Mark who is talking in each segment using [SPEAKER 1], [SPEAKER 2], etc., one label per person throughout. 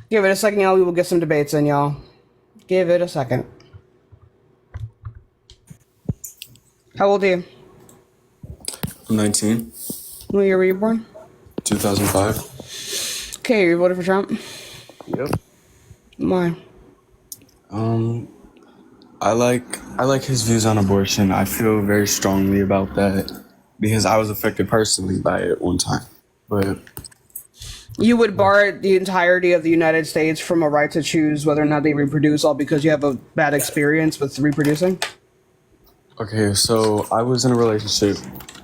[SPEAKER 1] Give it a second, y'all. We will get some debates in, y'all. Give it a second. How old are you?
[SPEAKER 2] I'm 19.
[SPEAKER 1] What year were you born?
[SPEAKER 2] 2005.
[SPEAKER 1] Okay, you voted for Trump?
[SPEAKER 2] Yep.
[SPEAKER 1] Why?
[SPEAKER 2] I like his views on abortion. I feel very strongly about that because I was affected personally by it one time. But
[SPEAKER 1] You would bar the entirety of the United States from a right to choose whether or not they reproduce, all because you have a bad experience with reproducing?
[SPEAKER 2] okay, so I was in a relationship.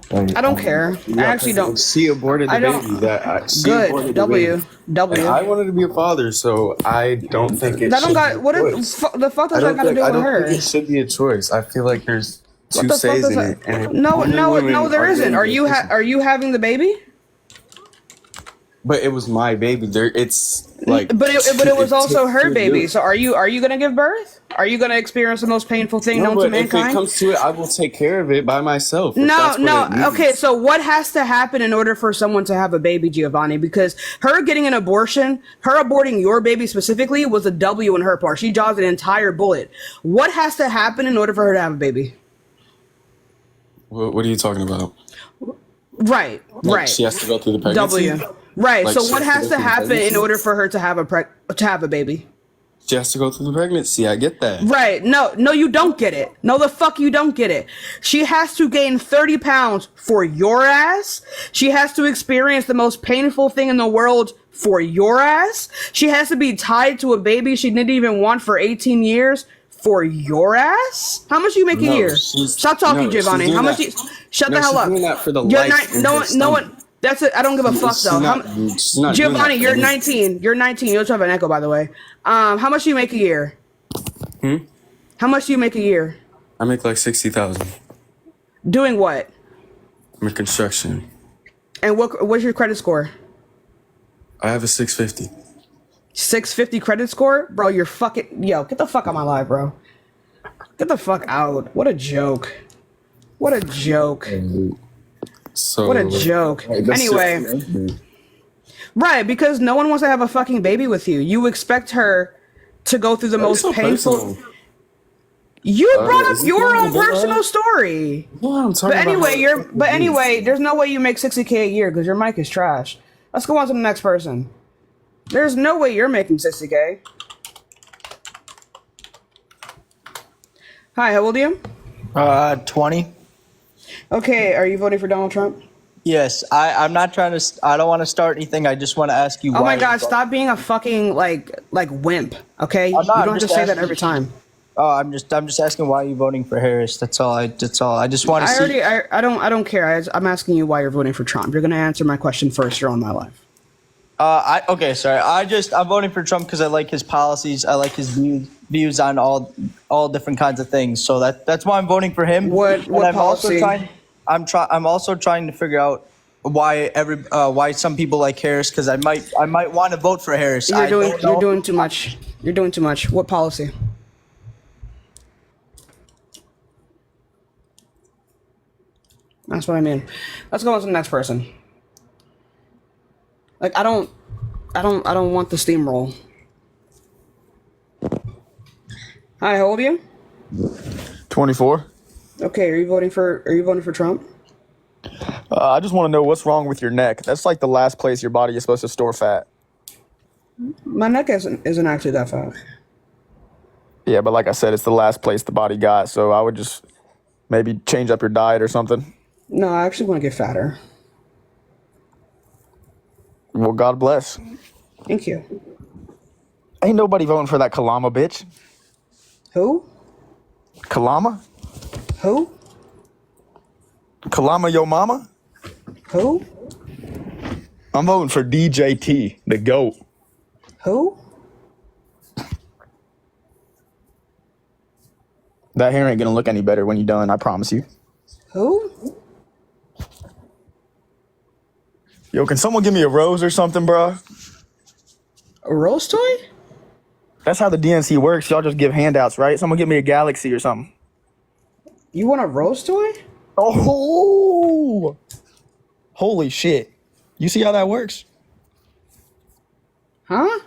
[SPEAKER 2] And,
[SPEAKER 1] I don't care. I
[SPEAKER 2] yeah,
[SPEAKER 1] actually don't.
[SPEAKER 2] she aborted the
[SPEAKER 1] I
[SPEAKER 2] baby. She
[SPEAKER 1] Good.
[SPEAKER 2] aborted the baby.
[SPEAKER 1] W.
[SPEAKER 2] And I
[SPEAKER 1] W.
[SPEAKER 2] wanted to be a father, so I don't think it
[SPEAKER 1] That don't
[SPEAKER 2] should be
[SPEAKER 1] got. What
[SPEAKER 2] a
[SPEAKER 1] is,
[SPEAKER 2] choice.
[SPEAKER 1] the fuck does that got to do
[SPEAKER 2] I
[SPEAKER 1] with
[SPEAKER 2] don't think
[SPEAKER 1] her?
[SPEAKER 2] it should be a choice. I feel like there's
[SPEAKER 1] What
[SPEAKER 2] two
[SPEAKER 1] the fuck
[SPEAKER 2] says
[SPEAKER 1] does
[SPEAKER 2] in it,
[SPEAKER 1] that?
[SPEAKER 2] and
[SPEAKER 1] No,
[SPEAKER 2] only
[SPEAKER 1] no,
[SPEAKER 2] women
[SPEAKER 1] no. There
[SPEAKER 2] are
[SPEAKER 1] isn't.
[SPEAKER 2] getting
[SPEAKER 1] Are you having the baby?
[SPEAKER 2] But it was my baby. It's like,
[SPEAKER 1] But it was also her
[SPEAKER 2] to
[SPEAKER 1] baby.
[SPEAKER 2] do.
[SPEAKER 1] So are you gonna give birth? Are you gonna experience the most painful thing
[SPEAKER 2] No,
[SPEAKER 1] known to
[SPEAKER 2] but if it
[SPEAKER 1] mankind?
[SPEAKER 2] comes to it, I will take care of it by myself. If
[SPEAKER 1] No,
[SPEAKER 2] that's what
[SPEAKER 1] no.
[SPEAKER 2] it needs.
[SPEAKER 1] Okay, so what has to happen in order for someone to have a baby, Giovanni? Because her getting an abortion, her aborting your baby specifically, was a W in her part. She dodged an entire bullet. What has to happen in order for her to have a baby?
[SPEAKER 2] What are you talking about?
[SPEAKER 1] Right,
[SPEAKER 2] Like
[SPEAKER 1] right.
[SPEAKER 2] she has to go through the pregnancy.
[SPEAKER 1] W. Right.
[SPEAKER 2] Like
[SPEAKER 1] So
[SPEAKER 2] she
[SPEAKER 1] what
[SPEAKER 2] has to
[SPEAKER 1] has
[SPEAKER 2] go
[SPEAKER 1] to
[SPEAKER 2] through the
[SPEAKER 1] happen in
[SPEAKER 2] pregnancy.
[SPEAKER 1] order for her to have a baby?
[SPEAKER 2] She has to go through the pregnancy. I get that.
[SPEAKER 1] Right. No, no, you don't get it. No, the fuck you don't get it. She has to gain 30 pounds for your ass. She has to experience the most painful thing in the world for your ass. She has to be tied to a baby she didn't even want for 18 years for your ass. How much do you make a
[SPEAKER 2] No,
[SPEAKER 1] year? Stop talking,
[SPEAKER 2] she's
[SPEAKER 1] Giovanni.
[SPEAKER 2] doing
[SPEAKER 1] How much?
[SPEAKER 2] that.
[SPEAKER 1] Shut
[SPEAKER 2] No,
[SPEAKER 1] the hell
[SPEAKER 2] she's
[SPEAKER 1] up.
[SPEAKER 2] doing that for the
[SPEAKER 1] You're
[SPEAKER 2] life
[SPEAKER 1] not.
[SPEAKER 2] in
[SPEAKER 1] No
[SPEAKER 2] her
[SPEAKER 1] one. No
[SPEAKER 2] stomach.
[SPEAKER 1] one. That's it. I don't give a fuck though.
[SPEAKER 2] She's not doing that
[SPEAKER 1] Giovanni,
[SPEAKER 2] for
[SPEAKER 1] you're
[SPEAKER 2] anything.
[SPEAKER 1] 19. You're 19. You also have an echo, by the way. How much do you make a year? How much do you make a year?
[SPEAKER 2] I make like 60,000.
[SPEAKER 1] Doing what?
[SPEAKER 2] I'm in construction.
[SPEAKER 1] And what's your credit score?
[SPEAKER 2] I have a 650.
[SPEAKER 1] 650 credit score? Bro, you're fucking... Yo, get the fuck out of my life, bro. Get the fuck out. What a joke. What a joke.
[SPEAKER 2] So
[SPEAKER 1] What a joke. Anyway. Right, because no one wants to have a fucking baby with you. You expect her to go through the most
[SPEAKER 2] so
[SPEAKER 1] painful...
[SPEAKER 2] personal.
[SPEAKER 1] You brought up
[SPEAKER 2] is it
[SPEAKER 1] your
[SPEAKER 2] going
[SPEAKER 1] own
[SPEAKER 2] to be
[SPEAKER 1] personal
[SPEAKER 2] right?
[SPEAKER 1] story.
[SPEAKER 2] Yeah, I'm talking
[SPEAKER 1] But
[SPEAKER 2] about
[SPEAKER 1] anyway,
[SPEAKER 2] how it is.
[SPEAKER 1] anyway, there's no way you make 60K a year because your mic is trash. Let's go on to the next person. There's no way you're making 60K. Hi, how old are you?
[SPEAKER 3] 20.
[SPEAKER 1] Okay, are you voting for Donald Trump?
[SPEAKER 3] Yes, I'm not trying to. I don't want to start anything. I just want to ask you.
[SPEAKER 1] Oh
[SPEAKER 3] why
[SPEAKER 1] my God, stop being a fucking like wimp. Okay, you
[SPEAKER 3] I'm not,
[SPEAKER 1] don't
[SPEAKER 3] I'm
[SPEAKER 1] have to
[SPEAKER 3] just
[SPEAKER 1] say that
[SPEAKER 3] asking-
[SPEAKER 1] every time.
[SPEAKER 3] Oh, I'm just asking why you voting for Harris. That's all. I just want to see.
[SPEAKER 1] I don't care. I'm asking you why you're voting for Trump. You're gonna answer my question first. You're on my life.
[SPEAKER 3] Okay, sorry. I'm voting for Trump because I like his policies. I like his views on all different kinds of things. So that's why I'm voting for him.
[SPEAKER 1] What
[SPEAKER 3] And I'm
[SPEAKER 1] policy?
[SPEAKER 3] I'm also trying to figure out why some people like Harris, because I might want to vote for Harris.
[SPEAKER 1] You're doing too much. You're doing too much. What policy? That's what I mean. Let's go on to the next person. Like I don't want the steamroll. Hi, how old are you?
[SPEAKER 4] 24.
[SPEAKER 1] Okay, are you voting for Trump?
[SPEAKER 4] I just want to know what's wrong with your neck. That's like the last place your body is supposed to store fat.
[SPEAKER 1] My neck isn't actually that fat.
[SPEAKER 4] Yeah, but like I said, it's the last place the body got. So I would just maybe change up your diet or something.
[SPEAKER 1] No, I actually want to get fatter.
[SPEAKER 4] Well, God bless.
[SPEAKER 1] Thank you.
[SPEAKER 4] Ain't nobody voting for that Kalama bitch.
[SPEAKER 1] Who?
[SPEAKER 4] Kalama?
[SPEAKER 1] Who?
[SPEAKER 4] Kalama yo mama?
[SPEAKER 1] Who?
[SPEAKER 4] I'm voting for DJT, the GOAT.
[SPEAKER 1] Who?
[SPEAKER 4] That hair ain't gonna look any better when you're done, I promise you.
[SPEAKER 1] Who?
[SPEAKER 4] Yo, can someone give me a rose or something, bro?
[SPEAKER 1] A rose toy?
[SPEAKER 4] That's how the DNC works. Y'all just give handouts, right? Someone give me a galaxy or something.
[SPEAKER 1] You want a rose toy?
[SPEAKER 4] Oh, holy shit. You see how that works?
[SPEAKER 1] Huh?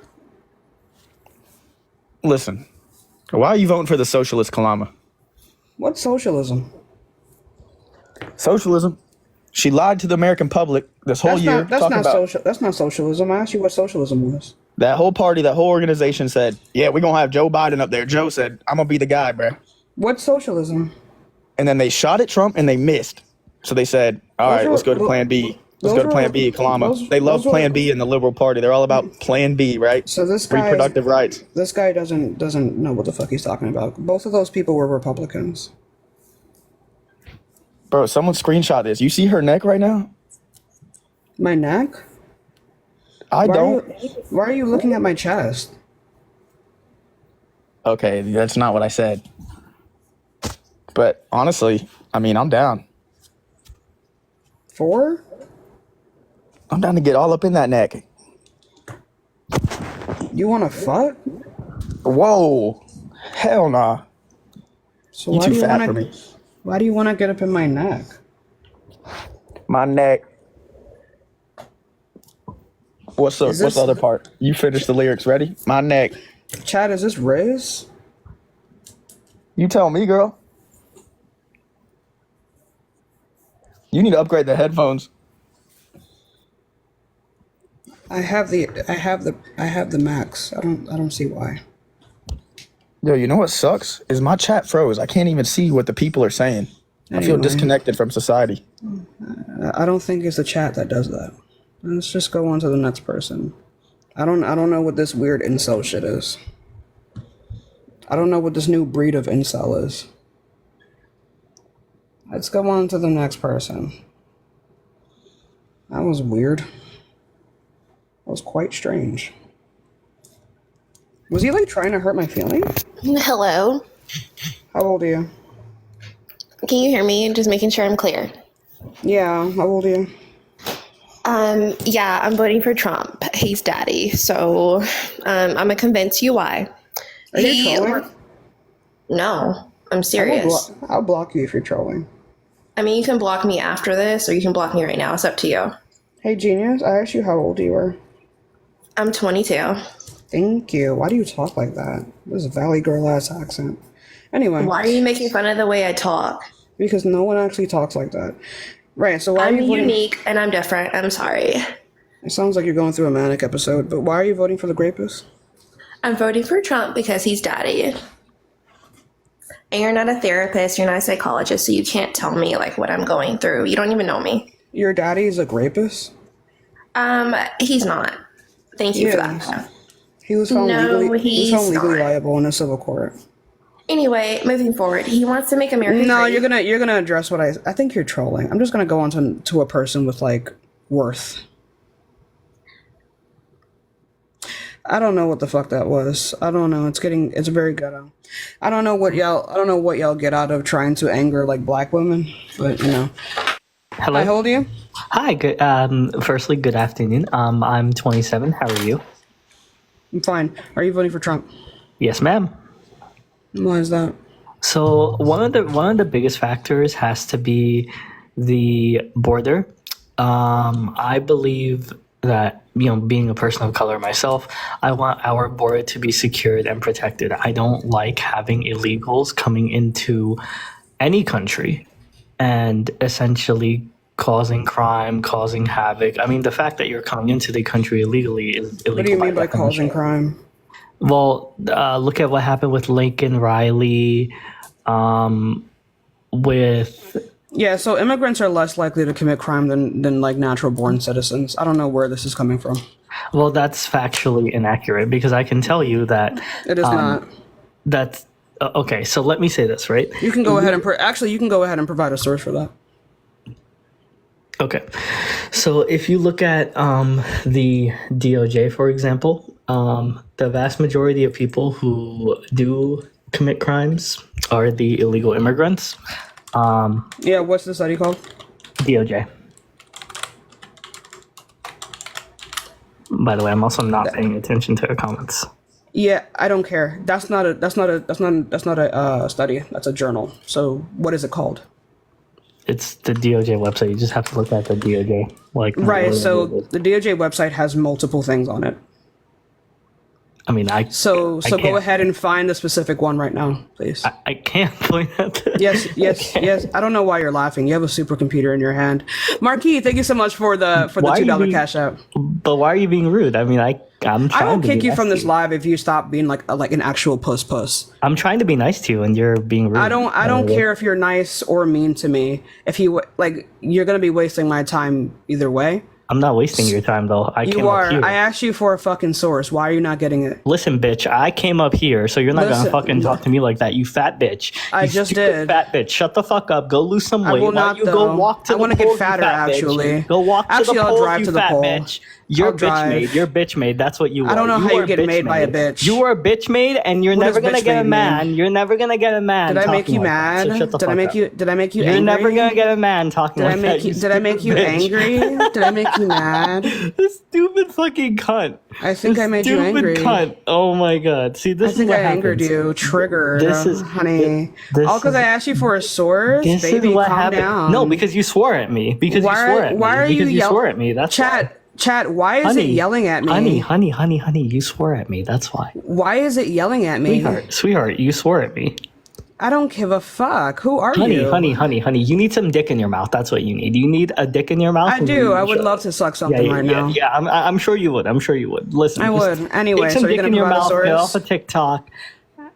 [SPEAKER 4] Listen, why are you voting for the socialist Kalama?
[SPEAKER 1] What's socialism?
[SPEAKER 4] Socialism. She lied to the American public this whole year.
[SPEAKER 1] That's not social. That's not socialism. I asked you what socialism was.
[SPEAKER 4] That whole party, that whole organization said, yeah, we're going to have Joe Biden up there. Joe said, I'm going to be the guy, bro.
[SPEAKER 1] What's socialism?
[SPEAKER 4] And then they shot at Trump and they missed. So they said, all right, let's go to plan B. Let's go to plan B, Kalama. They love plan B in the Liberal Party. They're all about plan B, right?
[SPEAKER 1] So this guy,
[SPEAKER 4] reproductive rights.
[SPEAKER 1] This guy doesn't know what the fuck he's talking about. Both of those people were Republicans.
[SPEAKER 4] Bro, someone screenshot this. You see her neck right now?
[SPEAKER 1] My neck?
[SPEAKER 4] I don't.
[SPEAKER 1] Why are you looking at my chest?
[SPEAKER 4] Okay, that's not what I said. But honestly, I mean, I'm down.
[SPEAKER 1] For?
[SPEAKER 4] I'm down to get all up in that neck.
[SPEAKER 1] You want to fuck?
[SPEAKER 4] Whoa. Hell nah.
[SPEAKER 1] So
[SPEAKER 4] You too fat for me.
[SPEAKER 1] Why do you want to get up in my neck?
[SPEAKER 4] My neck. What's the other part? You finish the lyrics. Ready? My neck.
[SPEAKER 1] Chad, is this Riz?
[SPEAKER 4] You tell me, girl. You need to upgrade the headphones.
[SPEAKER 1] I have the max. I don't see why.
[SPEAKER 4] Yo, you know what sucks? Is my chat froze. I can't even see what the people are saying. I feel disconnected from society.
[SPEAKER 1] I don't think it's the chat that does that. Let's just go on to the next person. I don't know what this weird incel shit is. I don't know what this new breed of incel is. Let's go on to the next person. That was weird. That was quite strange. Was he like trying to hurt my feelings?
[SPEAKER 5] Hello.
[SPEAKER 1] How old are you?
[SPEAKER 5] Can you hear me? Just making sure I'm clear.
[SPEAKER 1] Yeah, how old are you?
[SPEAKER 5] Yeah, I'm voting for Trump. He's daddy. So I'm gonna convince you why.
[SPEAKER 1] Are you trolling?
[SPEAKER 5] No, I'm serious.
[SPEAKER 1] I'll block you if you're trolling.
[SPEAKER 5] I mean, you can block me after this, or you can block me right now. It's up to you.
[SPEAKER 1] Hey, genius, I asked you how old you were.
[SPEAKER 5] I'm 22.
[SPEAKER 1] Thank you. Why do you talk like that? This is Valley girl ass accent. Anyway.
[SPEAKER 5] Why are you making fun of the way I talk?
[SPEAKER 1] Because no one actually talks like that. Right, so why are
[SPEAKER 5] I'm
[SPEAKER 1] you voting?
[SPEAKER 5] unique and I'm different. I'm sorry.
[SPEAKER 1] It sounds like you're going through a manic episode, but why are you voting for the rapist?
[SPEAKER 5] I'm voting for Trump because he's daddy. And you're not a therapist, you're not a psychologist, so you can't tell me like what I'm going through. You don't even know me.
[SPEAKER 1] Your daddy is a rapist?
[SPEAKER 5] He's not. Thank you for that.
[SPEAKER 1] He was found legally
[SPEAKER 5] he's not.
[SPEAKER 1] liable in a civil court.
[SPEAKER 5] Anyway, moving forward, he wants to make America
[SPEAKER 1] No,
[SPEAKER 5] great.
[SPEAKER 1] you're gonna address what I think you're trolling. I'm just gonna go on to a person with like worth. I don't know what the fuck that was. I don't know. It's very ghetto. I don't know what y'all get out of trying to anger like black women, but you know.
[SPEAKER 6] Hello.
[SPEAKER 1] How old are you?
[SPEAKER 6] Hi. Good. Firstly, good afternoon. I'm 27. How are you?
[SPEAKER 1] I'm fine. Are you voting for Trump?
[SPEAKER 6] Yes, ma'am.
[SPEAKER 1] Why is that?
[SPEAKER 6] So one of the biggest factors has to be the border. I believe that, being a person of color myself, I want our border to be secured and protected. I don't like having illegals coming into any country and essentially causing crime, causing havoc. I mean, the fact that you're coming into the country illegally is illegal.
[SPEAKER 1] What do you mean by causing crime?
[SPEAKER 6] Well, look at what happened with Lincoln Riley,
[SPEAKER 1] Yeah, so immigrants are less likely to commit crime than like natural born citizens. I don't know where this is coming from.
[SPEAKER 6] Well, that's factually inaccurate because I can tell you that
[SPEAKER 1] It is not.
[SPEAKER 6] that's okay. So let me say this, right?
[SPEAKER 1] You can go ahead and you can go ahead and provide a source for that.
[SPEAKER 6] Okay. So if you look at the DOJ, for example, the vast majority of people who do commit crimes are the illegal immigrants.
[SPEAKER 1] Yeah, what's the study called?
[SPEAKER 6] DOJ. By the way, I'm also not paying attention to the comments.
[SPEAKER 1] Yeah, I don't care. That's not a study. That's a journal. So what is it called?
[SPEAKER 6] It's the DOJ website. You just have to look at the DOJ.
[SPEAKER 1] Right. So the DOJ website has multiple things on it.
[SPEAKER 6] I mean,
[SPEAKER 1] So
[SPEAKER 6] I
[SPEAKER 1] go
[SPEAKER 6] can't.
[SPEAKER 1] ahead and find the specific one right now, please.
[SPEAKER 6] I can't point at this.
[SPEAKER 1] Yes. I don't know why you're laughing. You have a supercomputer in your hand. Marquis, thank you so much for the
[SPEAKER 6] Why are you
[SPEAKER 1] $2
[SPEAKER 6] being-
[SPEAKER 1] cash out.
[SPEAKER 6] But why are you being rude? I mean, I'm trying
[SPEAKER 1] I will
[SPEAKER 6] to
[SPEAKER 1] kick
[SPEAKER 6] be
[SPEAKER 1] you
[SPEAKER 6] nice
[SPEAKER 1] from
[SPEAKER 6] to
[SPEAKER 1] this live if you stop being like an actual puss.
[SPEAKER 6] I'm trying to be nice to you, and you're being rude.
[SPEAKER 1] I don't care if you're nice or mean to me. If you like, you're gonna be wasting my time either way.
[SPEAKER 6] I'm not wasting your time though.
[SPEAKER 1] You are. I asked you for a fucking source. Why are you not getting it?
[SPEAKER 6] Listen, bitch, I came up here, so you're not
[SPEAKER 1] Listen,
[SPEAKER 6] gonna fucking talk to me like that, you fat bitch.
[SPEAKER 1] I
[SPEAKER 6] You
[SPEAKER 1] just
[SPEAKER 6] stupid
[SPEAKER 1] did.
[SPEAKER 6] Fat bitch, shut the fuck up. Go lose some weight.
[SPEAKER 1] I will
[SPEAKER 6] Why
[SPEAKER 1] not,
[SPEAKER 6] don't you
[SPEAKER 1] though.
[SPEAKER 6] go walk to
[SPEAKER 1] I
[SPEAKER 6] the
[SPEAKER 1] wanna get
[SPEAKER 6] polls, you
[SPEAKER 1] fatter,
[SPEAKER 6] fat bitch.
[SPEAKER 1] actually.
[SPEAKER 6] Go walk
[SPEAKER 1] Actually,
[SPEAKER 6] to the
[SPEAKER 1] I'll
[SPEAKER 6] polls,
[SPEAKER 1] drive
[SPEAKER 6] you
[SPEAKER 1] to the
[SPEAKER 6] fat
[SPEAKER 1] poll.
[SPEAKER 6] bitch. You're
[SPEAKER 1] I'll
[SPEAKER 6] bitch
[SPEAKER 1] drive.
[SPEAKER 6] made. You're bitch made. That's what you are.
[SPEAKER 1] I don't know how you
[SPEAKER 6] are
[SPEAKER 1] get
[SPEAKER 6] bitch
[SPEAKER 1] made by a bitch.
[SPEAKER 6] You are bitch made, and you're
[SPEAKER 1] What
[SPEAKER 6] never
[SPEAKER 1] does
[SPEAKER 6] gonna
[SPEAKER 1] bitch
[SPEAKER 6] get a
[SPEAKER 1] made
[SPEAKER 6] man.
[SPEAKER 1] mean?
[SPEAKER 6] You're never gonna get a man.
[SPEAKER 1] Did I make
[SPEAKER 6] talking
[SPEAKER 1] you
[SPEAKER 6] like that,
[SPEAKER 1] mad?
[SPEAKER 6] so shut the
[SPEAKER 1] Did I
[SPEAKER 6] fuck
[SPEAKER 1] make
[SPEAKER 6] up.
[SPEAKER 1] you? Did I make you
[SPEAKER 6] You're
[SPEAKER 1] angry?
[SPEAKER 6] never gonna get a man talking
[SPEAKER 1] Did
[SPEAKER 6] like
[SPEAKER 1] I make
[SPEAKER 6] that.
[SPEAKER 1] you? Did I make you
[SPEAKER 6] stupid bitch.
[SPEAKER 1] angry? Did I make you mad?
[SPEAKER 6] This stupid fucking cunt.
[SPEAKER 1] I think
[SPEAKER 6] This
[SPEAKER 1] I made you
[SPEAKER 6] stupid
[SPEAKER 1] angry.
[SPEAKER 6] Cunt. Oh my god. See, this
[SPEAKER 1] I think
[SPEAKER 6] is what
[SPEAKER 1] I angered
[SPEAKER 6] happens.
[SPEAKER 1] you. Triggered.
[SPEAKER 6] This is-
[SPEAKER 1] honey.
[SPEAKER 6] this
[SPEAKER 1] All because
[SPEAKER 6] is-
[SPEAKER 1] I asked you for a source.
[SPEAKER 6] This
[SPEAKER 1] Baby,
[SPEAKER 6] is what
[SPEAKER 1] calm
[SPEAKER 6] happened.
[SPEAKER 1] down.
[SPEAKER 6] No, because you swore at me. Because you swore at me.
[SPEAKER 1] Why are
[SPEAKER 6] because
[SPEAKER 1] you
[SPEAKER 6] swore at me. That's why.
[SPEAKER 1] Chat. Why is
[SPEAKER 6] Honey,
[SPEAKER 1] it yelling at me?
[SPEAKER 6] honey, you swore at me. That's why.
[SPEAKER 1] Why is it yelling at me?
[SPEAKER 6] Sweetheart, you swore at me.
[SPEAKER 1] I don't give a fuck. Who are
[SPEAKER 6] Honey,
[SPEAKER 1] you?
[SPEAKER 6] honey, you need some dick in your mouth. That's what you need. You need a dick in your mouth.
[SPEAKER 1] I do. I would love to suck something right now.
[SPEAKER 6] Yeah, I'm sure you would. I'm sure you would. Listen,
[SPEAKER 1] I
[SPEAKER 6] just
[SPEAKER 1] would. Anyway,
[SPEAKER 6] take some
[SPEAKER 1] so you're
[SPEAKER 6] dick
[SPEAKER 1] gonna
[SPEAKER 6] in your
[SPEAKER 1] provide a
[SPEAKER 6] mouth. Get
[SPEAKER 1] source?
[SPEAKER 6] off of TikTok.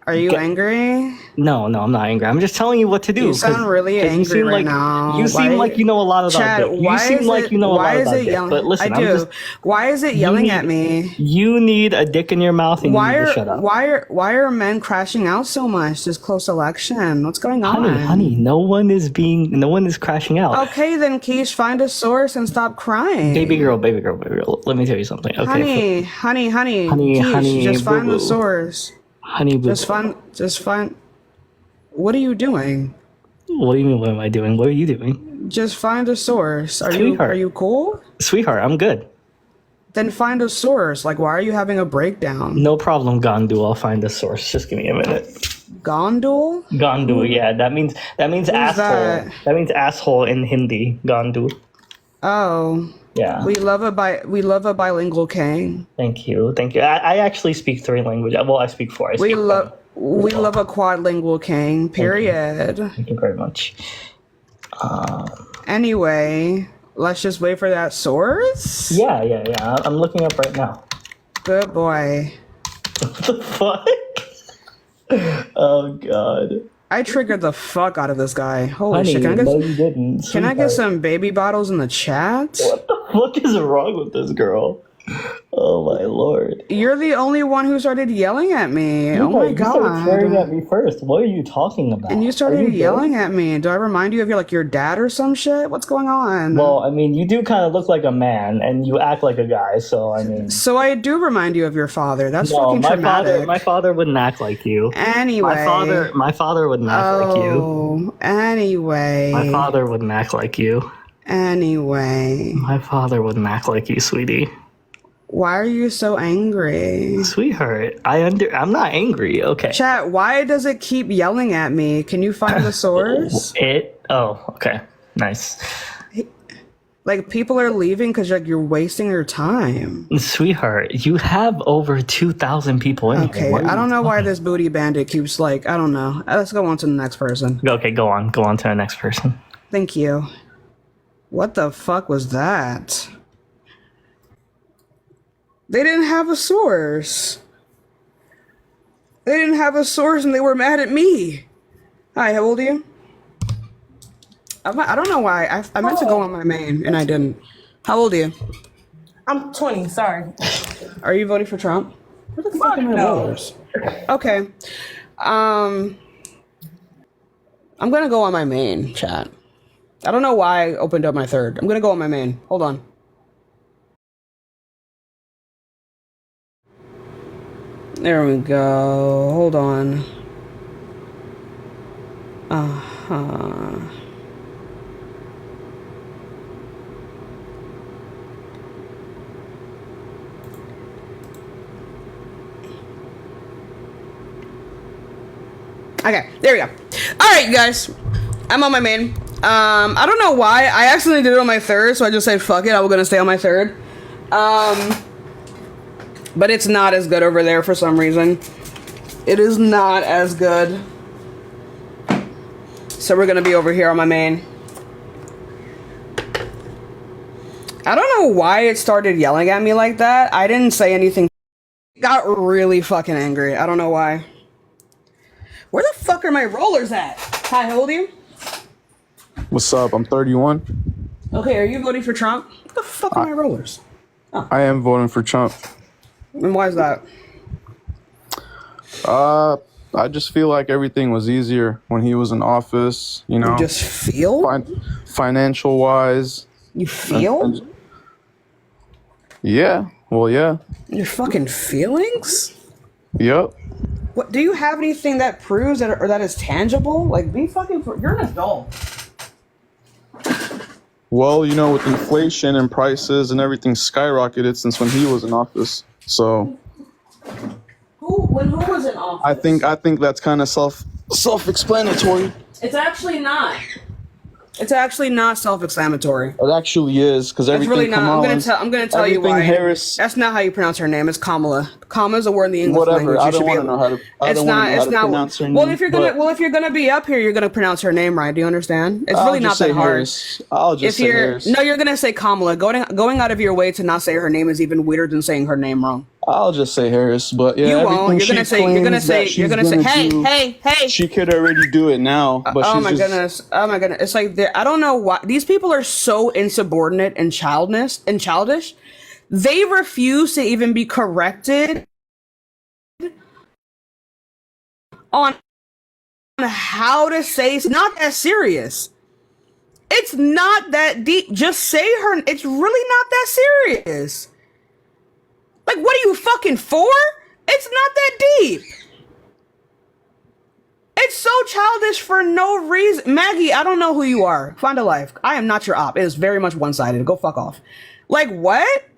[SPEAKER 1] Are you angry?
[SPEAKER 6] No, I'm not angry. I'm just telling you what to do.
[SPEAKER 1] You sound really
[SPEAKER 6] 'cause you
[SPEAKER 1] angry
[SPEAKER 6] seem
[SPEAKER 1] right
[SPEAKER 6] like,
[SPEAKER 1] now.
[SPEAKER 6] You seem like you know a lot about
[SPEAKER 1] Chat,
[SPEAKER 6] dick. You
[SPEAKER 1] why
[SPEAKER 6] seem
[SPEAKER 1] is
[SPEAKER 6] like
[SPEAKER 1] it,
[SPEAKER 6] you know a
[SPEAKER 1] why
[SPEAKER 6] lot
[SPEAKER 1] is
[SPEAKER 6] about
[SPEAKER 1] it
[SPEAKER 6] dick.
[SPEAKER 1] yelling?
[SPEAKER 6] But listen,
[SPEAKER 1] I
[SPEAKER 6] I'm
[SPEAKER 1] do.
[SPEAKER 6] just.
[SPEAKER 1] Why is it yelling at me?
[SPEAKER 6] You need a dick in your mouth, and you need to shut up.
[SPEAKER 1] Why are men crashing out so much this close election? What's going on?
[SPEAKER 6] Honey, no one is crashing out.
[SPEAKER 1] Okay, then Keish, find a source and stop crying.
[SPEAKER 6] Baby girl. Let me tell you something. Okay,
[SPEAKER 1] honey,
[SPEAKER 6] honey,
[SPEAKER 1] just find the
[SPEAKER 6] boo-boo.
[SPEAKER 1] source.
[SPEAKER 6] honey, boo.
[SPEAKER 1] Just find. What are you doing?
[SPEAKER 6] What do you mean? What am I doing? What are you doing,
[SPEAKER 1] Just find a source. Are
[SPEAKER 6] Sweetheart.
[SPEAKER 1] you cool?
[SPEAKER 6] sweetheart? I'm good.
[SPEAKER 1] Then find a source. Like, why are you having a breakdown?
[SPEAKER 6] No problem, Gandu. I'll find the source. Just give me a minute.
[SPEAKER 1] Gondul?
[SPEAKER 6] Gandu, yeah, that means asshole.
[SPEAKER 1] that?
[SPEAKER 6] That means asshole in Hindi. Gandu.
[SPEAKER 1] Oh,
[SPEAKER 6] Yeah.
[SPEAKER 1] we love a bilingual king.
[SPEAKER 6] Thank you. I actually speak 3 languages. Well, I speak 4.
[SPEAKER 1] We love a quadlingual king. Period.
[SPEAKER 6] Thank you very much.
[SPEAKER 1] Anyway, let's just wait for that source.
[SPEAKER 6] Yeah. I'm looking up right now.
[SPEAKER 1] Good boy.
[SPEAKER 6] What the fuck? Oh god.
[SPEAKER 1] I triggered the fuck out of this guy. Holy
[SPEAKER 6] Honey,
[SPEAKER 1] shit!
[SPEAKER 6] no, you didn't.
[SPEAKER 1] Can I get
[SPEAKER 6] Sweetheart.
[SPEAKER 1] some baby bottles in the chat?
[SPEAKER 6] What the fuck is wrong with this girl? Oh my lord.
[SPEAKER 1] You're the only one who started yelling at me. Oh
[SPEAKER 6] Sweetheart,
[SPEAKER 1] my
[SPEAKER 6] you started swearing
[SPEAKER 1] god!
[SPEAKER 6] at me first. What are you talking about?
[SPEAKER 1] And you
[SPEAKER 6] Are
[SPEAKER 1] started
[SPEAKER 6] good?
[SPEAKER 1] yelling at me. Do I remind you of your dad or some shit? What's going on?
[SPEAKER 6] Well, I mean, you do kind of look like a man, and you act like a guy. So I mean,
[SPEAKER 1] So I do remind you of your father. That's
[SPEAKER 6] no,
[SPEAKER 1] fucking traumatic.
[SPEAKER 6] my father wouldn't act like you.
[SPEAKER 1] Anyway.
[SPEAKER 6] My father wouldn't act like you.
[SPEAKER 1] Oh, anyway.
[SPEAKER 6] My father wouldn't act like you.
[SPEAKER 1] Anyway.
[SPEAKER 6] My father wouldn't act like you, sweetie.
[SPEAKER 1] Why are you so angry?
[SPEAKER 6] Sweetheart, I'm not angry. Okay.
[SPEAKER 1] Chat, why does it keep yelling at me? Can you find the source?
[SPEAKER 6] Oh, okay. Nice.
[SPEAKER 1] Like, people are leaving because you're wasting your time.
[SPEAKER 6] Sweetheart, you have over 2,000 people in
[SPEAKER 1] Okay,
[SPEAKER 6] here. What are
[SPEAKER 1] I don't
[SPEAKER 6] you
[SPEAKER 1] know why
[SPEAKER 6] talking-
[SPEAKER 1] this booty bandit keeps I don't know. Let's go on to the next person.
[SPEAKER 6] Okay, go on to the next person.
[SPEAKER 1] Thank you. What the fuck was that? They didn't have a source. They didn't have a source and they were mad at me. Hi, how old are you? I don't know why. I meant to go on my main and I didn't. How old are you?
[SPEAKER 7] I'm 20, sorry.
[SPEAKER 1] Are you voting for Trump? Where the fuck are my voters? Okay. I'm gonna go on my main, chat. I don't know why I opened up my third. I'm gonna go on my main. Hold on. There we go. Hold on. Okay, there we go. Alright, you guys. I'm on my main. I don't know why. I accidentally did it on my third, so I just said fuck it, I was gonna stay on my third. But it's not as good over there for some reason. It is not as good. So we're gonna be over here on my main. I don't know why it started yelling at me like that. I didn't say anything. It got really fucking angry. I don't know why. Where the fuck are my rollers at? Hi, how old are you?
[SPEAKER 8] What's up? I'm 31.
[SPEAKER 1] Okay, are you voting for Trump? What the fuck are my rollers?
[SPEAKER 8] I am voting for Trump.
[SPEAKER 1] And why is that?
[SPEAKER 8] I just feel like everything was easier when he was in office, you know.
[SPEAKER 1] You just feel?
[SPEAKER 8] Financial wise.
[SPEAKER 1] You feel?
[SPEAKER 8] Yeah. Well, yeah.
[SPEAKER 1] Your fucking feelings?
[SPEAKER 8] Yep.
[SPEAKER 1] What, do you have anything that proves that or that is tangible? Like, be fucking. You're an adult.
[SPEAKER 8] Well, you know, with inflation and prices and everything skyrocketed since when he was in office. So
[SPEAKER 1] Who was in office?
[SPEAKER 8] I think that's kind of self-explanatory.
[SPEAKER 1] It's actually not. It's actually not self-explanatory.
[SPEAKER 8] It actually is, because
[SPEAKER 1] It's
[SPEAKER 8] everything.
[SPEAKER 1] really not.
[SPEAKER 8] Kamala,
[SPEAKER 1] I'm gonna tell you why.
[SPEAKER 8] Harris.
[SPEAKER 1] That's not how you pronounce her name. It's Kamala. Kama is a word in the English language.
[SPEAKER 8] I don't want to know how to. I don't want to know how to pronounce her name.
[SPEAKER 1] Well, if you're gonna be up here, you're gonna pronounce her name right. Do you understand? It's really not that hard.
[SPEAKER 8] Harris. I'll just say Harris.
[SPEAKER 1] No, you're gonna say Kamala. Going out of your way to not say her name is even weirder than saying her name wrong.
[SPEAKER 8] I'll just say Harris, but yeah,
[SPEAKER 1] You won't. You're gonna say. Hey.
[SPEAKER 8] She could already do it now, but
[SPEAKER 1] Oh
[SPEAKER 8] she's
[SPEAKER 1] my goodness. It's like I don't know why these people are so insubordinate and childish. They refuse to even be corrected on how to say it's not that serious. It's not that deep. Just say her. It's really not that serious. Like, what are you fucking for? It's not that deep. It's so childish for no reason. Maggie, I don't know who you are. Find a life. I am not your op. It is very much one-sided. Go fuck off. Like, what?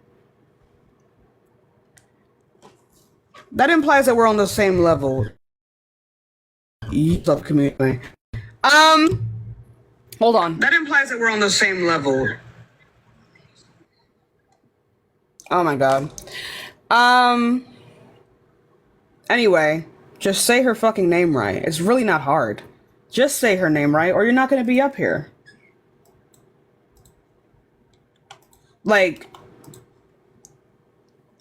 [SPEAKER 1] That implies that we're on the same level. Love community. Hold on. That implies that we're on the same level. Oh my god. Anyway, just say her fucking name right. It's really not hard. Just say her name right, or you're not gonna be up here. Like,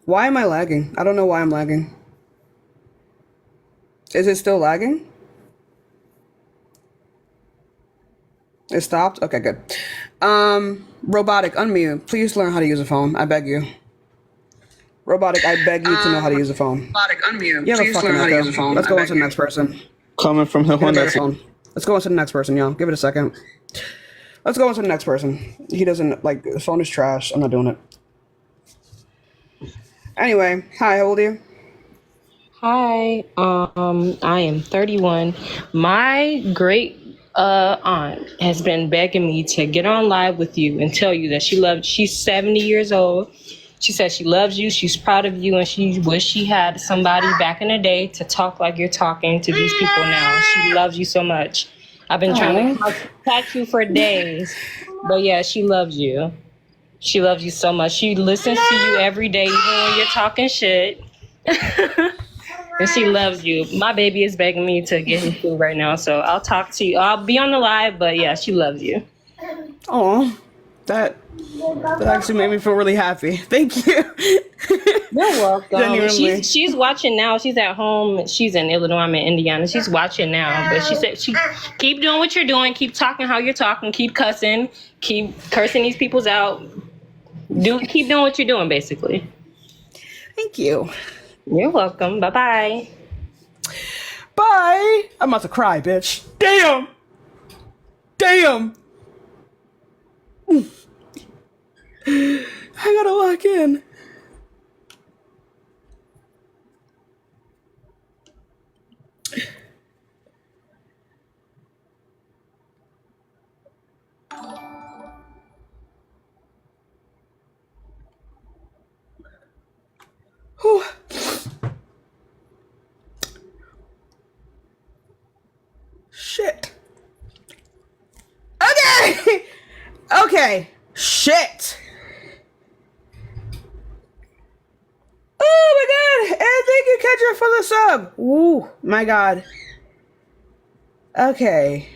[SPEAKER 1] why am I lagging? I don't know why I'm lagging. Is it still lagging? It stopped? Okay, good. Robotic, unmute. Please learn how to use a phone. I beg you. Robotic, I beg you to know how to use a phone. Robotic, unmute. You have a fucking echo. Let's go on to the next person.
[SPEAKER 8] coming from the one that's.
[SPEAKER 1] Let's go on to the next person, y'all. Give it a second. Let's go on to the next person. He doesn't, like, the phone is trash. I'm not doing it. Anyway, hi, how old are you?
[SPEAKER 9] Hi, I am 31. My great aunt has been begging me to get on live with you and tell you that she's 70 years old. She says she loves you, she's proud of you, and she wish she had somebody back in the day to talk like you're talking to these people now. She loves you so much. I've been trying to contact you for days, but yeah, she loves you. She loves you so much. She listens to you every day, even when you're talking shit. And she loves you. My baby is begging me to get him food right now, so I'll talk to you. I'll be on the live, but yeah, she loves you.
[SPEAKER 1] Oh, that actually made me feel really happy. Thank you.
[SPEAKER 9] You're welcome.
[SPEAKER 1] Genuinely.
[SPEAKER 9] She's watching now. She's at home. She's in Illinois. I'm in Indiana. She's watching now. But she said, keep doing what you're doing. Keep talking how you're talking. Keep cussing. Keep cursing these peoples out. Keep doing what you're doing, basically.
[SPEAKER 1] Thank you.
[SPEAKER 9] You're welcome. Bye-bye.
[SPEAKER 1] Bye. I'm about to cry, bitch. Damn. I gotta lock in. Whew. Shit. Okay. Okay. Shit. Oh my you, Kendra, for the sub. Ooh, my God. Okay.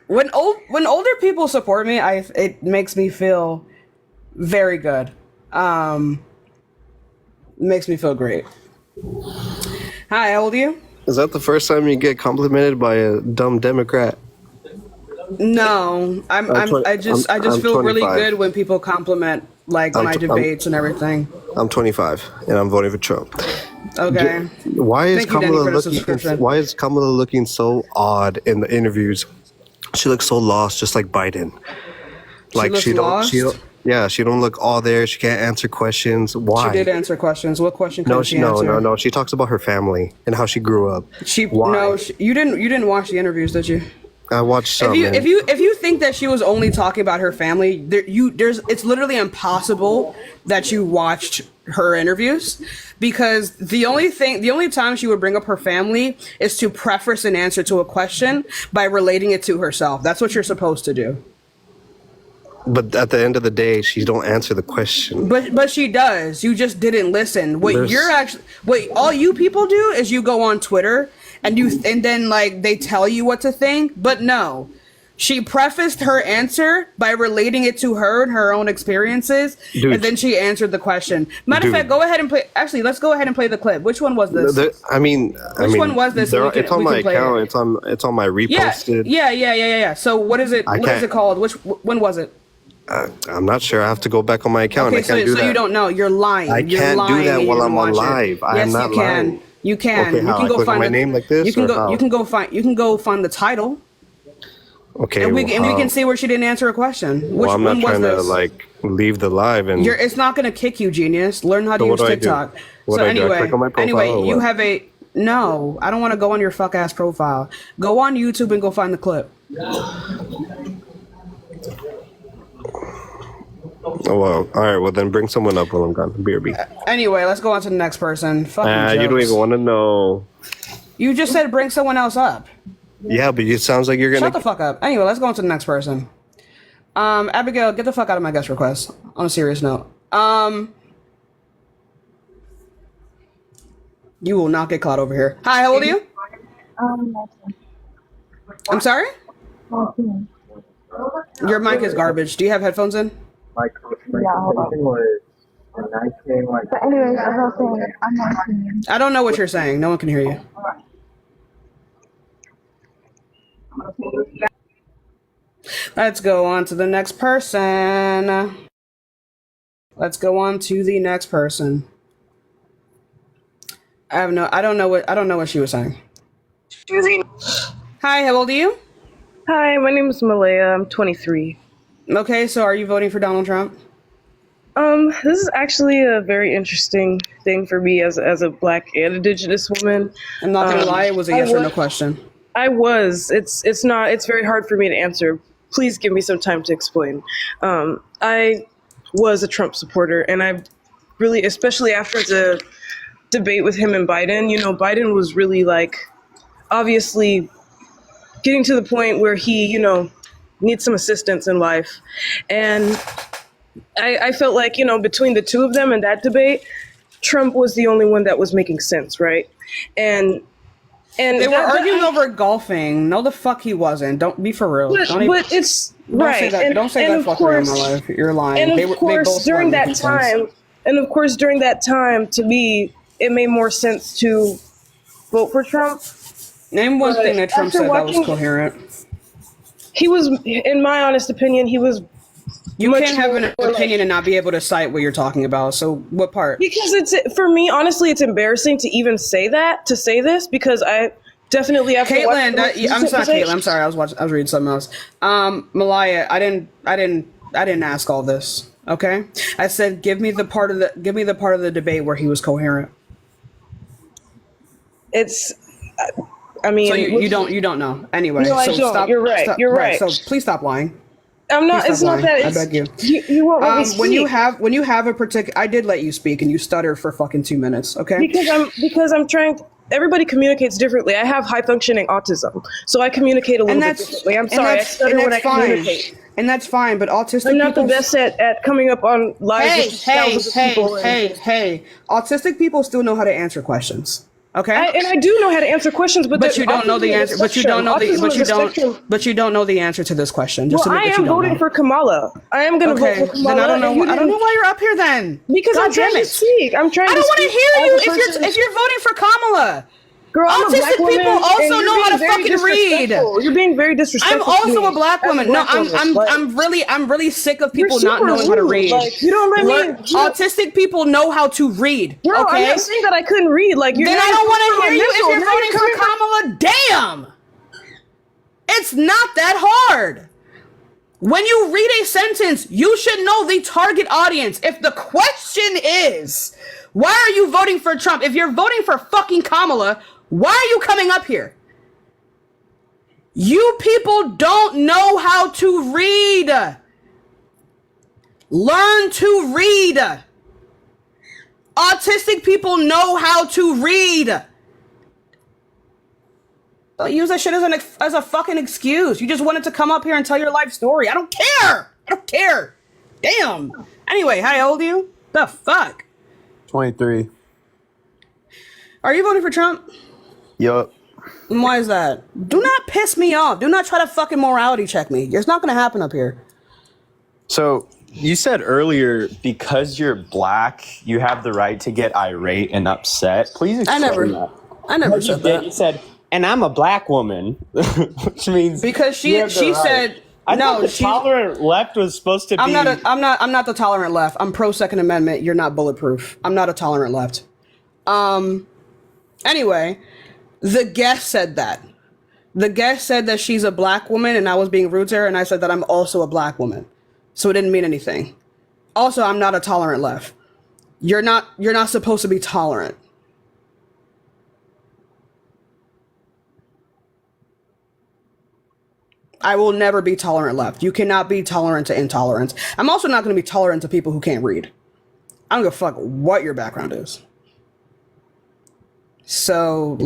[SPEAKER 1] When older people support me, it makes me feel very good. Makes me feel great. Hi, how old are you?
[SPEAKER 10] Is that the first time you get complimented by a dumb Democrat?
[SPEAKER 1] No, I just feel really
[SPEAKER 10] 25.
[SPEAKER 1] good when people compliment like my debates and everything.
[SPEAKER 10] I'm 25 and I'm voting for Trump.
[SPEAKER 1] Okay.
[SPEAKER 10] Why is
[SPEAKER 1] Thank you, Danny,
[SPEAKER 10] Kamala
[SPEAKER 1] for the
[SPEAKER 10] looking?
[SPEAKER 1] subscription.
[SPEAKER 10] Why is Kamala looking so odd in the interviews? She looks so lost, just like Biden. Like
[SPEAKER 1] looks lost?
[SPEAKER 10] Yeah, she don't look all there. She can't answer questions. Why?
[SPEAKER 1] She did answer questions. What question couldn't she answer?
[SPEAKER 10] No. She talks about her family and how she grew up. Why?
[SPEAKER 1] You didn't watch the interviews, did you?
[SPEAKER 10] I watched some.
[SPEAKER 1] If you think that she was only talking about her family, it's literally impossible that you watched her interviews, because the only time she would bring up her family is to preface an answer to a question by relating it to herself. That's what you're supposed to do.
[SPEAKER 10] But at the end of the day, she don't answer the question.
[SPEAKER 1] But she does. You just didn't listen. All you people do is you go on Twitter and then like they tell you what to think. But no, she prefaced her answer by relating it to her and her own experiences, and then she answered the question. Matter of fact, go ahead and play. Actually, let's go ahead and play the clip. Which one was this?
[SPEAKER 10] Which
[SPEAKER 1] one was this?
[SPEAKER 10] It's on my account. It's on my reposted.
[SPEAKER 1] Yeah. So what is it? What is it called? When was it?
[SPEAKER 10] I'm not sure. I have to go back on my account.
[SPEAKER 1] Okay, so you don't know. You're lying.
[SPEAKER 10] I can't do that while I'm on live. I am not lying.
[SPEAKER 1] You can.
[SPEAKER 10] Okay,
[SPEAKER 1] you can go find
[SPEAKER 10] my name like this.
[SPEAKER 1] You can go find the title.
[SPEAKER 10] Okay,
[SPEAKER 1] and we can see where she didn't answer a question.
[SPEAKER 10] I'm not trying to like leave the live and.
[SPEAKER 1] It's not going to kick you, genius. Learn how to use TikTok.
[SPEAKER 10] So
[SPEAKER 1] anyway, you have a no. I don't want to go on your fuck ass profile. Go on YouTube and go find the clip.
[SPEAKER 10] Oh well, all right. Well, then bring someone up while I'm gone. BRB.
[SPEAKER 1] Anyway, let's go on to the next person. Fucking
[SPEAKER 10] you don't even want to know.
[SPEAKER 1] You just said bring someone else up.
[SPEAKER 10] Yeah, but it sounds like you're gonna
[SPEAKER 1] shut the fuck up. Anyway, let's go on to the next person. Abigail, get the fuck out of my guest request. On a serious note, you will not get caught over here. Hi, how old are you? I'm sorry. Your mic is garbage. Do you have headphones in?
[SPEAKER 11] Yeah, hold on. But anyways, as I was saying, I'm 19.
[SPEAKER 1] I don't know what you're saying. No one can hear you. Let's go on to the next person. I don't know what she was saying. Hi, how old are you?
[SPEAKER 12] Hi, my name is Malaya. I'm 23.
[SPEAKER 1] Okay, so are you voting for Donald Trump?
[SPEAKER 12] This is actually a very interesting thing for me as a Black and Indigenous woman.
[SPEAKER 1] I'm not gonna lie, it was a yes or no question.
[SPEAKER 12] I was. It's not. It's very hard for me to answer. Please give me some time to explain. I was a Trump supporter, and I really, especially after the debate with him and Biden, Biden was really like, obviously getting to the point where he, needs some assistance in life. And I felt like, between the two of them in that debate, Trump was the only one that was making sense, right? And
[SPEAKER 1] they were arguing over golfing. No, the fuck he wasn't. Don't be for real.
[SPEAKER 12] But it's right.
[SPEAKER 1] Don't say that fuck around my life. You're lying.
[SPEAKER 12] And of course, during that time, to me, it made more sense to vote for Trump.
[SPEAKER 1] Name one thing that Trump said that was coherent.
[SPEAKER 12] He was, in my honest opinion, he was.
[SPEAKER 1] You can't have an opinion and not be able to cite what you're talking about. So what part?
[SPEAKER 12] Because for me, honestly, it's embarrassing to even say this because I definitely have
[SPEAKER 1] Caitlin, I'm sorry, Caitlin. I'm sorry. I was reading something else. Malaya, I didn't ask all this. Okay, I said give me the part of the debate where he was coherent.
[SPEAKER 12] I mean,
[SPEAKER 1] so you don't know anyway.
[SPEAKER 12] No, I don't.
[SPEAKER 1] Stop,
[SPEAKER 12] you're right. You're right.
[SPEAKER 1] So please stop lying.
[SPEAKER 12] I'm not. It's not that.
[SPEAKER 1] I beg you.
[SPEAKER 12] You won't let me speak.
[SPEAKER 1] When you have a particular, I did let you speak, and you stuttered for fucking 2 minutes. Okay.
[SPEAKER 12] Because I'm trying. Everybody communicates differently. I have high functioning autism, so I communicate a little bit differently. I'm sorry. I stutter when I communicate.
[SPEAKER 1] and that's fine. But autistic
[SPEAKER 12] I'm not the
[SPEAKER 1] people.
[SPEAKER 12] best at coming up on live with thousands of people.
[SPEAKER 1] Hey. Autistic people still know how to answer questions. Okay.
[SPEAKER 12] I do know how to answer questions, but
[SPEAKER 1] you don't know the answer. But you don't know the answer to this question. Just
[SPEAKER 12] Well, I am voting for Kamala. I am going to vote for Kamala.
[SPEAKER 1] Then I don't know why you're up here then.
[SPEAKER 12] Because I'm trying to speak. I don't want to
[SPEAKER 1] hear you if you're voting for Kamala.
[SPEAKER 12] Girl, I'm
[SPEAKER 1] autistic people also know how to fucking read.
[SPEAKER 12] You're being very disrespectful.
[SPEAKER 1] I'm also a black woman. I'm really sick of people not knowing how to read.
[SPEAKER 12] Like, you don't let me.
[SPEAKER 1] Autistic people know how to read.
[SPEAKER 12] Girl, I'm not saying that I couldn't read. Like,
[SPEAKER 1] then I don't want to hear you if you're voting for Kamala. Damn, it's not that hard. When you read a sentence, you should know the target audience. If the question is, why are you voting for Trump? If you're voting for fucking Kamala, why are you coming up here? You people don't know how to read. Learn to read. Autistic people know how to read. Don't use that shit as a fucking excuse. You just wanted to come up here and tell your life story. I don't care. Damn. Anyway, how old are you? The fuck?
[SPEAKER 2] 23.
[SPEAKER 1] Are you voting for Trump?
[SPEAKER 2] Yup.
[SPEAKER 1] And why is that? Do not piss me off. Do not try to fucking morality check me. It's not going to happen up here.
[SPEAKER 2] So you said earlier, because you're black, you have the right to get irate and upset. Please explain that.
[SPEAKER 1] I never said that.
[SPEAKER 2] You said, and I'm a black woman, which means
[SPEAKER 1] because she said
[SPEAKER 2] I thought the tolerant left was supposed to be.
[SPEAKER 1] I'm not the tolerant left. I'm pro Second Amendment. You're not bulletproof. I'm not a tolerant left. Anyway, the guest said that. The guest said that she's a black woman and I was being rude to her, and I said that I'm also a black woman. So it didn't mean anything. Also, I'm not a tolerant left. You're not supposed to be tolerant. I will never be tolerant left. You cannot be tolerant to intolerance. I'm also not going to be tolerant to people who can't read. I don't give a fuck what your background is. So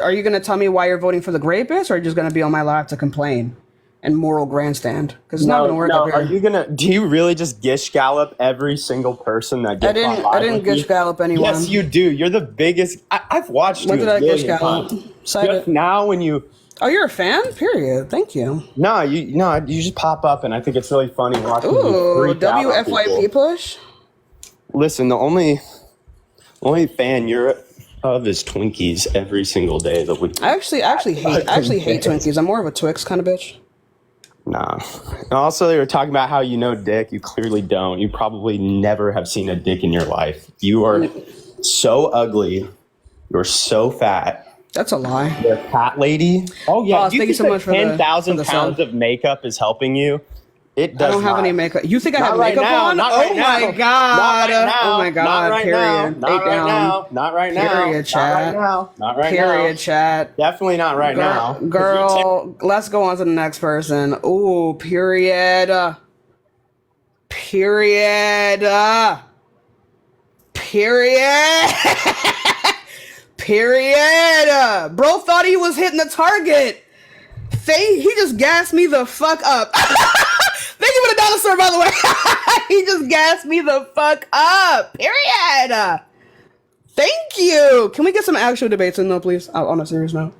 [SPEAKER 1] are you going to tell me why you're voting for the rapist, or are you just going to be on my lap to complain and moral grandstand? Because it's not going to work up here.
[SPEAKER 2] Do you really just gish gallop every single person that gets on live?
[SPEAKER 1] I didn't gish gallop anyone.
[SPEAKER 2] Yes, you do. You're the biggest. I've watched
[SPEAKER 1] when
[SPEAKER 2] you.
[SPEAKER 1] When did I gish gallop?
[SPEAKER 2] Just now when you.
[SPEAKER 1] Oh, you're a fan? Period. Thank you.
[SPEAKER 2] No, you just pop up, and I think it's really funny watching you.
[SPEAKER 1] Ooh, WFYP push?
[SPEAKER 2] Listen, the only fan you're of is Twinkies every single day of the week.
[SPEAKER 1] I actually hate Twinkies. I'm more of a Twix kind of bitch.
[SPEAKER 2] Nah. And also, they were talking about how you know dick. You clearly don't. You probably never have seen a dick in your life. You are so ugly. You're so fat.
[SPEAKER 1] That's a lie.
[SPEAKER 2] You're a fat lady. Oh yeah.
[SPEAKER 1] Thank you so much for
[SPEAKER 2] 10,000 pounds of makeup is helping you. It does.
[SPEAKER 1] I don't have any makeup. You think I have makeup on? Oh my god. Oh my god. Period.
[SPEAKER 2] Not right now. Not right now.
[SPEAKER 1] Period, chat.
[SPEAKER 2] Not right now.
[SPEAKER 1] Period, chat.
[SPEAKER 2] Definitely not right now.
[SPEAKER 1] Girl, let's go on to the next person. Ooh, period. Period. Period. Period. Bro thought he was hitting the target. He just gassed me the fuck up. Thank you for the dollar, sir, by the way. He just gassed me the fuck up. Period. Thank you. Can we get some actual debates in though, please? On a serious note.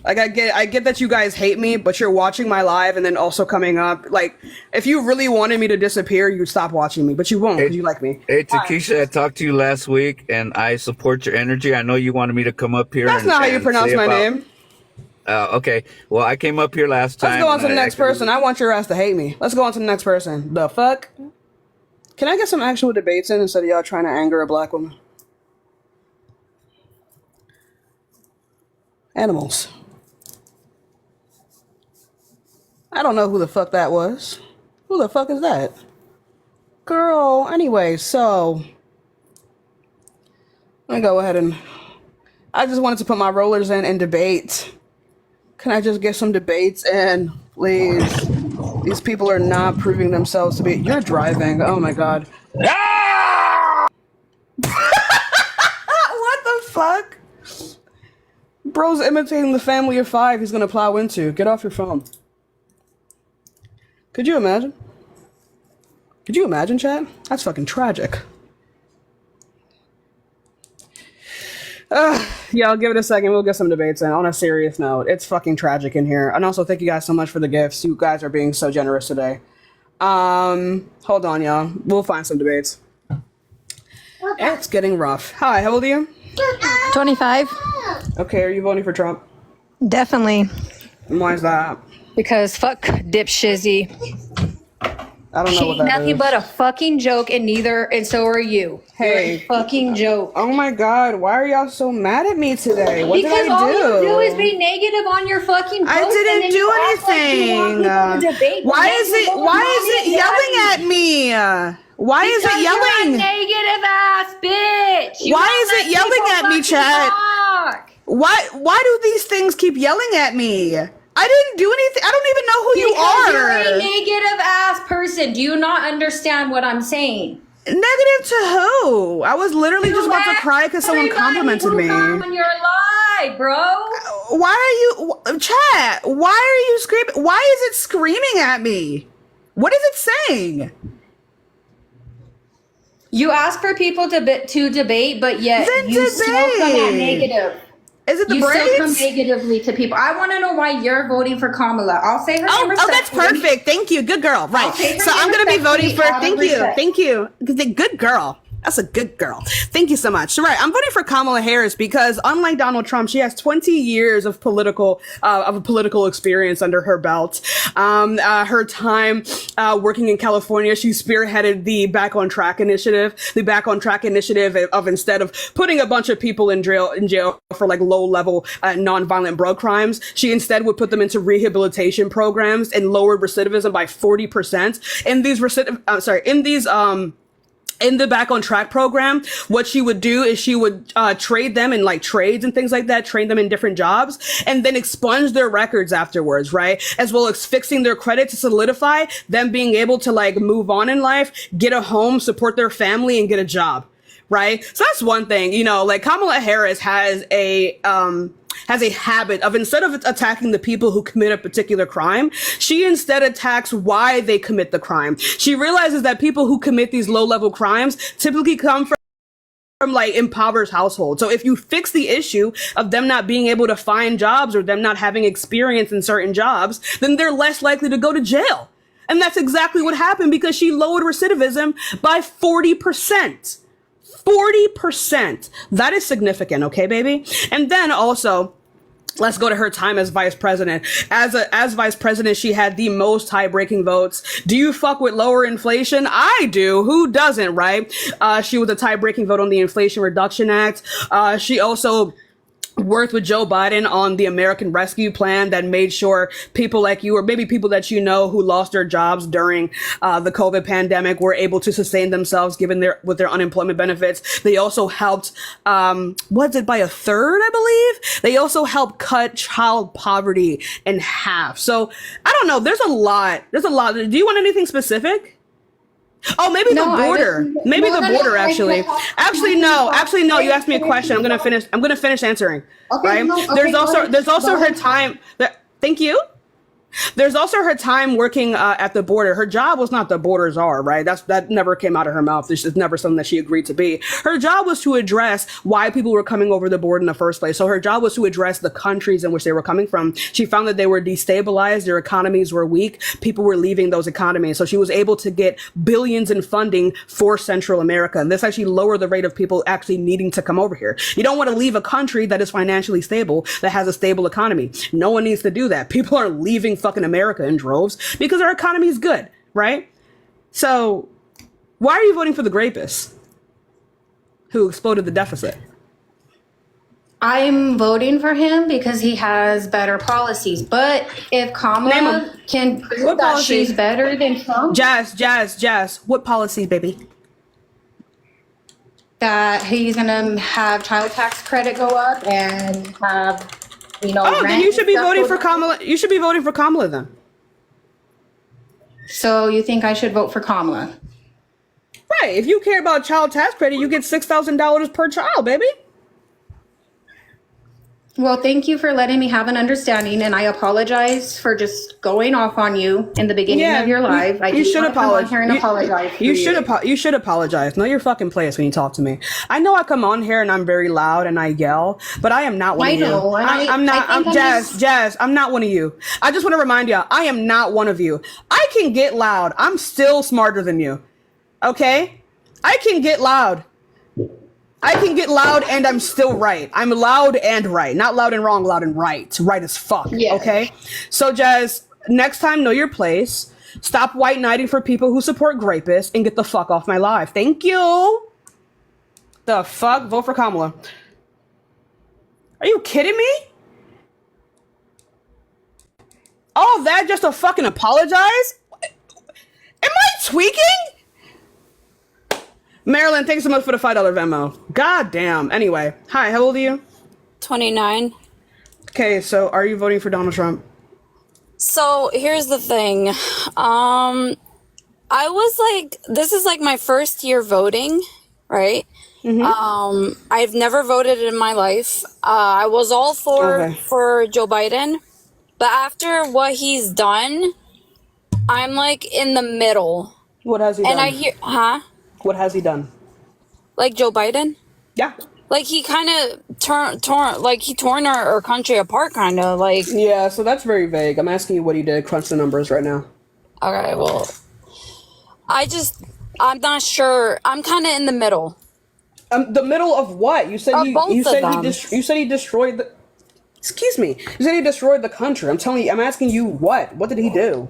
[SPEAKER 1] Like I get that you guys hate me, but you're watching my live and then also coming up. Like, if you really wanted me to disappear, you'd stop watching me, but you won't because you like me.
[SPEAKER 13] Hey, Takisha, I talked to you last week, and I support your energy. I know you wanted me to come up here.
[SPEAKER 1] That's not how you pronounce my name.
[SPEAKER 13] Okay. Well, I came up here last time.
[SPEAKER 1] Let's go on to the next person. I want your ass to hate me. Let's go on to the next person. The fuck? Can I get some actual debates in instead of y'all trying to anger a black woman? Animals. I don't know who the fuck that was. Who the fuck is that? Girl, anyway, so let me go ahead and I just wanted to put my rollers in and debate. Can I just get some debates in, please? These people are not proving themselves to be. You're driving. Oh my god. Ah! What the fuck? Bro's imitating the family of five he's gonna plow into. Get off your phone. Could you imagine? Could you imagine, chat? That's fucking tragic. Yeah, I'll give it a second. We'll get some debates in. On a serious note, it's fucking tragic in here. And also, thank you guys so much for the gifts. You guys are being so generous today. Hold on, y'all. We'll find some debates. It's getting rough. Hi, how old are you?
[SPEAKER 14] 25.
[SPEAKER 1] Okay, are you voting for Trump?
[SPEAKER 14] Definitely.
[SPEAKER 1] And why is that?
[SPEAKER 14] Because fuck Dip Shizzy.
[SPEAKER 1] I don't know
[SPEAKER 14] She
[SPEAKER 1] what
[SPEAKER 14] ain't
[SPEAKER 1] that
[SPEAKER 14] nothing
[SPEAKER 1] is.
[SPEAKER 14] but a fucking joke, and so are you.
[SPEAKER 1] Hey.
[SPEAKER 14] You're a fucking joke.
[SPEAKER 1] Oh my god, why are y'all so mad at me today? What
[SPEAKER 14] Because
[SPEAKER 1] did I
[SPEAKER 14] all
[SPEAKER 1] do?
[SPEAKER 14] you do is be negative on your fucking post.
[SPEAKER 1] I
[SPEAKER 14] and
[SPEAKER 1] didn't
[SPEAKER 14] then
[SPEAKER 1] do
[SPEAKER 14] you act like you want
[SPEAKER 1] anything.
[SPEAKER 14] people to debate.
[SPEAKER 1] Why
[SPEAKER 14] Then
[SPEAKER 1] is
[SPEAKER 14] you
[SPEAKER 1] it
[SPEAKER 14] go with
[SPEAKER 1] why
[SPEAKER 14] mommy
[SPEAKER 1] is it
[SPEAKER 14] and
[SPEAKER 1] yelling
[SPEAKER 14] daddy.
[SPEAKER 1] at me? Why is
[SPEAKER 14] Because
[SPEAKER 1] it yelling?
[SPEAKER 14] you're a negative ass bitch. You
[SPEAKER 1] Why
[SPEAKER 14] won't
[SPEAKER 1] is it
[SPEAKER 14] let
[SPEAKER 1] yelling
[SPEAKER 14] people
[SPEAKER 1] at me,
[SPEAKER 14] fucking
[SPEAKER 1] chat?
[SPEAKER 14] talk.
[SPEAKER 1] Why do these things keep yelling at me? I didn't do anything. I don't even know who you
[SPEAKER 14] Because
[SPEAKER 1] are.
[SPEAKER 14] you're a negative ass person. Do you not understand what I'm saying?
[SPEAKER 1] Negative to who? I was literally just about to cry because someone complimented me.
[SPEAKER 14] On your lie, bro.
[SPEAKER 1] Why are you, chat? Why are you screaming? Why is it screaming at me? What is it saying?
[SPEAKER 14] You ask for people to debate, but yet
[SPEAKER 1] Then
[SPEAKER 14] you still come at
[SPEAKER 1] debate.
[SPEAKER 14] negative.
[SPEAKER 1] Is it the
[SPEAKER 14] You still come
[SPEAKER 1] braids?
[SPEAKER 14] negatively to people. I want to know why you're voting for Kamala. I'll say her name
[SPEAKER 1] Oh, that's
[SPEAKER 14] respectfully.
[SPEAKER 1] perfect. Thank you. Good girl. Right.
[SPEAKER 14] I'll say her
[SPEAKER 1] So I'm
[SPEAKER 14] name
[SPEAKER 1] going to be voting for,
[SPEAKER 14] respectfully out of
[SPEAKER 1] thank you.
[SPEAKER 14] respect.
[SPEAKER 1] Thank you. Good girl. That's a good girl. Thank you so much. Right. I'm voting for Kamala Harris because unlike Donald Trump, she has 20 years of political experience under her belt. Her time working in California, she spearheaded the Back on Track initiative. The Back on Track initiative of instead of putting a bunch of people in jail for like low level nonviolent drug crimes, she instead would put them into rehabilitation programs and lowered recidivism by 40%. In the Back on Track program, what she would do is she would trade them in like trades and things like that, train them in different jobs, and then expunge their records afterwards, right? As well as fixing their credit to solidify them being able to like move on in life, get a home, support their family, and get a job, right? So that's one thing, you know, like Kamala Harris has a habit of, instead of attacking the people who commit a particular crime, she instead attacks why they commit the crime. She realizes that people who commit these low-level crimes typically come from like impoverished households. So if you fix the issue of them not being able to find jobs or them not having experience in certain jobs, then they're less likely to go to jail. And that's exactly what happened because she lowered recidivism by 40%. 40%. That is significant, okay, baby? And then also, let's go to her time as vice president. As vice president, she had the most tie-breaking votes. Do you fuck with lower inflation? I do. Who doesn't, right? She was a tie-breaking vote on the Inflation Reduction Act. She also worked with Joe Biden on the American Rescue Plan that made sure people like you, or maybe people that you know who lost their jobs during the COVID pandemic, were able to sustain themselves with their unemployment benefits. They also helped, was it by a third, I believe? They also helped cut child poverty in half. So I don't know. There's a lot. Do you want anything specific? Oh, maybe the border. Maybe the border. Actually, no. You asked me a question. I'm gonna finish answering.
[SPEAKER 14] Okay,
[SPEAKER 1] Right. There's also her time. Thank you. There's also her time working at the border. Her job was not the border czar, right? That never came out of her mouth. This is never something that she agreed to be. Her job was to address why people were coming over the border in the first place. So her job was to address the countries in which they were coming from. She found that they were destabilized, their economies were weak, people were leaving those economies. So she was able to get billions in funding for Central America. And this actually lowered the rate of people actually needing to come over here. You don't want to leave a country that is financially stable, that has a stable economy. No one needs to do that. People are leaving fucking America in droves because our economy is good, right? So why are you voting for the rapist who exploded the deficit?
[SPEAKER 14] I'm voting for him because he has better policies. But if Kamala can prove that she's better than Trump,
[SPEAKER 1] Jazz, what policy, baby?
[SPEAKER 14] That he's gonna have child tax credit go up and have,
[SPEAKER 1] then you should be voting for Kamala. You should be voting for Kamala then.
[SPEAKER 14] So you think I should vote for Kamala?
[SPEAKER 1] Right. If you care about child tax credit, you get $6,000 per child, baby.
[SPEAKER 14] Well, thank you for letting me have an understanding, and I apologize for just going off on you in the beginning of your live.
[SPEAKER 1] You should apologize.
[SPEAKER 14] Here and apologize.
[SPEAKER 1] You should apologize. Know your fucking place when you talk to me. I know I come on here and I'm very loud and I yell, but I am not one of you. I'm not. I'm Jazz. I'm not one of you. I just want to remind you, I am not one of you. I can get loud. I'm still smarter than you. Okay? I can get loud. And I'm still right. I'm loud and right. Not loud and wrong, loud and right. Right as fuck. Yeah. Okay? So, Jazz, next time, know your place. Stop white knighting for people who support rapists and get the fuck off my live. Thank you. The fuck? Vote for Kamala. Are you kidding me? All that just to fucking apologize? Am I tweaking? Marilyn, thanks so much for the $5 Venmo. God damn. Anyway, hi, how old are you?
[SPEAKER 15] 29.
[SPEAKER 1] Okay, so are you voting for Donald Trump?
[SPEAKER 15] So here's the thing. I was like, this is like my first year voting, right? Mm-hmm. I've never voted in my life. I was all for Joe Biden, but after what he's done, I'm like in the middle.
[SPEAKER 1] What has he done?
[SPEAKER 15] And
[SPEAKER 1] What has he done?
[SPEAKER 15] Like Joe Biden?
[SPEAKER 1] Yeah.
[SPEAKER 15] Like he kind of torn our country apart, kind of like.
[SPEAKER 1] Yeah, so that's very vague. I'm asking you what he did. Crunch the numbers right now.
[SPEAKER 15] Okay, well, I'm not sure. I'm kind of in the middle.
[SPEAKER 1] The middle of what? You said you said he destroyed the. Excuse me. You said he destroyed the country. I'm asking you what? What did he do?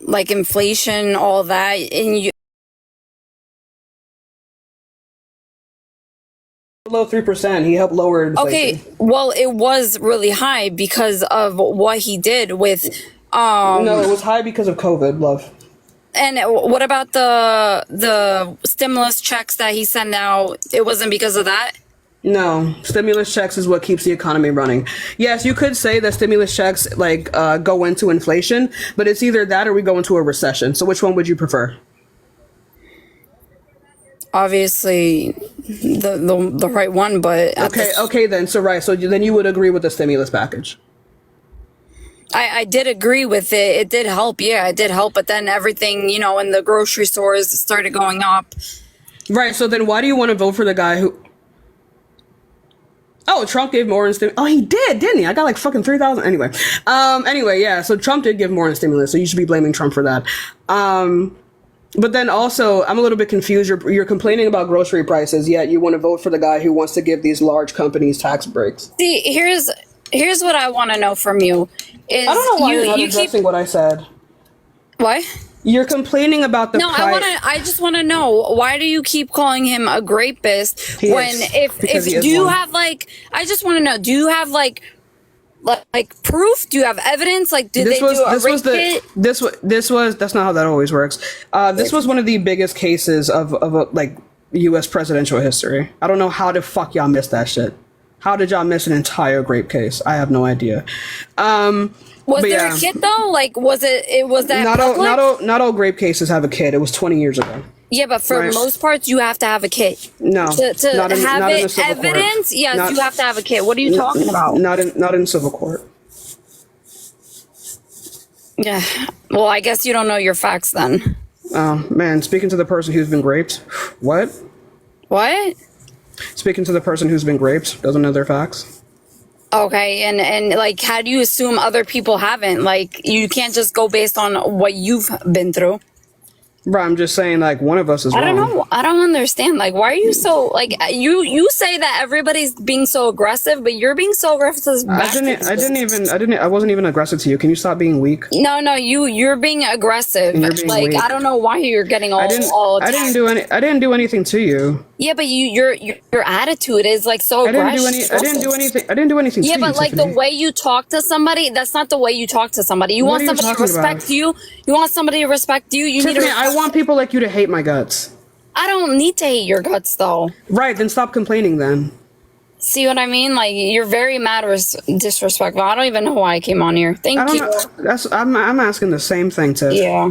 [SPEAKER 15] Like inflation, all that, and you.
[SPEAKER 1] Below 3%. He helped lower inflation.
[SPEAKER 15] Okay, well, it was really high because of what he did with.
[SPEAKER 1] No, it was high because of COVID, love.
[SPEAKER 15] And what about the stimulus checks that he sent out? It wasn't because of that?
[SPEAKER 1] No, stimulus checks is what keeps the economy running. Yes, you could say that stimulus checks go into inflation, but it's either that or we go into a recession. So which one would you prefer?
[SPEAKER 15] Obviously, the right one, but
[SPEAKER 1] okay then. So then you would agree with the stimulus package.
[SPEAKER 15] I did agree with it. It did help. Yeah, it did help. But then everything, in the grocery stores started going up.
[SPEAKER 1] Right. So then why do you want to vote for the guy who... Oh, Trump gave more in stimulus. Oh, he did, didn't he? I got like fucking 3,000. Anyway, yeah. So Trump did give more in stimulus. So you should be blaming Trump for that. But then also, I'm a little bit confused. You're complaining about grocery prices, yet you want to vote for the guy who wants to give these large companies tax breaks.
[SPEAKER 15] See, here's what I want to know from you.
[SPEAKER 1] I don't know why you're not addressing what I said.
[SPEAKER 15] What?
[SPEAKER 1] You're complaining about the price.
[SPEAKER 15] I just want to know, why do you keep calling him a rapist do you have I just want to know, do you have like proof? Do you have evidence? Like, did they do a rape kit?
[SPEAKER 1] That's not how that always works. This was one of the biggest cases of U.S. presidential history. I don't know how the fuck y'all missed that shit. How did y'all miss an entire grape case? I have no idea.
[SPEAKER 15] Was there a kit though? Like, was that
[SPEAKER 1] not all grape cases have a kit. It was 20 years ago.
[SPEAKER 15] Yeah, but for most parts, you have to have a kit.
[SPEAKER 1] No,
[SPEAKER 15] to
[SPEAKER 1] not in,
[SPEAKER 15] have
[SPEAKER 1] not
[SPEAKER 15] it
[SPEAKER 1] in civil
[SPEAKER 15] evidence.
[SPEAKER 1] Court.
[SPEAKER 15] Yes, you have to have a kit. What are you talking about?
[SPEAKER 1] Not in civil court.
[SPEAKER 15] Yeah. Well, I guess you don't know your facts then.
[SPEAKER 1] Oh man, speaking to the person who's been raped. What?
[SPEAKER 15] What?
[SPEAKER 1] Speaking to the person who's been raped, doesn't know their facts.
[SPEAKER 15] Okay, and like, how do you assume other people haven't? Like, you can't just go based on what you've been through.
[SPEAKER 1] Bro, I'm just saying, like, one of us is wrong.
[SPEAKER 15] I don't know. I don't understand. Like, why are you so, like, you say that everybody's being so aggressive, but you're being so aggressive back.
[SPEAKER 1] I wasn't even aggressive to you. Can you stop being weak?
[SPEAKER 15] No, you're being aggressive.
[SPEAKER 1] You're being
[SPEAKER 15] like,
[SPEAKER 1] weak.
[SPEAKER 15] I don't know why you're getting all attacked.
[SPEAKER 1] I didn't do anything to you.
[SPEAKER 15] Yeah, but your attitude is like so aggressive.
[SPEAKER 1] I didn't do anything to you.
[SPEAKER 15] Yeah, but like
[SPEAKER 1] Tiffany.
[SPEAKER 15] the way you talk to somebody, that's not the way you talk to somebody. You want somebody to respect you. You want somebody to respect you. You
[SPEAKER 1] Tiffany,
[SPEAKER 15] need to
[SPEAKER 1] I want people like you to hate my guts.
[SPEAKER 15] I don't need to hate your guts though.
[SPEAKER 1] Right, then stop complaining then.
[SPEAKER 15] See what I mean? Like, you're very mad or disrespectful. I don't even know why I came on here. Thank you.
[SPEAKER 1] I'm asking the same thing, Tiff.
[SPEAKER 15] Yeah.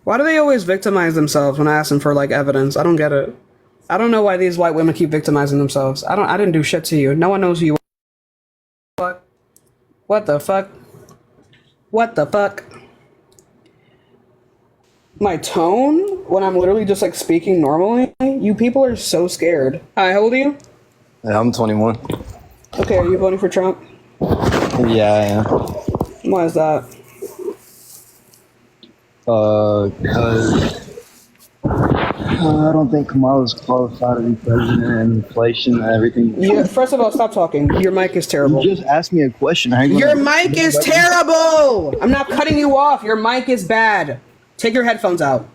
[SPEAKER 1] Why do they always victimize themselves when I ask them for like evidence? I don't get it. I don't know why these white women keep victimizing themselves. I didn't do shit to you. No one knows who you are. What the fuck? What the fuck? My tone when I'm literally just like speaking normally? You people are so scared. Hi, how old are you?
[SPEAKER 16] Yeah, I'm 21.
[SPEAKER 1] Okay, are you voting for Trump?
[SPEAKER 16] Yeah, I am.
[SPEAKER 1] Why is that?
[SPEAKER 16] Because I don't think Kamala's qualified to be president, and inflation and everything.
[SPEAKER 1] Yeah, first of all, stop talking. Your mic is terrible.
[SPEAKER 16] You just asked me a question. How you
[SPEAKER 1] Your
[SPEAKER 16] gonna-
[SPEAKER 1] mic is terrible! I'm not cutting you off. Your mic is bad. Take your headphones out.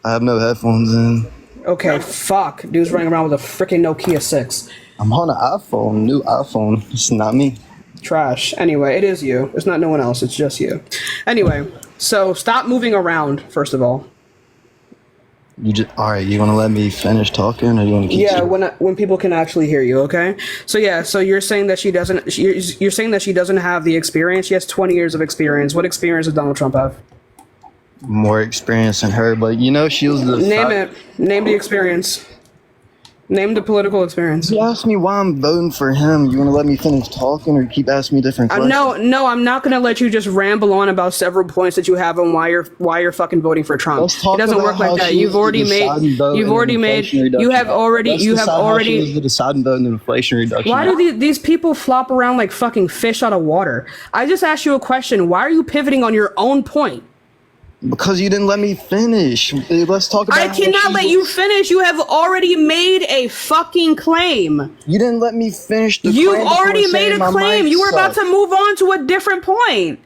[SPEAKER 16] I have no headphones in.
[SPEAKER 1] Okay, fuck. Dude's running around with a freaking Nokia 6.
[SPEAKER 16] I'm on an iPhone, new iPhone. It's not me.
[SPEAKER 1] Trash. Anyway, it is you. It's not no one else. It's just you. Anyway, so stop moving around, first of all.
[SPEAKER 16] All right, you want to let me finish talking, or you want to keep
[SPEAKER 1] Yeah, when people can actually hear you, okay? So yeah, so you're saying that she doesn't you're saying that she doesn't have the experience. She has 20 years of experience. What experience does Donald Trump have?
[SPEAKER 16] more experience than her? But you know, she was the
[SPEAKER 1] Name it. Name the experience. Name the political experience.
[SPEAKER 16] You asked me why I'm voting for him. You want to let me finish talking, or keep asking me different questions?
[SPEAKER 1] No, I'm not gonna let you just ramble on about several points that you have on why you're fucking voting for Trump.
[SPEAKER 16] Let's talk
[SPEAKER 1] It doesn't
[SPEAKER 16] about
[SPEAKER 1] work like
[SPEAKER 16] how
[SPEAKER 1] that.
[SPEAKER 16] she
[SPEAKER 1] You've
[SPEAKER 16] was
[SPEAKER 1] already
[SPEAKER 16] the
[SPEAKER 1] made.
[SPEAKER 16] deciding vote
[SPEAKER 1] You've
[SPEAKER 16] in the
[SPEAKER 1] already made.
[SPEAKER 16] Inflation
[SPEAKER 1] You have
[SPEAKER 16] Reduction Act.
[SPEAKER 1] already.
[SPEAKER 16] Let's
[SPEAKER 1] You have
[SPEAKER 16] decide how she
[SPEAKER 1] already.
[SPEAKER 16] was the deciding vote in the Inflation Reduction
[SPEAKER 1] Why
[SPEAKER 16] Act.
[SPEAKER 1] do these people flop around like fucking fish out of water? I just asked you a question. Why are you pivoting on your own point?
[SPEAKER 16] Because you didn't let me finish. Let's talk about.
[SPEAKER 1] I cannot let you finish. You have already made a fucking claim.
[SPEAKER 16] You didn't let me finish the
[SPEAKER 1] You've
[SPEAKER 16] claim before
[SPEAKER 1] already made
[SPEAKER 16] saying
[SPEAKER 1] a
[SPEAKER 16] my
[SPEAKER 1] claim.
[SPEAKER 16] mic
[SPEAKER 1] You were about
[SPEAKER 16] sucked.
[SPEAKER 1] to move on to a different point.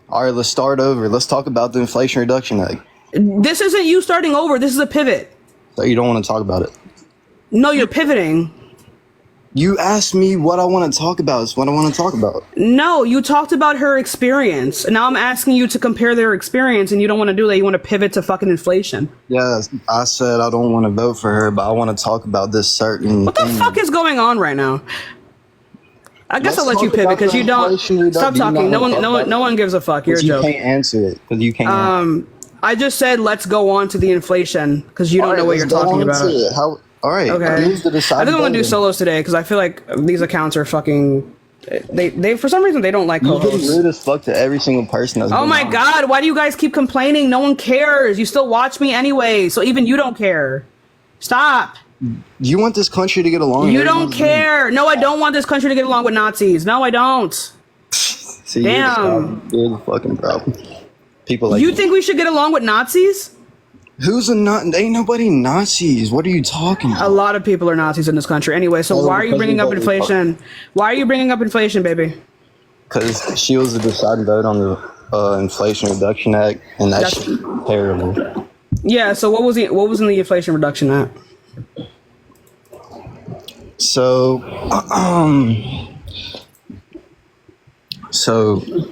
[SPEAKER 16] All right, let's start over. Let's talk about the Inflation Reduction Act.
[SPEAKER 1] This isn't you starting over. This is a pivot.
[SPEAKER 16] So you don't want to talk about it.
[SPEAKER 1] No, you're pivoting.
[SPEAKER 16] You asked me what I want to talk about. It's what I want to talk about.
[SPEAKER 1] No, you talked about her experience. And now I'm asking you to compare their experience, and you don't want to do that. You want to pivot to fucking inflation.
[SPEAKER 16] Yeah, I said I don't want to vote for her, but I want to talk about this certain
[SPEAKER 1] What the fuck is going on right now? I guess I'll let you pivot because you don't. Stop talking. No one gives a fuck. You're a
[SPEAKER 16] you
[SPEAKER 1] joke.
[SPEAKER 16] can't answer it because you can't.
[SPEAKER 1] I just said let's go on to the inflation because you don't know what you're talking about.
[SPEAKER 16] All right.
[SPEAKER 1] Okay.
[SPEAKER 16] Who's the
[SPEAKER 1] I
[SPEAKER 16] deciding
[SPEAKER 1] think I'm gonna do
[SPEAKER 16] voter?
[SPEAKER 1] solos today because I feel like these accounts are fucking. They for some reason they don't like
[SPEAKER 16] You're
[SPEAKER 1] co-hosts.
[SPEAKER 16] getting rude as fuck to every single person that's
[SPEAKER 1] Oh
[SPEAKER 16] been
[SPEAKER 1] my
[SPEAKER 16] on.
[SPEAKER 1] god, why do you guys keep complaining? No one cares. You still watch me anyway, so even you don't care. Stop.
[SPEAKER 16] You want this country to get along?
[SPEAKER 1] You don't care. No, I don't want this country to get along with Nazis. No, I don't.
[SPEAKER 16] See,
[SPEAKER 1] Damn.
[SPEAKER 16] You're the fucking problem. People like
[SPEAKER 1] You think we should get along with Nazis?
[SPEAKER 16] Who's a Nazi? Ain't nobody Nazis. What are you talking about?
[SPEAKER 1] A lot of people are Nazis in this country. Anyway, so
[SPEAKER 16] Well,
[SPEAKER 1] why are you
[SPEAKER 16] because
[SPEAKER 1] bringing
[SPEAKER 16] we
[SPEAKER 1] up
[SPEAKER 16] voted
[SPEAKER 1] inflation? Why are you bringing up inflation, baby?
[SPEAKER 16] Because she was the deciding vote on the Inflation Reduction Act, and that's terrible.
[SPEAKER 1] Yeah, so what was in the Inflation Reduction Act?
[SPEAKER 16] So,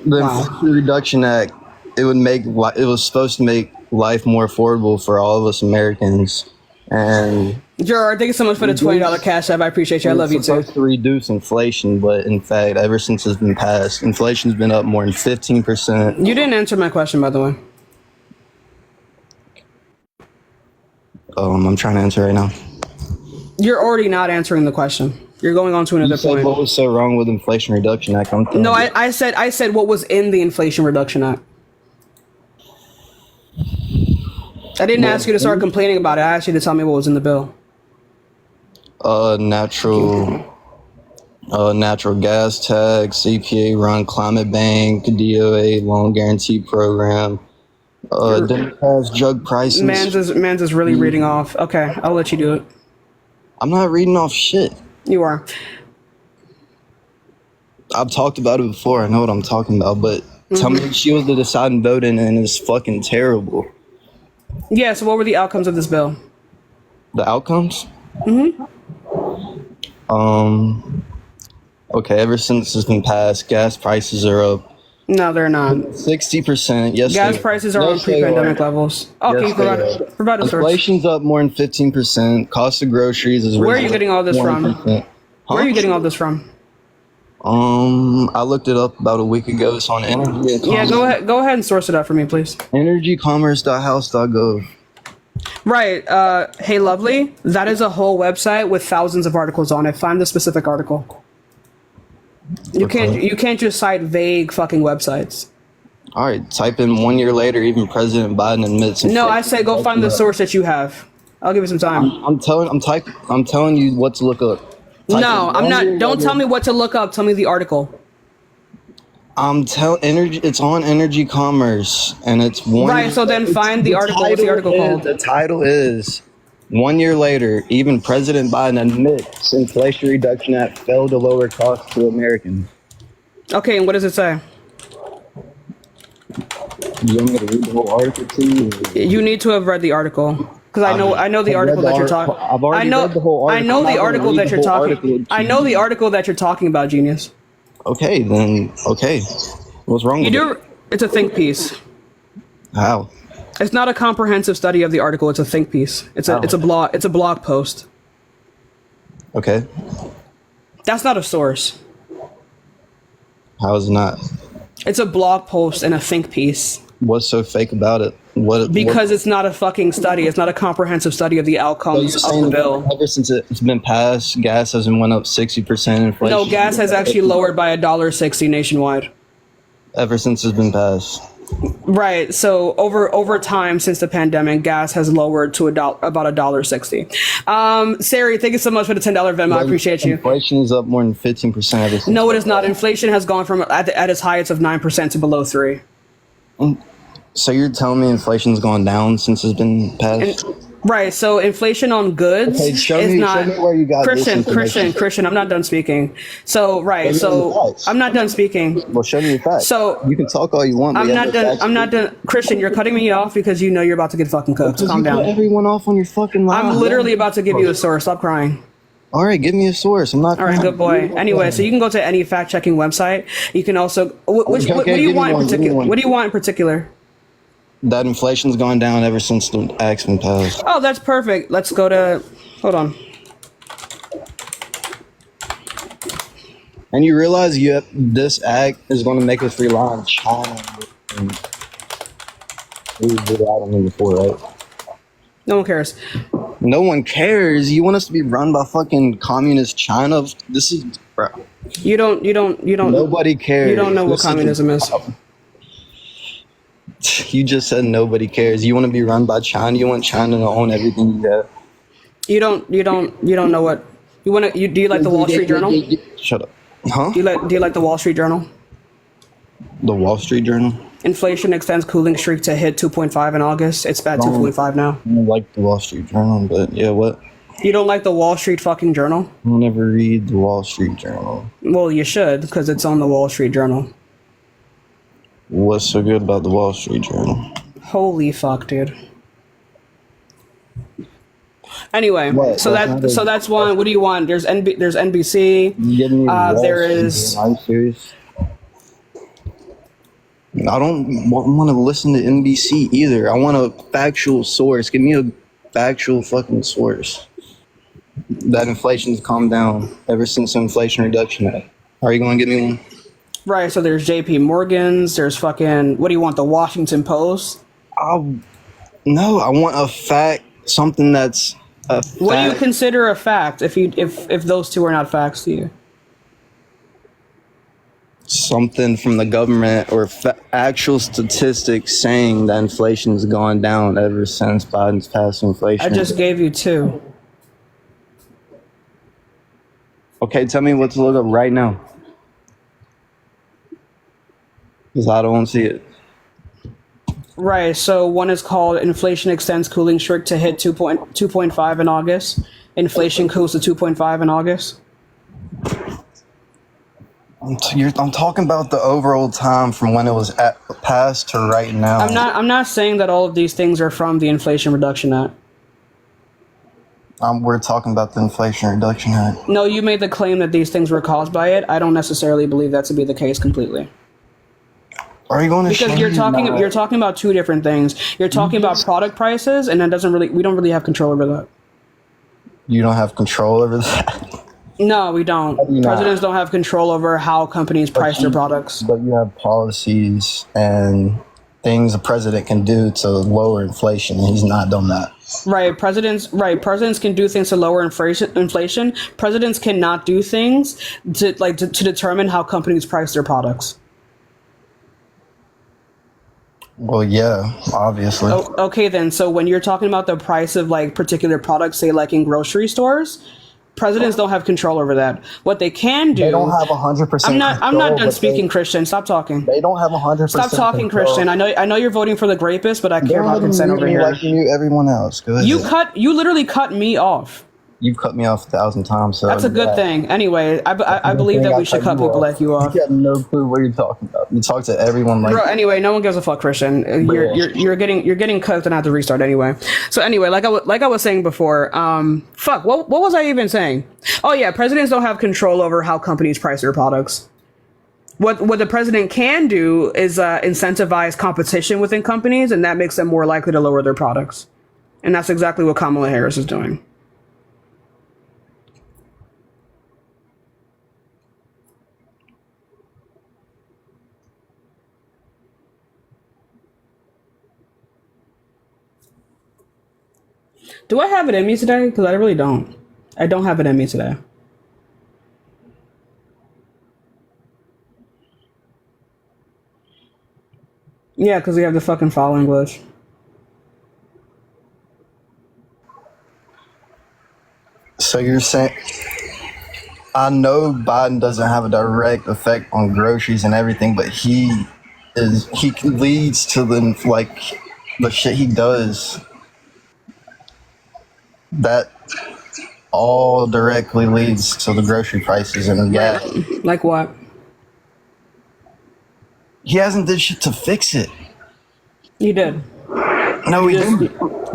[SPEAKER 16] the Inflation Reduction Act, it was supposed to make life more affordable for all of us Americans, and
[SPEAKER 1] Gerard, thank you so much for the $20 cash app. I appreciate you. I love you
[SPEAKER 16] it's
[SPEAKER 1] too.
[SPEAKER 16] supposed to reduce inflation, but in fact, ever since it's been passed, inflation's been up more than 15%.
[SPEAKER 1] You didn't answer my question, by the way.
[SPEAKER 16] I'm trying to answer right now.
[SPEAKER 1] You're already not answering the question. You're going on to another
[SPEAKER 16] You said
[SPEAKER 1] point.
[SPEAKER 16] what was so wrong with Inflation Reduction Act?
[SPEAKER 1] No, I said what was in the Inflation Reduction Act. I didn't ask you to start complaining about it. I asked you to tell me what was in the bill.
[SPEAKER 16] Natural gas tax, CPA run climate bank, DOA loan guarantee program, didn't pass drug prices.
[SPEAKER 1] Mans is really reading off. Okay, I'll let you do it.
[SPEAKER 16] I'm not reading off shit.
[SPEAKER 1] You are.
[SPEAKER 16] I've talked about it before. I know what I'm talking about, but tell me she was the deciding vote and it's fucking terrible.
[SPEAKER 1] Yeah, so what were the outcomes of this bill?
[SPEAKER 16] The outcomes?
[SPEAKER 1] Mm-hmm.
[SPEAKER 16] Okay, ever since it's been passed, gas prices are up.
[SPEAKER 1] No, they're not.
[SPEAKER 16] 60%. Yes,
[SPEAKER 1] Gas
[SPEAKER 16] they are.
[SPEAKER 1] prices are on
[SPEAKER 16] Yes, they
[SPEAKER 1] pre-pandemic
[SPEAKER 16] are.
[SPEAKER 1] levels. Okay,
[SPEAKER 16] Yes, they are.
[SPEAKER 1] provide a source.
[SPEAKER 16] Inflation's up more than 15%. Cost of groceries is
[SPEAKER 1] Where are you
[SPEAKER 16] risen
[SPEAKER 1] getting all this from?
[SPEAKER 16] 20%.
[SPEAKER 1] Where are you getting all this from?
[SPEAKER 16] I looked it up about a week ago. It's on energy.
[SPEAKER 1] Yeah, go ahead and source it up for me, please.
[SPEAKER 16] Energycommerce.house.gov.
[SPEAKER 1] Right. Hey, lovely. That is a whole website with thousands of articles on it. Find the specific article. You can't just cite vague fucking websites.
[SPEAKER 16] All right, type in 1 year later, even President Biden admits.
[SPEAKER 1] No, I say go find the source that you have. I'll give you some time.
[SPEAKER 16] I'm telling you what to look up.
[SPEAKER 1] No, I'm not. Don't tell me what to look up. Tell me the article.
[SPEAKER 16] It's on Energy Commerce, and it's one.
[SPEAKER 1] Right. So then find the article. What's the article called?
[SPEAKER 16] The title is 1 year later, even President Biden admits Inflation Reduction Act failed to lower costs to Americans.
[SPEAKER 1] Okay, and what does it say?
[SPEAKER 16] You want me to read the whole article to you?
[SPEAKER 1] You need to have read the article because I know the article that you're talking.
[SPEAKER 16] I've already read the whole article.
[SPEAKER 1] I know the article that you're talking. I know the article that you're talking about, genius.
[SPEAKER 16] Okay, then. Okay, what's wrong with it?
[SPEAKER 1] It's a think piece.
[SPEAKER 16] How?
[SPEAKER 1] It's not a comprehensive study of the article. It's a think piece. It's a blog post.
[SPEAKER 16] Okay.
[SPEAKER 1] That's not a source.
[SPEAKER 16] How is it not?
[SPEAKER 1] It's a blog post and a think piece.
[SPEAKER 16] What's so fake about it?
[SPEAKER 1] Because it's not a fucking study. It's not a comprehensive study of the outcomes of the bill.
[SPEAKER 16] Ever since it's been passed, gas hasn't went up 60%. Inflation.
[SPEAKER 1] No, gas has actually lowered by $1.60 nationwide.
[SPEAKER 16] Ever since it's been passed.
[SPEAKER 1] Right. So over time since the pandemic, gas has lowered to about $1.60. Sari, thank you so much for the $10 Venmo. I appreciate you.
[SPEAKER 16] Inflation is up more than 15% ever since.
[SPEAKER 1] No, it is not. Inflation has gone from at its highest of 9% to below 3%.
[SPEAKER 16] So you're telling me inflation's gone down since it's been passed?
[SPEAKER 1] Right. So inflation on goods
[SPEAKER 16] show me where you got
[SPEAKER 1] Christian, I'm not done speaking. So I'm not done speaking.
[SPEAKER 16] Well, show me your facts.
[SPEAKER 1] So
[SPEAKER 16] you can talk all you want.
[SPEAKER 1] I'm not done. Christian, you're cutting me off because you know you're about to get fucking cooked. Calm down.
[SPEAKER 16] Cut everyone off on your fucking line.
[SPEAKER 1] I'm literally about to give you a source. Stop crying.
[SPEAKER 16] All right, give me a source. I'm not.
[SPEAKER 1] All right, good boy. Anyway, so you can go to any fact-checking website. You can also. What do you want in particular? What do you want in particular?
[SPEAKER 16] That inflation's gone down ever since the act's been passed.
[SPEAKER 1] Oh, that's perfect. Let's go to. Hold on.
[SPEAKER 16] And you realize this act is going to make us rely on China. We did that on me before, right?
[SPEAKER 1] No one cares.
[SPEAKER 16] No one cares. You want us to be run by fucking communist China? This is, bro.
[SPEAKER 1] You don't.
[SPEAKER 16] Nobody cares.
[SPEAKER 1] You don't know what communism is.
[SPEAKER 16] You just said nobody cares. You want to be run by China? You want China to own everything you have?
[SPEAKER 1] You don't know what you want to. Do you like the Wall Street Journal?
[SPEAKER 16] Shut up. Huh?
[SPEAKER 1] Do you like the Wall Street Journal?
[SPEAKER 16] The Wall Street Journal.
[SPEAKER 1] Inflation extends cooling streak to hit 2.5 in August. It's at 2.5 now.
[SPEAKER 16] I don't like the Wall Street Journal, but yeah, what?
[SPEAKER 1] You don't like the Wall Street fucking Journal?
[SPEAKER 16] I'll never read the Wall Street Journal.
[SPEAKER 1] Well, you should, because it's on the Wall Street Journal.
[SPEAKER 16] What's so good about the Wall Street Journal?
[SPEAKER 1] Holy fuck, dude. Anyway, so that's one. What do you want? There's NBC. There is.
[SPEAKER 16] Are you serious? I don't want to listen to NBC either. I want a factual source. Give me a factual fucking source. That inflation's calmed down ever since the Inflation Reduction Act. Are you going to give me one?
[SPEAKER 1] Right, so there's JP Morgan's, there's fucking, what do you want, the Washington Post?
[SPEAKER 16] No, I want a fact, something that's a fact.
[SPEAKER 1] What do you consider a fact if those two are not facts to you?
[SPEAKER 16] Something from the government or actual statistics saying that inflation's gone down ever since Biden's passed inflation.
[SPEAKER 1] I just gave you two.
[SPEAKER 16] Okay, tell me what to look up right now. Because I don't see it.
[SPEAKER 1] Right, so one is called Inflation Extends Cooling Streak to hit 2.5 in August. Inflation cools to 2.5 in August.
[SPEAKER 16] I'm talking about the overall time from when it was passed to right now.
[SPEAKER 1] I'm not saying that all of these things are from the Inflation Reduction Act.
[SPEAKER 16] We're talking about the Inflation Reduction Act.
[SPEAKER 1] No, you made the claim that these things were caused by it. I don't necessarily believe that to be the case completely.
[SPEAKER 16] Are you going to?
[SPEAKER 1] Because you're talking about two different things. You're talking about product prices, and we don't really have control over that.
[SPEAKER 16] You don't have control over that?
[SPEAKER 1] No, we don't. Presidents don't have control over how companies price their products.
[SPEAKER 16] But you have policies and things a president can do to lower inflation, and he's not done that.
[SPEAKER 1] Presidents can do things to lower inflation. Presidents cannot do things to determine how companies price their products.
[SPEAKER 16] Well, yeah, obviously.
[SPEAKER 1] Okay, then. So when you're talking about the price of like particular products, say like in grocery stores, presidents don't have control over that. What they can do,
[SPEAKER 16] They don't have 100%.
[SPEAKER 1] I'm not done speaking, Christian. Stop talking.
[SPEAKER 16] They don't have 100%.
[SPEAKER 1] Stop talking,
[SPEAKER 16] control.
[SPEAKER 1] Christian. I know you're voting for the rapist, but I care about consent over here.
[SPEAKER 16] Like you mute everyone else. Go ahead.
[SPEAKER 1] You literally cut me off.
[SPEAKER 16] You've cut me off 1,000 times. So
[SPEAKER 1] that's a good thing. Anyway, I believe that we should cut people like you off.
[SPEAKER 16] You have no clue what you're talking about. You talk to everyone like.
[SPEAKER 1] Bro, anyway, no one gives a fuck, Christian. You're getting cut and I have to restart anyway. So anyway, like I was saying before, fuck, what was I even saying? Oh yeah, presidents don't have control over how companies price their products. What the president can do is incentivize competition within companies, and that makes them more likely to lower their products. And that's exactly what Kamala Harris is doing. Do I have it in me today? Because I really don't. I don't have it in me today. Yeah, because we have the fucking following glitch.
[SPEAKER 16] So you're saying, I know Biden doesn't have a direct effect on groceries and everything, but he leads to the shit he does. That all directly leads to the grocery prices and gas.
[SPEAKER 1] Like what?
[SPEAKER 16] He hasn't did shit to fix it.
[SPEAKER 1] You did.
[SPEAKER 16] No, he didn't.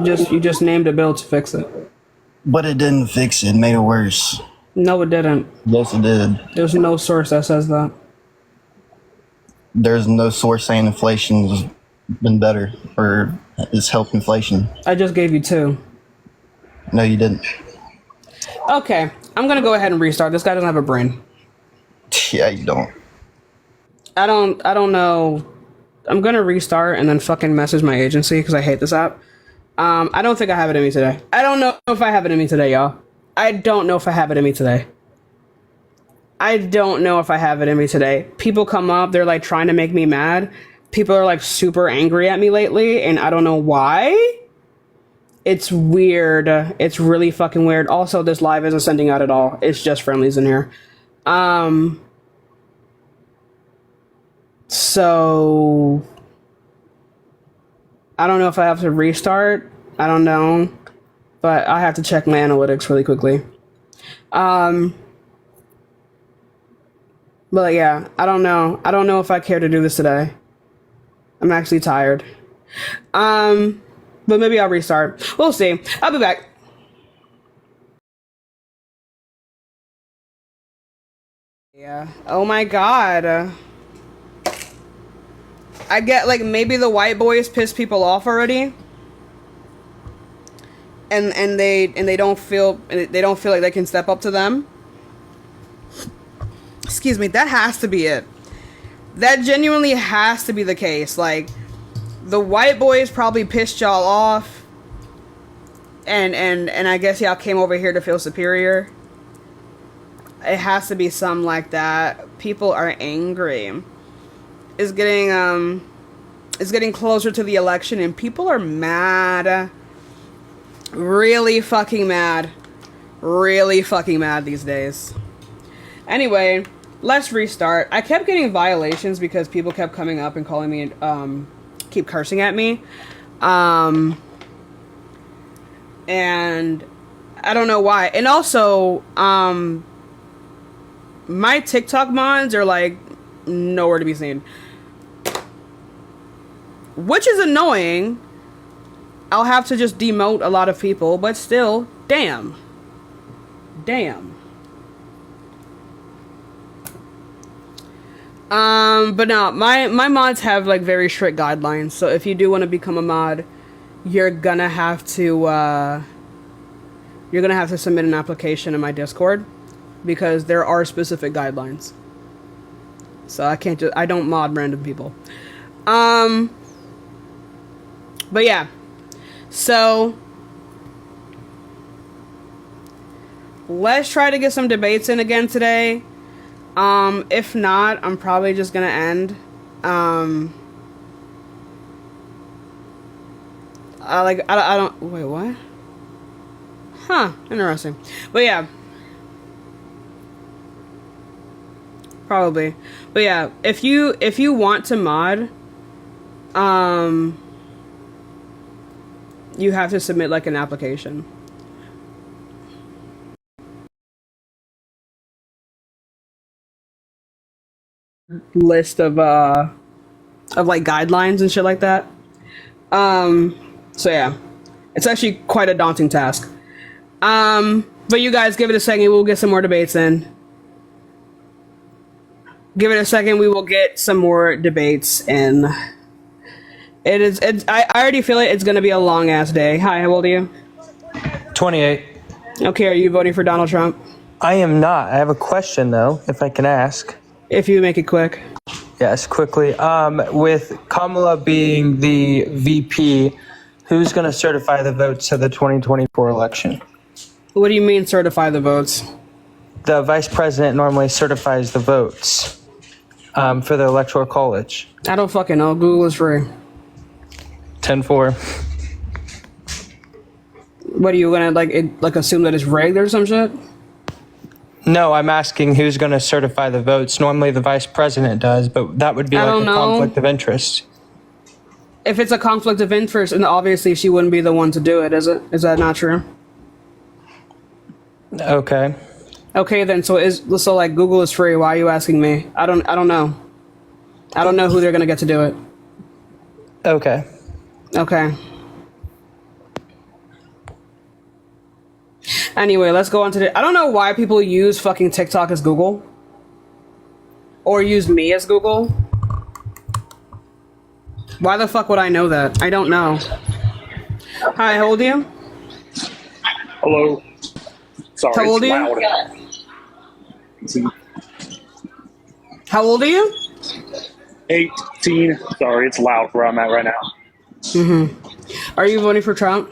[SPEAKER 1] You just named a bill to fix it.
[SPEAKER 16] But it didn't fix it. It made it worse.
[SPEAKER 1] No, it didn't.
[SPEAKER 16] Yes, it did.
[SPEAKER 1] There's no source that says that.
[SPEAKER 16] There's no source saying inflation's been better or it's helped inflation.
[SPEAKER 1] I just gave you two.
[SPEAKER 16] No, you didn't.
[SPEAKER 1] Okay, I'm gonna go ahead and restart. This guy doesn't have a brain.
[SPEAKER 16] Yeah, you don't.
[SPEAKER 1] I don't know. I'm gonna restart and then fucking message my agency because I hate this app. I don't think I have it in me today. I don't know if I have it in me today, y'all. I don't know if I have it in me today. I don't know if I have it in me today. People come up, they're like trying to make me mad. People are like super angry at me lately, and I don't know why. It's weird. It's really fucking weird. Also, this live isn't sending out at all. It's just friendlies in here. So I don't know if I have to restart. I don't know. But I have to check my analytics really quickly. But yeah, I don't know. I don't know if I care to do this today. I'm actually tired. But maybe I'll restart. We'll see. I'll be back. Yeah. Oh my god. I get like maybe the white boys piss people off already. And they don't feel like they can step up to them. Excuse me, that has to be it. That genuinely has to be the case. Like the white boys probably pissed y'all off. And I guess y'all came over here to feel superior. It has to be something like that. People are angry. It's getting closer to the election and people are mad. Really fucking mad. Really fucking mad these days. Anyway, let's restart. I kept getting violations because people kept coming up and calling me, keep cursing at me. And I don't know why. And also, my TikTok mods are like nowhere to be seen. Which is annoying. I'll have to just demote a lot of people, but still, damn. Damn. But no, my mods have like very strict guidelines. So if you do want to become a mod, you're gonna have to submit an application in my Discord because there are specific guidelines. So I don't mod random people. But yeah, so let's try to get some debates in again today. If not, I'm probably just gonna end. I don't wait, what? Huh, interesting. But yeah. Probably. But yeah, if you want to mod, you have to submit like an application. List of like guidelines and shit like that. So yeah, it's actually quite a daunting task. But you guys give it a second, we'll get some more debates in. Give it a second, we will get some more debates in. I already feel it. It's gonna be a long ass day. Hi, how old are you?
[SPEAKER 17] 28.
[SPEAKER 1] Okay, are you voting for Donald Trump?
[SPEAKER 17] I am not. I have a question though, if I can ask.
[SPEAKER 1] If you make it quick.
[SPEAKER 17] Yes, quickly. With Kamala being the VP, who's going to certify the votes to the 2024 election?
[SPEAKER 1] What do you mean certify the votes?
[SPEAKER 17] The vice president normally certifies the votes for the electoral college.
[SPEAKER 1] I don't fucking know. Google is free.
[SPEAKER 17] 10-4.
[SPEAKER 1] What are you gonna like assume that it's rigged or some shit?
[SPEAKER 17] No, I'm asking who's going to certify the votes. Normally the vice president does, but that would be like a conflict of interest.
[SPEAKER 1] If it's a conflict of interest, and obviously she wouldn't be the one to do it, is it? Is that not true?
[SPEAKER 17] Okay.
[SPEAKER 1] Okay, then so like Google is free. Why are you asking me? I don't know. I don't know who they're gonna get to do it.
[SPEAKER 17] Okay.
[SPEAKER 1] Okay. Anyway, let's go on to I don't know why people use fucking TikTok as Google. Or use me as Google. Why the fuck would I know that? I don't know. Hi, how old are you?
[SPEAKER 18] Hello. Sorry,
[SPEAKER 1] how old are you? How old are you?
[SPEAKER 18] 18. Sorry, it's loud where I'm at right now.
[SPEAKER 1] Mm-hmm. Are you voting for Trump?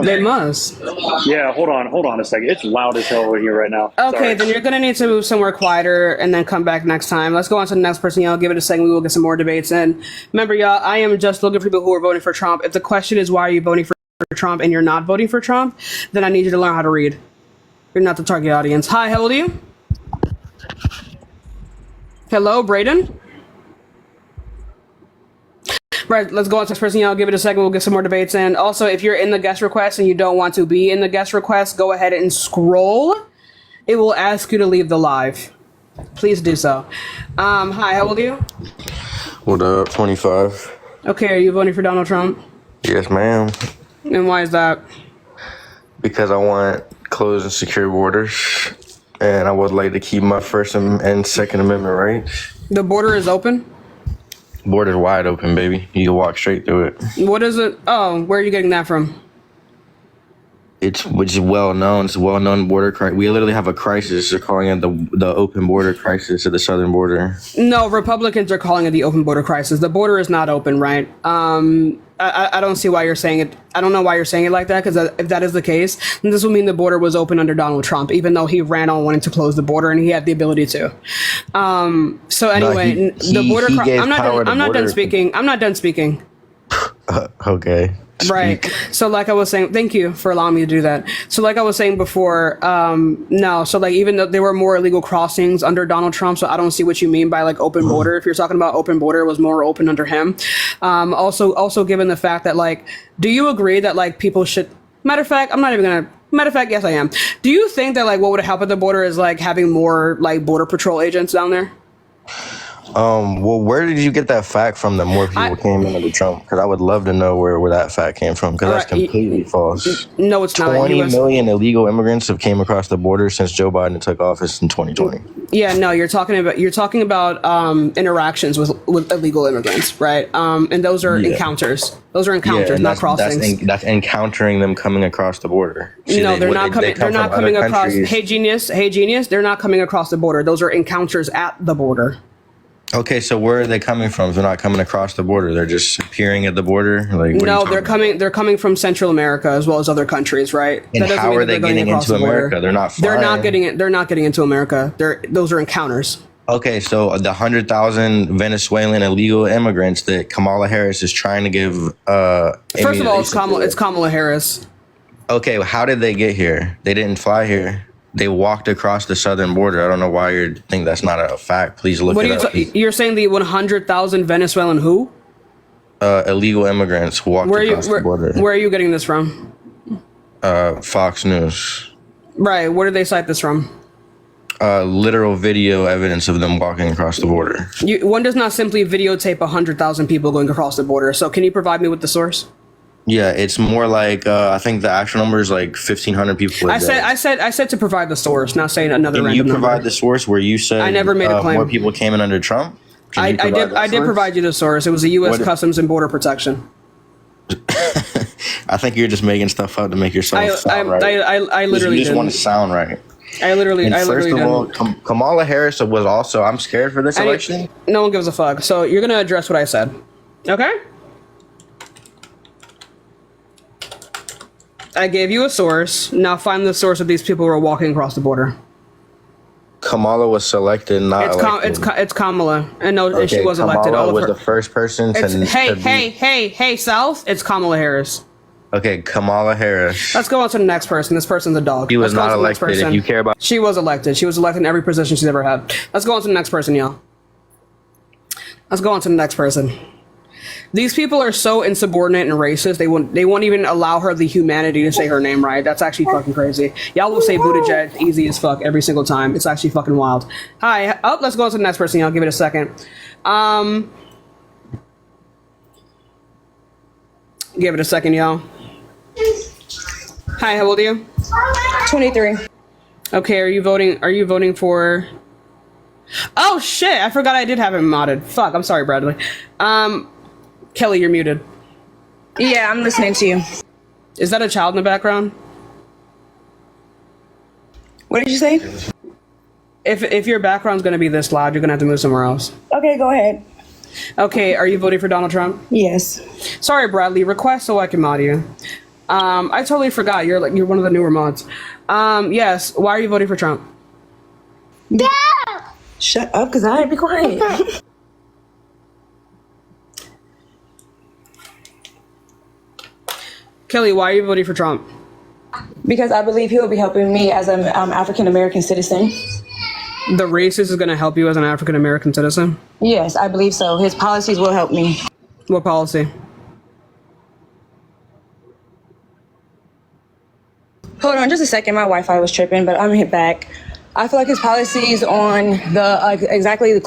[SPEAKER 1] They must.
[SPEAKER 18] Yeah, hold on a second. It's loud as hell over here right now.
[SPEAKER 1] Okay,
[SPEAKER 18] Sorry.
[SPEAKER 1] then you're gonna need to move somewhere quieter and then come back next time. Let's go on to the next person, y'all. Give it a second. We will get some more debates in. Remember, y'all, I am just looking for people who are voting for Trump. If the question is why are you voting for Trump and you're not voting for Trump, then I need you to learn how to read. You're not the target audience. Hi, how old are you? Hello, Braden? Right, let's go on to this person, y'all. Give it a second. We'll get some more debates in. Also, if you're in the guest request and you don't want to be in the guest request, go ahead and scroll. It will ask you to leave the live. Please do so. Hi, how old are you?
[SPEAKER 19] What up, 25?
[SPEAKER 1] Okay, are you voting for Donald Trump?
[SPEAKER 19] Yes, ma'am.
[SPEAKER 1] And why is that?
[SPEAKER 19] Because I want closed and secure borders, and I would like to keep my First and Second Amendment rights.
[SPEAKER 1] The border is open?
[SPEAKER 19] Border's wide open, baby. You can walk straight through it.
[SPEAKER 1] What is it? Oh, where are you getting that from?
[SPEAKER 19] Which is well known. It's a well-known border crisis. We literally have a crisis. They're calling it the open border crisis at the southern border.
[SPEAKER 1] No, Republicans are calling it the open border crisis. The border is not open, right? I don't see why you're saying it. I don't know why you're saying it like that, because if that is the case, then this will mean the border was open under Donald Trump, even though he ran on wanting to close the border and he had the ability to. So anyway, the border. I'm not done speaking. I'm not done speaking.
[SPEAKER 19] Okay.
[SPEAKER 1] Right. So like I was saying, thank you for allowing me to do that. So like I was saying before, no. So like even though there were more illegal crossings under Donald Trump, so I don't see what you mean by like open border. If you're talking about open border, it was more open under him. Also given the fact that like, do you agree that like people should, matter of fact, yes, I am. Do you think that like what would help at the border is like having more like border patrol agents down there?
[SPEAKER 19] Well, where did you get that fact from that more people came in under Trump? Because I would love to know where that fact came from, because that's completely false.
[SPEAKER 1] No, it's not.
[SPEAKER 19] 20 million illegal immigrants have came across the border since Joe Biden took office in 2020.
[SPEAKER 1] Yeah, no, you're talking about interactions with illegal immigrants, right? And those are encounters. Those are encounters, not crossings.
[SPEAKER 19] That's encountering them coming across the border.
[SPEAKER 1] No, they're not coming. They're not coming across. Hey, genius. They're not coming across the border. Those are encounters at the border.
[SPEAKER 19] Okay, so where are they coming from? They're not coming across the border. They're just appearing at the border. Like, what are you
[SPEAKER 1] No,
[SPEAKER 19] talking
[SPEAKER 1] they're
[SPEAKER 19] about?
[SPEAKER 1] coming. They're coming from Central America as well as other countries, right?
[SPEAKER 19] And
[SPEAKER 1] That doesn't
[SPEAKER 19] how
[SPEAKER 1] mean
[SPEAKER 19] are
[SPEAKER 1] that
[SPEAKER 19] they
[SPEAKER 1] they're going
[SPEAKER 19] getting
[SPEAKER 1] across
[SPEAKER 19] into
[SPEAKER 1] the border.
[SPEAKER 19] America? They're not
[SPEAKER 1] They're not
[SPEAKER 19] flying.
[SPEAKER 1] getting it. They're not getting into America. Those are encounters.
[SPEAKER 19] Okay, so the 100,000 Venezuelan illegal immigrants that Kamala Harris is trying to give.
[SPEAKER 1] First of all, it's
[SPEAKER 19] immunization to.
[SPEAKER 1] It's Kamala Harris.
[SPEAKER 19] Okay, how did they get here? They didn't fly here. They walked across the southern border. I don't know why you think that's not a fact. Please look
[SPEAKER 1] What
[SPEAKER 19] it
[SPEAKER 1] are
[SPEAKER 19] up.
[SPEAKER 1] you're saying the 100,000 Venezuelan who?
[SPEAKER 19] Illegal immigrants walked across the border.
[SPEAKER 1] Where are you getting this from?
[SPEAKER 19] Fox News.
[SPEAKER 1] Right. Where did they cite this from?
[SPEAKER 19] Literal video evidence of them walking across the border.
[SPEAKER 1] One does not simply videotape 100,000 people going across the border. So can you provide me with the source?
[SPEAKER 19] Yeah, it's more like I think the actual number is like 1,500 people.
[SPEAKER 1] I said to provide the source, not saying another.
[SPEAKER 19] Can you
[SPEAKER 1] random
[SPEAKER 19] provide
[SPEAKER 1] number.
[SPEAKER 19] the source where you said
[SPEAKER 1] I never made a claim.
[SPEAKER 19] more people came in under Trump?
[SPEAKER 1] I did provide you the source. It was the U.S.
[SPEAKER 19] What-
[SPEAKER 1] Customs and Border Protection.
[SPEAKER 19] I think you're just making stuff up to make yourself sound right.
[SPEAKER 1] I literally
[SPEAKER 19] You just
[SPEAKER 1] didn't.
[SPEAKER 19] want to sound right.
[SPEAKER 1] I literally
[SPEAKER 19] First of
[SPEAKER 1] didn't.
[SPEAKER 19] all, Kamala Harris was also. I'm scared for this election.
[SPEAKER 1] No one gives a fuck. So you're gonna address what I said, okay? I gave you a source. Now find the source of these people who are walking across the border.
[SPEAKER 19] Kamala was selected, not elected.
[SPEAKER 1] It's Kamala, and no,
[SPEAKER 19] Okay,
[SPEAKER 1] she was elected.
[SPEAKER 19] Kamala
[SPEAKER 1] All of
[SPEAKER 19] was
[SPEAKER 1] her.
[SPEAKER 19] the first person to.
[SPEAKER 1] Hey, South. It's Kamala Harris.
[SPEAKER 19] Okay, Kamala Harris.
[SPEAKER 1] Let's go on to the next person. This person's a dog.
[SPEAKER 19] She was
[SPEAKER 1] Let's go on
[SPEAKER 19] not
[SPEAKER 1] to the next
[SPEAKER 19] elected. If
[SPEAKER 1] person.
[SPEAKER 19] you care about.
[SPEAKER 1] She was elected. She was elected in every position she's ever had. Let's go on to the next person, y'all. Let's go on to the next person. These people are so insubordinate and racist. They won't even allow her the humanity to say her name right. That's actually fucking crazy. Y'all will say Buttigieg easy as fuck every single time. It's actually fucking wild. Hi. Oh, let's go on to the next person, y'all. Give it a second. Give it a second, y'all. Hi, how old are you?
[SPEAKER 20] 23.
[SPEAKER 1] Okay, are you voting for... Oh, shit! I forgot I did have him modded. Fuck, I'm sorry, Bradley. Kelly, you're muted.
[SPEAKER 20] Yeah, I'm listening to you.
[SPEAKER 1] Is that a child in the background?
[SPEAKER 20] What did you say?
[SPEAKER 1] If your background's gonna be this loud, you're gonna have to move somewhere else.
[SPEAKER 20] Okay, go ahead.
[SPEAKER 1] Okay, are you voting for Donald Trump?
[SPEAKER 20] Yes.
[SPEAKER 1] Sorry, Bradley. Request so I can mod you. I totally forgot. You're one of the newer mods. Yes. Why are you voting for Trump?
[SPEAKER 20] Yeah. Shut up, cause I ain't be quiet.
[SPEAKER 1] Kelly, why are you voting for Trump?
[SPEAKER 20] Because I believe he will be helping me as an African American citizen.
[SPEAKER 1] The racist is going to help you as an African American citizen?
[SPEAKER 20] Yes, I believe so. His policies will help me.
[SPEAKER 1] What policy?
[SPEAKER 20] Hold on just a second. My Wi-Fi was tripping, but I'm hit back. I feel like his policies on the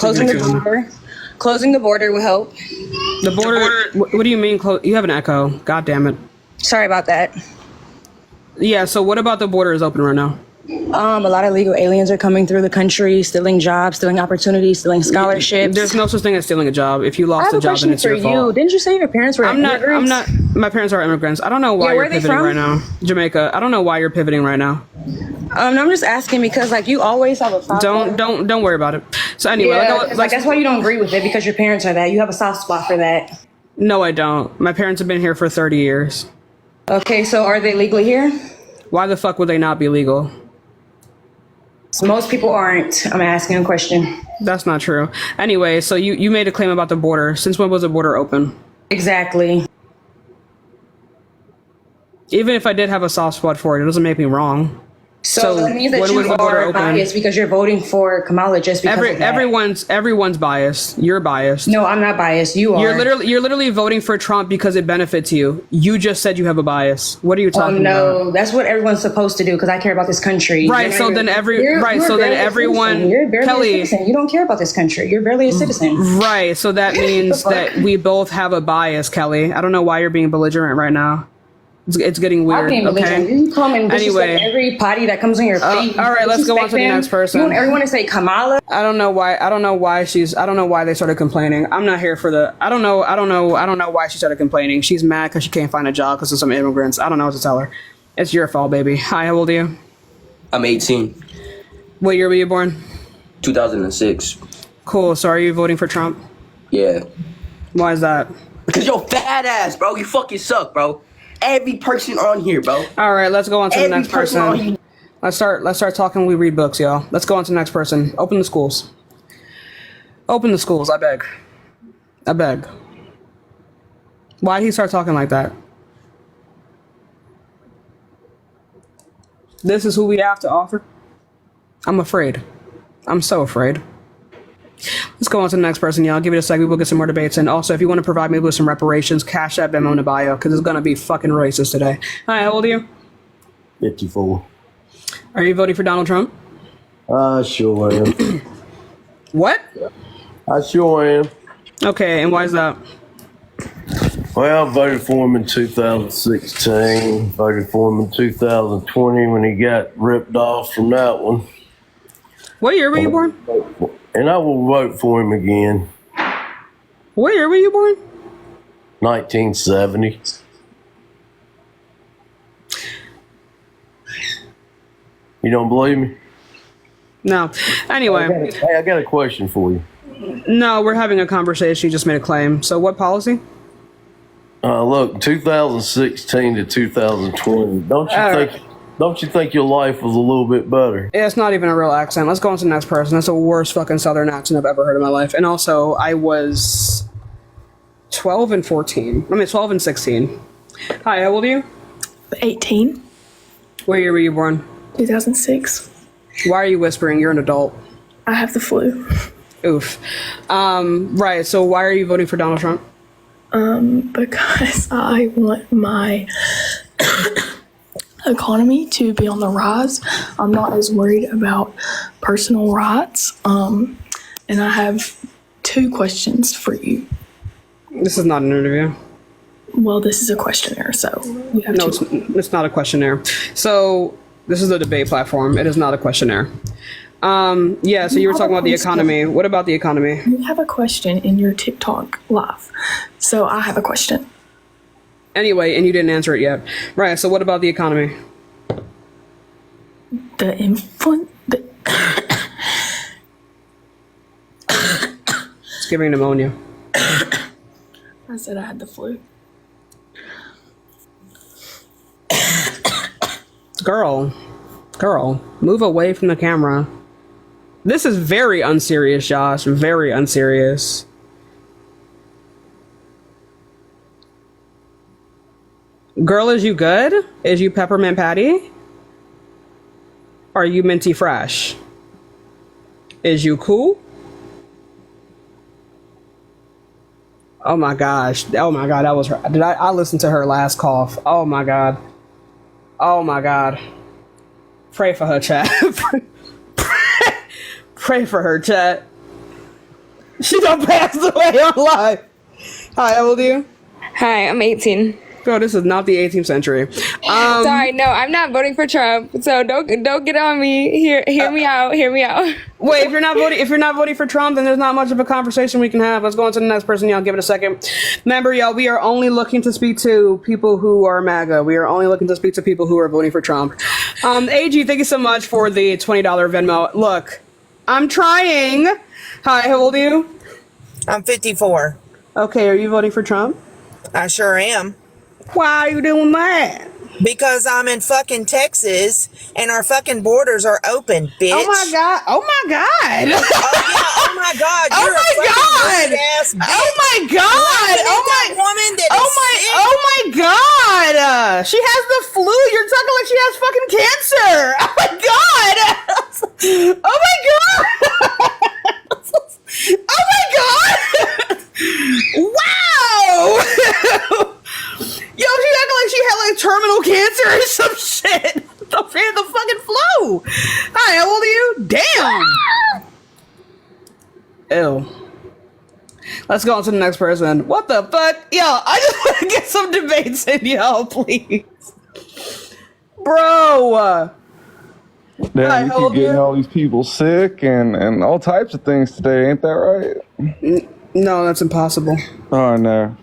[SPEAKER 20] closing the border will help.
[SPEAKER 1] The border. What do you mean? You have an echo. God damn it.
[SPEAKER 20] Sorry about that.
[SPEAKER 1] Yeah. So what about the border is open right now?
[SPEAKER 20] A lot of illegal aliens are coming through the country, stealing jobs, stealing opportunities, stealing scholarships.
[SPEAKER 1] There's no such thing as stealing a job. If you lost a job, then it's your fault.
[SPEAKER 20] Didn't you say your parents were immigrants?
[SPEAKER 1] I'm not. My parents are immigrants. I don't know why
[SPEAKER 20] Yeah, where
[SPEAKER 1] you're
[SPEAKER 20] are they
[SPEAKER 1] pivoting
[SPEAKER 20] from?
[SPEAKER 1] right now. Jamaica. I don't know why you're pivoting right now.
[SPEAKER 20] I'm just asking because you always have a problem.
[SPEAKER 1] Don't worry about it. So anyway,
[SPEAKER 20] That's why you don't agree with it, because your parents are that. You have a soft spot for that.
[SPEAKER 1] No, I don't. My parents have been here for 30 years.
[SPEAKER 20] Okay, so are they legally here?
[SPEAKER 1] Why the fuck would they not be legal?
[SPEAKER 20] Most people aren't. I'm asking a question.
[SPEAKER 1] That's not true. Anyway, so you made a claim about the border. Since when was the border open?
[SPEAKER 20] Exactly.
[SPEAKER 1] Even if I did have a soft spot for it, it doesn't make me wrong.
[SPEAKER 20] So that means that
[SPEAKER 1] when was
[SPEAKER 20] you
[SPEAKER 1] the border
[SPEAKER 20] are
[SPEAKER 1] open?
[SPEAKER 20] biased because you're voting for Kamala just because of that.
[SPEAKER 1] Everyone's biased. You're biased.
[SPEAKER 20] No, I'm not biased. You are.
[SPEAKER 1] You're literally voting for Trump because it benefits you. You just said you have a bias. What are you talking about?
[SPEAKER 20] No, that's what everyone's supposed to do because I care about this country.
[SPEAKER 1] Right. So then everyone.
[SPEAKER 20] You're barely
[SPEAKER 1] Kelly,
[SPEAKER 20] a citizen. You don't care about this country. You're barely a citizen.
[SPEAKER 1] Right. So that means that we both have a bias, Kelly. I don't know why you're being belligerent right now. It's getting weird.
[SPEAKER 20] I'm being belligerent.
[SPEAKER 1] Okay.
[SPEAKER 20] You come and disrespect
[SPEAKER 1] Anyway,
[SPEAKER 20] every potty that comes on your feet.
[SPEAKER 1] all right, let's go on to the next person.
[SPEAKER 20] You want everyone to say Kamala?
[SPEAKER 1] I don't know why they started complaining. I'm not here for the. I don't know why she started complaining. She's mad because she can't find a job because of some immigrants. I don't know what to tell her. It's your fault, baby. Hi, how old are you?
[SPEAKER 21] I'm 18.
[SPEAKER 1] What year were you born?
[SPEAKER 21] 2006.
[SPEAKER 1] Cool. So are you voting for Trump?
[SPEAKER 21] Yeah.
[SPEAKER 1] Why is that?
[SPEAKER 21] Because you're fat ass, bro. You fucking suck, bro. Every person on here, bro.
[SPEAKER 1] All right, let's go on to the
[SPEAKER 21] Every
[SPEAKER 1] next
[SPEAKER 21] person on
[SPEAKER 1] person.
[SPEAKER 21] here.
[SPEAKER 1] Let's start talking. We read books, y'all. Let's go on to the next person. Open the schools. Open the schools, I beg. I beg. Why did he start talking like that? This is who we have to offer? I'm afraid. I'm so afraid. Let's go on to the next person, y'all. Give it a sec. We will get some more debates. And also, if you want to provide me with some reparations, cash that Venmo in the bio, because it's going to be fucking racist today. Hi, how old are you?
[SPEAKER 22] 54.
[SPEAKER 1] Are you voting for Donald Trump?
[SPEAKER 22] Sure am.
[SPEAKER 1] What?
[SPEAKER 22] I sure am.
[SPEAKER 1] Okay, and why is that?
[SPEAKER 22] Well, I voted for him in 2016. Voted for him in 2020 when he got ripped off from that one.
[SPEAKER 1] What year were you born?
[SPEAKER 22] And I will vote for him again.
[SPEAKER 1] What year were you born?
[SPEAKER 22] 1970. You don't believe me?
[SPEAKER 1] No. Anyway.
[SPEAKER 22] Hey, I got a question for you.
[SPEAKER 1] No, we're having a conversation. You just made a claim. So what policy?
[SPEAKER 22] Look, 2016 to 2020. Don't you think your life was a little bit better?
[SPEAKER 1] Yeah, it's not even a real accent. Let's go on to the next person. That's the worst fucking Southern accent I've ever heard in my life. And also, I was 12 and 14. I mean, 12 and 16. Hi, how old are you?
[SPEAKER 23] 18.
[SPEAKER 1] What year were you born?
[SPEAKER 23] 2006.
[SPEAKER 1] Why are you whispering? You're an adult.
[SPEAKER 23] I have the flu.
[SPEAKER 1] Oof. Right, so why are you voting for Donald Trump?
[SPEAKER 23] Because I want my economy to be on the rise. I'm not as worried about personal rights. And I have 2 questions for you.
[SPEAKER 1] This is not an interview.
[SPEAKER 23] Well, this is a questionnaire, so we have
[SPEAKER 1] No, it's not a questionnaire. So this is a debate platform. It is not a questionnaire. Yeah, so you were talking about the economy. What about the economy?
[SPEAKER 23] You have a question in your TikTok live. So I have a question.
[SPEAKER 1] Anyway, and you didn't answer it yet. Right, so what about the economy?
[SPEAKER 23] The influence...
[SPEAKER 1] It's giving pneumonia.
[SPEAKER 23] I said I had the flu.
[SPEAKER 1] Girl, move away from the camera. This is very unserious, Josh. Very unserious. Girl, is you good? Is you peppermint patty? Are you minty fresh? Is you cool? Oh my gosh. Oh my god, that was her. I listened to her last cough. Oh my god. Oh my god. Pray for her, chat. Pray for her, chat. She done passed away on live. Hi, how old are you?
[SPEAKER 24] Hi, I'm 18.
[SPEAKER 1] Bro, this is not the 18th century.
[SPEAKER 24] Sorry, no, I'm not voting for Trump. So don't get on me. Hear me out. Hear me out.
[SPEAKER 1] Wait, if you're not voting for Trump, then there's not much of a conversation we can have. Let's go on to the next person, y'all. Give it a second. Remember, y'all, we are only looking to speak to people who are MAGA. We are only looking to speak to people who are voting for Trump. AG, thank you so much for the $20 Venmo. Look, I'm trying. Hi, how old are you?
[SPEAKER 25] I'm 54.
[SPEAKER 1] Okay, are you voting for Trump?
[SPEAKER 25] I sure am.
[SPEAKER 1] Why are you doing that?
[SPEAKER 25] Because I'm in fucking Texas and our fucking borders are open, bitch.
[SPEAKER 1] Oh my god! Oh my god!
[SPEAKER 25] Oh yeah! Oh my god!
[SPEAKER 1] Oh
[SPEAKER 25] You're
[SPEAKER 1] my
[SPEAKER 25] a
[SPEAKER 1] god!
[SPEAKER 25] ass bitch.
[SPEAKER 1] Oh my god!
[SPEAKER 25] Oh my woman that
[SPEAKER 1] oh
[SPEAKER 25] is
[SPEAKER 1] my!
[SPEAKER 25] sick.
[SPEAKER 1] Oh my god! She has the flu. You're talking like she has fucking cancer. Oh my god! Oh my god! Oh my god! Wow! Yo, she acting like she had like terminal cancer or some shit. The fucking flu. Hi, how old are you? Damn. Ew. Let's go on to the next person. What the fuck? Yo, I just want to get some debates in, y'all, please. Bro.
[SPEAKER 8] Damn, you keep getting all these people sick and all types of things today, ain't that right?
[SPEAKER 1] No, that's impossible.
[SPEAKER 8] Oh, no.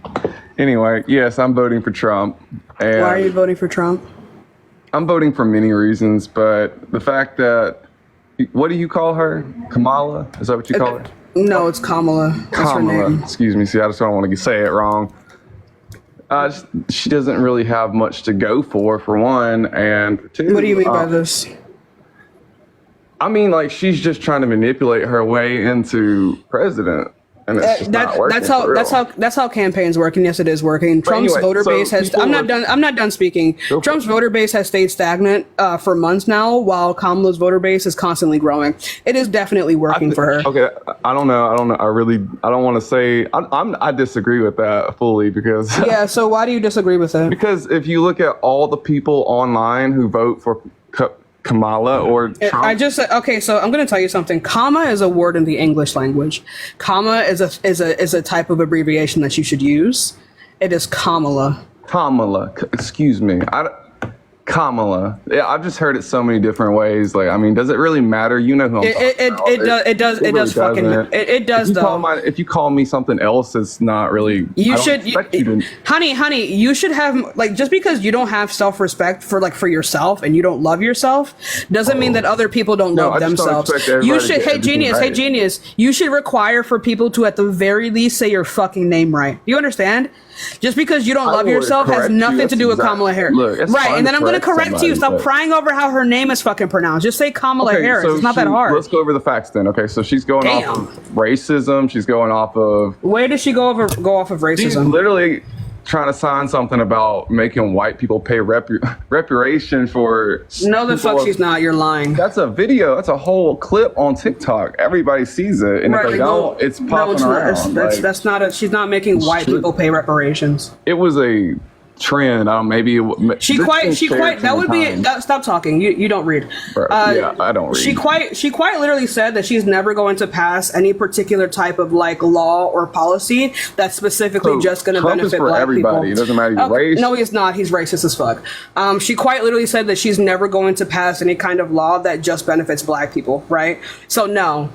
[SPEAKER 8] Anyway, yes, I'm voting for Trump. And
[SPEAKER 1] why are you voting for Trump?
[SPEAKER 8] I'm voting for many reasons, but the fact that, what do you call her? Kamala? Is that what you call her?
[SPEAKER 1] No, it's Kamala. That's her
[SPEAKER 8] Kamala.
[SPEAKER 1] name.
[SPEAKER 8] Excuse me. See, I just don't want to say it wrong. She doesn't really have much to go for one, and for two.
[SPEAKER 1] What do you mean by this?
[SPEAKER 8] I mean, like, she's just trying to manipulate her way into president, and it's just not working.
[SPEAKER 1] That's how campaigns work, and yes, it is working. Trump's voter base has. I'm not done speaking. Trump's voter base has stayed stagnant for months now, while Kamala's voter base is constantly growing. It is definitely working for her.
[SPEAKER 8] Okay, I don't know. I don't want to say. I disagree with that fully because.
[SPEAKER 1] Yeah. So why do you disagree with it?
[SPEAKER 8] Because if you look at all the people online who vote for Kamala or Trump.
[SPEAKER 1] I just said, okay, so I'm going to tell you something. Comma is a word in the English language. Comma is a type of abbreviation that you should use. It is Kamala.
[SPEAKER 8] Kamala, excuse me. Kamala. Yeah, I've just heard it so many different ways. Like, I mean, does it really matter? You know who I'm talking about.
[SPEAKER 1] It does though.
[SPEAKER 8] If you call me something else, it's not really.
[SPEAKER 1] Honey, you should have, like, just because you don't have self-respect for yourself and you don't love yourself doesn't mean that other people don't love themselves. You should. Hey genius, you should require for people to at the very least say your fucking name right. You understand? Just because you don't love yourself has nothing to do with Kamala Harris. Right, and then I'm going to correct you. Stop crying over how her name is fucking pronounced. Just say Kamala Harris. It's not that hard.
[SPEAKER 8] Let's go over the facts then. Okay, so she's going off of racism. She's going off of...
[SPEAKER 1] Where does she go off of racism?
[SPEAKER 8] She's literally trying to sign something about making white people pay reparation for...
[SPEAKER 1] No, the fuck she's not. You're lying.
[SPEAKER 8] That's a video. That's a whole clip on TikTok. Everybody sees it. And if they don't, it's popping around.
[SPEAKER 1] That's not she's not making white people pay reparations.
[SPEAKER 8] It was a trend.
[SPEAKER 1] That would be stop talking. You don't read.
[SPEAKER 8] Yeah, I don't read.
[SPEAKER 1] She quite literally said that she's never going to pass any particular type of like law or policy that's specifically just going to benefit black
[SPEAKER 8] everybody.
[SPEAKER 1] people.
[SPEAKER 8] It doesn't matter your race.
[SPEAKER 1] No, he's not. He's racist as fuck. She quite literally said that she's never going to pass any kind of law that just benefits black people. Right. So no.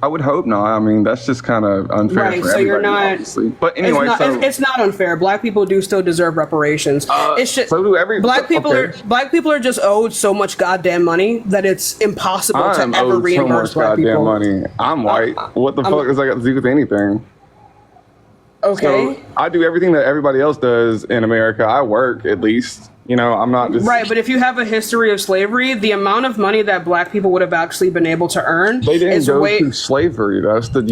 [SPEAKER 8] I would hope not. I mean, that's just kind of unfair for everybody,
[SPEAKER 1] you're not,
[SPEAKER 8] obviously. But anyway,
[SPEAKER 1] it's not unfair. Black people do still deserve reparations.
[SPEAKER 8] So do
[SPEAKER 1] black people are just owed so much goddamn money that it's impossible to ever reimburse black people.
[SPEAKER 8] Money. I'm white. What the fuck does that got to do with anything?
[SPEAKER 1] Okay.
[SPEAKER 8] So I do everything that everybody else does in America. I work, at least. You know, I'm not just...
[SPEAKER 1] Right, but if you have a history of slavery, the amount of money that black people would have actually been able to earn
[SPEAKER 8] they didn't go through slavery. That's the...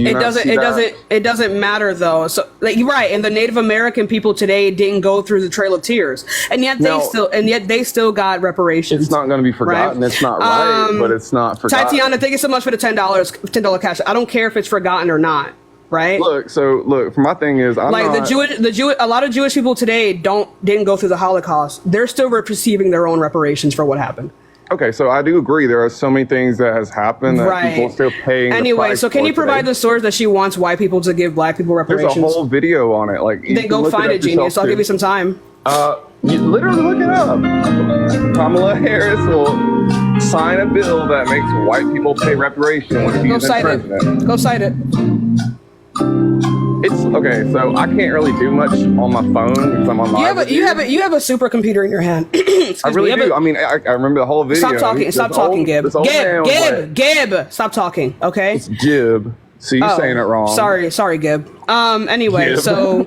[SPEAKER 1] It doesn't matter though. So you're right, and the Native American people today didn't go through the Trail of Tears, and yet they still got reparations.
[SPEAKER 8] It's not going to be forgotten. Right? It's not right, but it's not forgotten.
[SPEAKER 1] Tatiana, thank you so much for the $10 cash. I don't care if it's forgotten or not. Right.
[SPEAKER 8] Look, my thing is, a lot of Jewish people today didn't go through the Holocaust. They're still receiving their own reparations for what happened. Okay, so I do agree. There are so many things that has happened that people are still paying.
[SPEAKER 1] Anyway, so can you provide the source that she wants white people to give black people reparations?
[SPEAKER 8] There's a whole video on it. Like,
[SPEAKER 1] then go find it, genius. I'll give you some time.
[SPEAKER 8] You literally look it up. Kamala Harris will sign a bill that makes white people pay reparations when he's president.
[SPEAKER 1] Go cite it.
[SPEAKER 8] It's okay, so I can't really do much on my phone because I'm on live.
[SPEAKER 1] You have a supercomputer in your hand.
[SPEAKER 8] I really do. I mean, I remember the whole video.
[SPEAKER 1] Stop talking, Gib. Gib. Stop talking. Okay.
[SPEAKER 8] It's Gib. So you're saying it wrong.
[SPEAKER 1] Sorry, Gib. Anyway,
[SPEAKER 8] Gib.
[SPEAKER 1] So.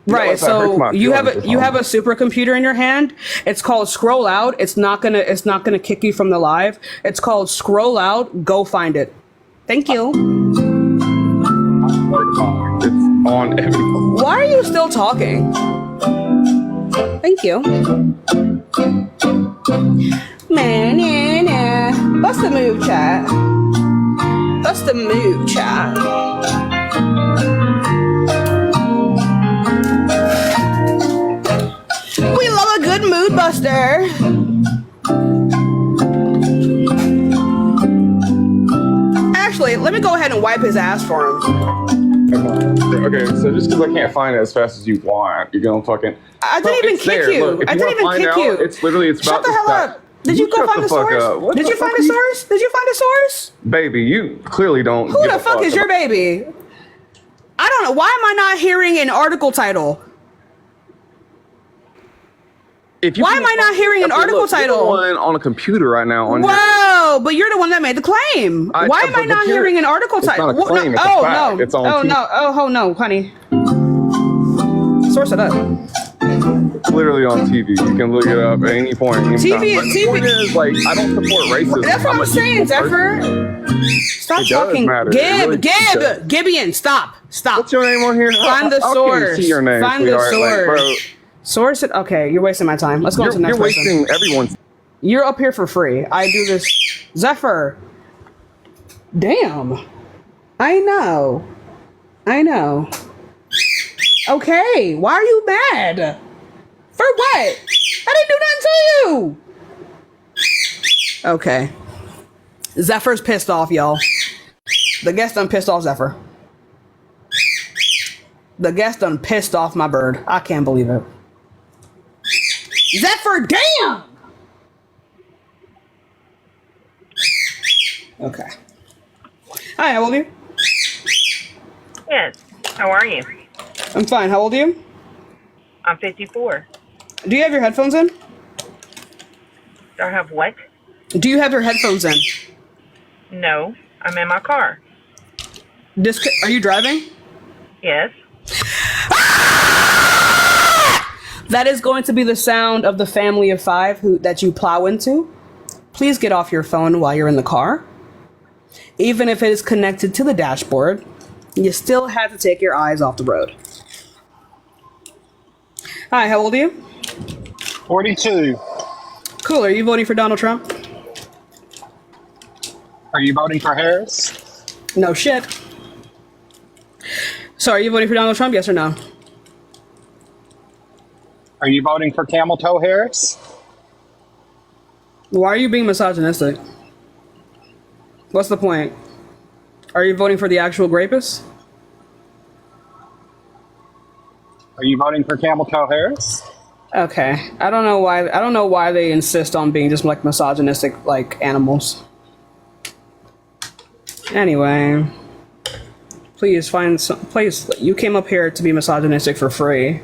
[SPEAKER 1] Right, so you have a supercomputer in your hand. It's called Scroll Out. It's not gonna kick you from the live. It's called Scroll Out. Go find it. Thank you.
[SPEAKER 8] It's on everything.
[SPEAKER 1] Why are you still talking? Thank you. Man, What's the move, chat? What's the move, chat? We love a good mood buster. Actually, let me go ahead and wipe his ass for him.
[SPEAKER 8] Okay, so just because I can't find it as fast as you want, you're gonna fucking...
[SPEAKER 1] I didn't even kick you.
[SPEAKER 8] Look,
[SPEAKER 1] I didn't even kick you.
[SPEAKER 8] It's literally, it's
[SPEAKER 1] Shut the hell up. Did you go find the source? Did you find a source? Did you find a source?
[SPEAKER 8] Baby, you clearly don't...
[SPEAKER 1] Who the fuck is your baby? I don't know. Why am I not hearing an article title?
[SPEAKER 8] If you
[SPEAKER 1] Why am I not hearing an article title?
[SPEAKER 8] You're the one on a computer right now.
[SPEAKER 1] Whoa, but you're the one that made the claim. Why am I not hearing an article title?
[SPEAKER 8] It's not a claim, it's a fact.
[SPEAKER 1] No.
[SPEAKER 8] It's on
[SPEAKER 1] No, honey. Source it up.
[SPEAKER 8] It's literally on TV. You can look it up at any point.
[SPEAKER 1] TV.
[SPEAKER 8] The point is, like, I don't support racism.
[SPEAKER 1] That's what I'm saying, Zephyr. Stop talking. Gibbian, stop.
[SPEAKER 8] What's your name on here?
[SPEAKER 1] Find the source.
[SPEAKER 8] See your name,
[SPEAKER 1] Find
[SPEAKER 8] sweetheart.
[SPEAKER 1] the source.
[SPEAKER 8] Like, bro,
[SPEAKER 1] source it. Okay, you're wasting my time. Let's go on to the next person.
[SPEAKER 8] You're wasting everyone's.
[SPEAKER 1] You're up here for free. I do this. Zephyr. Damn. I know. Okay, why are you mad? For what? I didn't do nothing to you. Okay. Zephyr's pissed off, y'all. The guest done pissed off Zephyr. The guest done pissed off my bird. I can't believe it. Zephyr, damn! Okay. Hi, how old are you?
[SPEAKER 3] Yes. How are you?
[SPEAKER 1] I'm fine. How old are you?
[SPEAKER 3] I'm 54.
[SPEAKER 1] Do you have your headphones in?
[SPEAKER 3] Do I have what?
[SPEAKER 1] Do you have your headphones in?
[SPEAKER 3] No. I'm in my car.
[SPEAKER 1] Are you driving?
[SPEAKER 3] Yes.
[SPEAKER 1] That is going to be the sound of the family of 5 that you plow into. Please get off your phone while you're in the car. Even if it is connected to the dashboard, you still have to take your eyes off the road. Hi, how old are you?
[SPEAKER 4] 42.
[SPEAKER 1] Cool. Are you voting for Donald Trump?
[SPEAKER 4] Are you voting for Harris?
[SPEAKER 1] No shit. So are you voting for Donald Trump, yes or no?
[SPEAKER 4] Are you voting for Camel Toe Harris?
[SPEAKER 1] Why are you being misogynistic? What's the point? Are you voting for the actual rapist?
[SPEAKER 4] Are you voting for Camel Toe Harris?
[SPEAKER 1] Okay. I don't know why they insist on being just like misogynistic like animals. Anyway, please find some place. You came up here to be misogynistic for free.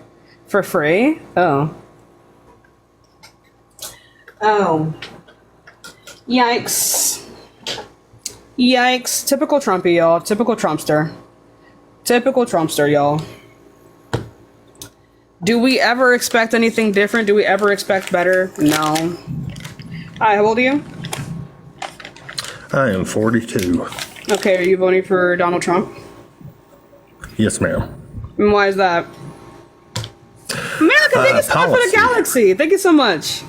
[SPEAKER 1] For free? Oh. Yikes. Yikes. Typical Trumpy, y'all. Typical Trumpster. Typical Trumpster, y'all. Do we ever expect anything different? Do we ever expect better? No. Hi, how old are you?
[SPEAKER 5] I am 42.
[SPEAKER 1] Okay, are you voting for Donald Trump?
[SPEAKER 5] Yes, ma'am.
[SPEAKER 1] And why is that? America, thank you so much for the galaxy. Thank you so much.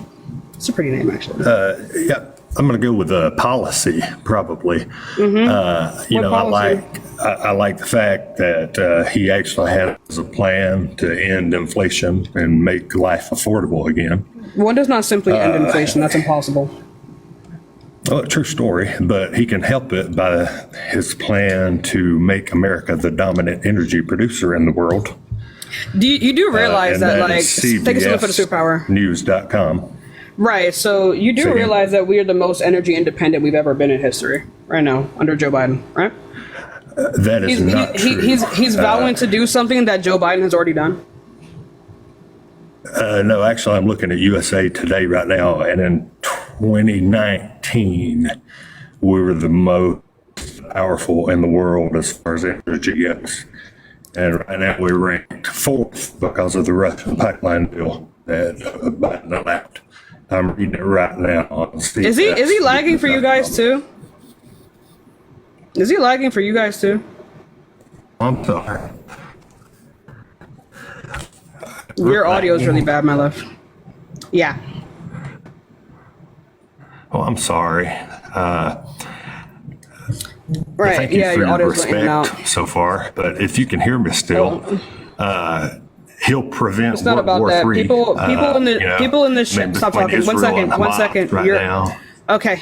[SPEAKER 1] It's a pretty name, actually.
[SPEAKER 5] Yeah, I'm going to go with policy, probably. You know, I like the fact that he actually has a plan to end inflation and make life affordable again.
[SPEAKER 1] One does not simply end inflation. That's impossible.
[SPEAKER 5] Well, true story, but he can help it by his plan to make America the dominant energy producer in the world.
[SPEAKER 1] You do realize that, like, thank you so much for the superpower.
[SPEAKER 5] News.com.
[SPEAKER 1] Right, so you do realize that we are the most energy independent we've ever been in history right now under Joe Biden, right?
[SPEAKER 5] That is not true.
[SPEAKER 1] He's vowing to do something that Joe Biden has already done.
[SPEAKER 5] No, actually, I'm looking at USA Today right now, and in 2019, we were the most powerful in the world as far as energy goes. And right now, we're ranked 4th because of the Russian pipeline deal that Biden allowed. I'm reading it right now. Is
[SPEAKER 1] he lagging for you guys too? Is he lagging for you guys too?
[SPEAKER 5] I'm sorry.
[SPEAKER 1] Your audio is really bad, my love. Yeah.
[SPEAKER 5] Oh, I'm sorry.
[SPEAKER 1] Right.
[SPEAKER 5] Thank you
[SPEAKER 1] Yeah,
[SPEAKER 5] for
[SPEAKER 1] your
[SPEAKER 5] your
[SPEAKER 1] audio's going in and out.
[SPEAKER 5] respect so far. But if you can hear me still, he'll prevent
[SPEAKER 1] It's not
[SPEAKER 5] World
[SPEAKER 1] about
[SPEAKER 5] War
[SPEAKER 1] that.
[SPEAKER 5] III.
[SPEAKER 1] People in the stop talking.
[SPEAKER 5] Israel
[SPEAKER 1] 1 second.
[SPEAKER 5] and
[SPEAKER 1] 1
[SPEAKER 5] Hamas
[SPEAKER 1] second.
[SPEAKER 5] right now.
[SPEAKER 1] Okay.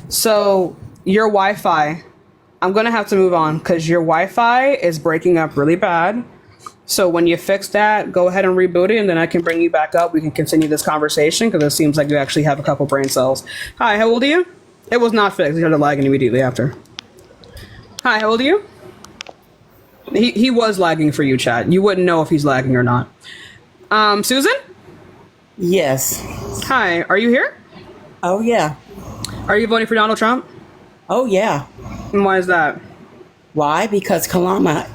[SPEAKER 1] So your Wi-Fi, I'm gonna have to move on because your Wi-Fi is breaking up really bad. So when you fix that, go ahead and reboot it, and then I can bring you back up. We can continue this conversation because it seems like you actually have a couple brain cells. Hi, how old are you? It was not fixed. You started lagging immediately after. Hi, how old are you? He was lagging for you, chat. You wouldn't know if he's lagging or not. Susan?
[SPEAKER 6] Yes.
[SPEAKER 1] Hi, are you here?
[SPEAKER 6] Oh, yeah.
[SPEAKER 1] Are you voting for Donald Trump?
[SPEAKER 6] Oh, yeah.
[SPEAKER 1] And why is that?
[SPEAKER 6] Why? Because Kalama.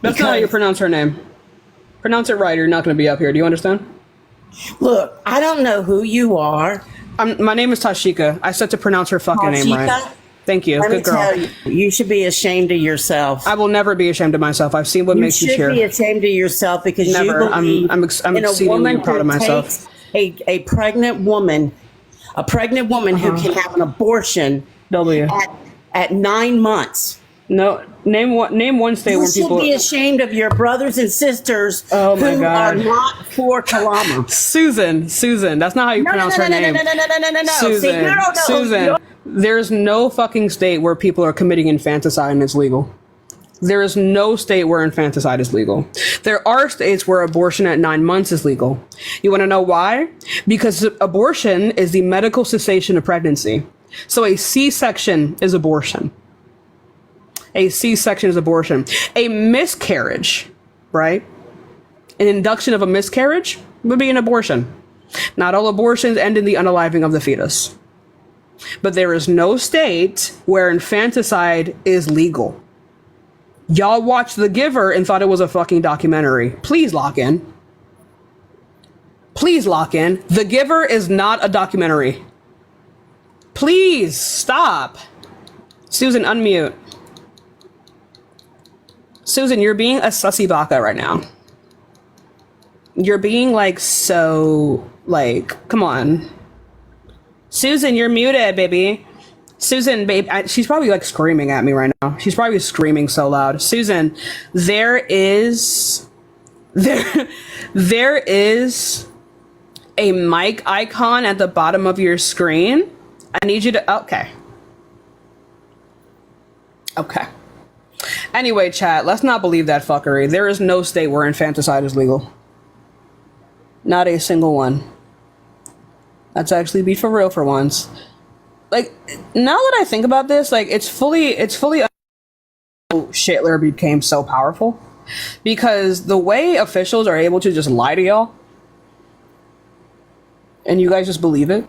[SPEAKER 1] That's not how you pronounce her name. Pronounce it right or you're not going to be up here. Do you understand?
[SPEAKER 6] Look, I don't know who you are.
[SPEAKER 1] My name is Tashika. I said to pronounce her fucking name right. Thank you.
[SPEAKER 6] Let
[SPEAKER 1] Good
[SPEAKER 6] me
[SPEAKER 1] girl.
[SPEAKER 6] tell you, you should be ashamed of yourself.
[SPEAKER 1] I will never be ashamed of myself. I've seen what makes you cheer.
[SPEAKER 6] You should be ashamed of yourself because
[SPEAKER 1] Never.
[SPEAKER 6] you believe
[SPEAKER 1] I'm
[SPEAKER 6] in a
[SPEAKER 1] exceedingly
[SPEAKER 6] woman
[SPEAKER 1] proud of
[SPEAKER 6] who
[SPEAKER 1] myself.
[SPEAKER 6] takes a pregnant woman, who can have an abortion at 9 months.
[SPEAKER 1] No, name one state where people.
[SPEAKER 6] You should be ashamed of your brothers and sisters who are not for Kalama.
[SPEAKER 1] Susan, that's not how you pronounce her name.
[SPEAKER 6] No.
[SPEAKER 1] Susan, there's no fucking state where people are committing infanticide and it's legal. There is no state where infanticide is legal. There are states where abortion at 9 months is legal. You want to know why? Because abortion is the medical cessation of pregnancy. So a C-section is abortion. A C-section is abortion. A miscarriage, right? An induction of a miscarriage would be an abortion. Not all abortions end in the unaliving of the fetus. But there is no state where infanticide is legal. Y'all watched The Giver and thought it was a fucking documentary. Please lock in. Please lock in. The Giver is not a documentary. Please stop. Susan, unmute. Susan, you're being a sussy baka right now. You're being come on. Susan, you're muted, baby. Susan, babe, she's probably screaming at me right now. She's probably screaming so loud. Susan, there is a mic icon at the bottom of your screen. I need you to, okay. Anyway, chat, let's not believe that fuckery. There is no state where infanticide is legal. Not a single one. Let's actually be for real for once. Now that I think about this, it's fully Shitler became so powerful. Because the way officials are able to just lie to y'all, and you guys just believe it.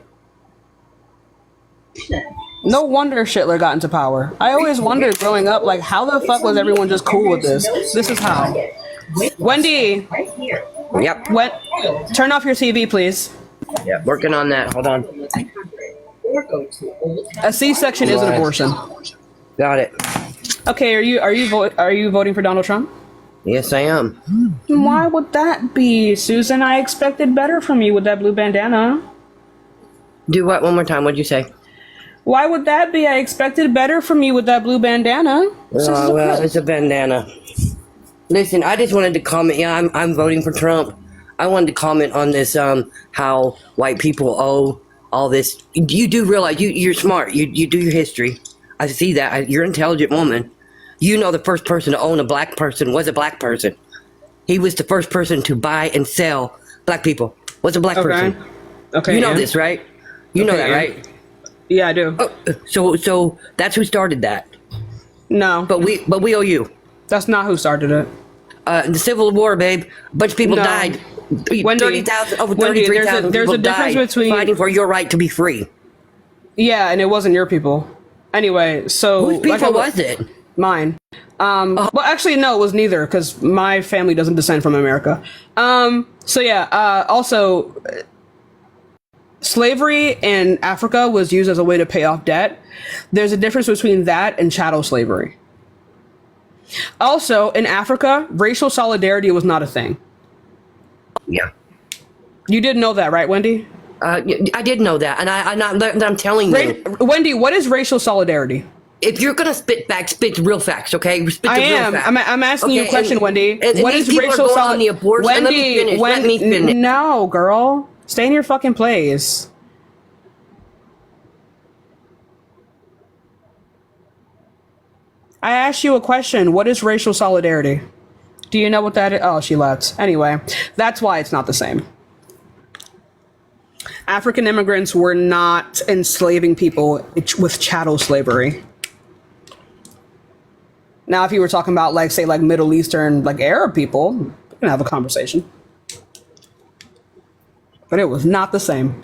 [SPEAKER 1] No wonder Shitler got into power. I always wondered growing up, how the fuck was everyone just cool with this? This is how. Wendy!
[SPEAKER 21] Yep.
[SPEAKER 1] Turn off your TV, please.
[SPEAKER 21] Yeah, working on that. Hold on.
[SPEAKER 1] A C-section is an abortion.
[SPEAKER 21] Got it.
[SPEAKER 1] Okay, are you voting for Donald Trump?
[SPEAKER 21] Yes, I am.
[SPEAKER 1] Why would that be, Susan? I expected better from you with that blue bandana.
[SPEAKER 21] Do what? One more time. What'd you say?
[SPEAKER 1] Why would that be? I expected better from you with that blue bandana.
[SPEAKER 21] Well, it's a bandana. Listen, I just wanted to comment. Yeah, I'm voting for Trump. I wanted to comment on this. How white people owe all this. You do realize you're smart. You do your history. I see that. You're an intelligent woman. You know the first person to own a black person was a black person. He was the first person to buy and sell black people. Was a black person.
[SPEAKER 1] Okay.
[SPEAKER 21] You know this, right? You know that, right?
[SPEAKER 1] Yeah, I do.
[SPEAKER 21] Oh, so that's who started that.
[SPEAKER 1] No.
[SPEAKER 21] But we owe you.
[SPEAKER 1] That's not who started it.
[SPEAKER 21] The Civil War, babe. A bunch of people died. 30,000, over 33,000
[SPEAKER 1] there's
[SPEAKER 21] people
[SPEAKER 1] a difference
[SPEAKER 21] died
[SPEAKER 1] between
[SPEAKER 21] fighting for your right to be free.
[SPEAKER 1] Yeah, and it wasn't your people. Anyway, so
[SPEAKER 21] whose people was it?
[SPEAKER 1] Mine. Well, actually, no, it was neither because my family doesn't descend from America. Also, slavery in Africa was used as a way to pay off debt. There's a difference between that and chattel slavery. Also, in Africa, racial solidarity was not a thing.
[SPEAKER 21] Yeah.
[SPEAKER 1] You did know that, right, Wendy?
[SPEAKER 21] I did know that, and I'm telling you.
[SPEAKER 1] Wendy, what is racial solidarity?
[SPEAKER 21] If you're gonna spit real facts, okay? Spit the real facts.
[SPEAKER 1] I'm asking you a question, Wendy.
[SPEAKER 21] What is racial solidarity?
[SPEAKER 1] Wendy,
[SPEAKER 21] let me finish.
[SPEAKER 1] No, girl. Stay in your fucking place. I asked you a question. What is racial solidarity? Do you know what that is? Oh, she left. Anyway, that's why it's not the same. African immigrants were not enslaving people with chattel slavery. Now, if you were talking about, Middle Eastern, Arab people, we can have a conversation. but it was not the same.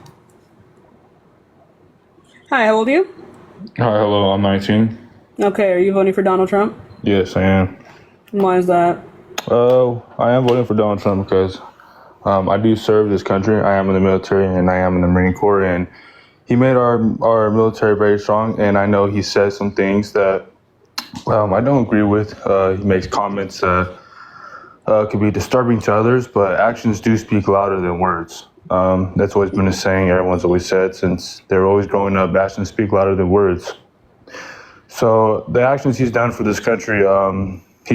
[SPEAKER 1] Hi, how old are you?
[SPEAKER 7] Hi, hello, I'm 19.
[SPEAKER 1] Okay, are you voting for Donald Trump?
[SPEAKER 7] Yes, I am.
[SPEAKER 1] Why is that?
[SPEAKER 7] I am voting for Donald Trump because I do serve this country. I am in the military and I am in the Marine Corps, and he made our military very strong. And I know he says some things that I don't agree with. He makes comments that could be disturbing to others, but actions do speak louder than words. That's always been a saying everyone's always said since they were always growing up. Actions speak louder than words. So the actions he's done for this country, he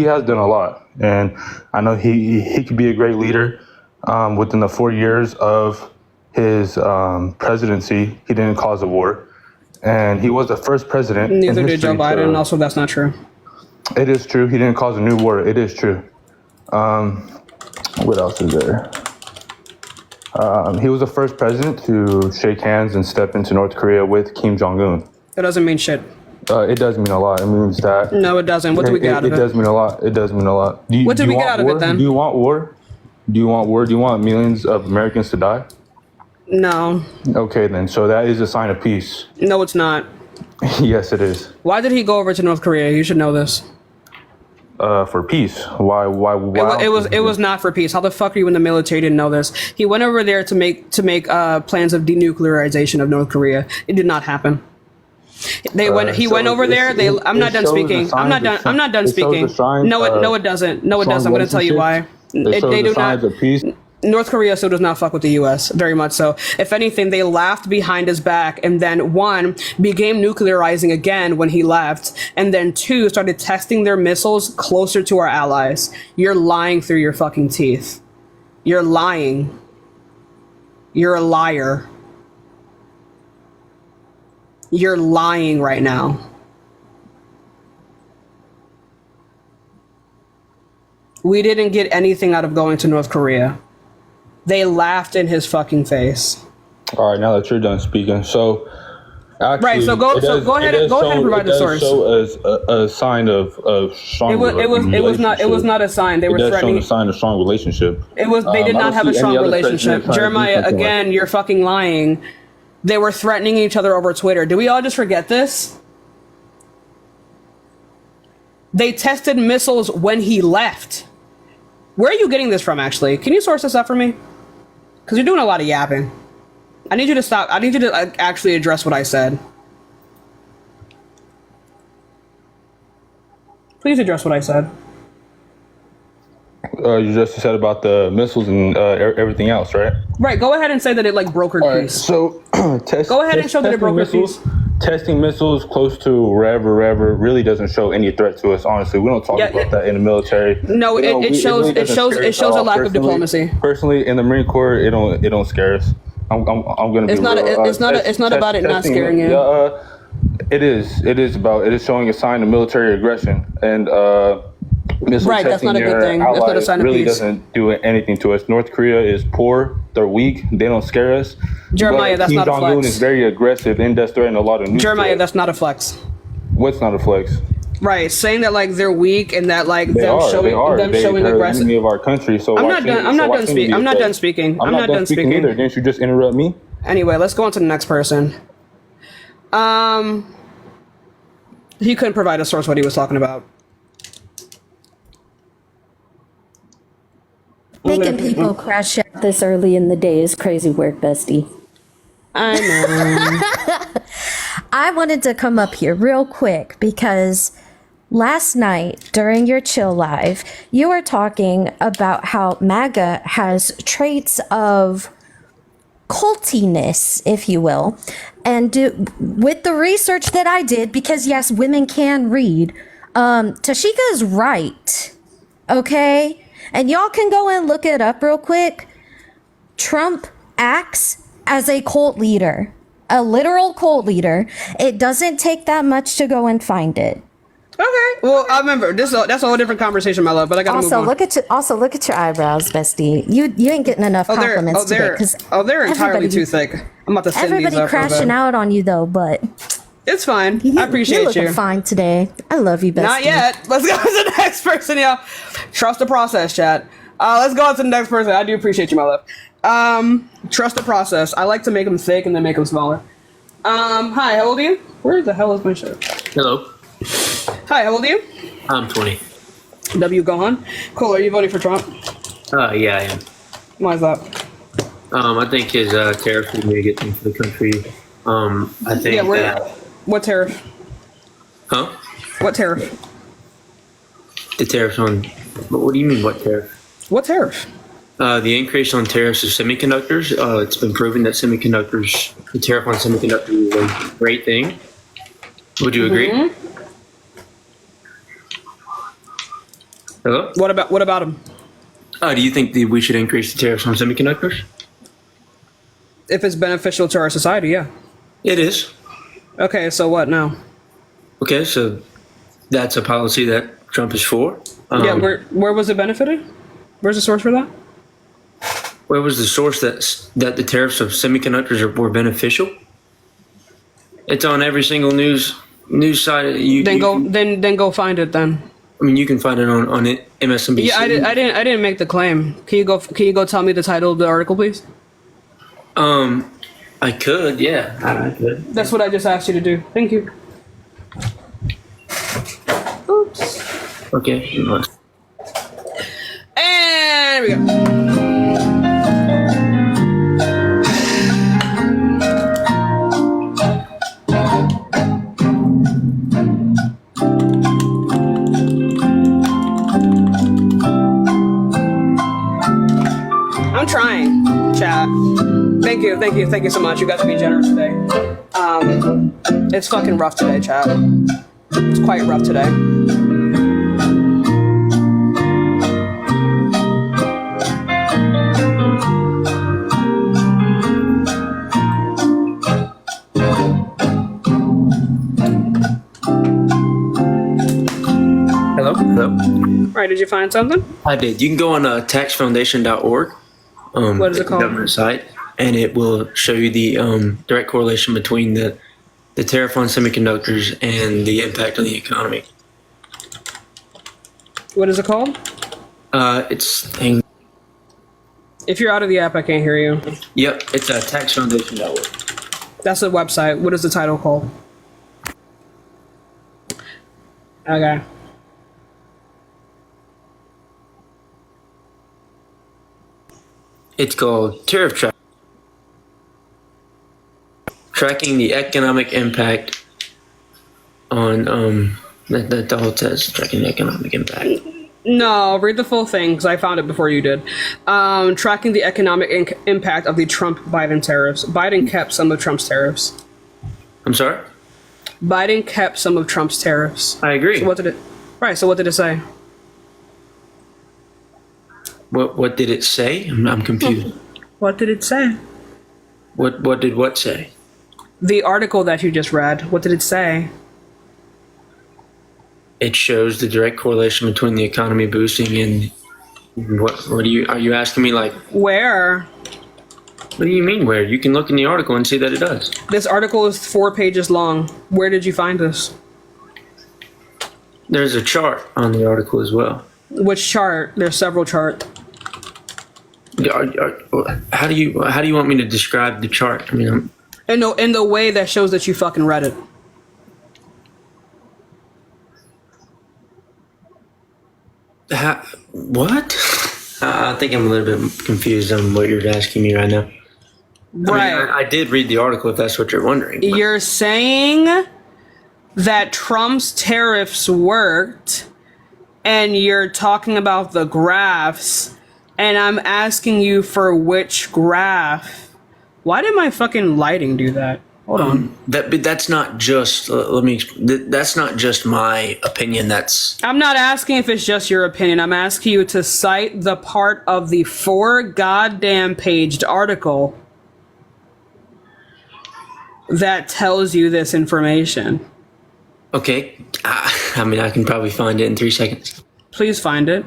[SPEAKER 7] has done a lot, and I know he could be a great leader. Within the 4 years of his presidency, he didn't cause a war, and he was the first president.
[SPEAKER 1] Neither did Joe Biden, and also that's not true.
[SPEAKER 7] It is true. He didn't cause a new war. It is true. What else is there? He was the first president to shake hands and step into North Korea with Kim Jong-un.
[SPEAKER 1] That doesn't mean shit.
[SPEAKER 7] It does mean a lot. It means that.
[SPEAKER 1] No, it doesn't. What do we get out of it?
[SPEAKER 7] It does mean a lot. It does mean a lot.
[SPEAKER 1] What do we get out of it then?
[SPEAKER 7] Do you want war? Do you want war? Do you want millions of Americans to die?
[SPEAKER 1] No.
[SPEAKER 7] Okay, then. So that is a sign of peace.
[SPEAKER 1] No, it's not.
[SPEAKER 7] Yes, it is.
[SPEAKER 1] Why did he go over to North Korea? You should know this.
[SPEAKER 7] For peace. Why?
[SPEAKER 1] It was not for peace. How the fuck are you in the military didn't know this? He went over there to make plans of denuclearization of North Korea. It did not happen. He went over there. I'm not done speaking. I'm not done speaking. No, it doesn't. No, it doesn't. I'm going to tell you why. They do not. North Korea still does not fuck with the U.S. very much so. If anything, they laughed behind his back, and then one, began nuclearizing again when he left, and then two, started testing their missiles closer to our allies. You're lying through your fucking teeth. You're lying. You're a liar. You're lying right now. We didn't get anything out of going to North Korea. They laughed in his fucking face.
[SPEAKER 7] All right, now that you're done speaking, so actually,
[SPEAKER 1] right. So go ahead and provide the source.
[SPEAKER 7] So as a sign of strong.
[SPEAKER 1] It was not a sign. They were threatening.
[SPEAKER 7] A sign of strong relationship.
[SPEAKER 1] They did not have a strong relationship. Jeremiah, again, you're fucking lying. They were threatening each other over Twitter. Did we all just forget this? They tested missiles when he left. Where are you getting this from, actually? Can you source this up for me? Because you're doing a lot of yapping. I need you to stop. I need you to actually address what I said. Please address what I said.
[SPEAKER 7] You just said about the missiles and everything else, right?
[SPEAKER 1] Right. Go ahead and say that it brokered peace.
[SPEAKER 7] So
[SPEAKER 1] go ahead and show that it brokered peace.
[SPEAKER 7] Testing missiles close to wherever really doesn't show any threat to us. Honestly, we don't talk about that in the military.
[SPEAKER 1] No, it shows a lack of diplomacy.
[SPEAKER 7] Personally, in the Marine Corps, it don't scare us. I'm gonna be.
[SPEAKER 1] It's not about it not scaring you.
[SPEAKER 7] It is showing a sign of military aggression and.
[SPEAKER 1] Right, that's not a good thing. That's not a sign of
[SPEAKER 7] really
[SPEAKER 1] peace.
[SPEAKER 7] Doesn't do anything to us. North Korea is poor. They're weak. They don't scare us.
[SPEAKER 1] Jeremiah, that's not a flex.
[SPEAKER 7] Kim Jong-un is very aggressive and does threaten a lot of news.
[SPEAKER 1] Jeremiah, that's not a flex.
[SPEAKER 7] What's not a flex?
[SPEAKER 1] Right, saying that they're weak and that
[SPEAKER 7] they
[SPEAKER 1] them
[SPEAKER 7] are
[SPEAKER 1] showing aggressive.
[SPEAKER 7] Enemy of our country. So
[SPEAKER 1] I'm not done speaking. I'm not done speaking
[SPEAKER 7] either. Didn't you just interrupt me?
[SPEAKER 1] Anyway, let's go on to the next person. He couldn't provide a source what he was talking about.
[SPEAKER 9] Making people crash out this early in the day is crazy work, bestie.
[SPEAKER 1] I know.
[SPEAKER 9] I wanted to come up here real quick because last night during your chill live, you were talking about how MAGA has traits of cultiness, if you will. And with the research that I did, because yes, women can read, Tashika is right. Okay? And y'all can go and look it up real quick. Trump acts as a cult leader, a literal cult leader. It doesn't take that much to go and find it.
[SPEAKER 1] Okay. Well, I remember that's a whole different conversation, my love. But I gotta move on.
[SPEAKER 9] Look at your eyebrows, bestie. You ain't getting enough compliments today because
[SPEAKER 1] they're entirely too thick. I'm about to send these up.
[SPEAKER 9] Everybody crashing out on you though, but
[SPEAKER 1] it's fine. I appreciate you.
[SPEAKER 9] You're looking fine today. I love you, bestie.
[SPEAKER 1] Not yet. Let's go to the next person, y'all. Trust the process, chat.
[SPEAKER 8] Let's go on to the next person. I do appreciate you, my love. Trust the process. I like to make them thick and then make them smaller. Hi, how old are you? Where the hell is my shirt?
[SPEAKER 2] Hello.
[SPEAKER 8] Hi, how old are you?
[SPEAKER 2] I'm 20.
[SPEAKER 8] W. Gohan. Cool. Are you voting for Trump?
[SPEAKER 2] Yeah, I am.
[SPEAKER 8] Why is that?
[SPEAKER 2] I think his tariffs would be a good thing for the country. I think
[SPEAKER 8] what tariff?
[SPEAKER 2] Huh?
[SPEAKER 8] What tariff?
[SPEAKER 2] The tariffs on... What do you mean, what tariff?
[SPEAKER 8] What tariff?
[SPEAKER 2] The increase on tariffs of semiconductors. It's been proven that the tariff on semiconductors is a great thing. Would you agree? Hello?
[SPEAKER 8] What about them?
[SPEAKER 2] Do you think that we should increase the tariffs on semiconductors?
[SPEAKER 8] If it's beneficial to our society, yeah.
[SPEAKER 2] It is.
[SPEAKER 8] Okay, so what now?
[SPEAKER 2] Okay, so that's a policy that Trump is for.
[SPEAKER 8] Yeah, where was it benefited? Where's the source for that?
[SPEAKER 2] Where was the source that the tariffs of semiconductors were beneficial? It's on every single news site.
[SPEAKER 8] Then go find it then.
[SPEAKER 2] I mean, you can find it on MSNBC.
[SPEAKER 8] Yeah, I didn't make the claim. Can you go tell me the title of the article, please?
[SPEAKER 2] I could, yeah. I could.
[SPEAKER 8] That's what I just asked you to do. Thank you. Oops.
[SPEAKER 2] Okay.
[SPEAKER 8] And we go. I'm trying, chat. Thank you so much. You guys are being generous today. It's fucking rough today, chat. It's quite rough today.
[SPEAKER 2] Hello?
[SPEAKER 8] All right, did you find something?
[SPEAKER 2] I did. You can go on taxfoundation.org.
[SPEAKER 8] What is it called?
[SPEAKER 2] Government site, and it will show you the direct correlation between the tariff on semiconductors and the impact on the economy.
[SPEAKER 8] What is it called? If you're out of the app, I can't hear you.
[SPEAKER 2] Yep, it's taxfoundation.org.
[SPEAKER 8] That's the website. What is the title called? Okay.
[SPEAKER 2] It's called Tariff Track. Tracking the economic impact on the whole test. Tracking the economic impact.
[SPEAKER 8] No, read the full thing because I found it before you did. Tracking the economic impact of the Trump-Biden tariffs. Biden kept some of Trump's tariffs.
[SPEAKER 2] I'm sorry?
[SPEAKER 8] Biden kept some of Trump's tariffs.
[SPEAKER 2] I agree.
[SPEAKER 8] So what did it say?
[SPEAKER 2] What did it say? I'm confused.
[SPEAKER 8] What did it say?
[SPEAKER 2] What did what say?
[SPEAKER 8] The article that you just read. What did it say?
[SPEAKER 2] It shows the direct correlation between the economy boosting and what are you asking me, like
[SPEAKER 8] where?
[SPEAKER 2] What do you mean where? You can look in the article and see that it does.
[SPEAKER 8] This article is 4 pages long. Where did you find this?
[SPEAKER 2] There's a chart on the article as well.
[SPEAKER 8] Which chart? There's several charts.
[SPEAKER 2] How do you want me to describe the chart? I mean,
[SPEAKER 8] in the way that shows that you fucking read it.
[SPEAKER 2] What? I think I'm a little bit confused on what you're asking me right now.
[SPEAKER 8] Right.
[SPEAKER 2] I mean, I did read the article, if that's what you're wondering. But.
[SPEAKER 8] You're saying that Trump's tariffs worked, and you're talking about the graphs, and I'm asking you for which graph. Why did my fucking lighting do that? Hold on.
[SPEAKER 2] That's not just. That's not just my opinion.
[SPEAKER 8] I'm not asking if it's just your opinion. I'm asking you to cite the part of the 4 goddamn paged article that tells you this information.
[SPEAKER 2] Okay. I mean, I can probably find it in 3 seconds.
[SPEAKER 8] Please find it.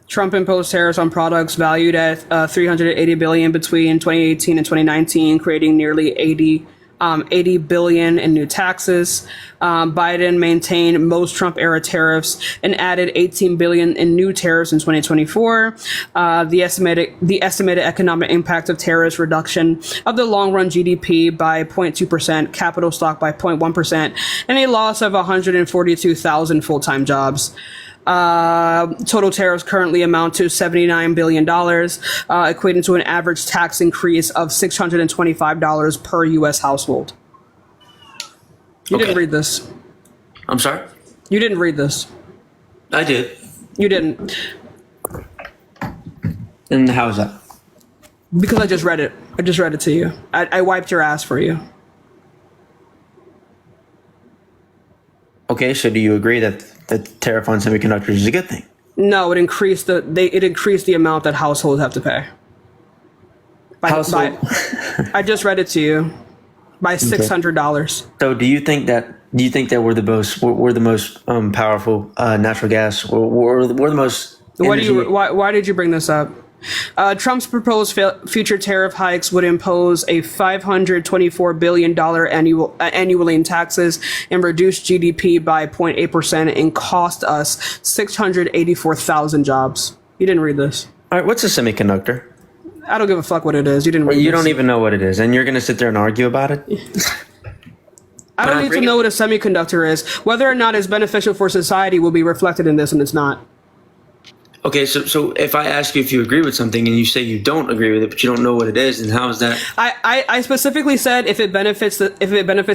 [SPEAKER 8] Trump imposed tariffs on products valued at $380 billion between 2018 and 2019, creating nearly
[SPEAKER 1] $80 billion in new taxes. Biden maintained most Trump-era tariffs and added $18 billion in new tariffs in 2024. The estimated economic impact of tariffs reduction of the long-run GDP by 0.2%, capital stock by 0.1%, and a loss of 142,000 full-time jobs. Total tariffs currently amount to $79 billion, equating to an average tax increase of $625 per U.S. household. You didn't read this.
[SPEAKER 2] I'm sorry?
[SPEAKER 1] You didn't read this.
[SPEAKER 2] I did.
[SPEAKER 1] You didn't.
[SPEAKER 2] And how is that?
[SPEAKER 1] Because I just read it. I just read it to you. I wiped your ass for you.
[SPEAKER 2] Okay, so do you agree that the tariff on semiconductors is a good thing?
[SPEAKER 1] No, it increased the amount that households have to pay. I just read it to you by $600.
[SPEAKER 2] So do you think that we're the most powerful natural gas, or we're the most energy?
[SPEAKER 1] Why did you bring this up? Trump's proposed future tariff hikes would impose a $524 billion annually in taxes and reduce GDP by 0.8% and cost us 684,000 jobs. You didn't read this.
[SPEAKER 2] All right, what's a semiconductor?
[SPEAKER 1] I don't give a fuck what it is. You didn't read
[SPEAKER 2] You
[SPEAKER 1] this.
[SPEAKER 2] don't even know what it is, and you're going to sit there and argue about it?
[SPEAKER 1] I don't need to know what a semiconductor is. Whether or not it's beneficial for society will be reflected in this, and it's not.
[SPEAKER 2] Okay, so if I ask you if you agree with something and you say you don't agree with it, but you don't know what it is, then how is that?
[SPEAKER 1] I specifically said if it benefits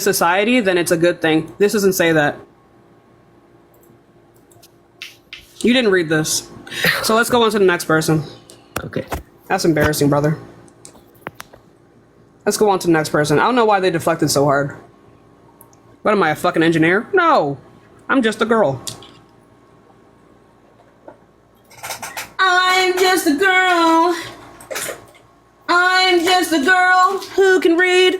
[SPEAKER 1] society, then it's a good thing. This doesn't say that. You didn't read this. So let's go on to the next person.
[SPEAKER 2] Okay.
[SPEAKER 1] That's embarrassing, brother. Let's go on to the next person. I don't know why they deflected so hard. What am I, a fucking engineer? No, I'm just a girl. I'm just a girl. I'm just a girl who can read.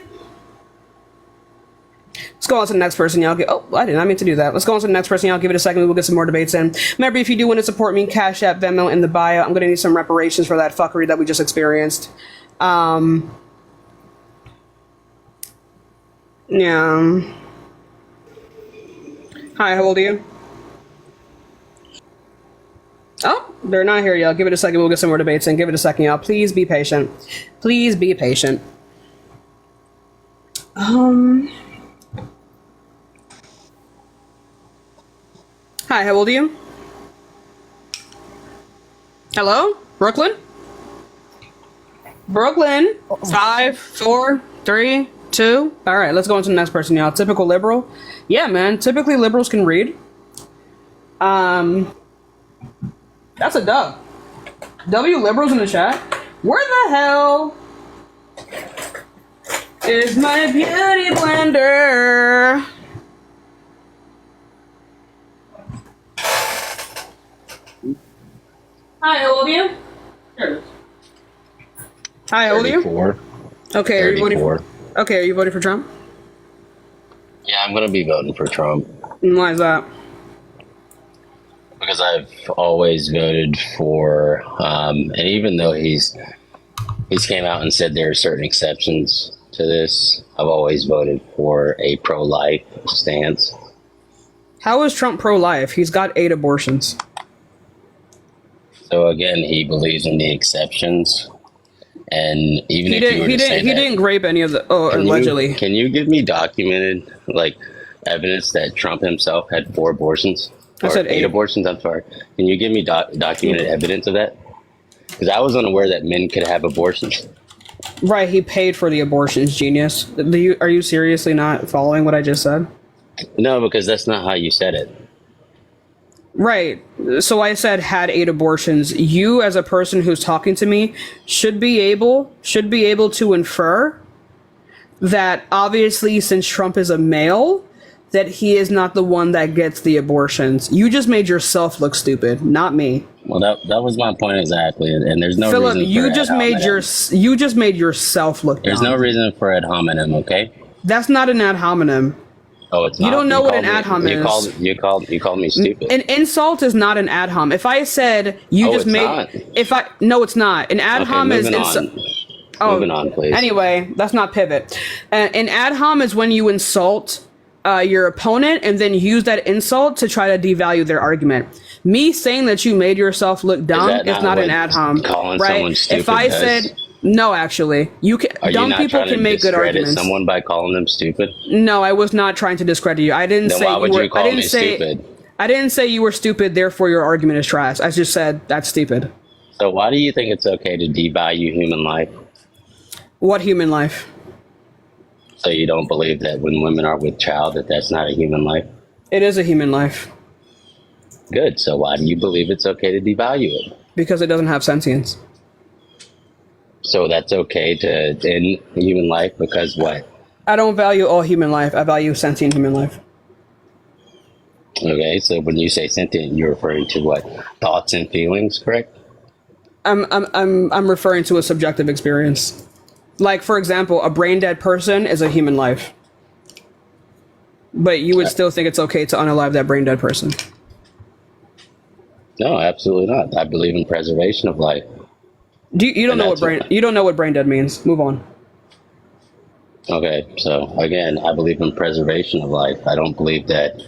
[SPEAKER 1] Let's go on to the next person, y'all. I did not mean to do that. Let's go on to the next person, y'all. Give it a second. We'll get some more debates in. Remember, if you do want to support me, Cash App, Venmo in the bio. I'm going to need some reparations for that fuckery that we just experienced. Yeah. Hi, how old are you? Oh, they're not here, y'all. Give it a second. We'll get some more debates in. Give it a second, y'all. Please be patient. Please be patient. Hi, how old are you? Hello? Brooklyn? Brooklyn? 5, 4, 3, 2. All right, let's go on to the next person, y'all. Typical liberal. Yeah, man. Typically, liberals can read. That's a dub. W liberals in the chat. Where the hell is my beauty blender? Hi, how old are you? Here it is. Hi, how old are you?
[SPEAKER 10] 34.
[SPEAKER 1] Okay, are you voting for? Okay, are you voting for Trump?
[SPEAKER 10] Yeah, I'm going to be voting for Trump.
[SPEAKER 1] And why is that?
[SPEAKER 10] Because I've always voted for, and even though he's came out and said there are certain exceptions to this, I've always voted for a pro-life stance.
[SPEAKER 1] How is Trump pro-life? He's got 8 abortions.
[SPEAKER 10] So again, he believes in the exceptions, and even
[SPEAKER 1] he
[SPEAKER 10] if you were to say
[SPEAKER 1] he
[SPEAKER 10] that,
[SPEAKER 1] didn't rape any of the. Oh, allegedly.
[SPEAKER 10] Can you give me documented evidence that Trump himself had 4 abortions?
[SPEAKER 1] I said 8
[SPEAKER 10] abortions. I'm sorry. Can you give me documented evidence of that? Because I was unaware that men could have abortions.
[SPEAKER 1] Right, he paid for the abortions, genius. Are you seriously not following what I just said?
[SPEAKER 10] No, because that's not how you said it.
[SPEAKER 1] Right. So I said had 8 abortions. You, as a person who's talking to me, should be able to infer that obviously, since Trump is a male, that he is not the one that gets the abortions. You just made yourself look stupid, not me.
[SPEAKER 10] Well, that was my point exactly, and there's no
[SPEAKER 1] Philip,
[SPEAKER 10] reason.
[SPEAKER 1] you just made yourself look.
[SPEAKER 10] There's no reason for ad hominem. Okay.
[SPEAKER 1] That's not an ad hominem.
[SPEAKER 10] Oh, it's not.
[SPEAKER 1] You don't know what an ad hom is.
[SPEAKER 10] You called me stupid.
[SPEAKER 1] An insult is not an ad hom. If I said you just made,
[SPEAKER 10] not.
[SPEAKER 1] no, it's not. An ad hom is.
[SPEAKER 10] Moving on, please.
[SPEAKER 1] Anyway, let's not pivot. An ad hom is when you insult your opponent and then use that insult to try to devalue their argument. Me saying that you made yourself look dumb is not an ad hom, right? If I said no, actually, you can. Dumb people can make good arguments.
[SPEAKER 10] Someone by calling them stupid?
[SPEAKER 1] No, I was not trying to discredit you. I didn't say
[SPEAKER 10] why would you call me stupid?
[SPEAKER 1] I didn't say you were stupid. Therefore, your argument is trash. I just said that's stupid.
[SPEAKER 10] So why do you think it's okay to devalue human life?
[SPEAKER 1] What human life?
[SPEAKER 10] So you don't believe that when women are with child that that's not a human life?
[SPEAKER 1] It is a human life.
[SPEAKER 10] Good. So why do you believe it's okay to devalue it?
[SPEAKER 1] Because it doesn't have sentience.
[SPEAKER 10] So that's okay to end human life because what?
[SPEAKER 1] I don't value all human life. I value sentient human life.
[SPEAKER 10] Okay, so when you say sentient, you're referring to what? Thoughts and feelings, correct?
[SPEAKER 1] I'm referring to a subjective experience. Like, for example, a brain dead person is a human life. But you would still think it's okay to unalive that brain dead person.
[SPEAKER 10] No, absolutely not. I believe in preservation of life.
[SPEAKER 1] You don't know what brain dead means. Move on.
[SPEAKER 10] Okay, so again, I believe in preservation of life. I don't believe that,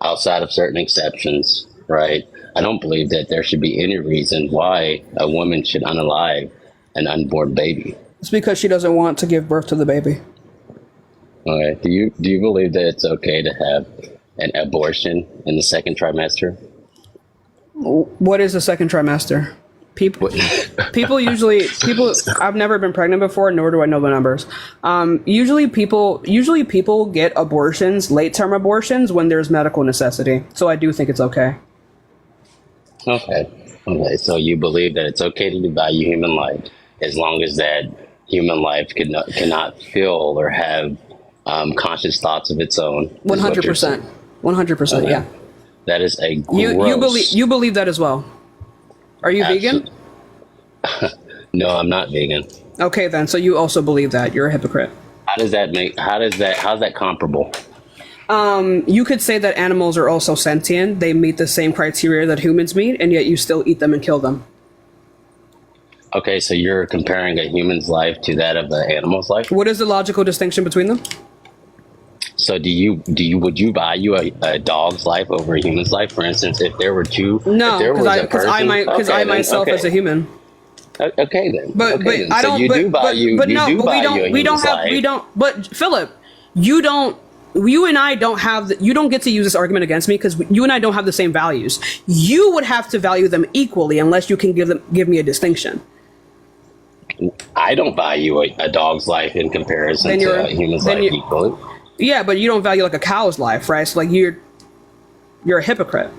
[SPEAKER 10] outside of certain exceptions, right? I don't believe that there should be any reason why a woman should unalive an unborn baby.
[SPEAKER 1] It's because she doesn't want to give birth to the baby.
[SPEAKER 10] Okay. Do you believe that it's okay to have an abortion in the second trimester?
[SPEAKER 1] What is the second trimester? People I've never been pregnant before, nor do I know the numbers. Usually people get abortions, late-term abortions, when there's medical necessity. So I do think it's okay.
[SPEAKER 10] Okay. So you believe that it's okay to devalue human life as long as that human life cannot feel or have conscious thoughts of its own.
[SPEAKER 1] 100%. 100%. Yeah.
[SPEAKER 10] That is a gross...
[SPEAKER 1] You believe that as well. Are you vegan?
[SPEAKER 10] No, I'm not vegan.
[SPEAKER 1] Okay, then. So you also believe that. You're a hypocrite.
[SPEAKER 10] How's that comparable?
[SPEAKER 1] You could say that animals are also sentient. They meet the same criteria that humans meet, and yet you still eat them and kill them.
[SPEAKER 10] Okay, so you're comparing a human's life to that of an animal's life?
[SPEAKER 1] What is the logical distinction between them?
[SPEAKER 10] So would you value a dog's life over a human's life? For instance, if there were two,
[SPEAKER 1] no, because I myself as a human.
[SPEAKER 10] Okay then.
[SPEAKER 1] But I don't. But Philip, you and I don't have. You don't get to use this argument against me because you and I don't have the same values. You would have to value them equally unless you can give me a distinction.
[SPEAKER 10] I don't value a dog's life in comparison to a human's life equally.
[SPEAKER 1] Yeah, but you don't value like a cow's life, right? So like you're a hypocrite.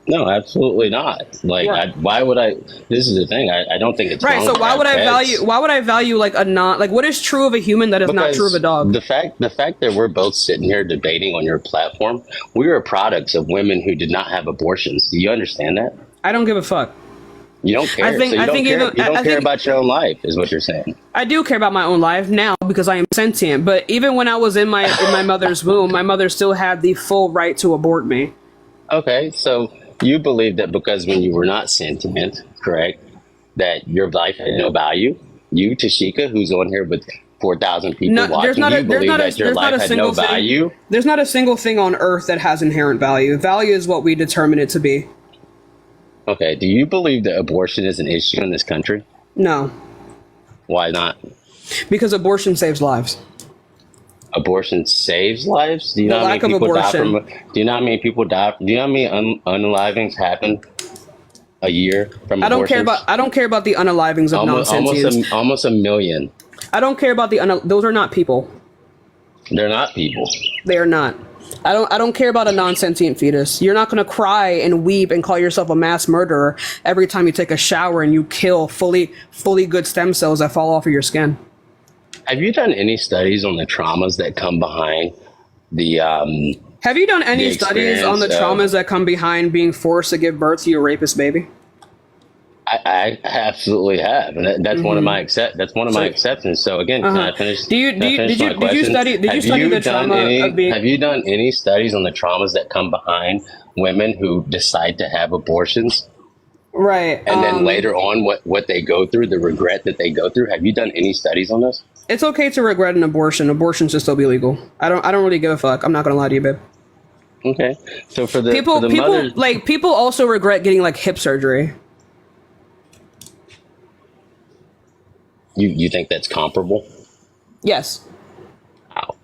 [SPEAKER 10] No, absolutely not. Like, why would I? This is the thing. I don't think it's
[SPEAKER 1] right. So why would I value like a non? Like, what is true of a human that is not true of a dog?
[SPEAKER 10] The fact that we're both sitting here debating on your platform, we are products of women who did not have abortions. Do you understand that?
[SPEAKER 1] I don't give a fuck.
[SPEAKER 10] You don't care. You don't care about your own life, is what you're saying.
[SPEAKER 1] I do care about my own life now because I am sentient. But even when I was in my mother's womb, my mother still had the full right to abort me.
[SPEAKER 10] Okay, so you believe that because when you were not sentient, correct, that your life had no value? You, Tashika, who's on here with 4,000 people watching, you believe that your life had no value?
[SPEAKER 1] There's not a single thing on earth that has inherent value. Value is what we determine it to be.
[SPEAKER 10] Okay, do you believe that abortion is an issue in this country?
[SPEAKER 1] No.
[SPEAKER 10] Why not?
[SPEAKER 1] Because abortion saves lives.
[SPEAKER 10] Abortion saves lives? Do you know how many people die from? Do you know how many people die? Do you know how many unalivings happen a year from abortions?
[SPEAKER 1] I don't care about the unalivings of non-sentients.
[SPEAKER 10] Almost a million.
[SPEAKER 1] I don't care about those are not people.
[SPEAKER 10] They're not people.
[SPEAKER 1] They are not. I don't care about a non-sentient fetus. You're not going to cry and weep and call yourself a mass murderer every time you take a shower and you kill fully good stem cells that fall off of your skin.
[SPEAKER 10] Have you done any studies on the traumas that come behind the
[SPEAKER 1] Have you done any studies on the traumas that come behind being forced to give birth to your rapist baby?
[SPEAKER 10] I absolutely have, and that's one of my exceptions. So again, can I finish? Did you study the trauma of being? Have you done any studies on the traumas that come behind women who decide to have abortions?
[SPEAKER 1] Right.
[SPEAKER 10] And then later on, what they go through, the regret that they go through. Have you done any studies on this?
[SPEAKER 1] It's okay to regret an abortion. Abortion should still be legal. I don't really give a fuck. I'm not gonna lie to you, babe.
[SPEAKER 10] Okay. So for the
[SPEAKER 1] people
[SPEAKER 10] mothers,
[SPEAKER 1] like people also regret getting like hip surgery.
[SPEAKER 10] you think that's comparable?
[SPEAKER 1] Yes.
[SPEAKER 10] How?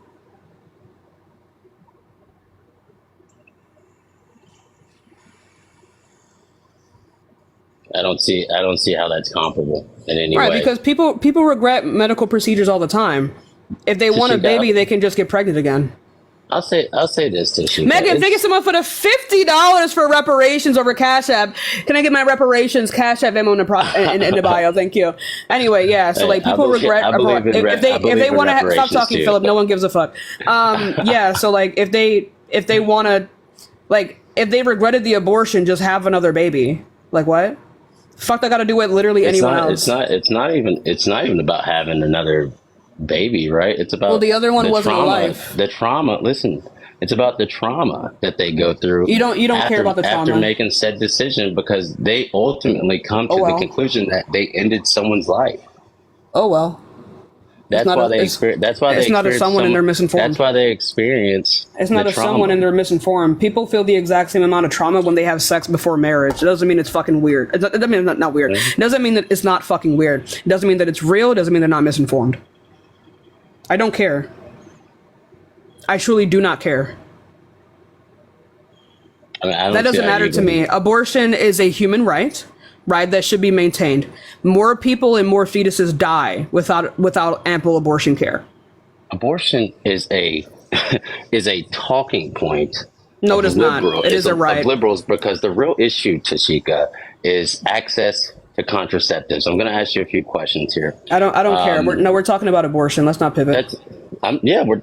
[SPEAKER 10] I don't see how that's comparable in any way.
[SPEAKER 1] Right, because people regret medical procedures all the time. If they want a baby, they can just get pregnant again.
[SPEAKER 10] I'll say this to you.
[SPEAKER 1] Megan, thank you so much for the $50 for reparations over Cash App. Can I get my reparations Cash App Venmo in the bio? Thank you. Anyway, yeah. So like people regret if they want to stop talking, too. Philip. No one gives a fuck. Yeah. So like if they want to, like if they regretted the abortion, just have another baby. Like what? Fuck, that got to do with literally anyone else.
[SPEAKER 10] It's not even about having another baby, right? It's about
[SPEAKER 1] the other one wasn't alive.
[SPEAKER 10] The trauma. Listen, it's about the trauma that they go through.
[SPEAKER 1] You don't care about the trauma
[SPEAKER 10] after making said decision, because they ultimately come to the conclusion that they ended someone's life.
[SPEAKER 1] Oh well.
[SPEAKER 10] That's why they experience. That's why
[SPEAKER 1] it's not a someone and they're misinformed.
[SPEAKER 10] That's why they experience.
[SPEAKER 1] It's not a someone and they're misinformed. People feel the exact same amount of trauma when they have sex before marriage. It doesn't mean it's fucking weird. It doesn't mean it's not weird. It doesn't mean that it's not fucking weird. It doesn't mean that it's real. It doesn't mean they're not misinformed. I don't care. I truly do not care. That doesn't matter to me. Abortion is a human right that should be maintained. More people and more fetuses die without ample abortion care.
[SPEAKER 10] Abortion is a talking point.
[SPEAKER 1] No, it is not. It is a right
[SPEAKER 10] of liberals, because the real issue, Tashika, is access to contraceptives. I'm going to ask you a few questions here. I don't
[SPEAKER 1] care. We're talking about abortion. Let's not pivot.
[SPEAKER 10] I'm going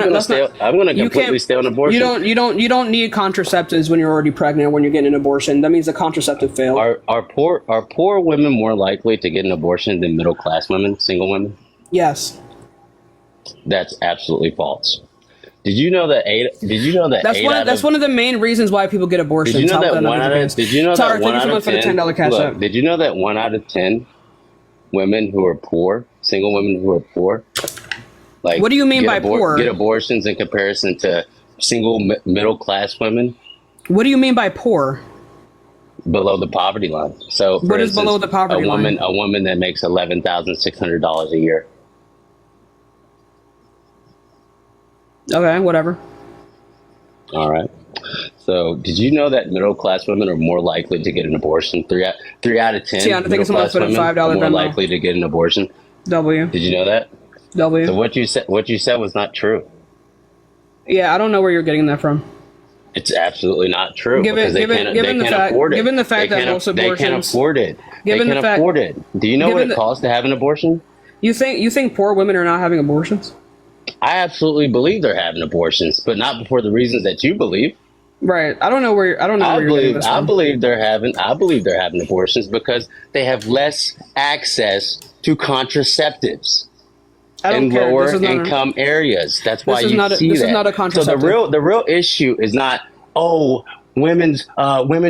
[SPEAKER 10] to completely stay on abortion.
[SPEAKER 1] You don't need contraceptives when you're already pregnant. When you're getting an abortion, that means the contraceptive failed.
[SPEAKER 10] Are poor women more likely to get an abortion than middle class women, single women?
[SPEAKER 1] Yes.
[SPEAKER 10] That's absolutely false. Did you know that
[SPEAKER 1] that's one of the main reasons why people get abortions?
[SPEAKER 10] Did you know that one out of 10? Did you know that one out of 10 women who are poor, single women who are poor, like,
[SPEAKER 1] what do you mean by poor?
[SPEAKER 10] Get abortions in comparison to single middle class women?
[SPEAKER 1] What do you mean by poor?
[SPEAKER 10] Below the poverty line. So,
[SPEAKER 1] what is below the poverty line?
[SPEAKER 10] A woman that makes $11,600 a year.
[SPEAKER 1] Okay, whatever.
[SPEAKER 10] All right. So, did you know that middle class women are more likely to get an abortion? Three out of 10.
[SPEAKER 1] Yeah, I think someone put a $5
[SPEAKER 10] are more likely to get an abortion.
[SPEAKER 1] W.
[SPEAKER 10] Did you know that?
[SPEAKER 1] W.
[SPEAKER 10] So what you said was not true.
[SPEAKER 1] Yeah, I don't know where you're getting that from.
[SPEAKER 10] It's absolutely not true.
[SPEAKER 1] Given the fact that most abortions,
[SPEAKER 10] they can't afford it. They can't afford it. Do you know what it costs to have an abortion?
[SPEAKER 1] You think poor women are not having abortions?
[SPEAKER 10] I absolutely believe they're having abortions, but not for the reasons that you believe.
[SPEAKER 1] Right. I
[SPEAKER 10] believe they're having abortions because they have less access to contraceptives in lower income areas. That's why you see that.
[SPEAKER 1] This is not a contraceptive.
[SPEAKER 10] So the real issue is not, women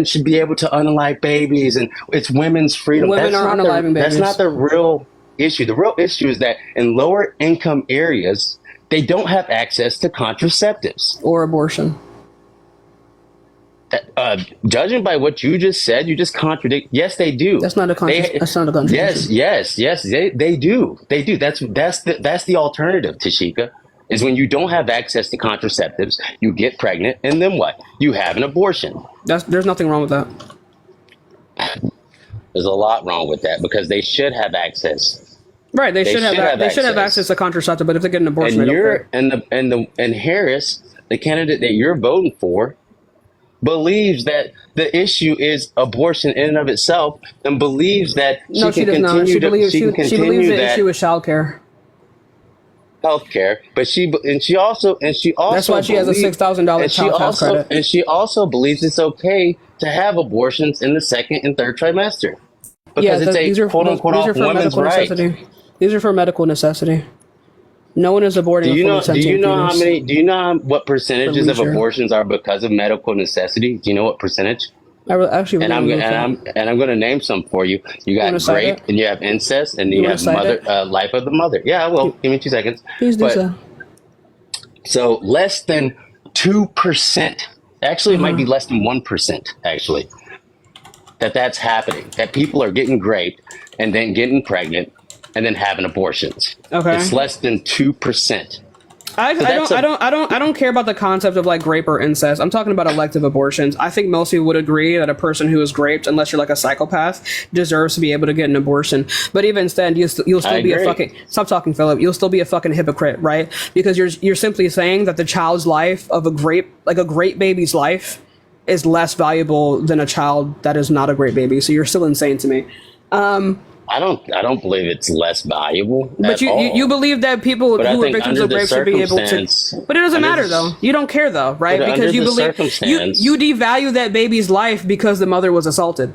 [SPEAKER 10] should be able to unalive babies and it's women's freedom.
[SPEAKER 1] Women are unaliving babies.
[SPEAKER 10] That's not the real issue. The real issue is that in lower income areas, they don't have access to contraceptives
[SPEAKER 1] or abortion.
[SPEAKER 10] Judging by what you just said, you just contradict. Yes, they do.
[SPEAKER 1] That's not a contradiction.
[SPEAKER 10] Yes, they do. They do. That's the alternative, Tashika, is when you don't have access to contraceptives, you get pregnant, and then what? You have an abortion.
[SPEAKER 1] There's nothing wrong with that.
[SPEAKER 10] There's a lot wrong with that because they should have access.
[SPEAKER 1] Right, they should have access to contraceptive, but if they get an abortion,
[SPEAKER 10] and Harris, the candidate that you're voting for, believes that the issue is abortion in and of itself, and believes that
[SPEAKER 1] she believes the issue is childcare,
[SPEAKER 10] healthcare. But she also
[SPEAKER 1] that's why she has a $6,000 child tax credit.
[SPEAKER 10] And she also believes it's okay to have abortions in the second and third trimester because it's a quote unquote women's right.
[SPEAKER 1] These are for medical necessity. No one is aborting.
[SPEAKER 10] Do you know what percentages of abortions are because of medical necessity? Do you know what percentage?
[SPEAKER 1] Actually
[SPEAKER 10] and
[SPEAKER 1] really
[SPEAKER 10] I'm going to name some for you. You got rape, and you have incest, and you have life of the mother. Yeah, I will. Give me 2 seconds.
[SPEAKER 1] Please do so.
[SPEAKER 10] So less than 2%. Actually, it might be less than 1%. Actually, that's happening. That people are getting raped and then getting pregnant and then having abortions.
[SPEAKER 1] Okay,
[SPEAKER 10] it's less than 2%.
[SPEAKER 1] I don't care about the concept of like rape or incest. I'm talking about elective abortions. I think most people would agree that a person who is raped, unless you're like a psychopath, deserves to be able to get an abortion. But even then, you'll still be a fucking stop talking, Philip. You'll still be a fucking hypocrite, right? Because you're simply saying that the child's life of a grape baby's life is less valuable than a child that is not a grape baby. So you're still insane to me.
[SPEAKER 10] I don't believe it's less valuable.
[SPEAKER 1] But you believe that people who are victims of rape should be able to. But it doesn't matter though. You don't care though, right? Because you believe you devalue that baby's life because the mother was assaulted.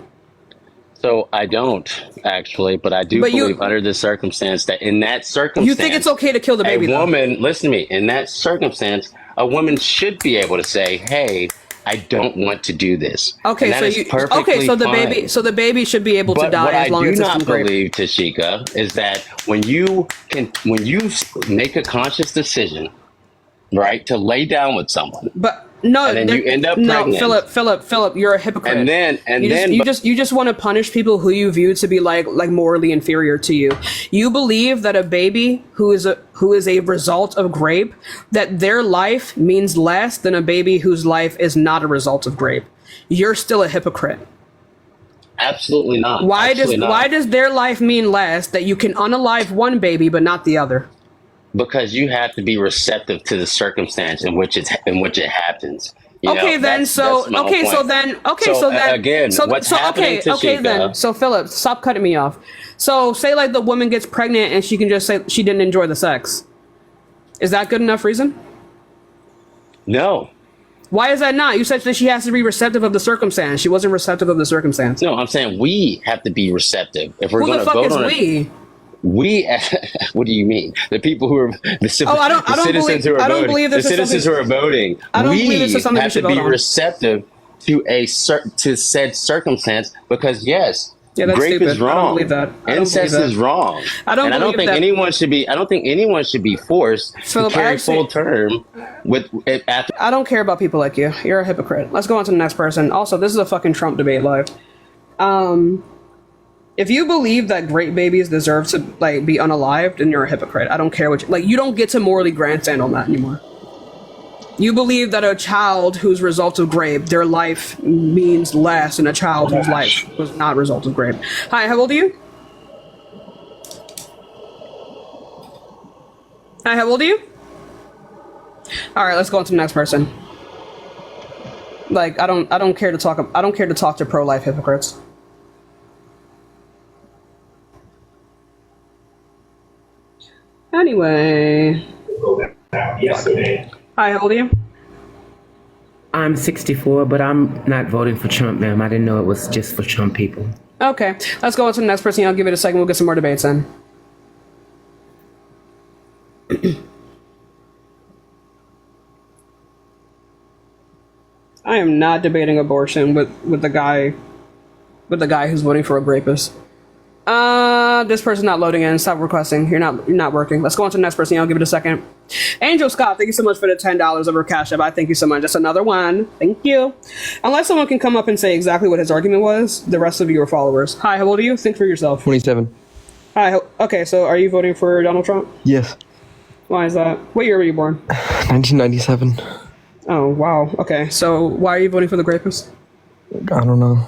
[SPEAKER 10] So I don't actually, but I do believe under the circumstance that in that circumstance,
[SPEAKER 1] you think it's okay to kill the baby.
[SPEAKER 10] A woman, listen to me. In that circumstance, a woman should be able to say, "Hey, I don't want to do this."
[SPEAKER 1] Okay, so the baby should be able to die as long as it's from grape.
[SPEAKER 10] What I do not believe, Tashika, is that when you make a conscious decision, right, to lay down with someone, and then you end up pregnant.
[SPEAKER 1] Philip, you're a hypocrite. You just want to punish people who you view to be like morally inferior to you. You believe that a baby who is a result of grape, that their life means less than a baby whose life is not a result of grape. You're still a hypocrite.
[SPEAKER 10] Absolutely not.
[SPEAKER 1] Why does their life mean less that you can unalive one baby but not the other?
[SPEAKER 10] Because you have to be receptive to the circumstance in which it happens. Again,
[SPEAKER 1] So Philip, stop cutting me off. So say like the woman gets pregnant and she can just say she didn't enjoy the sex. Is that good enough reason?
[SPEAKER 10] No.
[SPEAKER 1] Why is that not? You said that she has to be receptive of the circumstance. She wasn't receptive of the circumstance.
[SPEAKER 10] No, I'm saying we have to be receptive. If we're going to vote on it. We, what do you mean? The people who are the citizens who are voting. We have to be receptive to said circumstance because rape is wrong.
[SPEAKER 1] I don't believe that.
[SPEAKER 10] Incest is wrong. I don't think anyone should be forced to carry full term with it after.
[SPEAKER 1] I don't care about people like you. You're a hypocrite. Let's go on to the next person. Also, this is a fucking Trump debate live. If you believe that grape babies deserve to be unalived, then you're a hypocrite. I don't care what you don't get to morally grandstand on that anymore. You believe that a child whose result of grape, their life means less than a child whose life was not a result of grape. Hi, how old are you? Hi, how old are you? All right, let's go on to the next person. I don't care to talk to pro-life hypocrites. Anyway. Hi, how old are you?
[SPEAKER 11] I'm 64, but I'm not voting for Trump, ma'am. I didn't know it was just for Trump people.
[SPEAKER 1] Okay, let's go on to the next person. I'll give it a second. We'll get some more debates in. I am not debating abortion with the guy who's voting for a rapist. This person's not loading in. Stop requesting. You're not working. Let's go on to the next person. I'll give it a second. Angel Scott, thank you so much for the $10 over Cash App. I thank you so much. That's another one. Thank you. Unless someone can come up and say exactly what his argument was, the rest of you are followers. Hi, how old are you? Think for yourself.
[SPEAKER 12] 27.
[SPEAKER 1] Hi. Okay, so are you voting for Donald Trump?
[SPEAKER 12] Yes.
[SPEAKER 1] Why is that? What year were you born?
[SPEAKER 12] 1997.
[SPEAKER 1] Oh, wow. Okay, so why are you voting for the rapist?
[SPEAKER 12] I don't know.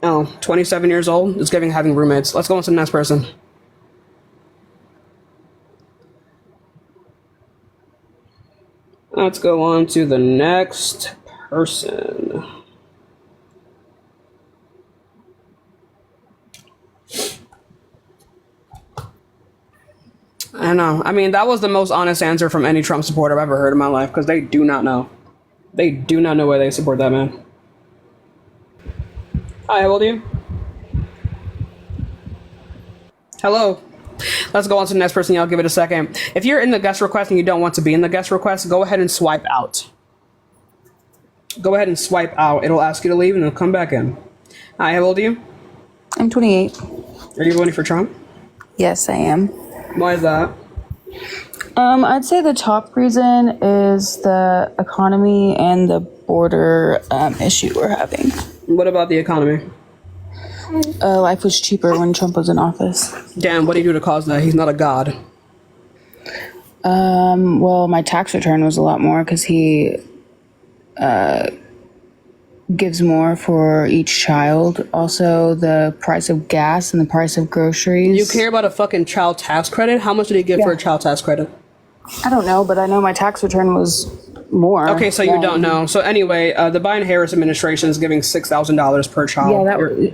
[SPEAKER 1] Oh, 27 years old? It's giving having roommates. Let's go on to the next person. Let's go on to the next person. I know. I mean, that was the most honest answer from any Trump supporter I've ever heard in my life, because they do not know. They do not know why they support that man. Hi, how old are you? Hello. Let's go on to the next person. I'll give it a second. If you're in the guest request and you don't want to be in the guest request, go ahead and swipe out. Go ahead and swipe out. It'll ask you to leave and it'll come back in. Hi, how old are you?
[SPEAKER 13] I'm 28.
[SPEAKER 1] Are you voting for Trump?
[SPEAKER 13] Yes, I am.
[SPEAKER 1] Why is that?
[SPEAKER 13] I'd say the top reason is the economy and the border issue we're having.
[SPEAKER 1] What about the economy?
[SPEAKER 13] Life was cheaper when Trump was in office.
[SPEAKER 1] Damn, what do you do to cause that? He's not a god.
[SPEAKER 13] Well, my tax return was a lot more because he gives more for each child. Also, the price of gas and the price of groceries.
[SPEAKER 1] You care about a fucking child tax credit? How much did he give for a child tax credit?
[SPEAKER 13] I don't know, but I know my tax return was more.
[SPEAKER 1] Okay, so you don't know. So anyway, the Biden-Harris administration is giving $6,000 per child.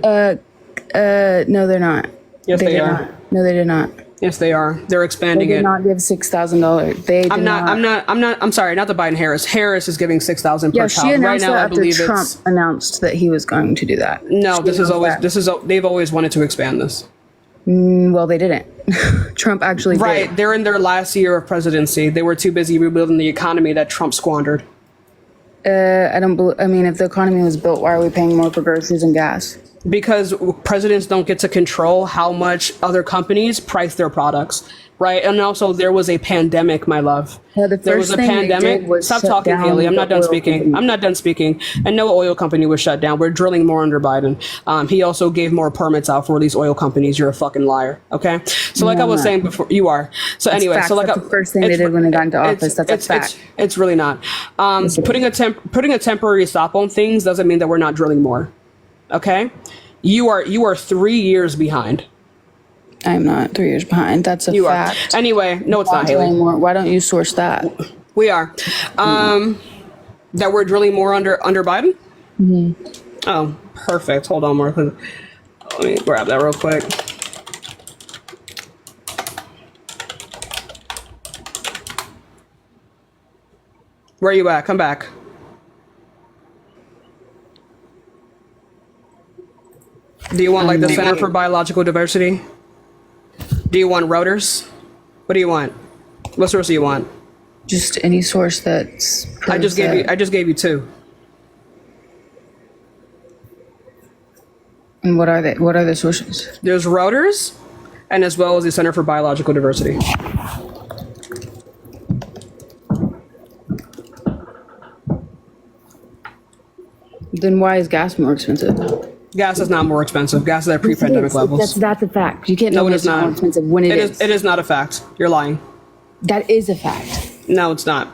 [SPEAKER 13] Yeah, no, they're not.
[SPEAKER 1] Yes, they
[SPEAKER 13] did
[SPEAKER 1] are.
[SPEAKER 13] not. No, they did not.
[SPEAKER 1] Yes, they are. They're expanding
[SPEAKER 13] They did
[SPEAKER 1] it.
[SPEAKER 13] not give $6,000. They did
[SPEAKER 1] I'm sorry, not the Biden-Harris. Harris is giving $6,000 per
[SPEAKER 13] Yeah,
[SPEAKER 1] child.
[SPEAKER 13] she
[SPEAKER 1] Right
[SPEAKER 13] announced
[SPEAKER 1] now,
[SPEAKER 13] that
[SPEAKER 1] I
[SPEAKER 13] after
[SPEAKER 1] believe
[SPEAKER 13] Trump
[SPEAKER 1] it's
[SPEAKER 13] announced that he was going to do that.
[SPEAKER 1] no.
[SPEAKER 13] She
[SPEAKER 1] This is
[SPEAKER 13] announced
[SPEAKER 1] always they've always wanted to expand this.
[SPEAKER 13] Well, they didn't. Trump actually
[SPEAKER 1] Right,
[SPEAKER 13] did.
[SPEAKER 1] they're in their last year of presidency. They were too busy rebuilding the economy that Trump squandered.
[SPEAKER 13] I mean, if the economy was built, why are we paying more for groceries and gas?
[SPEAKER 1] Because presidents don't get to control how much other companies price their products, right? And also, there was a pandemic, my love.
[SPEAKER 13] Yeah, the
[SPEAKER 1] There was
[SPEAKER 13] first
[SPEAKER 1] a
[SPEAKER 13] thing they
[SPEAKER 1] pandemic.
[SPEAKER 13] did was
[SPEAKER 1] Stop
[SPEAKER 13] shut
[SPEAKER 1] talking,
[SPEAKER 13] down
[SPEAKER 1] Haley. I'm not
[SPEAKER 13] the
[SPEAKER 1] done
[SPEAKER 13] oil
[SPEAKER 1] speaking.
[SPEAKER 13] company.
[SPEAKER 1] I'm not done speaking. And no oil company was shut down. We're drilling more under Biden. He also gave more permits out for these oil companies. You're a fucking liar. Okay. So, like
[SPEAKER 13] No,
[SPEAKER 1] I was
[SPEAKER 13] I'm
[SPEAKER 1] saying before, you are. So
[SPEAKER 13] That's
[SPEAKER 1] anyway,
[SPEAKER 13] facts.
[SPEAKER 1] so like
[SPEAKER 13] That's the first thing they did when they got into office. That's a fact.
[SPEAKER 1] It's really not. Putting a temporary stop on things doesn't mean that we're not drilling more. Okay. You are 3 years behind.
[SPEAKER 13] I'm not 3 years behind. That's a fact.
[SPEAKER 1] Anyway, no, it's not,
[SPEAKER 13] drilling
[SPEAKER 1] Haley.
[SPEAKER 13] more. Why don't you source that?
[SPEAKER 1] We are. That we're drilling more under Biden?
[SPEAKER 13] Mm-hmm.
[SPEAKER 1] Oh, perfect. Hold on, Mark. Let me grab that real quick. Where are you at? Come back. Do you want like the Center for Biological Diversity? Do you want rotors? What do you want? What source do you want?
[SPEAKER 13] Just any source that's.
[SPEAKER 1] I just gave you two.
[SPEAKER 13] And what are they? What are the sources?
[SPEAKER 1] There's rotors, and as well as the Center for Biological Diversity.
[SPEAKER 13] Then why is gas more expensive?
[SPEAKER 1] Gas is not more expensive. Gas is at pre-pandemic levels.
[SPEAKER 13] That's a fact. You can't
[SPEAKER 1] No,
[SPEAKER 13] tell
[SPEAKER 1] it
[SPEAKER 13] me
[SPEAKER 1] is
[SPEAKER 13] it's more
[SPEAKER 1] not.
[SPEAKER 13] expensive when it is.
[SPEAKER 1] It is not a fact. You're lying.
[SPEAKER 13] That is a fact.
[SPEAKER 1] No, it's not.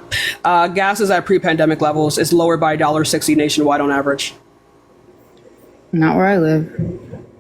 [SPEAKER 1] Gas is at pre-pandemic levels. It's lower by $1.60 nationwide on average.
[SPEAKER 13] Not where I live.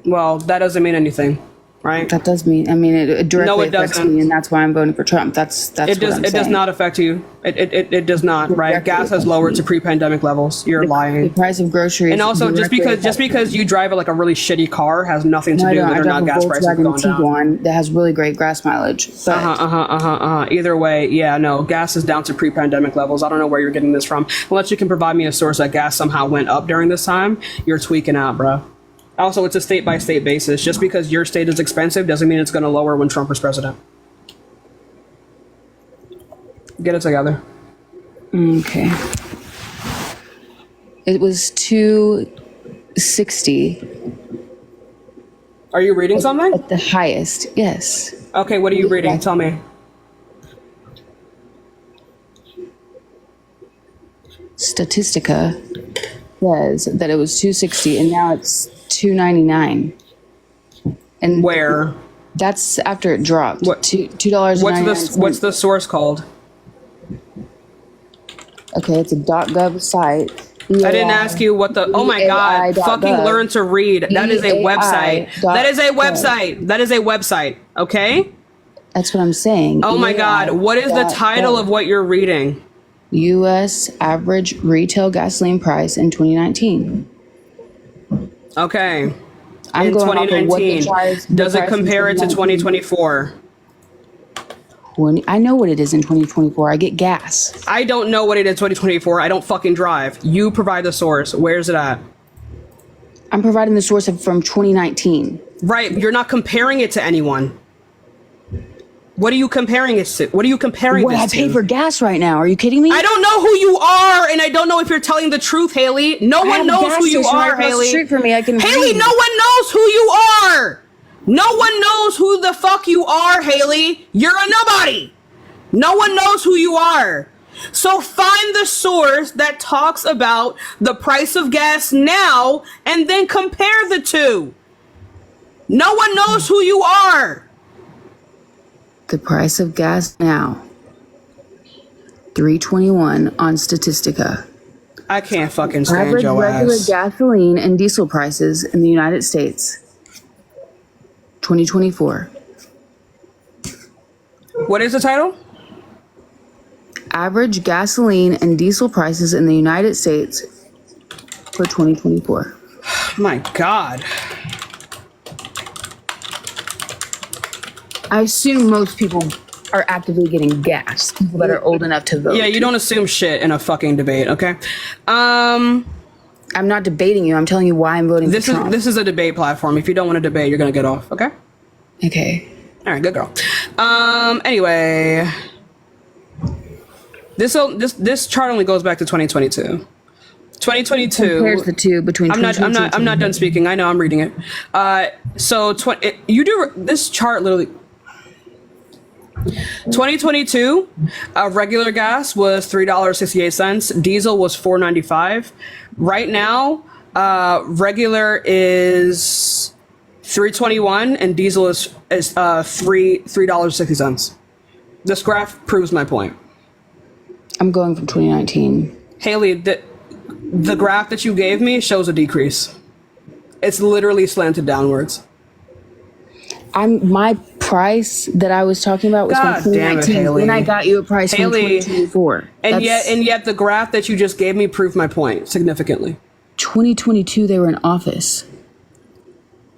[SPEAKER 1] Well, that doesn't mean anything, right?
[SPEAKER 13] That does mean. I mean, it directly
[SPEAKER 1] No, it
[SPEAKER 13] affects
[SPEAKER 1] doesn't.
[SPEAKER 13] me, and that's why I'm voting for Trump. That's
[SPEAKER 1] It
[SPEAKER 13] what
[SPEAKER 1] does.
[SPEAKER 13] I'm
[SPEAKER 1] It does
[SPEAKER 13] saying.
[SPEAKER 1] not affect you. It does not. Right?
[SPEAKER 13] Directly
[SPEAKER 1] Gas has
[SPEAKER 13] affects
[SPEAKER 1] lowered
[SPEAKER 13] me.
[SPEAKER 1] to pre-pandemic levels. You're
[SPEAKER 13] The
[SPEAKER 1] lying.
[SPEAKER 13] price of groceries.
[SPEAKER 1] And also, just
[SPEAKER 13] directly
[SPEAKER 1] because
[SPEAKER 13] affects me.
[SPEAKER 1] you drive like a really shitty car has nothing to
[SPEAKER 13] No, I
[SPEAKER 1] do
[SPEAKER 13] don't.
[SPEAKER 1] with
[SPEAKER 13] I
[SPEAKER 1] whether or not
[SPEAKER 13] drive
[SPEAKER 1] gas
[SPEAKER 13] a
[SPEAKER 1] prices have
[SPEAKER 13] Volkswagen
[SPEAKER 1] gone down.
[SPEAKER 13] Tiguan that has really great gas mileage. But
[SPEAKER 1] Either way, yeah, no, gas is down to pre-pandemic levels. I don't know where you're getting this from. Unless you can provide me a source that gas somehow went up during this time, you're tweaking out, bro. Also, it's a state-by-state basis. Just because your state is expensive doesn't mean it's going to lower when Trump is president. Get it together.
[SPEAKER 13] Okay. It was 260
[SPEAKER 1] Are you reading something?
[SPEAKER 13] at the highest. Yes.
[SPEAKER 1] Okay, what are you reading? Tell me.
[SPEAKER 13] Statistica says that it was 260 and now it's 299. And
[SPEAKER 1] where?
[SPEAKER 13] That's after it dropped.
[SPEAKER 1] What?
[SPEAKER 13] $2.99.
[SPEAKER 1] What's the source called?
[SPEAKER 13] Okay, it's a .gov site.
[SPEAKER 1] I didn't ask you what the. Oh my God! Fucking learn to read. That is a website. That is a website. That is a website. Okay.
[SPEAKER 13] That's what I'm saying.
[SPEAKER 1] Oh my God! What is the title of what you're reading?
[SPEAKER 13] U.S. average retail gasoline price in 2019.
[SPEAKER 1] Okay.
[SPEAKER 13] I'm
[SPEAKER 1] in
[SPEAKER 13] going off of what the
[SPEAKER 1] 2019, does it
[SPEAKER 13] price in
[SPEAKER 1] compare it to
[SPEAKER 13] 2019.
[SPEAKER 1] 2024?
[SPEAKER 13] I know what it is in 2024. I get gas.
[SPEAKER 1] I don't know what it is 2024. I don't fucking drive. You provide the source. Where's it at?
[SPEAKER 13] I'm providing the source from 2019.
[SPEAKER 1] Right. You're not comparing it to anyone. What are you comparing it to? What are you comparing
[SPEAKER 13] What
[SPEAKER 1] this
[SPEAKER 13] I
[SPEAKER 1] to?
[SPEAKER 13] pay for gas right now. Are you kidding me?
[SPEAKER 1] I don't know who you are, and I don't know if you're telling the truth, Haley. No one knows who you are, Haley.
[SPEAKER 13] Street for me. I can
[SPEAKER 1] Haley,
[SPEAKER 13] read.
[SPEAKER 1] no one knows who you are. No one knows who the fuck you are, Haley. You're a nobody. No one knows who you are. So find the source that talks about the price of gas now and then compare the two. No one knows who you are.
[SPEAKER 13] The price of gas now, $3.21 on Statistica.
[SPEAKER 1] I can't fucking stand
[SPEAKER 13] Average
[SPEAKER 1] your
[SPEAKER 13] regular
[SPEAKER 1] ass.
[SPEAKER 13] gasoline and diesel prices in the United States, 2024.
[SPEAKER 1] What is the title?
[SPEAKER 13] Average gasoline and diesel prices in the United States for 2024.
[SPEAKER 1] My God.
[SPEAKER 13] I assume most people are actively getting gas, people that are old enough to vote.
[SPEAKER 1] Yeah, you don't assume shit in a fucking debate, okay?
[SPEAKER 13] I'm not debating you. I'm telling you why I'm voting for Trump.
[SPEAKER 1] This is a debate platform. If you don't want to debate, you're gonna get off, okay?
[SPEAKER 13] Okay.
[SPEAKER 1] All right, good girl. Anyway, this chart only goes back to 2022. 2022
[SPEAKER 13] compares the two between.
[SPEAKER 1] I'm not done speaking. I know I'm reading it. You do this chart literally. 2022, regular gas was $3.68. Diesel was $4.95. Right now, regular is $3.21 and diesel is $3.60. This graph proves my point.
[SPEAKER 13] I'm going from 2019.
[SPEAKER 1] Haley, the graph that you gave me shows a decrease. It's literally slanted downwards.
[SPEAKER 13] My price that I was talking about was
[SPEAKER 1] God
[SPEAKER 13] from 2019.
[SPEAKER 1] damn it, Haley.
[SPEAKER 13] Then I got you a price
[SPEAKER 1] Haley,
[SPEAKER 13] from 2024.
[SPEAKER 1] And yet the graph that you just gave me proved my point significantly.
[SPEAKER 13] 2022 they were in office.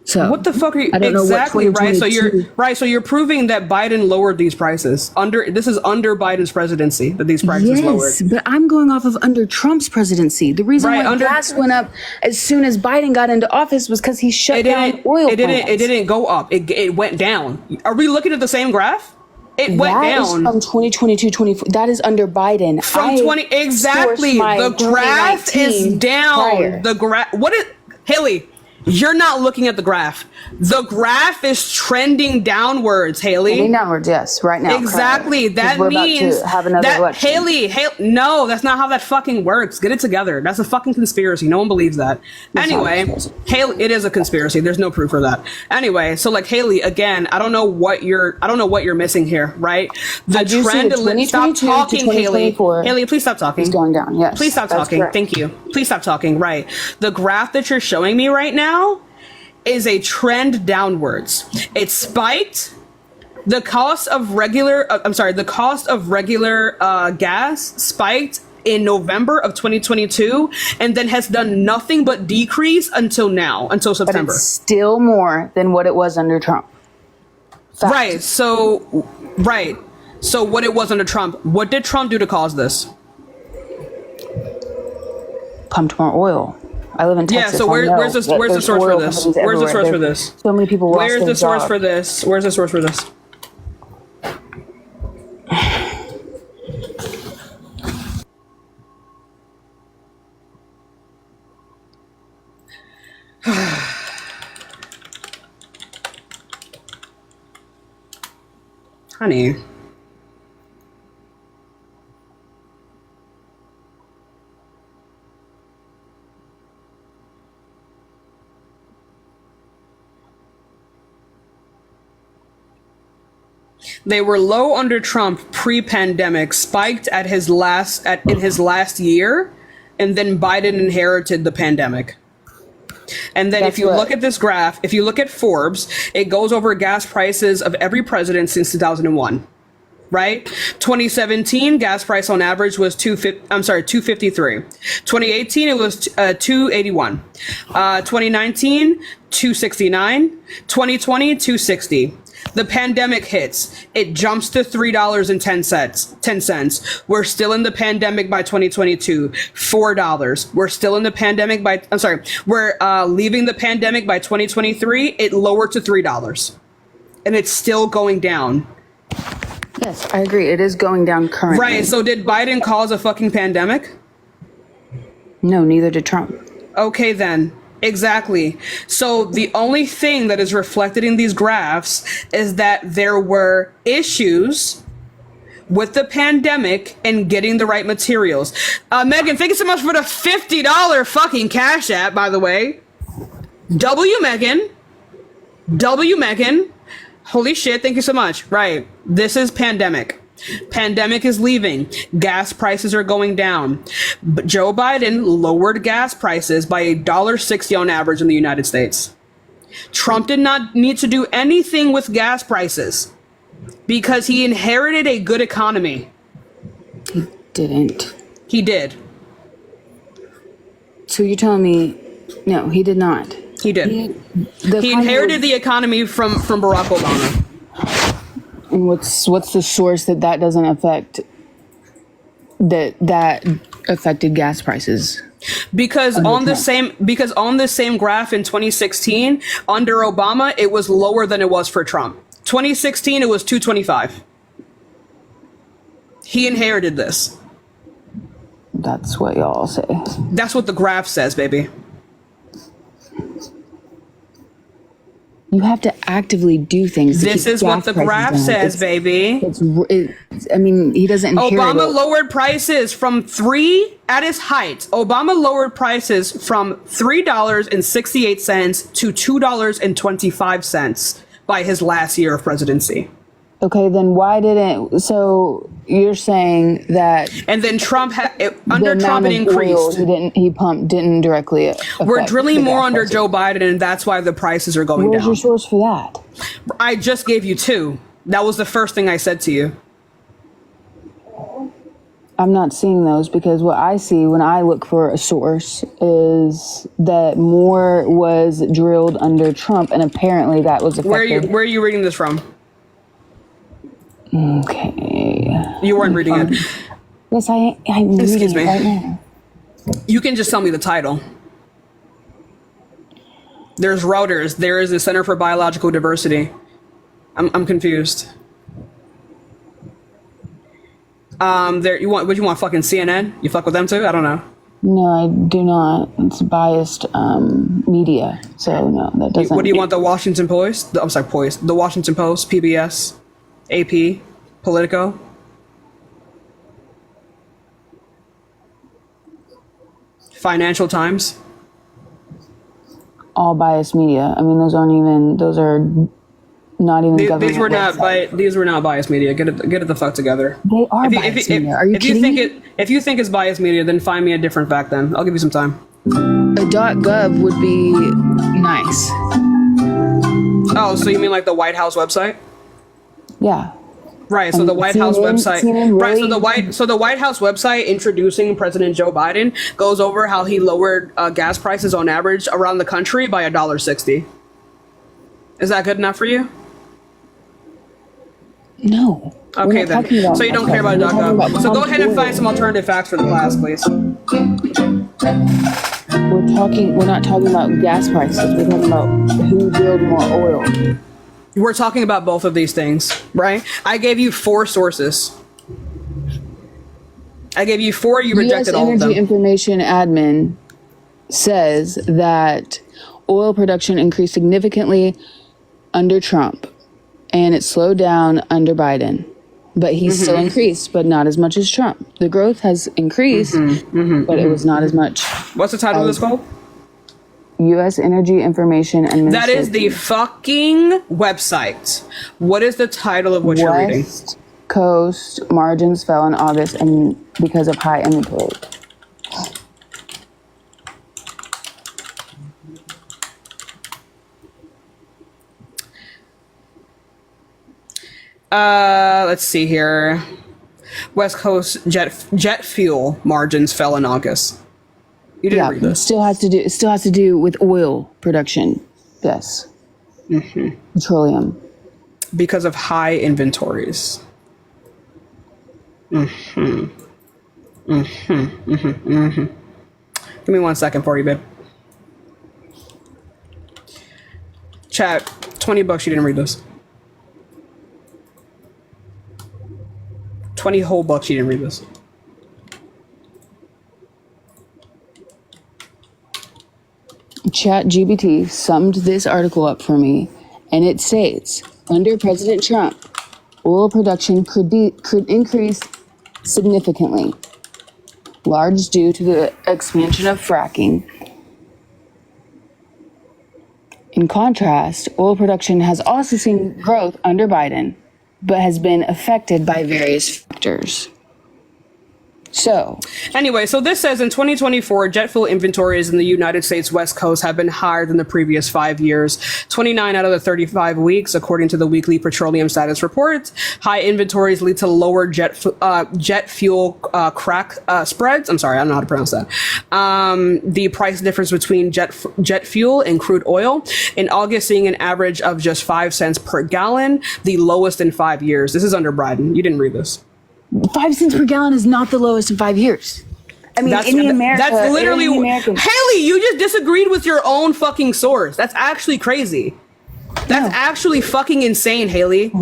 [SPEAKER 13] So
[SPEAKER 1] what the fuck are you?
[SPEAKER 13] I don't
[SPEAKER 1] exactly
[SPEAKER 13] know what
[SPEAKER 1] right. So
[SPEAKER 13] 2022
[SPEAKER 1] So you're proving that Biden lowered these prices. This is under Biden's presidency that these prices lowered.
[SPEAKER 13] Yes, but I'm going off of under Trump's presidency. The reason why gas went up as soon as Biden got into office was because he shut down oil plants.
[SPEAKER 1] It didn't go up. It went down. Are we looking at the same graph? It went
[SPEAKER 13] That
[SPEAKER 1] down.
[SPEAKER 13] is from 2022, 24. That is under Biden.
[SPEAKER 1] From 20 exactly. The graph is down. The graph. What is Haley? You're not looking at the graph. The graph is trending downwards, Haley.
[SPEAKER 13] Trending downwards, yes, right now.
[SPEAKER 1] Exactly. That
[SPEAKER 13] we're
[SPEAKER 1] means
[SPEAKER 13] about to have another election.
[SPEAKER 1] Haley, no, that's not how that fucking works. Get it together. That's a fucking conspiracy. No one believes that. Anyway, Haley, it is a conspiracy. There's no proof for that. Anyway, so like Haley, again, I don't know what you're missing here, right? The trend. Stop talking, Haley. Haley, please stop talking.
[SPEAKER 13] It's going down. Yes.
[SPEAKER 1] Please stop talking.
[SPEAKER 13] Correct.
[SPEAKER 1] Thank you. Please stop talking. Right. The graph that you're showing me right now is a trend downwards. It spiked. The cost of regular gas spiked in November of 2022 and then has done nothing but decrease until now, until September.
[SPEAKER 13] But it's still more than what it was under Trump. Fact.
[SPEAKER 1] Right. So what it was under Trump. What did Trump do to cause this?
[SPEAKER 13] Pumped more oil. I live in Texas.
[SPEAKER 1] Yeah, so where's the source for this? Where's the source for this?
[SPEAKER 13] So many people lost
[SPEAKER 1] Where's
[SPEAKER 13] their
[SPEAKER 1] the source
[SPEAKER 13] job.
[SPEAKER 1] for this? Where's the source for this? Honey. They were low under Trump pre-pandemic, spiked in his last year, and then Biden inherited the pandemic. And then if you look at this graph, if you look at Forbes, it goes over gas prices of every president since 2001. Right? 2017 gas price on average was $2.53. 2018 it was $2.81. 2019 $2.69. 2020 $2.60. The pandemic hits. It jumps to $3.10. We're still in the pandemic by 2022. $4. We're still in the pandemic by. We're leaving the pandemic by 2023. It lowered to $3, and it's still going down.
[SPEAKER 13] Yes, I agree. It is going down currently.
[SPEAKER 1] Right. So did Biden cause a fucking pandemic?
[SPEAKER 13] No, neither did Trump.
[SPEAKER 1] Okay, then. Exactly. So the only thing that is reflected in these graphs is that there were issues with the pandemic and getting the right materials. Megan, thank you so much for the $50 fucking Cash App, by the way. W Megan. Holy shit, thank you so much. Right. This is pandemic. Pandemic is leaving. Gas prices are going down. But Joe Biden lowered gas prices by $1.60 on average in the United States. Trump did not need to do anything with gas prices because he inherited a good economy.
[SPEAKER 13] He didn't.
[SPEAKER 1] He did.
[SPEAKER 13] So you're telling me, no, he did not.
[SPEAKER 1] He did. He inherited the economy from Barack Obama.
[SPEAKER 13] And what's the source that doesn't affect that affected gas prices?
[SPEAKER 1] Because on the same graph in 2016 under Obama it was lower than it was for Trump. 2016 it was 225. He inherited this.
[SPEAKER 13] That's what y'all say.
[SPEAKER 1] That's what the graph says, baby.
[SPEAKER 13] You have to actively do things.
[SPEAKER 1] This is what the graph says, baby.
[SPEAKER 13] I mean, he doesn't inherit
[SPEAKER 1] Obama
[SPEAKER 13] it.
[SPEAKER 1] lowered prices from at his height. Obama lowered prices from $3.68 to $2.25 by his last year of presidency.
[SPEAKER 13] Okay, then why didn't? So you're saying that?
[SPEAKER 1] And then Trump under Trump it increased.
[SPEAKER 13] Didn't directly.
[SPEAKER 1] We're drilling more under Joe Biden, and that's why the prices are going down.
[SPEAKER 13] Where's your source for that?
[SPEAKER 1] I just gave you two. That was the first thing I said to you.
[SPEAKER 13] I'm not seeing those because what I see when I look for a source is that more was drilled under Trump, and apparently that was affected.
[SPEAKER 1] Where are you reading this from?
[SPEAKER 13] Okay.
[SPEAKER 1] You weren't reading it.
[SPEAKER 13] Yes, I'm reading it right now.
[SPEAKER 1] You can just tell me the title. There's Reuters. There is the Center for Biological Diversity. I'm confused. Would you want fucking CNN? You fuck with them too? I don't know.
[SPEAKER 13] No, I do not. It's biased media. So no, that doesn't.
[SPEAKER 1] What do you want? The Washington Post? The Washington Post, PBS, AP, Politico. Financial Times.
[SPEAKER 13] All biased media. I mean, those are not even government.
[SPEAKER 1] These were not biased media. Get it the fuck together.
[SPEAKER 13] They are biased media. Are you kidding me?
[SPEAKER 1] If you think it's biased media, then find me a different fact. Then I'll give you some time.
[SPEAKER 13] A .gov would be nice.
[SPEAKER 1] Oh, so you mean like the White House website?
[SPEAKER 13] Yeah.
[SPEAKER 1] Right. So the White House website. Right. So the White House website introducing President Joe Biden goes over how he lowered gas prices on average around the country by $1.60. Is that good enough for you?
[SPEAKER 13] No.
[SPEAKER 1] Okay then. So you don't care about .gov. So go ahead and find some alternative facts for the class, please.
[SPEAKER 13] We're not talking about gas prices. We're talking about who drilled more oil.
[SPEAKER 1] We're talking about both of these things, right? I gave you 4 sources. I gave you 4. You rejected all of them.
[SPEAKER 13] US Energy Information Admin says that oil production increased significantly under Trump, and it slowed down under Biden. But he's still increased, but not as much as Trump. The growth has increased, but it was not as much.
[SPEAKER 1] What's the title of this called?
[SPEAKER 13] U.S. Energy Information Administration.
[SPEAKER 1] That is the fucking website. What is the title of what you're reading?
[SPEAKER 13] West Coast margins fell in August and because of high inventory.
[SPEAKER 1] Let's see here. West Coast jet fuel margins fell in August. You didn't read this.
[SPEAKER 13] It still has to do with oil production. Yes. Petroleum.
[SPEAKER 1] Because of high inventories. Give me 1 second for you, babe. Chat, $20. You didn't read this. 20 whole bucks. You didn't read this.
[SPEAKER 13] ChatGPT summed this article up for me, and it states, under President Trump, oil production could increase significantly, large due to the expansion of fracking. In contrast, oil production has also seen growth under Biden, but has been affected by various factors. So,
[SPEAKER 1] anyway, so this says in 2024, jet fuel inventories in the United States West Coast have been higher than the previous 5 years. 29 out of the 35 weeks, according to the weekly petroleum status report. High inventories lead to lower jet fuel crack spreads. I'm sorry, I don't know how to pronounce that. The price difference between jet fuel and crude oil in August, seeing an average of just 5 cents per gallon, the lowest in 5 years. This is under Biden. You didn't read this.
[SPEAKER 13] 5 cents per gallon is not the lowest in 5 years. I mean,
[SPEAKER 1] That's literally Haley, you just disagreed with your own fucking source. That's actually crazy. That's actually fucking insane, Haley.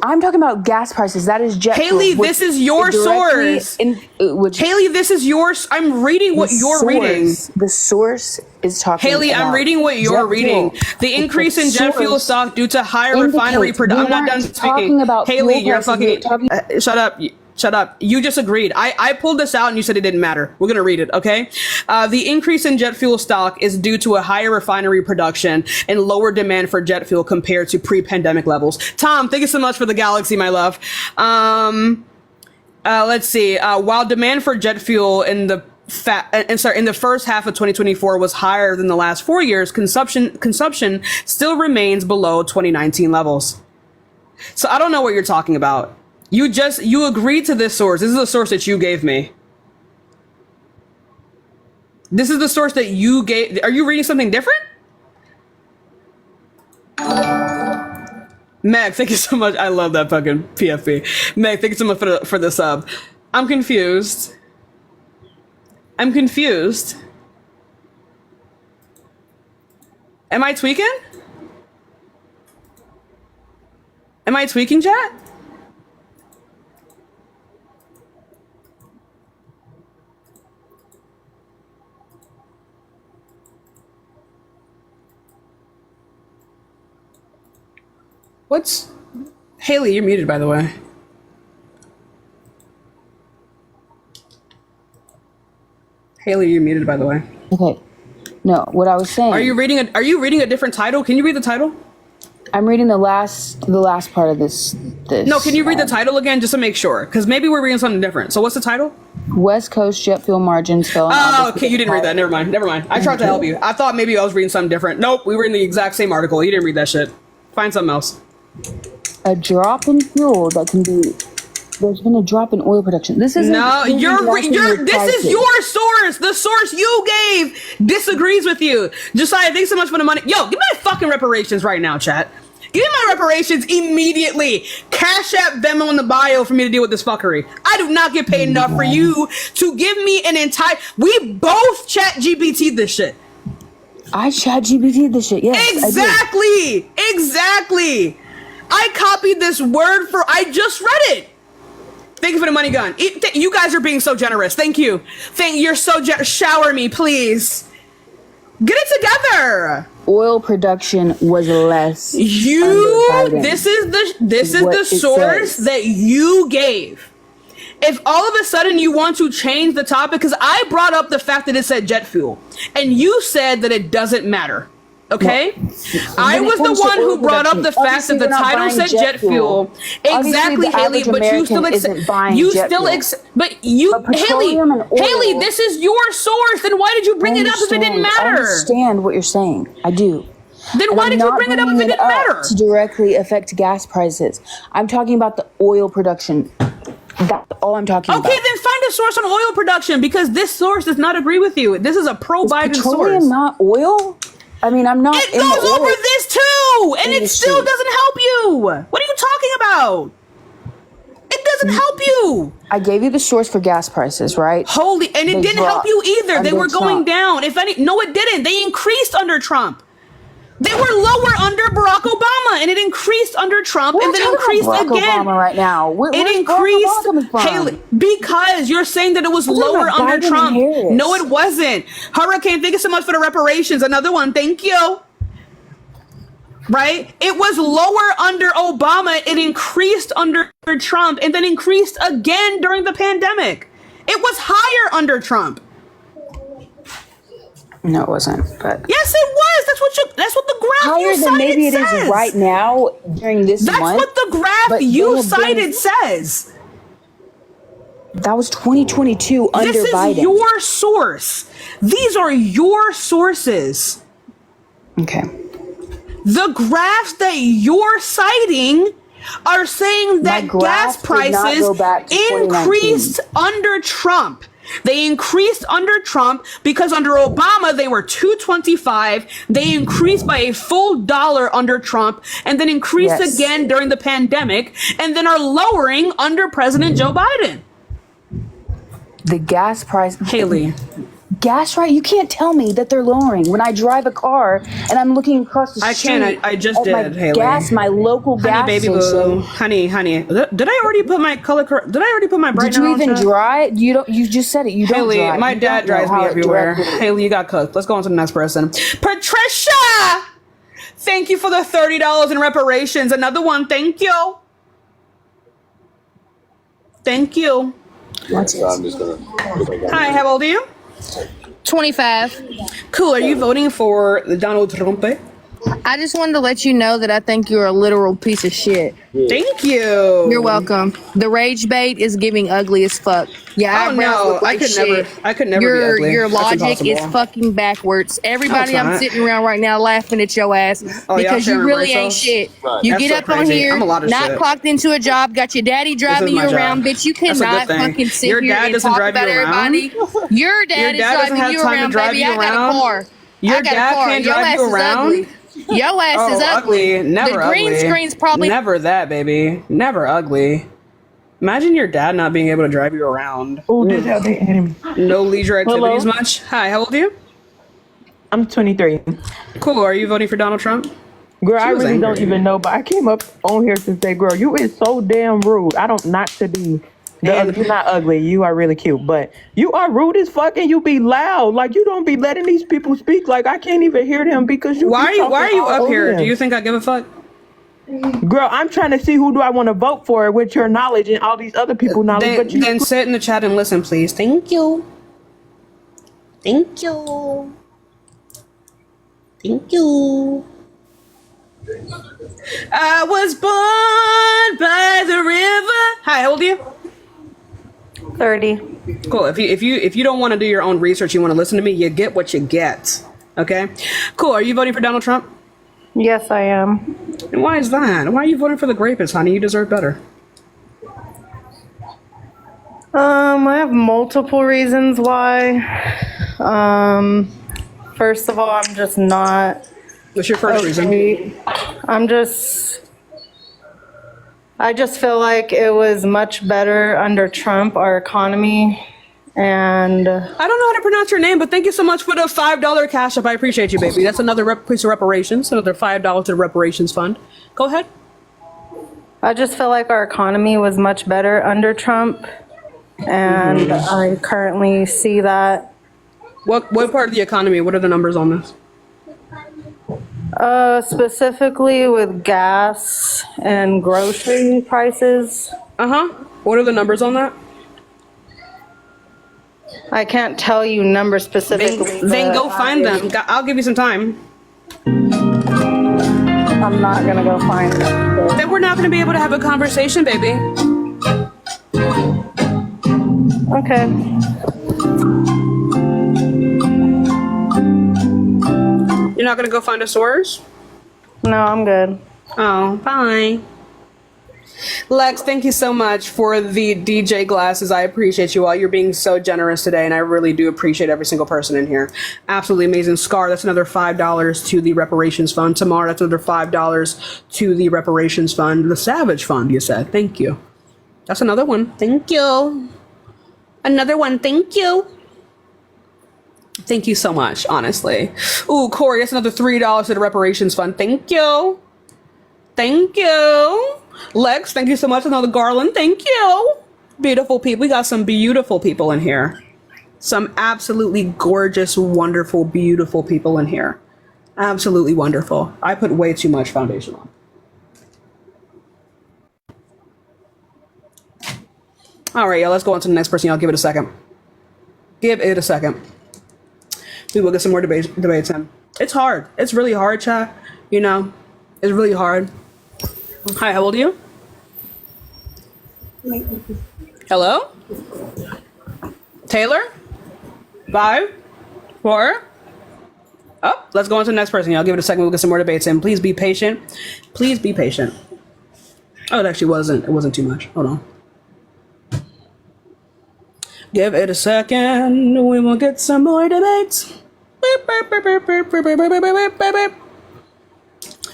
[SPEAKER 13] I'm talking about gas prices. That is jet
[SPEAKER 1] Haley,
[SPEAKER 13] fuel,
[SPEAKER 1] this is your source. Haley, this is yours. I'm reading what you're reading.
[SPEAKER 13] The source is talking
[SPEAKER 1] Haley, I'm reading what you're reading. The increase in jet fuel stock due to higher refinery production. I'm not done speaking. Haley, you're fucking... shut up. Shut up. You just agreed. I pulled this out and you said it didn't matter. We're going to read it, okay? The increase in jet fuel stock is due to a higher refinery production and lower demand for jet fuel compared to pre-pandemic levels. Tom, thank you so much for the galaxy, my love. Let's see. While demand for jet fuel in the first half of 2024 was higher than the last 4 years, consumption still remains below 2019 levels. So I don't know what you're talking about. You agreed to this source. This is the source that you gave me. This is the source that you gave. Are you reading something different? Meg, thank you so much. I love that fucking PFP. Meg, thank you so much for the sub. I'm confused. Am I tweaking? Am I tweaking, chat? What's... Haley, you're muted, by the way. Haley, you're muted, by the way.
[SPEAKER 13] Okay. No, what I was saying...
[SPEAKER 1] Are you reading a different title? Can you read the title?
[SPEAKER 13] I'm reading the last part of this.
[SPEAKER 1] No, can you read the title again just to make sure? Because maybe we're reading something different. So what's the title?
[SPEAKER 13] West Coast jet fuel margins fell.
[SPEAKER 1] Oh, okay, you didn't read that. Never mind. I tried to help you. I thought maybe I was reading something different. Nope, we were in the exact same article. You didn't read that shit. Find something else.
[SPEAKER 13] A drop in fuel that can be... There's been a drop in oil production. This isn't...
[SPEAKER 1] No, this is your source. The source you gave disagrees with you. Josiah, thanks so much for the money. Yo, give me my fucking reparations right now, chat. Give me my reparations immediately. Cash App, Venmo in the bio for me to deal with this fuckery. I do not get paid enough for you to give me an entire... We both chat GPT this shit.
[SPEAKER 13] I chat GPT this shit, yes.
[SPEAKER 1] Exactly. I copied this word for... I just read it. Thank you for the money gun. You guys are being so generous. Thank you. You're so shower me, please. Get it together.
[SPEAKER 13] Oil production was less.
[SPEAKER 1] This is the source that you gave. If all of a sudden you want to change the topic, because I brought up the fact that it said jet fuel, and you said that it doesn't matter. Okay, I was the one who brought up the fact that the title said jet fuel. Exactly, Haley. But you still Haley, this is your source. Then why did you bring it up if it didn't matter?
[SPEAKER 13] I understand what you're saying. I do.
[SPEAKER 1] Then why did you bring it up if it didn't matter?
[SPEAKER 13] To directly affect gas prices. I'm talking about the oil production. That's all I'm talking about.
[SPEAKER 1] Okay, then find a source on oil production, because this source does not agree with you. This is a pro-Biden source.
[SPEAKER 13] Petroleum not oil? I mean, I'm not.
[SPEAKER 1] It goes over this too, and it still doesn't help you. What are you talking about? It doesn't help you.
[SPEAKER 13] I gave you the source for gas prices, right?
[SPEAKER 1] And it didn't help you either. They were going down. No, it didn't. They increased under Trump. They were lower under Barack Obama, and it increased under Trump, and then increased
[SPEAKER 13] Barack
[SPEAKER 1] again.
[SPEAKER 13] Obama right now.
[SPEAKER 1] It increased, Haley, because you're saying that it was lower under Trump. No, it wasn't. Hurricane, thank you so much for the reparations. Another one, thank you. Right? It was lower under Obama. It increased under Trump, and then increased again during the pandemic. It was higher under Trump.
[SPEAKER 13] No, it wasn't. But
[SPEAKER 1] yes, it was. That's what the graph
[SPEAKER 13] higher
[SPEAKER 1] you
[SPEAKER 13] than
[SPEAKER 1] cited
[SPEAKER 13] maybe it
[SPEAKER 1] says.
[SPEAKER 13] is right now during this
[SPEAKER 1] That's
[SPEAKER 13] month.
[SPEAKER 1] what the graph
[SPEAKER 13] but
[SPEAKER 1] you cited says.
[SPEAKER 13] That was 2022 under
[SPEAKER 1] This is
[SPEAKER 13] Biden.
[SPEAKER 1] your source. These are your sources.
[SPEAKER 13] Okay.
[SPEAKER 1] The graphs that you're citing are saying that gas prices increased under Trump. They increased under Trump because under Obama they were $2.25. They increased by a full $1 under Trump, and then increased again during the pandemic, and then are lowering under President Joe Biden.
[SPEAKER 13] The gas price,
[SPEAKER 1] Haley.
[SPEAKER 13] Gas, right? You can't tell me that they're lowering when I drive a car and I'm looking across the street.
[SPEAKER 1] I can't. I just did,
[SPEAKER 13] my
[SPEAKER 1] Haley.
[SPEAKER 13] Gas, my local gas
[SPEAKER 1] baby
[SPEAKER 13] station.
[SPEAKER 1] boo. Honey. Did I already put my color? Did I already put my brightener on?
[SPEAKER 13] Did you even drive? You don't. You just said it. You
[SPEAKER 1] Haley,
[SPEAKER 13] don't drive.
[SPEAKER 1] my dad drives me everywhere. Haley, you got cooked. Let's go on to the next person. Patricia, thank you for the $30 in reparations. Another one. Thank you. Thank you. Hi, how old are you?
[SPEAKER 24] 25.
[SPEAKER 1] Cool. Are you voting for Donald Trump?
[SPEAKER 24] I just wanted to let you know that I think you're a literal piece of shit.
[SPEAKER 1] Thank you.
[SPEAKER 24] You're welcome. The rage bait is giving ugly as fuck. Yeah,
[SPEAKER 1] oh no, I could never be ugly.
[SPEAKER 24] Your
[SPEAKER 1] That's
[SPEAKER 24] logic is
[SPEAKER 1] impossible.
[SPEAKER 24] fucking backwards. Everybody,
[SPEAKER 1] No,
[SPEAKER 24] I'm
[SPEAKER 1] it's not.
[SPEAKER 24] sitting around right now laughing at your ass because you really ain't shit. You
[SPEAKER 1] That's
[SPEAKER 24] get
[SPEAKER 1] so
[SPEAKER 24] up on
[SPEAKER 1] crazy.
[SPEAKER 24] here,
[SPEAKER 1] I'm a lot of
[SPEAKER 24] not
[SPEAKER 1] shit.
[SPEAKER 24] clocked into a job, got your daddy driving
[SPEAKER 1] my
[SPEAKER 24] you
[SPEAKER 1] job.
[SPEAKER 24] around, bitch. You
[SPEAKER 1] That's a good
[SPEAKER 24] cannot
[SPEAKER 1] thing.
[SPEAKER 24] fucking sit
[SPEAKER 1] Your
[SPEAKER 24] here
[SPEAKER 1] dad
[SPEAKER 24] and
[SPEAKER 1] doesn't
[SPEAKER 24] talk
[SPEAKER 1] drive
[SPEAKER 24] about
[SPEAKER 1] you around?
[SPEAKER 24] everybody. Your dad is
[SPEAKER 1] dad doesn't
[SPEAKER 24] driving
[SPEAKER 1] have
[SPEAKER 24] you
[SPEAKER 1] time to
[SPEAKER 24] around,
[SPEAKER 1] drive
[SPEAKER 24] baby.
[SPEAKER 1] you
[SPEAKER 24] I got
[SPEAKER 1] around?
[SPEAKER 24] a car.
[SPEAKER 1] Your
[SPEAKER 24] I got
[SPEAKER 1] dad
[SPEAKER 24] a car.
[SPEAKER 1] can't
[SPEAKER 24] Your
[SPEAKER 1] drive
[SPEAKER 24] ass
[SPEAKER 1] you
[SPEAKER 24] is
[SPEAKER 1] around?
[SPEAKER 24] ugly. Your ass is ugly.
[SPEAKER 1] Never
[SPEAKER 24] The green
[SPEAKER 1] ugly.
[SPEAKER 24] screen's probably
[SPEAKER 1] never that, baby. Never ugly. Imagine your dad not being able to drive you around.
[SPEAKER 14] Oh, this how they him.
[SPEAKER 1] No leisure activities
[SPEAKER 14] Hello?
[SPEAKER 1] much. Hi, how old are you?
[SPEAKER 14] I'm 23.
[SPEAKER 1] Cool. Are you voting for Donald Trump?
[SPEAKER 14] Girl,
[SPEAKER 1] She
[SPEAKER 14] I
[SPEAKER 1] was
[SPEAKER 14] really
[SPEAKER 1] angry.
[SPEAKER 14] don't even know, but I came up on here to say, girl, you is so damn rude. I don't not to be. You're not ugly. You are really cute, but you are rude as fuck, and you be loud. Like you don't be letting these people speak. Like I can't even hear them because you.
[SPEAKER 1] Why are you up here?
[SPEAKER 14] Them.
[SPEAKER 1] Do you think I give a fuck?
[SPEAKER 14] Girl, I'm trying to see who do I want to vote for with your knowledge and all these other people knowledge. But you
[SPEAKER 1] Then sit in the chat and listen, please. Thank you. Thank you. Thank you. I was born by the river. Hi, how old are you?
[SPEAKER 15] 30.
[SPEAKER 1] Cool. If you don't want to do your own research, you want to listen to me, you get what you get. Okay? Cool. Are you voting for Donald Trump?
[SPEAKER 15] Yes, I am.
[SPEAKER 1] And why is that? Why are you voting for the rapist, honey? You deserve better.
[SPEAKER 15] I have multiple reasons why. First of all, I'm just not.
[SPEAKER 1] What's your first reason?
[SPEAKER 15] I just feel like it was much better under Trump, our economy, and
[SPEAKER 1] I don't know how to pronounce your name, but thank you so much for the $5 cash up. I appreciate you, baby. That's another piece of reparations, another $5 to the reparations fund. Go ahead.
[SPEAKER 15] I just feel like our economy was much better under Trump, and I currently see that.
[SPEAKER 1] What part of the economy? What are the numbers on this?
[SPEAKER 15] Specifically with gas and grocery prices.
[SPEAKER 1] What are the numbers on that?
[SPEAKER 15] I can't tell you numbers specifically.
[SPEAKER 1] Then go find them. I'll give you some time.
[SPEAKER 15] I'm not gonna go find them.
[SPEAKER 1] Then we're not gonna be able to have a conversation, baby.
[SPEAKER 15] Okay.
[SPEAKER 1] You're not gonna go find a source?
[SPEAKER 15] No, I'm good.
[SPEAKER 1] Oh, bye. Lex, thank you so much for the DJ glasses. I appreciate you all. You're being so generous today, and I really do appreciate every single person in here. Absolutely amazing. Scar, that's another $5 to the reparations fund. Tamar, that's another $5 to the reparations fund. The Savage Fund, you said. Thank you. That's another one. Thank you. Another one. Thank you. Thank you so much, honestly. Ooh, Corey, that's another $3 to the reparations fund. Thank you. Thank you. Lex, thank you so much. Another Garland. Thank you. Beautiful people. We got some beautiful people in here. Some absolutely gorgeous, wonderful, beautiful people in here. Absolutely wonderful. I put way too much foundation on. All right, y'all, let's go on to the next person. Y'all give it a second. Give it a second. We will get some more debates in. It's hard. It's really hard, chat. You know, it's really hard. Hi, how old are you? Hello? Taylor? 5? 4? Oh, let's go on to the next person. Y'all give it a second. We'll get some more debates in. Please be patient. Please be patient. Oh, it actually wasn't. It wasn't too much. Hold on. Give it a second. We will get some more debates.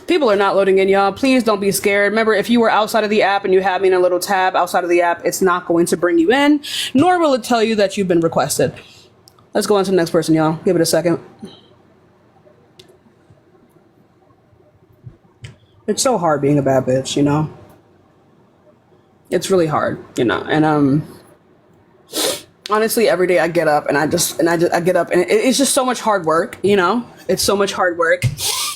[SPEAKER 1] People are not loading in, y'all. Please don't be scared. Remember, if you were outside of the app and you have me in a little tab outside of the app, it's not going to bring you in, nor will it tell you that you've been requested. Let's go on to the next person, y'all. Give it a second. It's so hard being a bad bitch, you know? It's really hard, you know? And, honestly, every day I get up and I get up and it's just so much hard work, you know? It's so much hard work.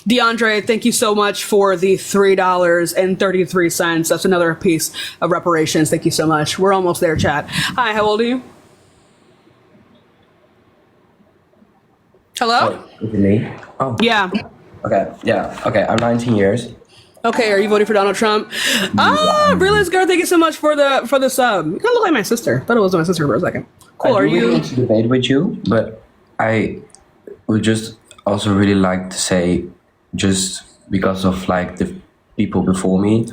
[SPEAKER 1] DeAndre, thank you so much for the $3.33. That's another piece of reparations. Thank you so much. We're almost there, chat. Hi, how old are you? Hello?
[SPEAKER 16] Oh, is it me? Oh.
[SPEAKER 1] Yeah.
[SPEAKER 16] Okay, yeah. Okay, I'm 19 years.
[SPEAKER 1] Okay, are you voting for Donald Trump? Ah, Realist Girl, thank you so much for the sub. You kind of look like my sister. Thought it was my sister for a second. Cool,
[SPEAKER 16] I
[SPEAKER 1] are
[SPEAKER 16] do really
[SPEAKER 1] you?
[SPEAKER 16] want to debate with you, but I would just also really like to say, just because of like the people before me,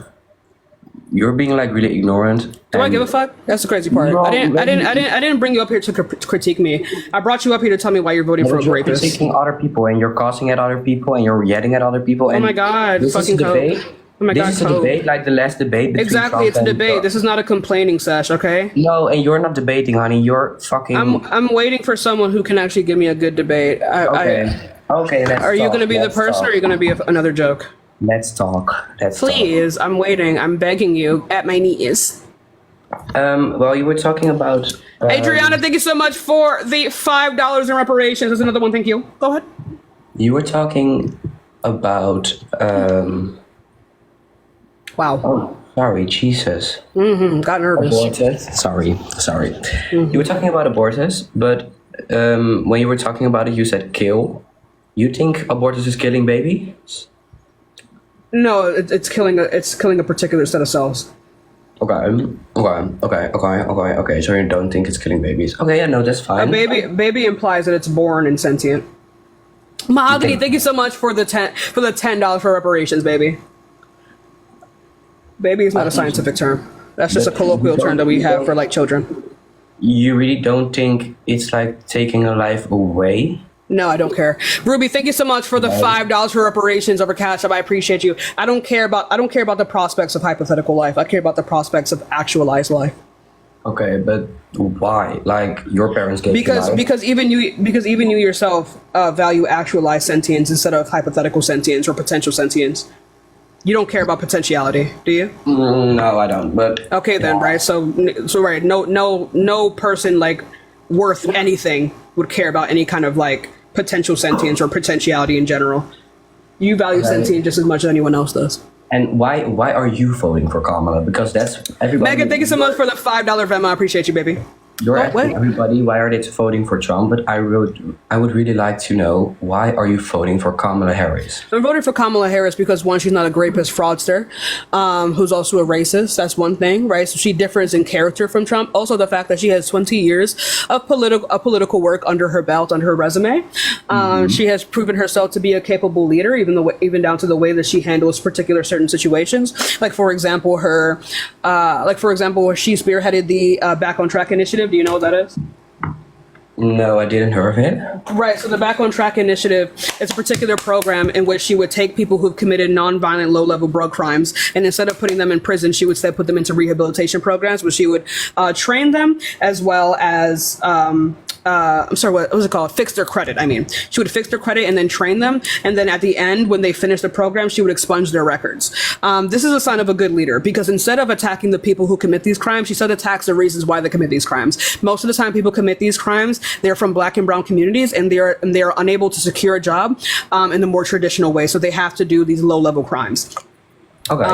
[SPEAKER 16] you're being like really ignorant.
[SPEAKER 1] Do I give a fuck? That's the crazy part.
[SPEAKER 16] No,
[SPEAKER 1] I didn't bring you up here to critique me. I brought you up here to tell me why you're voting for a
[SPEAKER 16] you're
[SPEAKER 1] rapist.
[SPEAKER 16] critiquing other people and you're cussing at other people and you're yelling at other people. And
[SPEAKER 1] Oh my god,
[SPEAKER 16] this
[SPEAKER 1] fucking
[SPEAKER 16] is a debate.
[SPEAKER 1] Coke. Oh my
[SPEAKER 16] This
[SPEAKER 1] god,
[SPEAKER 16] is a
[SPEAKER 1] Coke.
[SPEAKER 16] debate, like the last debate between
[SPEAKER 1] Exactly,
[SPEAKER 16] Trump
[SPEAKER 1] it's a
[SPEAKER 16] and
[SPEAKER 1] debate. This is not a complaining sesh, okay?
[SPEAKER 16] No, and you're not debating, honey. You're fucking.
[SPEAKER 1] I'm waiting for someone who can actually give me a good debate.
[SPEAKER 16] Okay, let's
[SPEAKER 1] Are you
[SPEAKER 16] talk.
[SPEAKER 1] going to be the
[SPEAKER 16] Let's
[SPEAKER 1] person,
[SPEAKER 16] talk.
[SPEAKER 1] or are you going to be another joke?
[SPEAKER 16] Let's talk. Let's talk.
[SPEAKER 1] Please, I'm waiting. I'm begging you at my knees.
[SPEAKER 16] Well, you were talking about.
[SPEAKER 1] Adriana, thank you so much for the $5 in reparations. There's another one. Thank you. Go ahead.
[SPEAKER 16] You were talking about.
[SPEAKER 1] Wow.
[SPEAKER 16] Oh, sorry, Jesus.
[SPEAKER 1] Got nervous.
[SPEAKER 16] Abortus. Sorry. You were talking about abortus, but when you were talking about it, you said kill. You think abortus is killing babies?
[SPEAKER 1] No, it's killing a particular set of cells.
[SPEAKER 16] Okay. So you don't think it's killing babies? Okay, yeah, no, that's fine.
[SPEAKER 1] A baby implies that it's born and sentient. Mahogany, thank you so much for the $10 for reparations, baby. Baby is not a scientific term. That's just a colloquial term that we have for like children.
[SPEAKER 16] You really don't think it's like taking a life away?
[SPEAKER 1] No, I don't care. Ruby, thank you so much for the $5 for reparations over Cash App. I appreciate you. I don't care about the prospects of hypothetical life. I care about the prospects of actualized life.
[SPEAKER 16] Okay, but why? Like your parents gave you life.
[SPEAKER 1] Because even you yourself value actualized sentience instead of hypothetical sentience or potential sentience. You don't care about potentiality, do you?
[SPEAKER 16] No, I don't. But
[SPEAKER 1] okay, then, right? So right, no person like worth anything would care about any kind of like potential sentience or potentiality in general. You value sentience just as much as anyone else does.
[SPEAKER 16] And why are you voting for Kamala? Because that's everybody.
[SPEAKER 1] Megan, thank you so much for the $5 Venmo. I appreciate you, baby.
[SPEAKER 16] You're asking everybody why are they voting for Trump, but I would really like to know why are you voting for Kamala Harris?
[SPEAKER 1] I'm voting for Kamala Harris because one, she's not a rapist fraudster, who's also a racist. That's one thing, right? So she differs in character from Trump. Also, the fact that she has 20 years of political work under her belt, under her resume. She has proven herself to be a capable leader, even down to the way that she handles particular certain situations. Like for example, where she spearheaded the Back on Track initiative. Do you know what that is?
[SPEAKER 16] No, I didn't hear of it.
[SPEAKER 1] Right, so the Back on Track initiative is a particular program in which she would take people who've committed non-violent, low-level drug crimes, and instead of putting them in prison, she would instead put them into rehabilitation programs where she would train them as well as I'm sorry, what was it called? Fix their credit. I mean, she would fix their credit and then train them. And then at the end, when they finished the program, she would expunge their records. This is a sign of a good leader, because instead of attacking the people who commit these crimes, she said attacks the reasons why they commit these crimes. Most of the time people commit these crimes, they're from Black and brown communities, and they're unable to secure a job in the more traditional way. So they have to do these low level crimes.
[SPEAKER 16] Okay.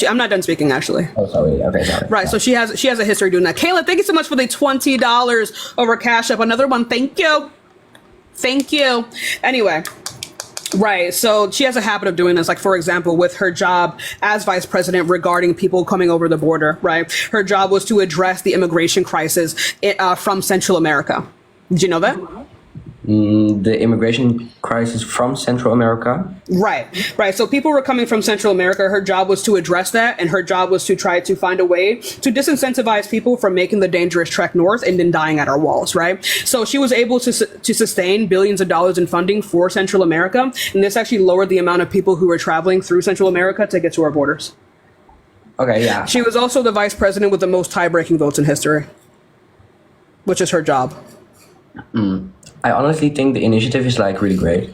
[SPEAKER 1] I'm not done speaking, actually.
[SPEAKER 16] Oh, sorry. Okay, sorry.
[SPEAKER 1] Right, so she has a history doing that. Kayla, thank you so much for the $20 over Cash App. Another one, thank you. Thank you. Anyway, right, so she has a habit of doing this. Like, for example, with her job as vice president regarding people coming over the border, right? Her job was to address the immigration crisis from Central America. Did you know that?
[SPEAKER 16] The immigration crisis from Central America.
[SPEAKER 1] Right. So people were coming from Central America. Her job was to address that, and her job was to try to find a way to disincentivize people from making the dangerous trek north and then dying at our walls, right? So she was able to sustain billions of dollars in funding for Central America, and this actually lowered the amount of people who were traveling through Central America to get to our borders.
[SPEAKER 16] Okay, yeah.
[SPEAKER 1] She was also the vice president with the most tie-breaking votes in history, which is her job.
[SPEAKER 16] I honestly think the initiative is like really great.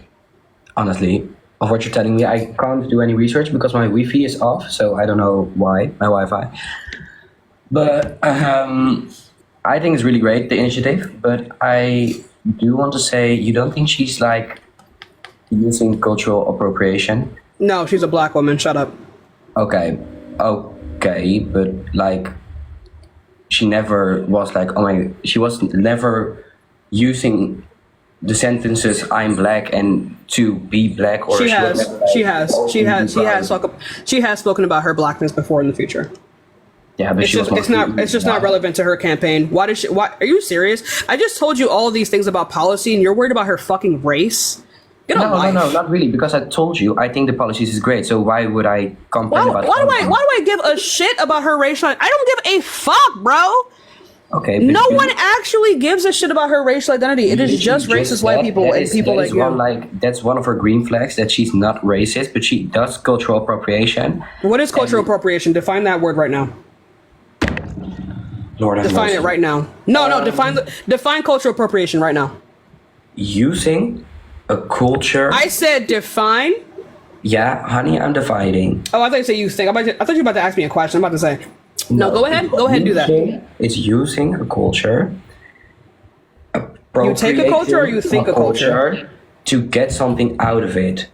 [SPEAKER 16] Honestly, of what you're telling me, I can't do any research because my Wi-Fi is off, so I don't know why, my Wi-Fi. But I think it's really great, the initiative, but I do want to say, you don't think she's like using cultural appropriation?
[SPEAKER 1] No, she's a Black woman, shut up.
[SPEAKER 16] Okay, but like, she never was like, she was never using the sentences "I'm Black" and "to be Black," or
[SPEAKER 1] she has spoken about her Blackness before in the future.
[SPEAKER 16] Yeah, but
[SPEAKER 1] it's just not relevant to her campaign. Why are you serious? I just told you all of these things about policy, and you're worried about her fucking race.
[SPEAKER 16] No, not really. Because I told you, I think the policies is great. So why would I complain about?
[SPEAKER 1] Why do I give a shit about her racial? I don't give a fuck, bro.
[SPEAKER 16] Okay.
[SPEAKER 1] No one actually gives a shit about her racial identity. It is just racist white people and people like you.
[SPEAKER 16] That's one of her green flags, that she's not racist, but she does cultural appropriation.
[SPEAKER 1] What is cultural appropriation? Define that word right now.
[SPEAKER 16] Lord have
[SPEAKER 1] define
[SPEAKER 16] mercy.
[SPEAKER 1] it right now. No, define cultural appropriation right now.
[SPEAKER 16] Using a culture.
[SPEAKER 1] I said define.
[SPEAKER 16] Yeah, honey, I'm defining.
[SPEAKER 1] Oh, I thought you said you think. I thought you were about to ask me a question. I'm about to say. No, go ahead. Go ahead and do that.
[SPEAKER 16] It's using a culture.
[SPEAKER 1] You take a culture or you think a culture?
[SPEAKER 16] To get something out of it.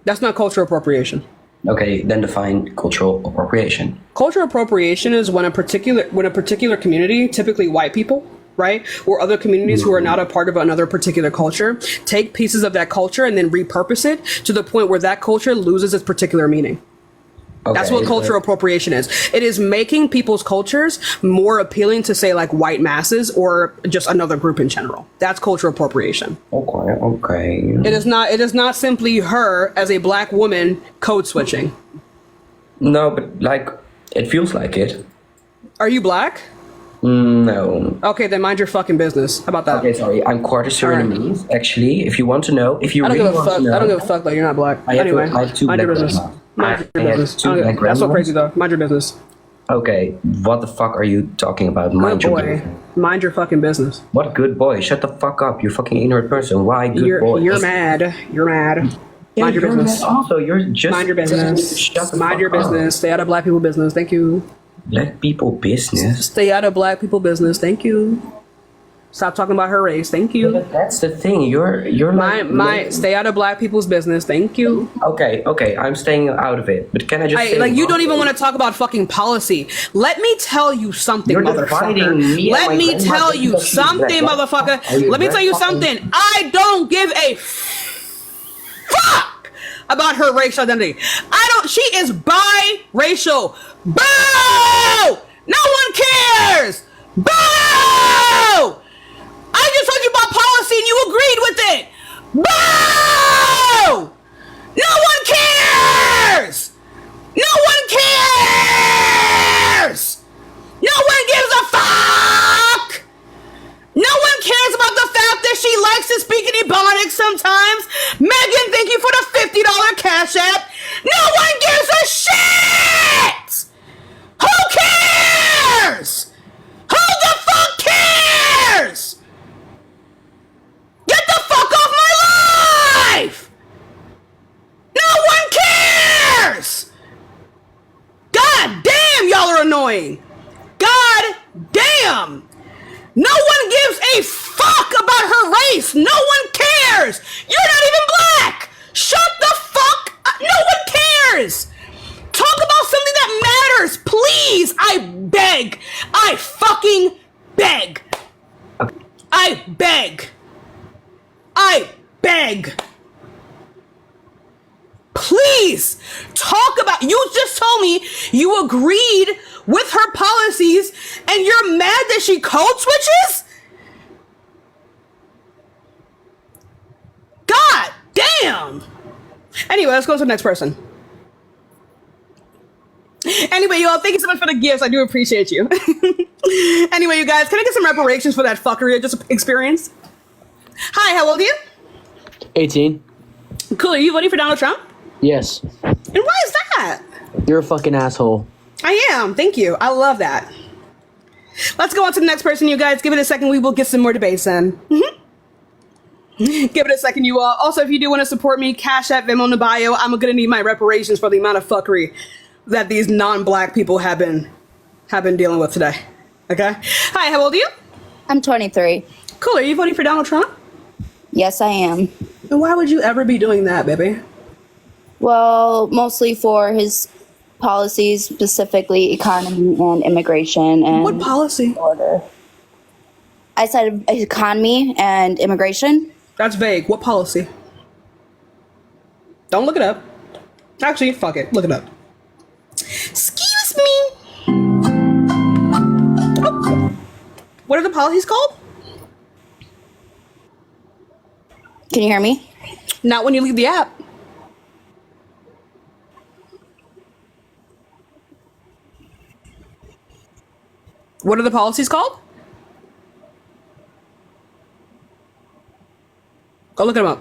[SPEAKER 1] That's not cultural appropriation.
[SPEAKER 16] Okay, then define cultural appropriation.
[SPEAKER 1] Cultural appropriation is when a particular community, typically white people, right, or other communities who are not a part of another particular culture, take pieces of that culture and then repurpose it to the point where that culture loses its particular meaning. Okay, that's what cultural appropriation is. It is making people's cultures more appealing to, say, like white masses or just another group in general. That's cultural appropriation.
[SPEAKER 16] Okay.
[SPEAKER 1] It is not simply her as a Black woman code switching.
[SPEAKER 16] No, but like it feels like it.
[SPEAKER 1] Are you Black?
[SPEAKER 16] No.
[SPEAKER 1] Okay, then mind your fucking business. How about that?
[SPEAKER 16] Okay, sorry. I'm quarter Surinamese, actually. If you want to know,
[SPEAKER 1] I don't give a fuck that you're not Black.
[SPEAKER 16] I have two
[SPEAKER 1] mind your
[SPEAKER 16] black
[SPEAKER 1] business. Mind your business. That's so crazy though. Mind your business.
[SPEAKER 16] Okay, what the fuck are you talking about? Mind your business.
[SPEAKER 1] Mind your fucking business.
[SPEAKER 16] What good boy? Shut the fuck up, you fucking ignorant person. Why good boy?
[SPEAKER 1] You're mad. You're mad. Mind your business.
[SPEAKER 16] Also, you're just
[SPEAKER 1] mind your business. Mind your business. Stay out of Black people business. Thank you.
[SPEAKER 16] Black people business.
[SPEAKER 1] Stay out of Black people business. Thank you. Stop talking about her race. Thank you.
[SPEAKER 16] But that's the thing. You're
[SPEAKER 1] my stay out of Black people's business. Thank you.
[SPEAKER 16] Okay. I'm staying out of it. But can I just say
[SPEAKER 1] you don't even want to talk about fucking policy. Let me tell you something, motherfucker. Let me tell you something, motherfucker. Let me tell you something. I don't give a fuck about her racial identity. She is biracial. Boo! No one cares. Boo! I just told you about policy and you agreed with it. Boo! No one cares. No one cares. No one gives a fuck. No one cares about the fact that she likes to speak in Ebonics sometimes. Megan, thank you for the $50 Cash App. No one gives a shit. Who cares? Who the fuck cares? one gives a fuck about her race. No one cares. You're not even black. Shut the fuck up. No one cares. Talk about something that matters, please. I beg. I fucking beg. I beg. I beg. Please talk about. You just told me you agreed with her policies and you're mad that she code switches? God damn. Anyway, let's go to the next person. Anyway, y'all, thank you so much for the gifts. I do appreciate you. Anyway, you guys, can I get some reparations for that fuckery I just experienced? Hi, how old are you?
[SPEAKER 17] 18.
[SPEAKER 1] Cool, are you voting for Donald Trump?
[SPEAKER 17] Yes.
[SPEAKER 1] And why is that?
[SPEAKER 17] You're a fucking asshole.
[SPEAKER 1] I am, thank you. I love that. Let's go on to the next person, you guys. Give it a second, we will get some more debates in. Give it a second, you all. Also, if you do want to support me, Cash App, Venmo in the bio. I'm gonna need my reparations for the amount of fuckery that these non-black people have been dealing with today. Okay? Hi, how old are you?
[SPEAKER 18] I'm 23.
[SPEAKER 1] Cool, are you voting for Donald Trump?
[SPEAKER 18] Yes, I am.
[SPEAKER 1] And why would you ever be doing that, baby?
[SPEAKER 18] Well, mostly for his policies, specifically economy and immigration. And
[SPEAKER 1] what policy?
[SPEAKER 18] Order. I said economy and immigration.
[SPEAKER 1] That's vague. What policy? Don't look it up. Actually, fuck it. Look it up. Excuse me. Oh. What are the policies called?
[SPEAKER 18] Can you hear me?
[SPEAKER 1] Not when you leave the app. What are the policies called? Go look them up.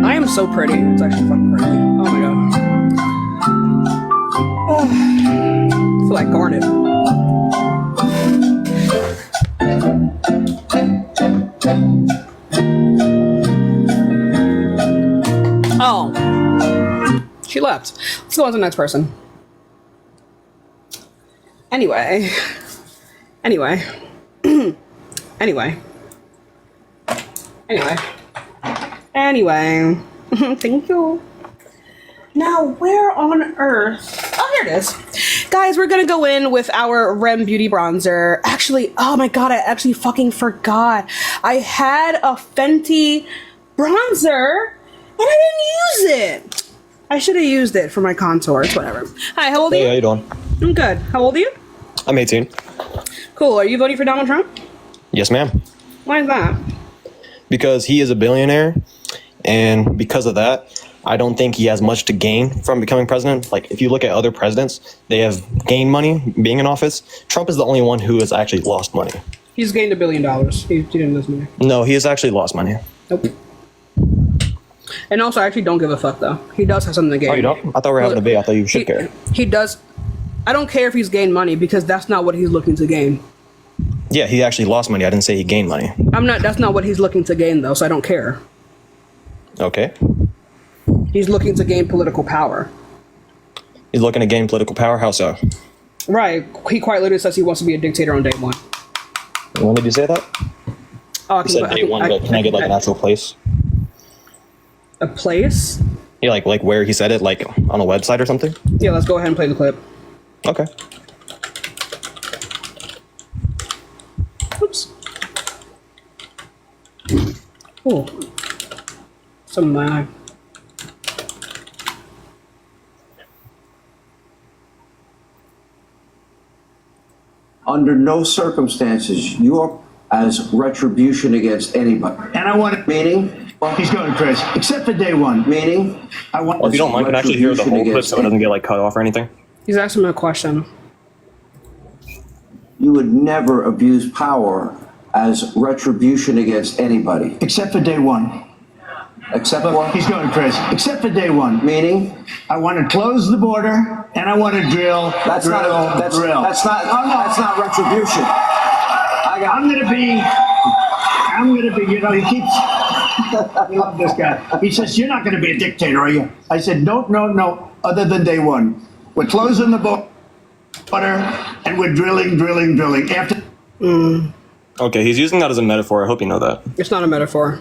[SPEAKER 1] I am so pretty. It's actually fucking crazy. Oh my god. Oh, I feel like Garnet. Oh. She left. Let's go on to the next person. Anyway. Anyway. Anyway. Thank you. Now, where on earth? Oh, here it is. Guys, we're gonna go in with our Rem Beauty Bronzer. Actually, oh my god, I actually fucking forgot. I had a Fenty bronzer and I didn't use it. I should have used it for my contour. It's whatever. Hi, how old are you?
[SPEAKER 19] Hey, how you doing?
[SPEAKER 1] I'm good. How old are you?
[SPEAKER 19] I'm 18.
[SPEAKER 1] Cool. Are you voting for Donald Trump?
[SPEAKER 19] Yes, ma'am.
[SPEAKER 1] Why is that?
[SPEAKER 19] Because he is a billionaire, and because of that, I don't think he has much to gain from becoming president. Like, if you look at other presidents, they have gained money being in office. Trump is the only one who has actually lost money.
[SPEAKER 1] He's gained $1 billion. He didn't lose money.
[SPEAKER 19] No, he has actually lost money.
[SPEAKER 1] Nope. And also, I actually don't give a fuck, though. He does have something to gain.
[SPEAKER 19] Oh, you don't? I thought we were having a debate. I thought you should care.
[SPEAKER 1] He does. I don't care if he's gained money because that's not what he's looking to gain.
[SPEAKER 19] Yeah, he actually lost money. I didn't say he gained money.
[SPEAKER 1] That's not what he's looking to gain, though, so I don't care.
[SPEAKER 19] Okay.
[SPEAKER 1] He's looking to gain political power.
[SPEAKER 19] He's looking to gain political power? How so?
[SPEAKER 1] Right. He quite literally says he wants to be a dictator on day one.
[SPEAKER 19] When did you say that?
[SPEAKER 1] Oh,
[SPEAKER 19] You said day one, but can I get like an actual place?
[SPEAKER 1] A place?
[SPEAKER 19] Yeah, like where he said it, like on a website or something?
[SPEAKER 1] Yeah, let's go ahead and play the clip.
[SPEAKER 19] Okay.
[SPEAKER 1] Oops. Ooh. Some lag.
[SPEAKER 20] Under no circumstances, you are as retribution against anybody.
[SPEAKER 22] And I want it.
[SPEAKER 20] Meaning?
[SPEAKER 22] He's going, Chris. Except for day one.
[SPEAKER 20] Meaning?
[SPEAKER 22] I want.
[SPEAKER 19] Well, if you don't mind, can I actually hear the whole clip so it doesn't get like cut off or anything?
[SPEAKER 1] He's asking me a question.
[SPEAKER 20] You would never abuse power as retribution against anybody.
[SPEAKER 22] Except for day one.
[SPEAKER 20] Except
[SPEAKER 22] Look,
[SPEAKER 20] what?
[SPEAKER 22] he's going, Chris. Except for day one.
[SPEAKER 20] Meaning?
[SPEAKER 22] I want to close the border and I want to drill.
[SPEAKER 20] That's
[SPEAKER 22] drill,
[SPEAKER 20] not. That's
[SPEAKER 22] drill.
[SPEAKER 20] That's not.
[SPEAKER 22] No, no.
[SPEAKER 20] That's not retribution.
[SPEAKER 22] I'm going to be. You know, he keeps. I love this guy. He says, "You're not going to be a dictator, are you?" I said, "No, no, no. Other than day one, we're closing the border and we're drilling. After."
[SPEAKER 19] Okay, he's using that as a metaphor. I hope you know that.
[SPEAKER 1] It's not a metaphor.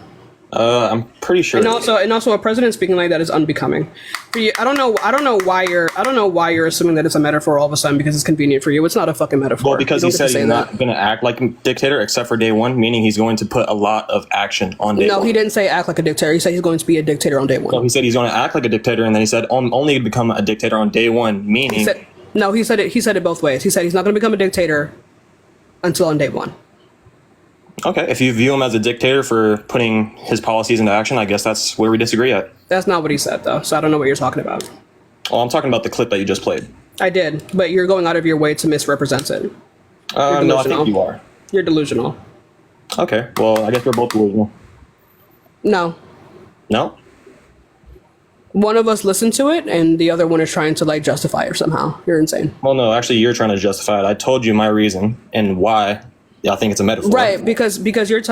[SPEAKER 19] I'm pretty sure.
[SPEAKER 1] And also, a president speaking like that is unbecoming. I don't know why you're assuming that it's a metaphor all of a sudden because it's convenient for you. It's not a fucking metaphor.
[SPEAKER 19] Well, because he said he's not going to act like a dictator except for day one, meaning he's going to put a lot of action on day one.
[SPEAKER 1] No, he didn't say act like a dictator. He said he's going to be a dictator on day one.
[SPEAKER 19] No, he said he's going to act like a dictator, and then he said only become a dictator on day one, meaning.
[SPEAKER 1] He said it both ways. He said he's not going to become a dictator until on day one.
[SPEAKER 19] Okay, if you view him as a dictator for putting his policies into action, I guess that's where we disagree at.
[SPEAKER 1] That's not what he said, though, so I don't know what you're talking about.
[SPEAKER 19] Well, I'm talking about the clip that you just played.
[SPEAKER 1] I did, but you're going out of your way to misrepresent it.
[SPEAKER 19] No, I think you are.
[SPEAKER 1] You're delusional.
[SPEAKER 19] Okay, well, I guess we're both delusional.
[SPEAKER 1] No.
[SPEAKER 19] No?
[SPEAKER 1] One of us listened to it, and the other one is trying to, justify it somehow. You're insane.
[SPEAKER 19] Well, no, actually, you're trying to justify it. I told you my reason and why I think it's a metaphor.
[SPEAKER 1] Right, because you're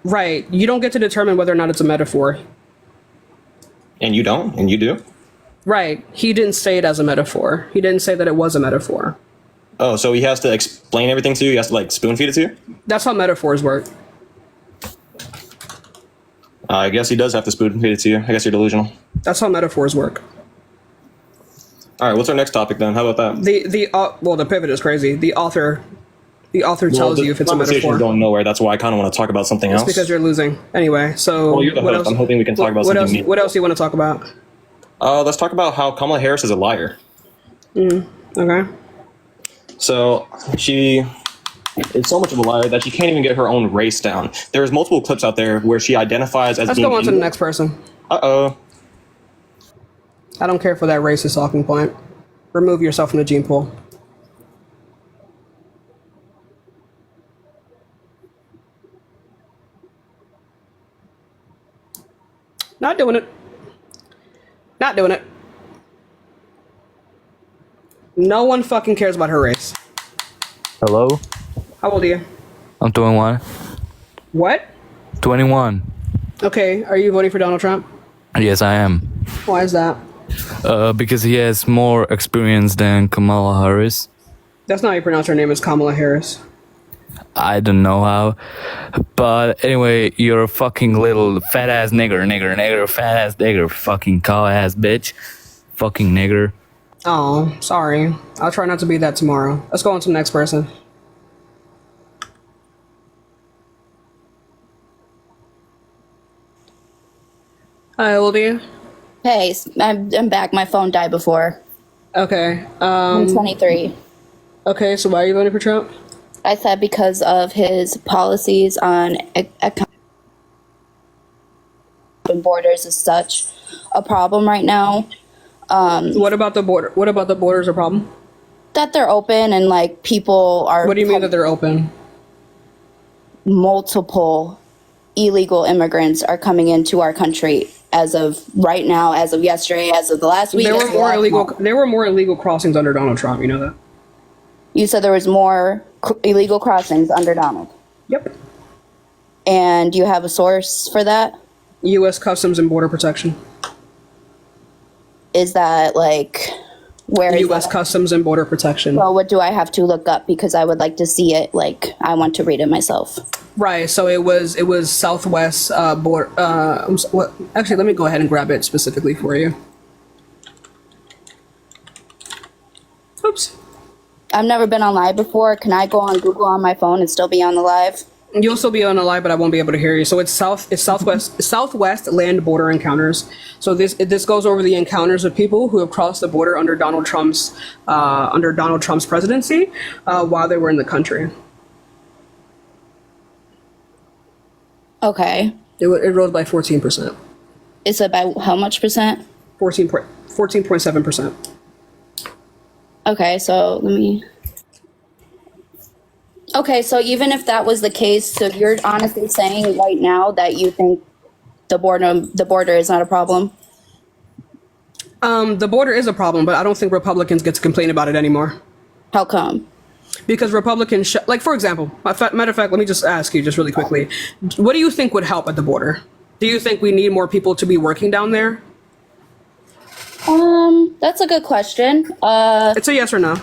[SPEAKER 1] right. You don't get to determine whether or not it's a metaphor.
[SPEAKER 19] And you don't? And you do?
[SPEAKER 1] Right. He didn't say it as a metaphor. He didn't say that it was a metaphor.
[SPEAKER 19] Oh, so he has to explain everything to you? He has to, spoon feed it to you?
[SPEAKER 1] That's how metaphors work.
[SPEAKER 19] I guess he does have to spoon feed it to you. I guess you're delusional.
[SPEAKER 1] That's how metaphors work.
[SPEAKER 19] All right, what's our next topic then? How about that?
[SPEAKER 1] Well, the pivot is crazy. The author tells you if it's a metaphor.
[SPEAKER 19] Conversation's going nowhere. That's why I kind of want to talk about something else.
[SPEAKER 1] It's because you're losing. Anyway, so
[SPEAKER 19] well, you're the host. I'm hoping we can talk about something meaningful.
[SPEAKER 1] What else do you want to talk about?
[SPEAKER 19] Let's talk about how Kamala Harris is a liar.
[SPEAKER 1] Okay.
[SPEAKER 19] So she is so much of a liar that she can't even get her own race down. There's multiple clips out there where she identifies as
[SPEAKER 1] Let's
[SPEAKER 19] being
[SPEAKER 1] go on to the next person.
[SPEAKER 19] Uh-oh.
[SPEAKER 1] I don't care for that racist talking point. Remove yourself from the gene pool. Not doing it. Not doing it. No one fucking cares about her race.
[SPEAKER 3] Hello?
[SPEAKER 1] How old are you?
[SPEAKER 3] I'm 21.
[SPEAKER 1] What?
[SPEAKER 3] 21.
[SPEAKER 1] Okay, are you voting for Donald Trump?
[SPEAKER 3] Yes, I am.
[SPEAKER 1] Why is that?
[SPEAKER 3] Because he has more experience than Kamala Harris.
[SPEAKER 1] That's not how you pronounce her name. It's Kamala Harris.
[SPEAKER 3] I don't know how. But anyway, you're a fucking little fat ass nigger, fat ass nigger, fucking cow ass bitch. Fucking nigger.
[SPEAKER 1] Oh, sorry. I'll try not to be that tomorrow. Let's go on to the next person. Hi, how old are you?
[SPEAKER 18] Hey, I'm back. My phone died before.
[SPEAKER 1] Okay.
[SPEAKER 18] I'm 23.
[SPEAKER 1] Okay, so why are you voting for Trump?
[SPEAKER 18] I said because of his policies on borders is such a problem right now.
[SPEAKER 1] What about the border? What about the borders a problem?
[SPEAKER 18] That they're open and people are.
[SPEAKER 1] What do you mean that they're open?
[SPEAKER 18] Multiple illegal immigrants are coming into our country as of right now, as of yesterday, as of the last week.
[SPEAKER 1] There were more illegal crossings under Donald Trump. You know that?
[SPEAKER 18] You said there was more illegal crossings under Donald.
[SPEAKER 1] Yep.
[SPEAKER 18] And you have a source for that?
[SPEAKER 1] U.S. Customs and Border Protection.
[SPEAKER 18] Is that where?
[SPEAKER 1] U.S. Customs and Border Protection.
[SPEAKER 18] Well, what do I have to look up? Because I would like to see it. I want to read it myself.
[SPEAKER 1] Right. So it was Southwest border. Actually, let me go ahead and grab it specifically for you. Oops.
[SPEAKER 18] I've never been on live before. Can I go on Google on my phone and still be on the live?
[SPEAKER 1] You'll still be on the live, but I won't be able to hear you. So it's Southwest land border encounters. So this goes over the encounters of people who have crossed the border under Donald Trump's presidency while they were in the country.
[SPEAKER 18] Okay.
[SPEAKER 1] It rose by 14%.
[SPEAKER 18] It said by how much percent?
[SPEAKER 1] 14.7%.
[SPEAKER 18] Okay, so let me. Okay, so even if that was the case, so you're honestly saying right now that you think the border is not a problem?
[SPEAKER 1] The border is a problem, but I don't think Republicans get to complain about it anymore.
[SPEAKER 18] How come?
[SPEAKER 1] Because Republicans, like for example, matter of fact, let me just ask you just really quickly, what do you think would help at the border? Do you think we need more people to be working down there?
[SPEAKER 18] That's a good question.
[SPEAKER 1] It's a yes or no.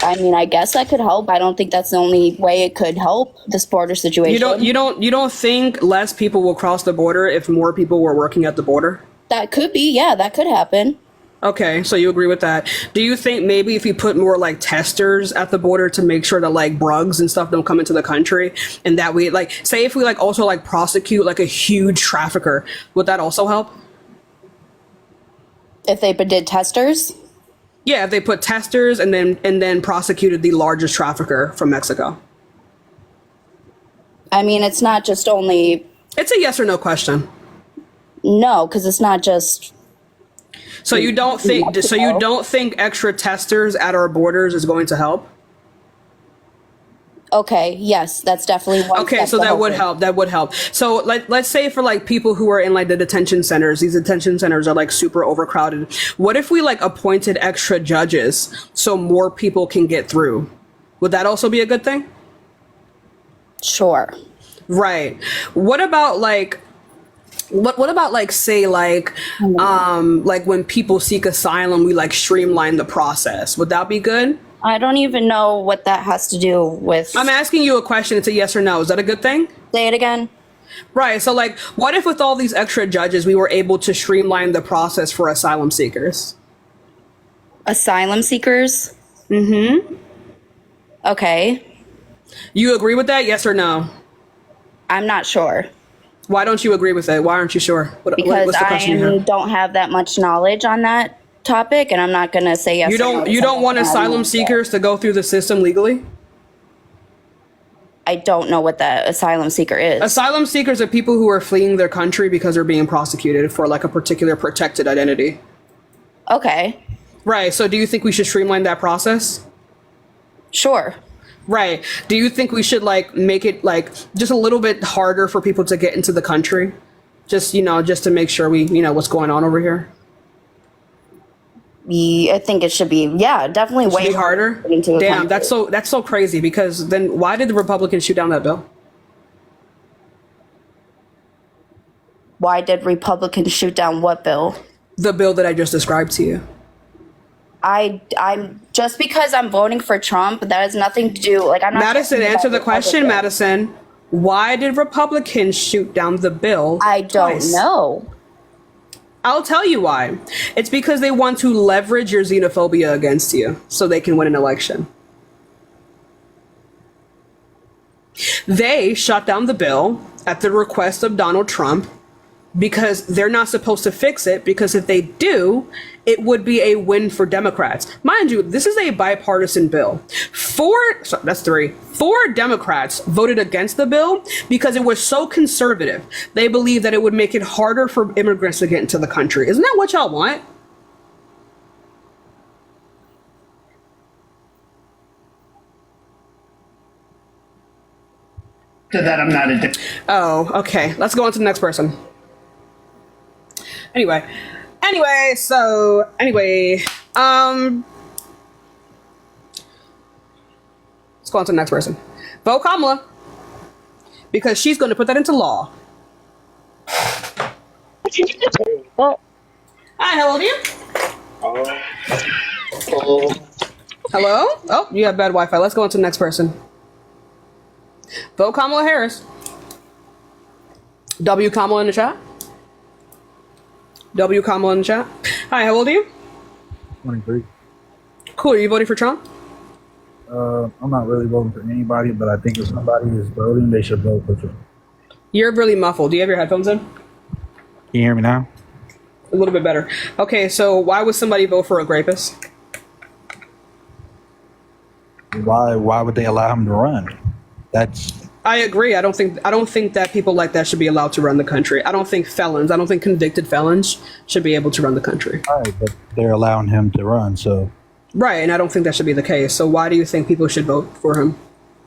[SPEAKER 18] I mean, I guess that could help. I don't think that's the only way it could help this border situation.
[SPEAKER 1] You don't think less people will cross the border if more people were working at the border?
[SPEAKER 18] That could be, yeah, that could happen.
[SPEAKER 1] Okay, so you agree with that. Do you think maybe if you put more like testers at the border to make sure that like drugs and stuff don't come into the country, and that we like say if we like also like prosecute like a huge trafficker, would that also help?
[SPEAKER 18] If they did testers?
[SPEAKER 1] Yeah, if they put testers and then prosecuted the largest trafficker from Mexico.
[SPEAKER 18] I mean, it's not just only.
[SPEAKER 1] It's a yes or no question.
[SPEAKER 18] No, because it's not just.
[SPEAKER 1] So you don't think? So you don't think extra testers at our borders is going to help?
[SPEAKER 18] Okay. Yes, that's definitely one.
[SPEAKER 1] Okay, so that would help. That would help. So let's say for like people who are in like the detention centers, these detention centers are like super overcrowded. What if we like appointed extra judges so more people can get through? Would that also be a good thing?
[SPEAKER 18] Sure.
[SPEAKER 1] Right. What about like what about like say like when people seek asylum, we like streamline the process? Would that be good?
[SPEAKER 18] I don't even know what that has to do with.
[SPEAKER 1] I'm asking you a question. It's a yes or no. Is that a good thing?
[SPEAKER 18] Say it again.
[SPEAKER 1] Right. So like, what if with all these extra judges, we were able to streamline the process for asylum seekers?
[SPEAKER 18] Asylum seekers?
[SPEAKER 1] Mm-hmm.
[SPEAKER 18] Okay.
[SPEAKER 1] You agree with that? Yes or no?
[SPEAKER 18] I'm not sure.
[SPEAKER 1] Why don't you agree with it? Why aren't you sure?
[SPEAKER 18] Because
[SPEAKER 1] what's the question you have?
[SPEAKER 18] don't have that much knowledge on that topic, and I'm not going to say yes.
[SPEAKER 1] You don't want asylum seekers to go through the system legally?
[SPEAKER 18] I don't know what that asylum seeker is.
[SPEAKER 1] Asylum seekers are people who are fleeing their country because they're being prosecuted for like a particular protected identity.
[SPEAKER 18] Okay.
[SPEAKER 1] Right. So do you think we should streamline that process?
[SPEAKER 18] Sure.
[SPEAKER 1] Right. Do you think we should like make it like just a little bit harder for people to get into the country? Just to make sure we what's going on over here?
[SPEAKER 18] I think it should be, definitely way
[SPEAKER 1] harder. Damn, that's so crazy, because then why did the Republicans shoot down that bill?
[SPEAKER 18] Why did Republicans shoot down what bill?
[SPEAKER 1] The bill that I just described to you.
[SPEAKER 18] I'm just because I'm voting for Trump, that has nothing to do. Like, I'm not.
[SPEAKER 1] Madison, answer the question, Madison. Why did Republicans shoot down the bill?
[SPEAKER 18] I don't know.
[SPEAKER 1] I'll tell you why. It's because they want to leverage your xenophobia against you so they can win an election. They shut down the bill at the request of Donald Trump because they're not supposed to fix it, because if they do, it would be a win for Democrats. Mind you, this is a bipartisan bill. Four Democrats voted against the bill because it was so conservative. They believe that it would make it harder for immigrants to get into the country. Isn't that what y'all want?
[SPEAKER 22] To that, I'm not addicted.
[SPEAKER 1] Oh, okay. Let's go on to the next person. Anyway, let's go on to the next person. Vote Kamala, because she's going to put that into law.
[SPEAKER 4] Well,
[SPEAKER 1] hi, how old are you? Hello? Oh, you have bad Wi-Fi. Let's go on to the next person. Vote Kamala Harris. W Kamala in the chat. W Kamala in the chat. Hi, how old are you?
[SPEAKER 5] 23.
[SPEAKER 1] Cool. Are you voting for Trump?
[SPEAKER 5] I'm not really voting for anybody, but I think if somebody is voting, they should vote for Trump.
[SPEAKER 1] You're really muffled. Do you have your headphones in?
[SPEAKER 5] Can you hear me now?
[SPEAKER 1] A little bit better. Okay, so why would somebody vote for a rapist?
[SPEAKER 5] Why would they allow him to run?
[SPEAKER 1] I agree. I don't think that people like that should be allowed to run the country. I don't think convicted felons should be able to run the country.
[SPEAKER 5] Right, but they're allowing him to run, so.
[SPEAKER 1] Right, and I don't think that should be the case. So why do you think people should vote for him?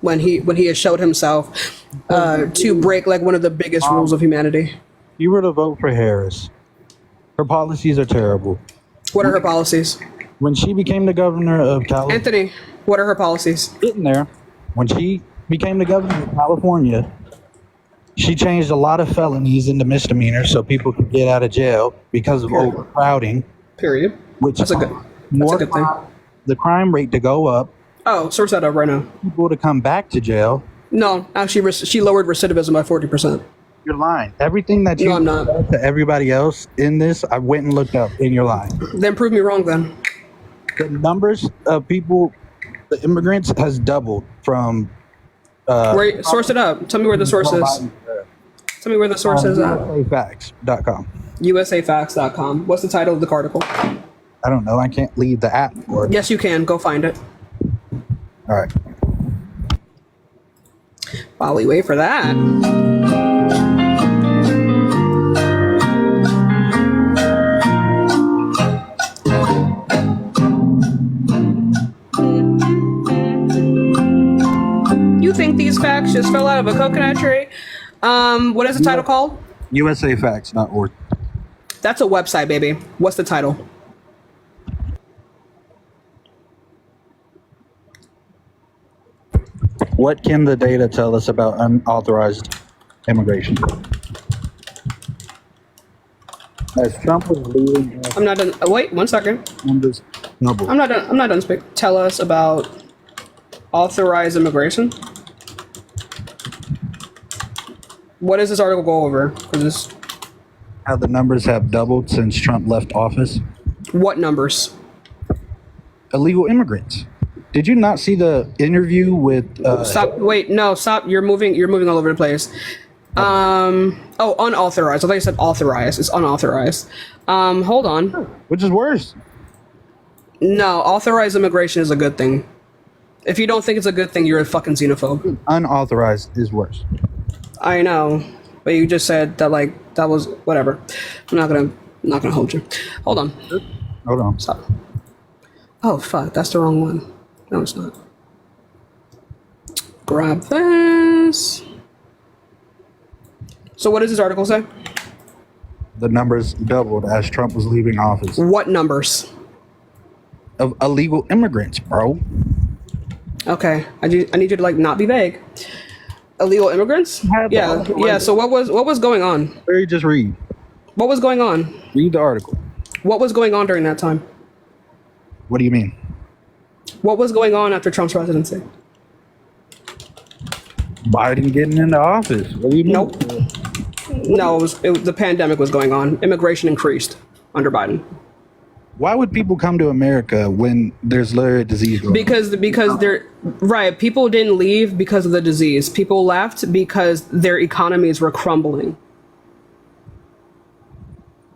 [SPEAKER 8] when he has showed himself to break like one of the biggest rules of humanity.
[SPEAKER 5] You were to vote for Harris. Her policies are terrible.
[SPEAKER 8] What are her policies?
[SPEAKER 5] When she became the governor of California,
[SPEAKER 8] Anthony, what are her policies?
[SPEAKER 5] Getting there. When she became the governor of California, she changed a lot of felonies into misdemeanors so people could get out of jail because of overcrowding.
[SPEAKER 8] Period.
[SPEAKER 5] Which
[SPEAKER 8] That's a good thing.
[SPEAKER 5] The crime rate to go up.
[SPEAKER 8] Oh, source that up right now.
[SPEAKER 5] People to come back to jail.
[SPEAKER 8] No, actually, she lowered recidivism by 40%.
[SPEAKER 5] You're lying. Everything that you said to everybody else in this, I went and looked up, and you're lying.
[SPEAKER 8] Then prove me wrong then.
[SPEAKER 5] The numbers of people, the immigrants, has doubled from...
[SPEAKER 8] source it up. Tell me where the source is. Tell me where the source is at.
[SPEAKER 5] USAFacts.com.
[SPEAKER 8] USAFacts.com. What's the title of the article?
[SPEAKER 5] I don't know. I can't leave the app for it.
[SPEAKER 8] Yes, you can. Go find it.
[SPEAKER 5] All right.
[SPEAKER 8] While we wait for that... You think these facts just fell out of a coconut tree? What is the title called?
[SPEAKER 5] USAFacts.org.
[SPEAKER 8] That's a website, baby. What's the title?
[SPEAKER 5] What can the data tell us about unauthorized immigration? As Trump was leaving...
[SPEAKER 8] I'm not done. Wait, 1 second.
[SPEAKER 5] Numbers doubled.
[SPEAKER 8] I'm not done speaking. Tell us about authorized immigration. What does this article go over?
[SPEAKER 5] How the numbers have doubled since Trump left office.
[SPEAKER 8] What numbers?
[SPEAKER 5] Illegal immigrants. Did you not see the interview with?
[SPEAKER 8] Stop! Wait, no, stop! You're moving all over the place. Oh, unauthorized. I thought you said authorized. It's unauthorized. Hold on.
[SPEAKER 5] Which is worse?
[SPEAKER 8] No, authorized immigration is a good thing. If you don't think it's a good thing, you're a fucking xenophobe.
[SPEAKER 5] Unauthorized is worse.
[SPEAKER 8] I know, but you just said that that was whatever. I'm not gonna hold you. Hold on.
[SPEAKER 5] Hold on.
[SPEAKER 8] Stop. Oh fuck, that's the wrong one. No, it's not. Grab this. So what does this article say?
[SPEAKER 5] The numbers doubled as Trump was leaving office.
[SPEAKER 8] What numbers?
[SPEAKER 5] Of illegal immigrants, bro.
[SPEAKER 8] Okay, I need you to not be vague. Illegal immigrants? Yeah. So what was going on?
[SPEAKER 5] Or you just read.
[SPEAKER 8] What was going on?
[SPEAKER 5] Read the article.
[SPEAKER 8] What was going on during that time?
[SPEAKER 5] What do you mean?
[SPEAKER 8] What was going on after Trump's presidency?
[SPEAKER 5] Biden getting into office. What do you mean?
[SPEAKER 8] Nope. No, the pandemic was going on. Immigration increased under Biden.
[SPEAKER 5] Why would people come to America when there's literally a disease going on?
[SPEAKER 8] Because they're right. People didn't leave because of the disease. People left because their economies were crumbling.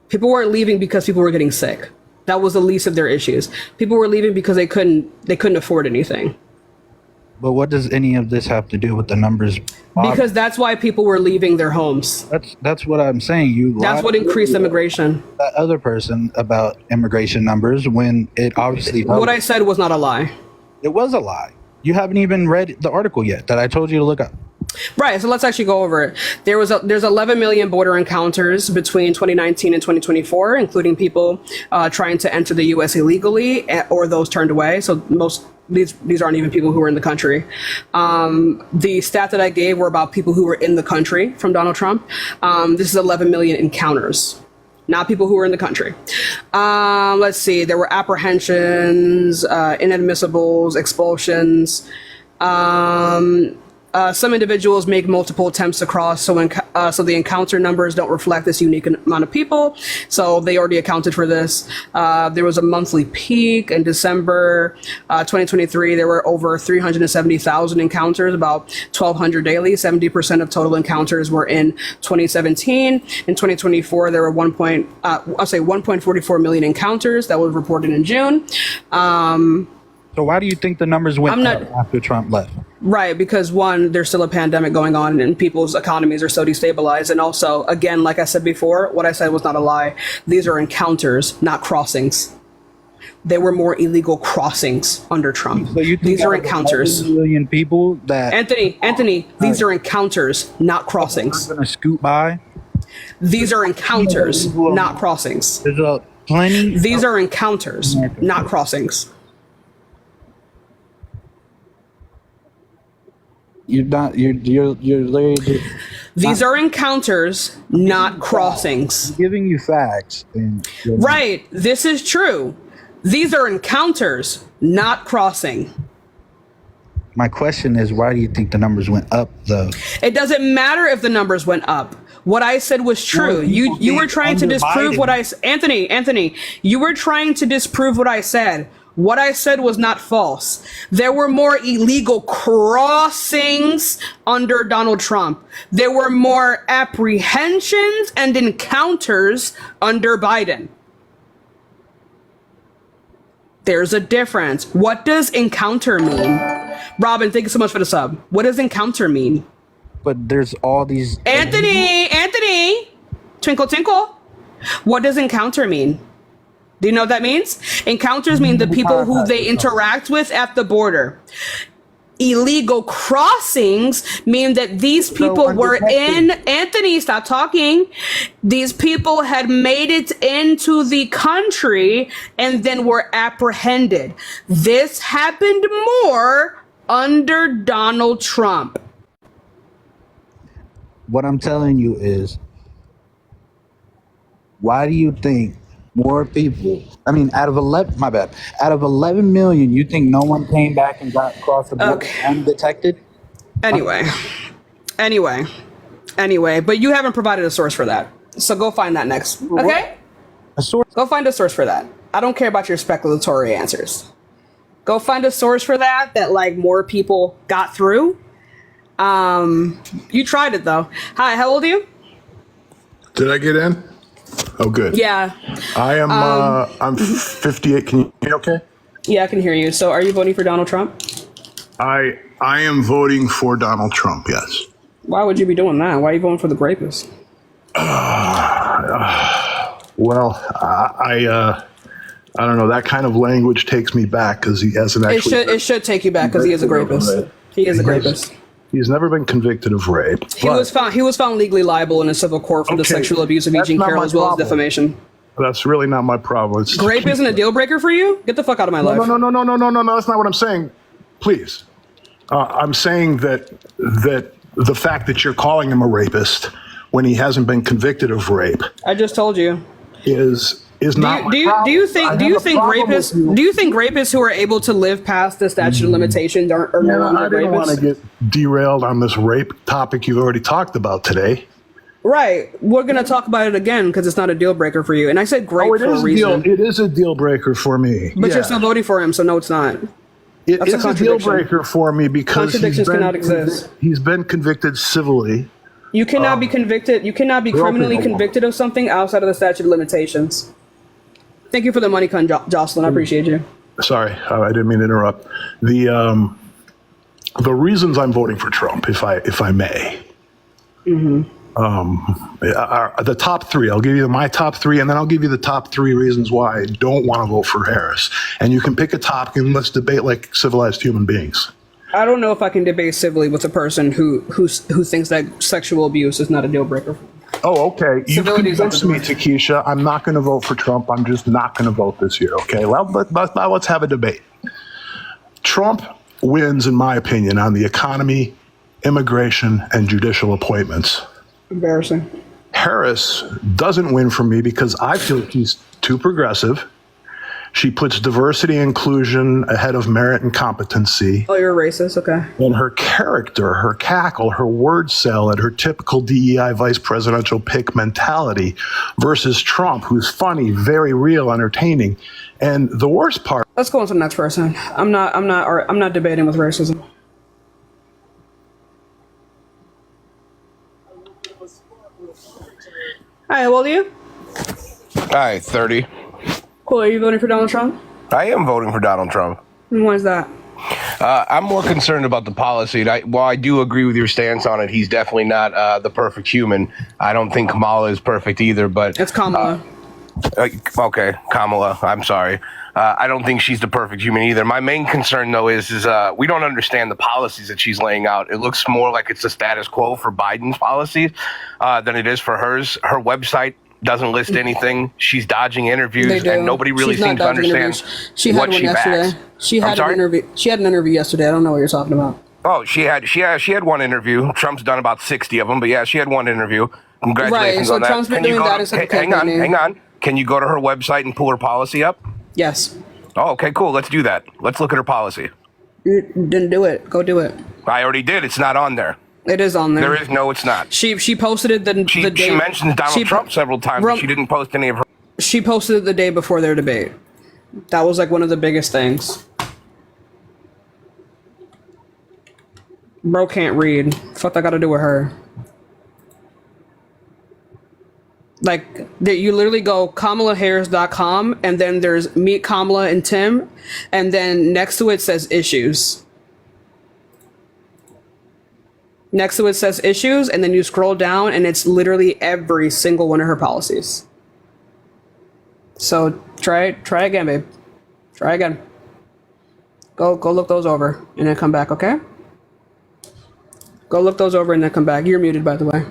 [SPEAKER 8] People weren't leaving because people were getting sick. That was the least of their issues. People were leaving because they couldn't afford anything.
[SPEAKER 5] But what does any of this have to do with the numbers?
[SPEAKER 8] Because that's why people were leaving their homes.
[SPEAKER 5] That's what I'm saying.
[SPEAKER 8] That's what increased immigration.
[SPEAKER 5] That other person about immigration numbers when it obviously...
[SPEAKER 8] What I said was not a lie.
[SPEAKER 5] It was a lie. You haven't even read the article yet that I told you to look up.
[SPEAKER 8] Right, so let's actually go over it. There's 11 million border encounters between 2019 and 2024, including people trying to enter the U.S. illegally or those turned away. So these aren't even people who were in the country. The stat that I gave were about people who were in the country from Donald Trump. This is 11 million encounters, not people who were in the country. Let's see. There were apprehensions, inadmissibles, expulsions. Some individuals make multiple attempts to cross, so the encounter numbers don't reflect this unique amount of people. So they already accounted for this. There was a monthly peak in December 2023. There were over 370,000 encounters, about 1,200 daily. 70% of total encounters were in 2017. In 2024, there were 1.44 million encounters that was reported in June.
[SPEAKER 5] So why do you think the numbers went up after Trump left?
[SPEAKER 8] Right, because one, there's still a pandemic going on and people's economies are so destabilized. And also, again, like I said before, what I said was not a lie. These are encounters, not crossings.
[SPEAKER 1] There were more illegal crossings under Trump.
[SPEAKER 5] So you think
[SPEAKER 1] These are
[SPEAKER 5] out of
[SPEAKER 1] encounters.
[SPEAKER 5] 11 million people that
[SPEAKER 1] Anthony, these are encounters, not crossings.
[SPEAKER 5] are going to scoot by?
[SPEAKER 1] These are encounters, not crossings.
[SPEAKER 5] There's plenty.
[SPEAKER 1] These are encounters, not crossings.
[SPEAKER 5] You're literally just
[SPEAKER 1] These are encounters, not crossings.
[SPEAKER 5] giving you facts.
[SPEAKER 1] Right. This is true. These are encounters, not crossing.
[SPEAKER 5] My question is, why do you think the numbers went up, though?
[SPEAKER 1] It doesn't matter if the numbers went up. What I said was true.
[SPEAKER 5] Well,
[SPEAKER 1] You were trying to
[SPEAKER 5] under
[SPEAKER 1] disprove
[SPEAKER 5] Biden.
[SPEAKER 1] what I Anthony, you were trying to disprove what I said. What I said was not false. There were more illegal crossings under Donald Trump. There were more apprehensions and encounters under Biden. There's a difference. What does encounter mean? Robin, thank you so much for the sub. What does encounter mean?
[SPEAKER 5] But there's all these.
[SPEAKER 1] Anthony, twinkle, twinkle. What does encounter mean? Do you know what that means? Encounters mean the people who they interact with at the border. Illegal crossings mean that these people were in, Anthony, stop talking. These people had made it into the country and then were apprehended. This happened more under Donald Trump.
[SPEAKER 5] What I'm telling you is, why do you think more people, out of 11 million, you think no one came back and got across the border undetected?
[SPEAKER 1] Anyway, but you haven't provided a source for that. So go find that next. Okay?
[SPEAKER 5] A source?
[SPEAKER 1] Go find a source for that. I don't care about your speculatory answers. Go find a source for that like more people got through. You tried it though. Hi, how old are you?
[SPEAKER 6] Did I get in? Oh, good.
[SPEAKER 1] Yeah.
[SPEAKER 6] I am. I'm 58. Can you hear me okay?
[SPEAKER 1] Yeah, I can hear you. So, are you voting for Donald Trump?
[SPEAKER 6] I am voting for Donald Trump. Yes.
[SPEAKER 1] Why would you be doing that? Why are you voting for the rapist?
[SPEAKER 6] Well, I don't know. That kind of language takes me back because he hasn't actually.
[SPEAKER 1] It should take you back because he is a rapist. He is a rapist.
[SPEAKER 6] He's never been convicted of rape.
[SPEAKER 1] He was found legally liable in a civil court for the sexual abuse of Eugene Carroll as well as defamation.
[SPEAKER 6] That's really not my problem.
[SPEAKER 1] Rape isn't a deal breaker for you? Get the fuck out of my life.
[SPEAKER 6] No. That's not what I'm saying. Please. I'm saying that the fact that you're calling him a rapist when he hasn't been convicted of rape.
[SPEAKER 1] I just told you.
[SPEAKER 6] Is not.
[SPEAKER 1] Do you think rapists who are able to live past the statute of limitations are no longer rapists?
[SPEAKER 6] I didn't want to get derailed on this rape topic you've already talked about today.
[SPEAKER 1] Right. We're going to talk about it again because it's not a deal breaker for you. And I said for a reason.
[SPEAKER 6] It is a deal breaker for me.
[SPEAKER 1] But you're still voting for him, so no, it's not.
[SPEAKER 6] It is a deal breaker for me because
[SPEAKER 1] contradictions cannot exist.
[SPEAKER 6] He's been convicted civilly.
[SPEAKER 1] You cannot be convicted. You cannot be criminally convicted of something outside of the statute of limitations. Thank you for the money, Jocelyn. I appreciate you.
[SPEAKER 6] Sorry, I didn't mean to interrupt. The reasons I'm voting for Trump, if I may. Mm-hmm. The top three. I'll give you my top three, and then I'll give you the top three reasons why I don't want to vote for Harris. And you can pick a topic and let's debate like civilized human beings.
[SPEAKER 1] I don't know if I can debate civilly with a person who thinks that sexual abuse is not a deal breaker.
[SPEAKER 6] Oh, okay. You've convinced me, Takesha. I'm not going to vote for Trump. I'm just not going to vote this year. Okay. Well, let's have a debate. Trump wins, in my opinion, on the economy, immigration, and judicial appointments.
[SPEAKER 1] Embarrassing.
[SPEAKER 6] Harris doesn't win for me because I feel she's too progressive. She puts diversity and inclusion ahead of merit and competency.
[SPEAKER 1] Oh, you're a racist? Okay.
[SPEAKER 6] And her character, her cackle, her word salad, her typical DEI vice presidential pick mentality versus Trump, who's funny, very real, entertaining. And the worst part.
[SPEAKER 1] Let's go on to the next person. I'm not debating with racism. Hi, how old are you?
[SPEAKER 7] Hi, 30.
[SPEAKER 1] Cool. Are you voting for Donald Trump?
[SPEAKER 7] I am voting for Donald Trump.
[SPEAKER 1] And why is that?
[SPEAKER 7] I'm more concerned about the policy. While I do agree with your stance on it, he's definitely not the perfect human. I don't think Kamala is perfect either, but...
[SPEAKER 1] It's Kamala.
[SPEAKER 7] Okay, Kamala. I'm sorry. I don't think she's the perfect human either. My main concern, though, is we don't understand the policies that she's laying out. It looks more like it's the status quo for Biden's policies than it is for hers. Her website doesn't list anything. She's dodging interviews, and nobody really seems to understand
[SPEAKER 8] She had
[SPEAKER 7] what
[SPEAKER 8] one
[SPEAKER 7] she
[SPEAKER 8] yesterday.
[SPEAKER 7] backs.
[SPEAKER 8] She
[SPEAKER 7] I'm
[SPEAKER 8] had an
[SPEAKER 7] sorry?
[SPEAKER 8] interview. She had an interview yesterday. I don't know what you're talking about.
[SPEAKER 7] Oh, she had one interview. Trump's done about 60 of them, but yeah, she had one interview. Congratulations
[SPEAKER 8] Right, so
[SPEAKER 7] on that.
[SPEAKER 8] Trump's been
[SPEAKER 7] Can you
[SPEAKER 8] doing
[SPEAKER 7] go
[SPEAKER 8] that
[SPEAKER 7] to-
[SPEAKER 8] instead of
[SPEAKER 7] hang on,
[SPEAKER 8] campaigning.
[SPEAKER 7] hang on. Can you go to her website and pull her policy up?
[SPEAKER 8] Yes.
[SPEAKER 7] Oh, okay, cool. Let's do that. Let's look at her policy.
[SPEAKER 8] You didn't do it. Go do it.
[SPEAKER 7] I already did. It's not on there.
[SPEAKER 8] It is on there.
[SPEAKER 7] There is no. It's not.
[SPEAKER 8] She posted it the day.
[SPEAKER 7] She mentions Donald Trump several times, but she didn't post any of her.
[SPEAKER 8] She posted it the day before their debate. That was like one of the biggest things. Bro can't read. Fuck, that got to do with her. Like, you literally go KamalaHarris.com, and then there's Meet Kamala and Tim, and then next to it says issues. Next to it says issues, and then you scroll down, and it's literally every single one of her policies. So try again, babe. Try again. Go look those over, and then come back, okay? Go look those over and then come back. You're muted, by the way.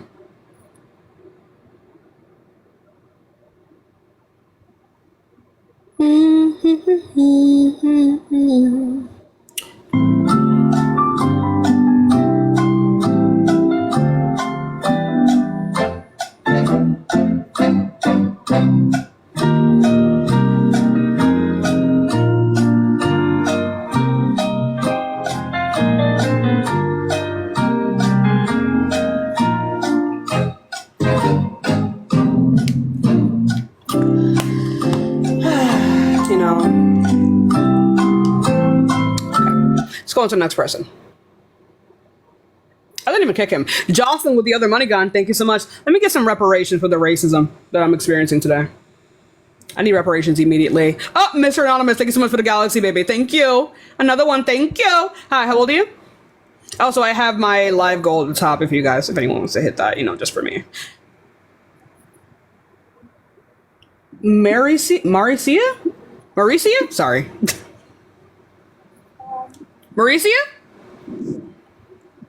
[SPEAKER 8] Let's go on to the next person. I didn't even kick him. Jocelyn with the other money gun. Thank you so much. Let me get some reparations for the racism that I'm experiencing today. I need reparations immediately. Oh, Mr. Anonymous, thank you so much for the galaxy, baby. Thank you. Another one. Thank you. Hi, how old are you? Also, I have my live goal at the top if anyone wants to hit that, just for me. Maricia? Sorry. Maricia?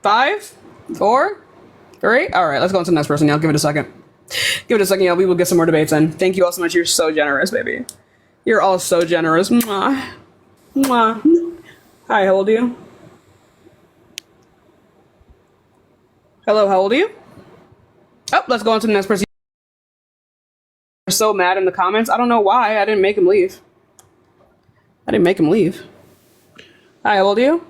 [SPEAKER 8] 5, 4, 3. All right, let's go on to the next person, y'all. Give it a second. Y'all. We will get some more debates in. Thank you all so much. You're so generous, baby. You're all so generous. Mwah. Mwah. Hi, how old are you? Hello, how old are you? Oh, let's go on to the next person. You're so mad in the comments. I don't know why. I didn't make him leave. Hi, how old are you?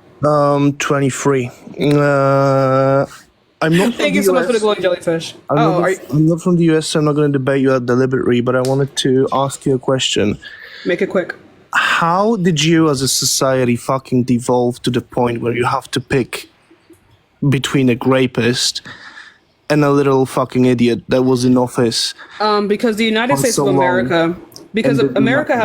[SPEAKER 2] 23. I'm not.
[SPEAKER 8] Thank you so much for the glowing jellyfish.
[SPEAKER 2] I'm not from the US, so I'm not going to debate you deliberately, but I wanted to ask you a question.
[SPEAKER 8] Make it quick.
[SPEAKER 2] How did you as a society fucking devolve to the point where you have to pick between a rapist and a little fucking idiot that was in office?
[SPEAKER 8] Because the United States
[SPEAKER 2] so
[SPEAKER 8] of America,
[SPEAKER 2] long,
[SPEAKER 8] because
[SPEAKER 2] and
[SPEAKER 8] America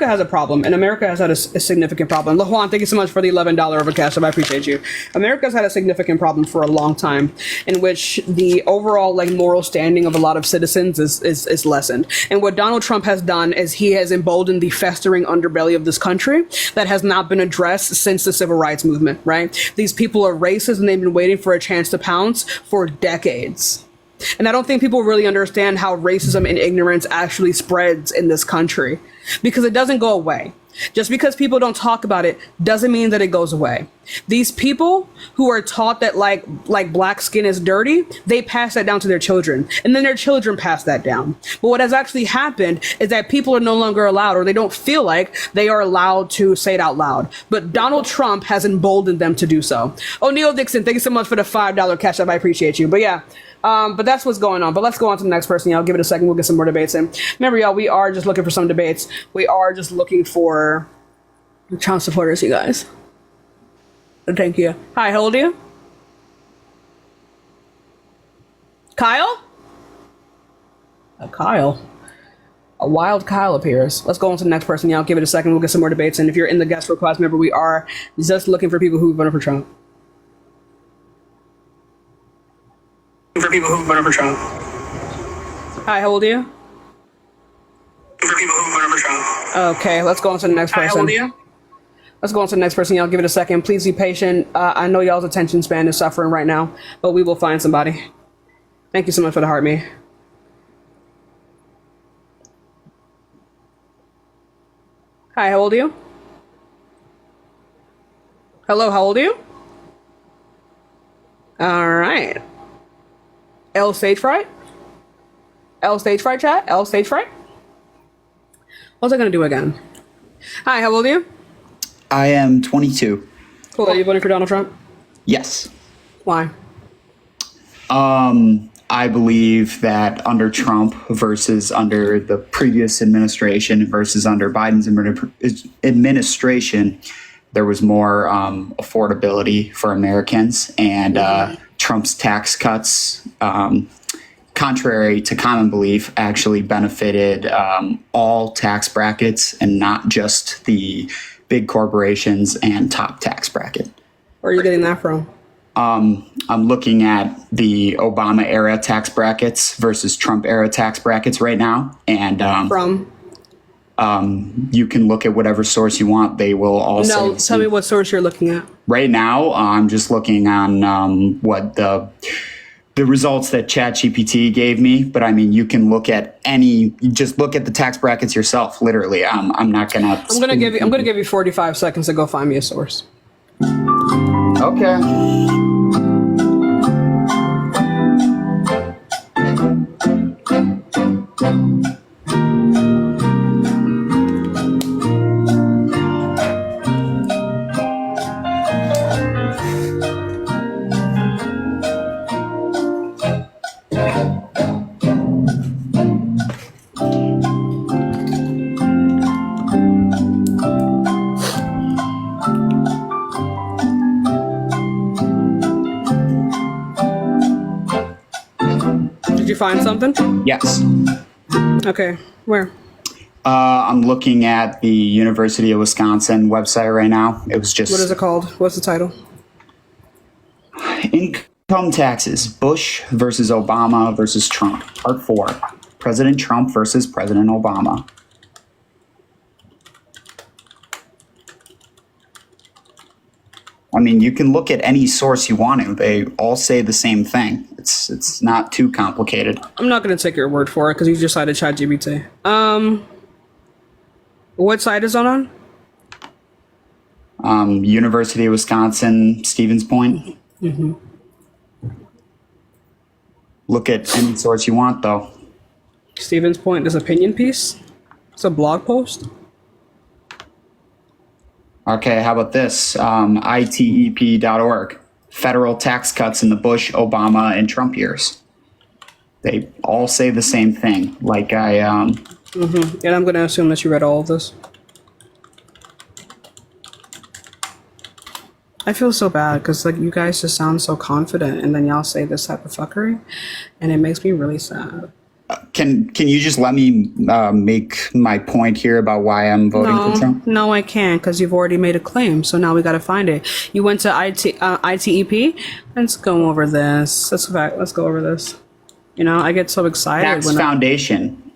[SPEAKER 8] has a problem, and America has had a significant problem. Lajuan, thank you so much for the $11 over cash. I appreciate you. America's had a significant problem for a long time, in which the overall moral standing of a lot of citizens is lessened. And what Donald Trump has done is he has emboldened the festering underbelly of this country that has not been addressed since the civil rights movement. Right? These people are racist, and they've been waiting for a chance to pounce for decades. And I don't think people really understand how racism and ignorance actually spreads in this country, because it doesn't go away. Just because people don't talk about it doesn't mean that it goes away. These people who are taught that like black skin is dirty, they pass that down to their children, and then their children pass that down. But what has actually happened is that people are no longer allowed, or they don't feel like they are allowed to say it out loud. But Donald Trump has emboldened them to do so. O'Neil Dixon, thank you so much for the $5 cash up. I appreciate you. But yeah. But that's what's going on. But let's go on to the next person. Y'all give it a second. We'll get some more debates in. Remember, y'all, we are just looking for some debates. We are just looking for Trump supporters, you guys. Thank you. Hi, how old are you? Kyle? Kyle. A wild Kyle appears. Let's go on to the next person. Y'all give it a second. We'll get some more debates in. If you're in the guest request, remember, we are just looking for people who voted for Trump. Hi, how old are you?
[SPEAKER 9] For people who voted for Trump.
[SPEAKER 1] Okay, let's go on to the next
[SPEAKER 9] Hi, how
[SPEAKER 1] person.
[SPEAKER 9] old are you?
[SPEAKER 1] Let's go on to the next person. Y'all give it a second. Please be patient. I know y'all's attention span is suffering right now, but we will find somebody. Thank you so much for the heart, me. Hi, how old are you? Hello, how old are you? All right. L stage fright? L stage fright chat? L stage fright? What's I gonna do again? Hi, how old are you?
[SPEAKER 10] I am 22.
[SPEAKER 1] Cool. Are you voting for Donald Trump?
[SPEAKER 10] Yes.
[SPEAKER 1] Why?
[SPEAKER 10] I believe that under Trump versus under the previous administration versus under Biden's administration, there was more affordability for Americans, and Trump's tax cuts, contrary to common belief, actually benefited all tax brackets and not just the big corporations and top tax bracket.
[SPEAKER 1] Where are you getting that from?
[SPEAKER 10] I'm looking at the Obama era tax brackets versus Trump era tax brackets right now, and you can look at whatever source you want. They will all
[SPEAKER 1] No, tell me what source you're looking at.
[SPEAKER 10] Right now, I'm just looking on what the results that ChatGPT gave me. But I mean, you can look at just look at the tax brackets yourself. Literally, I'm not gonna.
[SPEAKER 1] I'm gonna give you 45 seconds to go find me a source.
[SPEAKER 10] Okay.
[SPEAKER 1] Did you find something?
[SPEAKER 10] Yes.
[SPEAKER 1] Okay, where?
[SPEAKER 10] I'm looking at the University of Wisconsin website right now. It was just.
[SPEAKER 1] What is it called? What's the title?
[SPEAKER 10] Income taxes. Bush versus Obama versus Trump. Part 4. President Trump versus President Obama. I mean, you can look at any source you want to. They all say the same thing. It's not too complicated.
[SPEAKER 1] I'm not going to take your word for it because you just cited ChatGPT. What site is that on?
[SPEAKER 10] University of Wisconsin, Stevens Point.
[SPEAKER 1] Mm-hmm.
[SPEAKER 10] Look at any source you want, though.
[SPEAKER 1] Stevens Point is opinion piece. It's a blog post.
[SPEAKER 10] Okay, how about this? ITEP.org. Federal tax cuts in the Bush, Obama, and Trump years. They all say the same thing. Like
[SPEAKER 1] Mm-hmm. And I'm going to assume that you read all of this. I feel so bad because like you guys just sound so confident, and then y'all say this type of fuckery, and it makes me really sad.
[SPEAKER 10] Can you just let me make my point here about why I'm voting for Trump?
[SPEAKER 1] No, I can't because you've already made a claim. So now we got to find it. You went to ITEP. Let's go over this. Let's go over this. You know, I get so excited.
[SPEAKER 10] Tax Foundation.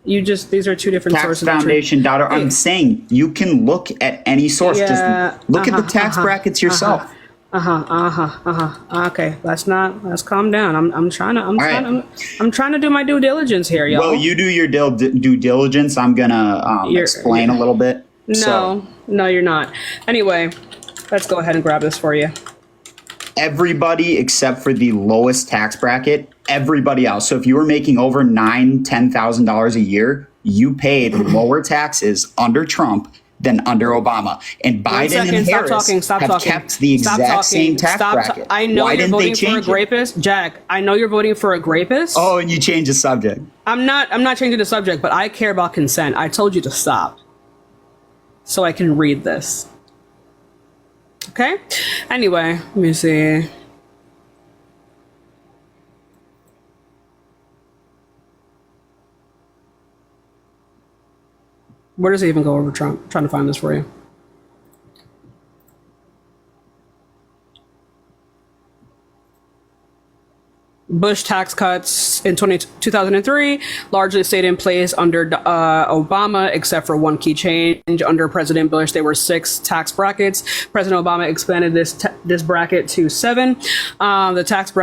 [SPEAKER 1] These are two different sources.
[SPEAKER 10] Taxfoundation.org. I'm saying you can look at any source.
[SPEAKER 1] Yeah,
[SPEAKER 10] just look at the tax brackets yourself.
[SPEAKER 1] Okay, let's calm down. I'm trying to do my due diligence here, y'all.
[SPEAKER 10] Well, you do your due diligence. I'm gonna explain a little bit.
[SPEAKER 1] No, you're not. Anyway, let's go ahead and grab this for you.
[SPEAKER 10] Everybody except for the lowest tax bracket, everybody else. So if you were making over $10,000 a year, you paid lower taxes under Trump than under Obama. And Biden and Harris have kept the exact same tax bracket.
[SPEAKER 1] I know you're voting for a rapist. Jack, I know you're voting for a rapist.
[SPEAKER 10] Oh, and you change the subject.
[SPEAKER 1] I'm not changing the subject, but I care about consent. I told you to stop so I can read this. Okay? Anyway, let me see. Where does it even go over Trump? I'm trying to find this for you. Bush tax cuts in 2003 largely stayed in place under Obama, except for one key change. Under President Bush, there were 6 tax brackets. President Obama expanded this bracket to 7. The tax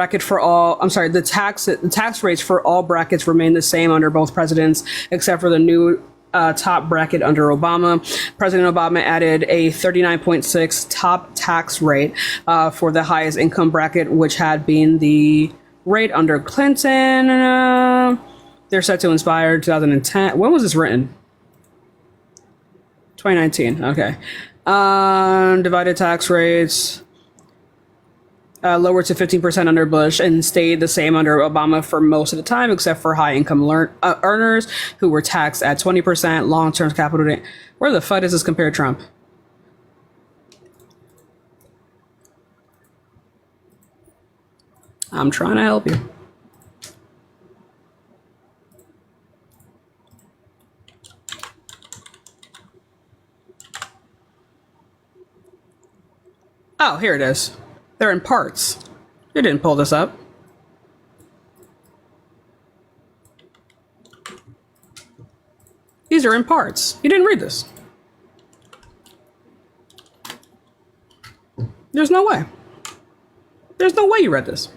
[SPEAKER 1] rates for all brackets remained the same under both presidents, except for the new top bracket under Obama. President Obama added a 39.6 top tax rate for the highest income bracket, which had been the rate under Clinton. They're set to expire 2010. When was this written? 2019. Okay. Divided tax rates lowered to 15% under Bush and stayed the same under Obama for most of the time, except for high income earners who were taxed at 20%. Long-term capital gain. Where the fuck does this compare to Trump? I'm trying to help you. Oh, here it is. They're in parts. You didn't pull this up. These are in parts. You didn't read this. There's no way. There's no way you read this.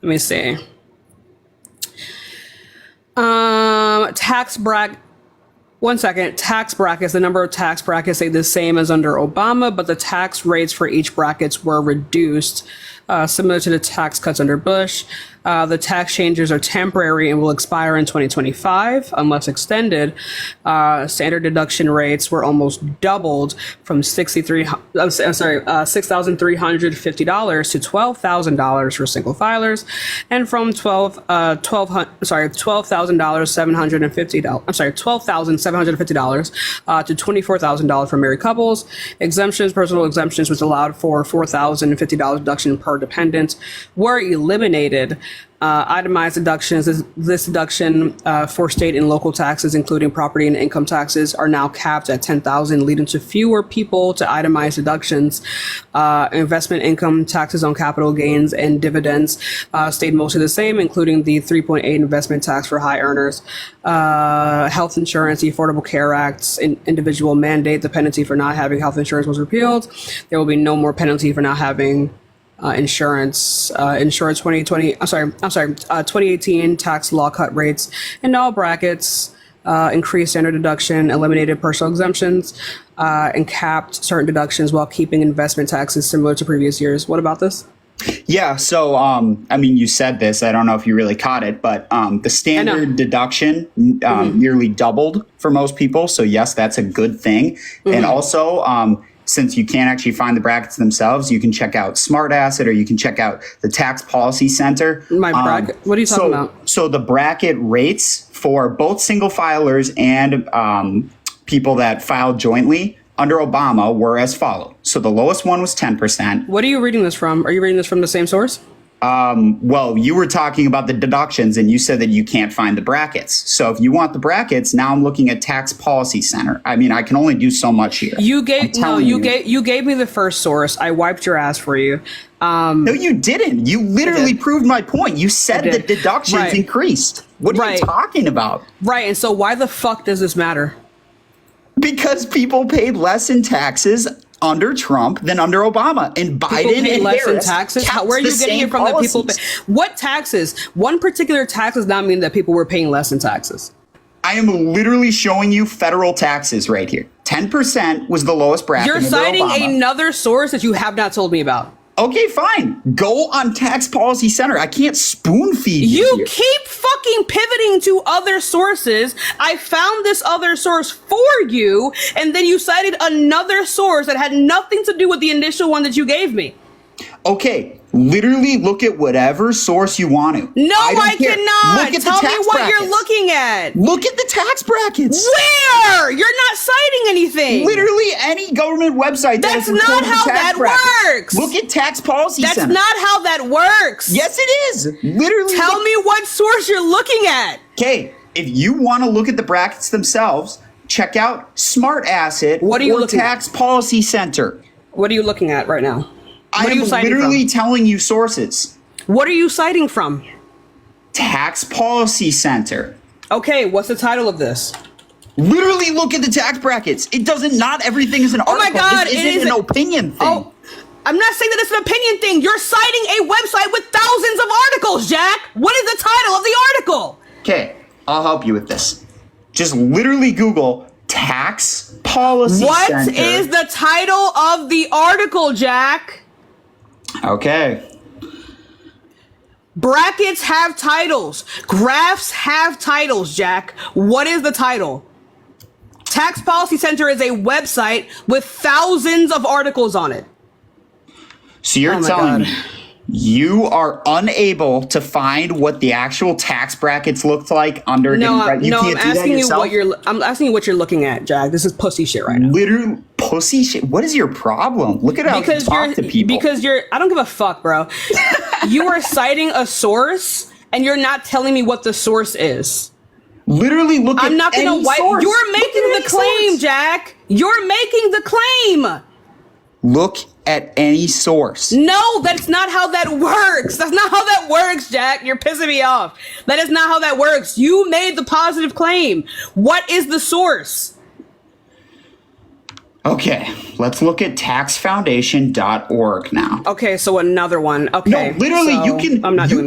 [SPEAKER 1] Let me see. Tax bracket. 1 second. Tax brackets. The number of tax brackets stayed the same as under Obama, but the tax rates for each brackets were reduced, similar to the tax cuts under Bush. The tax changes are temporary and will expire in 2025 unless extended. Standard deduction rates were almost doubled from $6,350 to $12,000 for single filers, and from $12,750 to $24,000 for married couples. Exemptions, personal exemptions, which allowed for $4,050 deduction per dependent, were eliminated. Itemized deductions. This deduction for state and local taxes, including property and income taxes, are now capped at $10,000, leading to fewer people to itemize deductions. Investment income taxes on capital gains and dividends stayed mostly the same, including the 3.8 investment tax for high earners. Health insurance, the Affordable Care Act's individual mandate, the penalty for not having health insurance was repealed. There will be no more penalty for not having insurance 2018 tax law cut rates in all brackets, increased standard deduction, eliminated personal exemptions, and capped certain deductions while keeping investment taxes similar to previous years. What about this?
[SPEAKER 10] Yeah, so I mean, you said this. I don't know if you really caught it, but the standard deduction nearly doubled for most people. So yes, that's a good thing. And also, since you can't actually find the brackets themselves, you can check out Smart Asset, or you can check out the Tax Policy Center.
[SPEAKER 1] My bracket? What are you talking about?
[SPEAKER 10] So the bracket rates for both single filers and people that filed jointly under Obama were as follows. So the lowest one was 10%.
[SPEAKER 1] What are you reading this from? Are you reading this from the same source?
[SPEAKER 10] Well, you were talking about the deductions and you said that you can't find the brackets. So if you want the brackets, now I'm looking at Tax Policy Center. I mean, I can only do so much here.
[SPEAKER 1] You gave me the first source. I wiped your ass for you.
[SPEAKER 10] No, you didn't. You literally proved my point. You said that deductions increased. What are you talking about?
[SPEAKER 1] Right. And so why the fuck does this matter?
[SPEAKER 10] Because people paid less in taxes under Trump than under Obama, and Biden and
[SPEAKER 1] less
[SPEAKER 10] Harris
[SPEAKER 1] in taxes. Where are you getting it from? That people pay? What taxes? One particular tax does not mean that people were paying less in taxes.
[SPEAKER 10] I am literally showing you federal taxes right here. 10% was the lowest bracket.
[SPEAKER 1] You're citing another source that you have not told me about.
[SPEAKER 10] Okay, fine. Go on Tax Policy Center. I can't spoon feed you.
[SPEAKER 1] You keep fucking pivoting to other sources. I found this other source for you, and then you cited another source that had nothing to do with the initial one that you gave me.
[SPEAKER 10] Okay, literally look at whatever source you want to.
[SPEAKER 1] No, I cannot.
[SPEAKER 10] Look at
[SPEAKER 1] Tell
[SPEAKER 10] the
[SPEAKER 1] me
[SPEAKER 10] tax
[SPEAKER 1] what
[SPEAKER 10] brackets.
[SPEAKER 1] you're looking at.
[SPEAKER 10] Look at the tax brackets.
[SPEAKER 1] Where? You're not citing anything.
[SPEAKER 10] Literally any government website.
[SPEAKER 1] That's not how that works.
[SPEAKER 10] Look at Tax Policy Center.
[SPEAKER 1] That's not how that works.
[SPEAKER 10] Yes, it is. Literally.
[SPEAKER 1] Tell me what source you're looking at.
[SPEAKER 10] Okay, if you want to look at the brackets themselves, check out Smart Acid
[SPEAKER 1] What are you
[SPEAKER 10] or
[SPEAKER 1] looking
[SPEAKER 10] Tax Policy Center.
[SPEAKER 1] What are you looking at right now?
[SPEAKER 10] I am literally telling you sources.
[SPEAKER 1] What are you citing from?
[SPEAKER 10] Tax Policy Center.
[SPEAKER 1] Okay, what's the title of this?
[SPEAKER 10] Literally look at the tax brackets. It doesn't, not everything is an article.
[SPEAKER 1] Oh my God,
[SPEAKER 10] this isn't an opinion thing.
[SPEAKER 1] Oh, I'm not saying that it's an opinion thing. You're citing a website with thousands of articles, Jack. What is the title of the article?
[SPEAKER 10] Okay, I'll help you with this. Just literally Google Tax Policy Center.
[SPEAKER 1] What is the title of the article, Jack?
[SPEAKER 10] Okay.
[SPEAKER 1] Brackets have titles. Graphs have titles, Jack. What is the title? Tax Policy Center is a website with thousands of articles on it.
[SPEAKER 10] So you're telling me you are unable to find what the actual tax brackets looked like under?
[SPEAKER 1] I'm asking you what you're looking at, Jack. This is pussy shit right now.
[SPEAKER 10] Literally pussy shit. What is your problem? Look at how you talk to people.
[SPEAKER 1] Because I don't give a fuck, bro. You are citing a source and you're not telling me what the source is.
[SPEAKER 10] Literally look at any source.
[SPEAKER 1] You're making the claim, Jack. You're making the claim.
[SPEAKER 10] Look at any source.
[SPEAKER 1] No, that's not how that works. That's not how that works, Jack. You're pissing me off. That is not how that works. You made the positive claim. What is the source?
[SPEAKER 10] Okay, let's look at taxfoundation.org now.
[SPEAKER 1] Okay, so another one. Okay.
[SPEAKER 10] No, literally,
[SPEAKER 1] so
[SPEAKER 10] you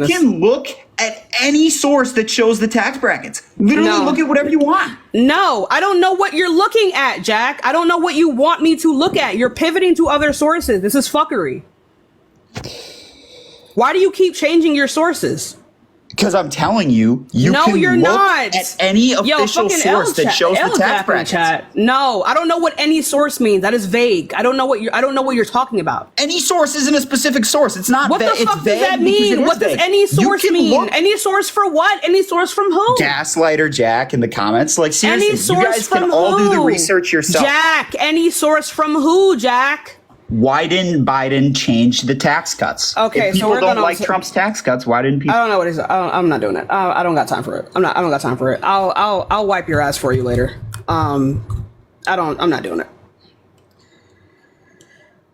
[SPEAKER 10] can look at any source that shows the tax brackets. Literally, look at whatever you want.
[SPEAKER 1] No, I don't know what you're looking at, Jack. I don't know what you want me to look at. You're pivoting to other sources. This is fuckery. Why do you keep changing your sources?
[SPEAKER 10] Because I'm telling you, you're not at any official source that shows the tax brackets.
[SPEAKER 1] No, I don't know what any source means. That is vague. I don't know what you're talking about.
[SPEAKER 10] Any source isn't a specific source. It's not.
[SPEAKER 1] What the fuck does that mean? What does any source mean? Any source for what? Any source from who?
[SPEAKER 10] Gaslighter Jack in the comments. Like seriously,
[SPEAKER 1] any source
[SPEAKER 10] you guys
[SPEAKER 1] from
[SPEAKER 10] can all do the
[SPEAKER 1] who?
[SPEAKER 10] research yourself.
[SPEAKER 1] Jack, any source from who, Jack?
[SPEAKER 10] Why didn't Biden change the tax cuts?
[SPEAKER 1] Okay,
[SPEAKER 10] if people
[SPEAKER 1] so we're
[SPEAKER 10] don't like Trump's tax cuts, why didn't people?
[SPEAKER 1] I don't know what he's. I'm not doing it. I don't got time for it. I don't got time for it. I'll wipe your ass for you later. I'm not doing it.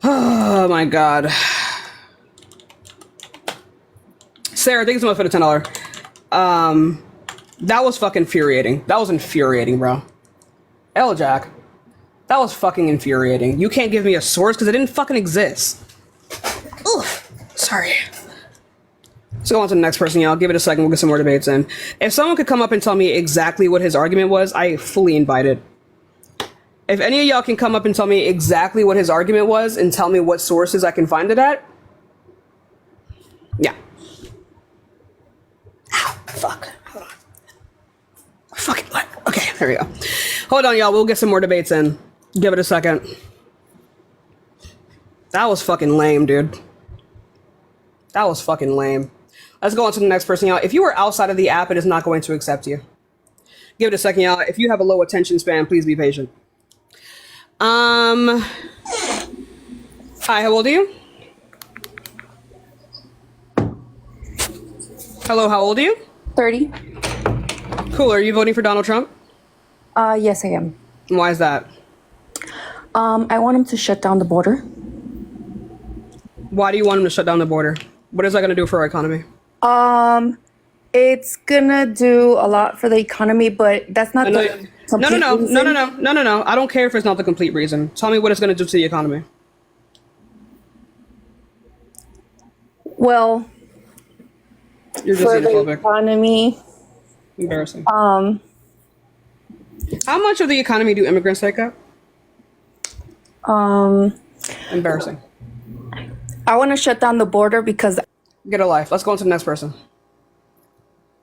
[SPEAKER 1] Oh my God. Sarah, thank you so much for the $10. That was fucking infuriating. That was infuriating, bro. L Jack. That was fucking infuriating. You can't give me a source because it didn't fucking exist. Ugh. Sorry. Let's go on to the next person, y'all. Give it a second. We'll get some more debates in. If someone could come up and tell me exactly what his argument was, I fully invite it. If any of y'all can come up and tell me exactly what his argument was and tell me what sources I can find it at. Yeah. Ow. Fuck. Hold on. Fucking what? Okay, there we go. Hold on, y'all. We'll get some more debates in. Give it a second. That was fucking lame, dude. That was fucking lame. Let's go on to the next person, y'all. If you are outside of the app, it is not going to accept you. Give it a second, y'all. If you have a low attention span, please be patient. Hi, how old are you? Hello, how old are you?
[SPEAKER 11] 30.
[SPEAKER 1] Cool. Are you voting for Donald Trump?
[SPEAKER 11] Yes, I am.
[SPEAKER 1] Why is that?
[SPEAKER 11] I want him to shut down the border.
[SPEAKER 1] Why do you want him to shut down the border? What is that going to do for our economy?
[SPEAKER 11] It's gonna do a lot for the economy, but that's not the complete reason.
[SPEAKER 1] No. I don't care if it's not the complete reason. Tell me what it's going to do to the economy.
[SPEAKER 11] Well,
[SPEAKER 1] You're just
[SPEAKER 11] for the
[SPEAKER 1] xenophobic.
[SPEAKER 11] economy,
[SPEAKER 1] Embarrassing. How much of the economy do immigrants take up? Embarrassing.
[SPEAKER 11] I want to shut down the border because...
[SPEAKER 1] Get a life. Let's go on to the next person.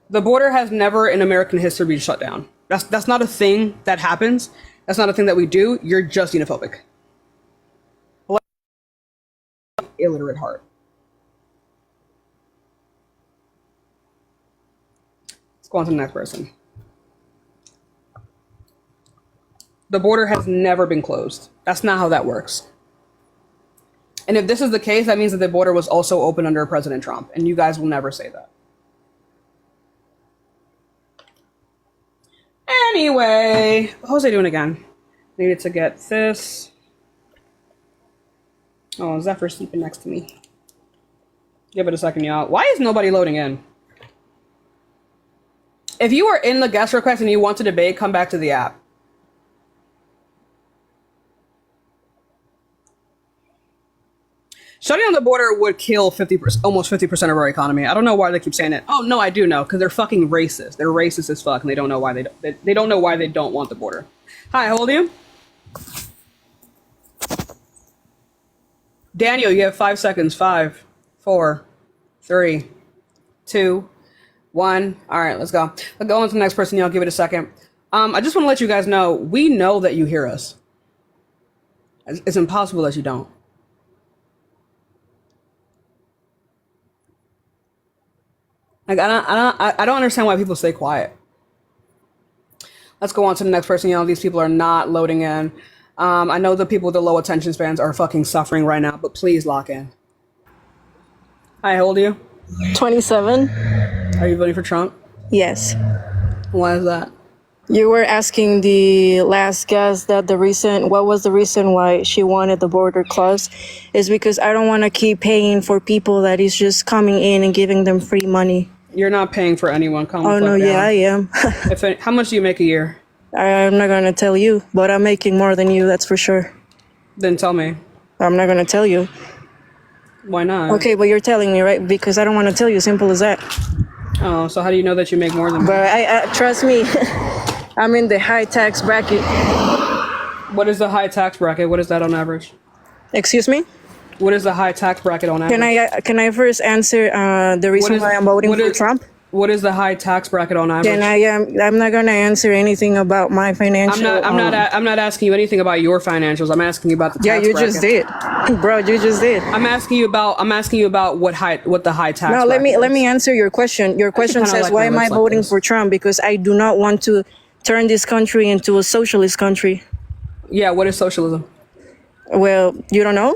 [SPEAKER 1] The border has never in American history been shut down. That's not a thing that happens. That's not a thing that we do. You're just xenophobic. Illiterate heart. Let's go on to the next person. The border has never been closed. That's not how that works. And if this is the case, that means that the border was also open under President Trump. And you guys will never say that. Anyway, what was I doing again? Needed to get this. Oh, Zephyr's sleeping next to me. Give it a second, y'all. Why is nobody loading in? If you are in the guest request and you want to debate, come back to the app. Shutting down the border would kill 50%, almost 50% of our economy. I don't know why they keep saying it. Oh no, I do know, because they're fucking racist. They're racist as fuck, and they don't know why they don't know why they don't want the border. Hi, how old are you? Daniel, you have 5 seconds. 5, 4, 3, 2, 1. All right, let's go. Let's go on to the next person. Y'all give it a second. I just want to let you guys know, we know that you hear us. It's impossible that you don't. Like, I don't understand why people stay quiet. Let's go on to the next person. You know, these people are not loading in. I know the people with the low attention spans are fucking suffering right now, but please lock in. Hi, how old are you?
[SPEAKER 12] 27.
[SPEAKER 1] Are you voting for Trump?
[SPEAKER 12] Yes.
[SPEAKER 1] Why is that?
[SPEAKER 12] You were asking the last guest that what was the reason why she wanted the border closed? Is because I don't want to keep paying for people that is just coming in and giving them free money.
[SPEAKER 1] You're not paying for anyone. Calm the
[SPEAKER 12] Oh,
[SPEAKER 1] fuck
[SPEAKER 12] no,
[SPEAKER 1] down.
[SPEAKER 12] yeah, I am.
[SPEAKER 1] How much do you make a year?
[SPEAKER 12] I'm not going to tell you, but I'm making more than you, that's for sure.
[SPEAKER 1] Then tell me.
[SPEAKER 12] I'm not going to tell you.
[SPEAKER 1] Why not?
[SPEAKER 12] Okay, but you're telling me, right? Because I don't want to tell you, simple as that.
[SPEAKER 1] Oh, so how do you know that you make more than me?
[SPEAKER 12] But I trust me, I'm in the high tax bracket.
[SPEAKER 1] What is the high tax bracket? What is that on average?
[SPEAKER 12] Excuse me?
[SPEAKER 1] What is the high tax bracket on average?
[SPEAKER 12] Can I first answer the reason why I'm voting for Trump?
[SPEAKER 1] What is the high tax bracket on average?
[SPEAKER 12] I'm not going to answer anything about my financial.
[SPEAKER 1] I'm not asking you anything about your financials. I'm asking you about the tax
[SPEAKER 12] you
[SPEAKER 1] bracket.
[SPEAKER 12] just did, bro. You just did.
[SPEAKER 1] I'm asking you about what the high tax.
[SPEAKER 12] No, let me answer your question. Your question says, why am I voting for Trump? Because I do not want to turn this country into a socialist country.
[SPEAKER 1] Yeah, what is socialism?
[SPEAKER 12] Well, you don't know?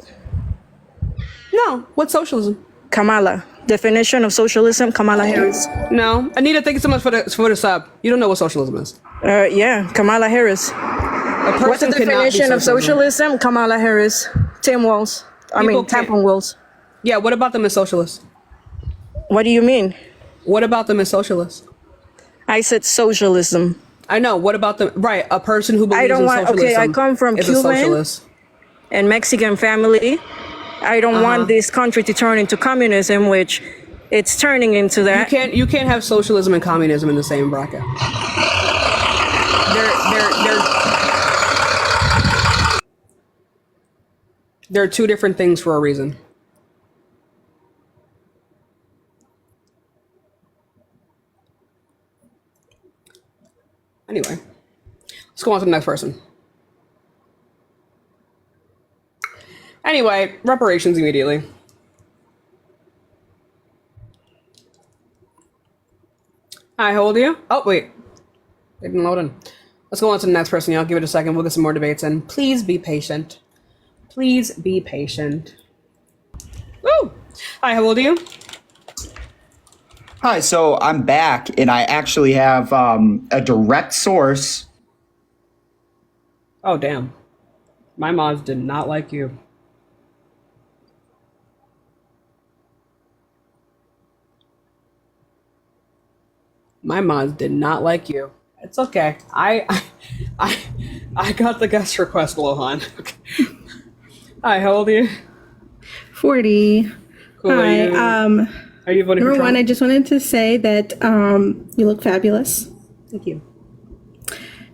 [SPEAKER 1] No, what's socialism?
[SPEAKER 12] Kamala. Definition of socialism, Kamala Harris.
[SPEAKER 1] No, Anita, thank you so much for the sub. You don't know what socialism is.
[SPEAKER 12] Yeah, Kamala Harris. What's the definition of socialism? Kamala Harris. Tim Walz. Tampon Walz.
[SPEAKER 1] Yeah, what about them as socialists?
[SPEAKER 12] What do you mean?
[SPEAKER 1] What about them as socialists?
[SPEAKER 12] I said socialism.
[SPEAKER 1] I know. What about them? Right, a person who believes in socialism.
[SPEAKER 12] Okay, I come from Cuban and Mexican family. I don't want this country to turn into communism, which it's turning into that.
[SPEAKER 1] You can't have socialism and communism in the same bracket. They're two different things for a reason. Anyway, let's go on to the next person. Anyway, reparations immediately. Hi, how old are you? Oh, wait. They didn't load in. Let's go on to the next person. I'll give it a second. We'll get some more debates in. Please be patient. Please be patient. Woo! Hi, how old are you?
[SPEAKER 10] Hi, so I'm back, and I actually have a direct source.
[SPEAKER 1] Oh, damn. My mods did not like you. My mods did not like you. It's okay. I got the guest request, Lohan. Hi, how old are you?
[SPEAKER 13] 40.
[SPEAKER 1] Cool.
[SPEAKER 13] Hi.
[SPEAKER 1] Are you voting for
[SPEAKER 13] number
[SPEAKER 1] Trump?
[SPEAKER 13] one, I just wanted to say that you look fabulous.
[SPEAKER 1] Thank you.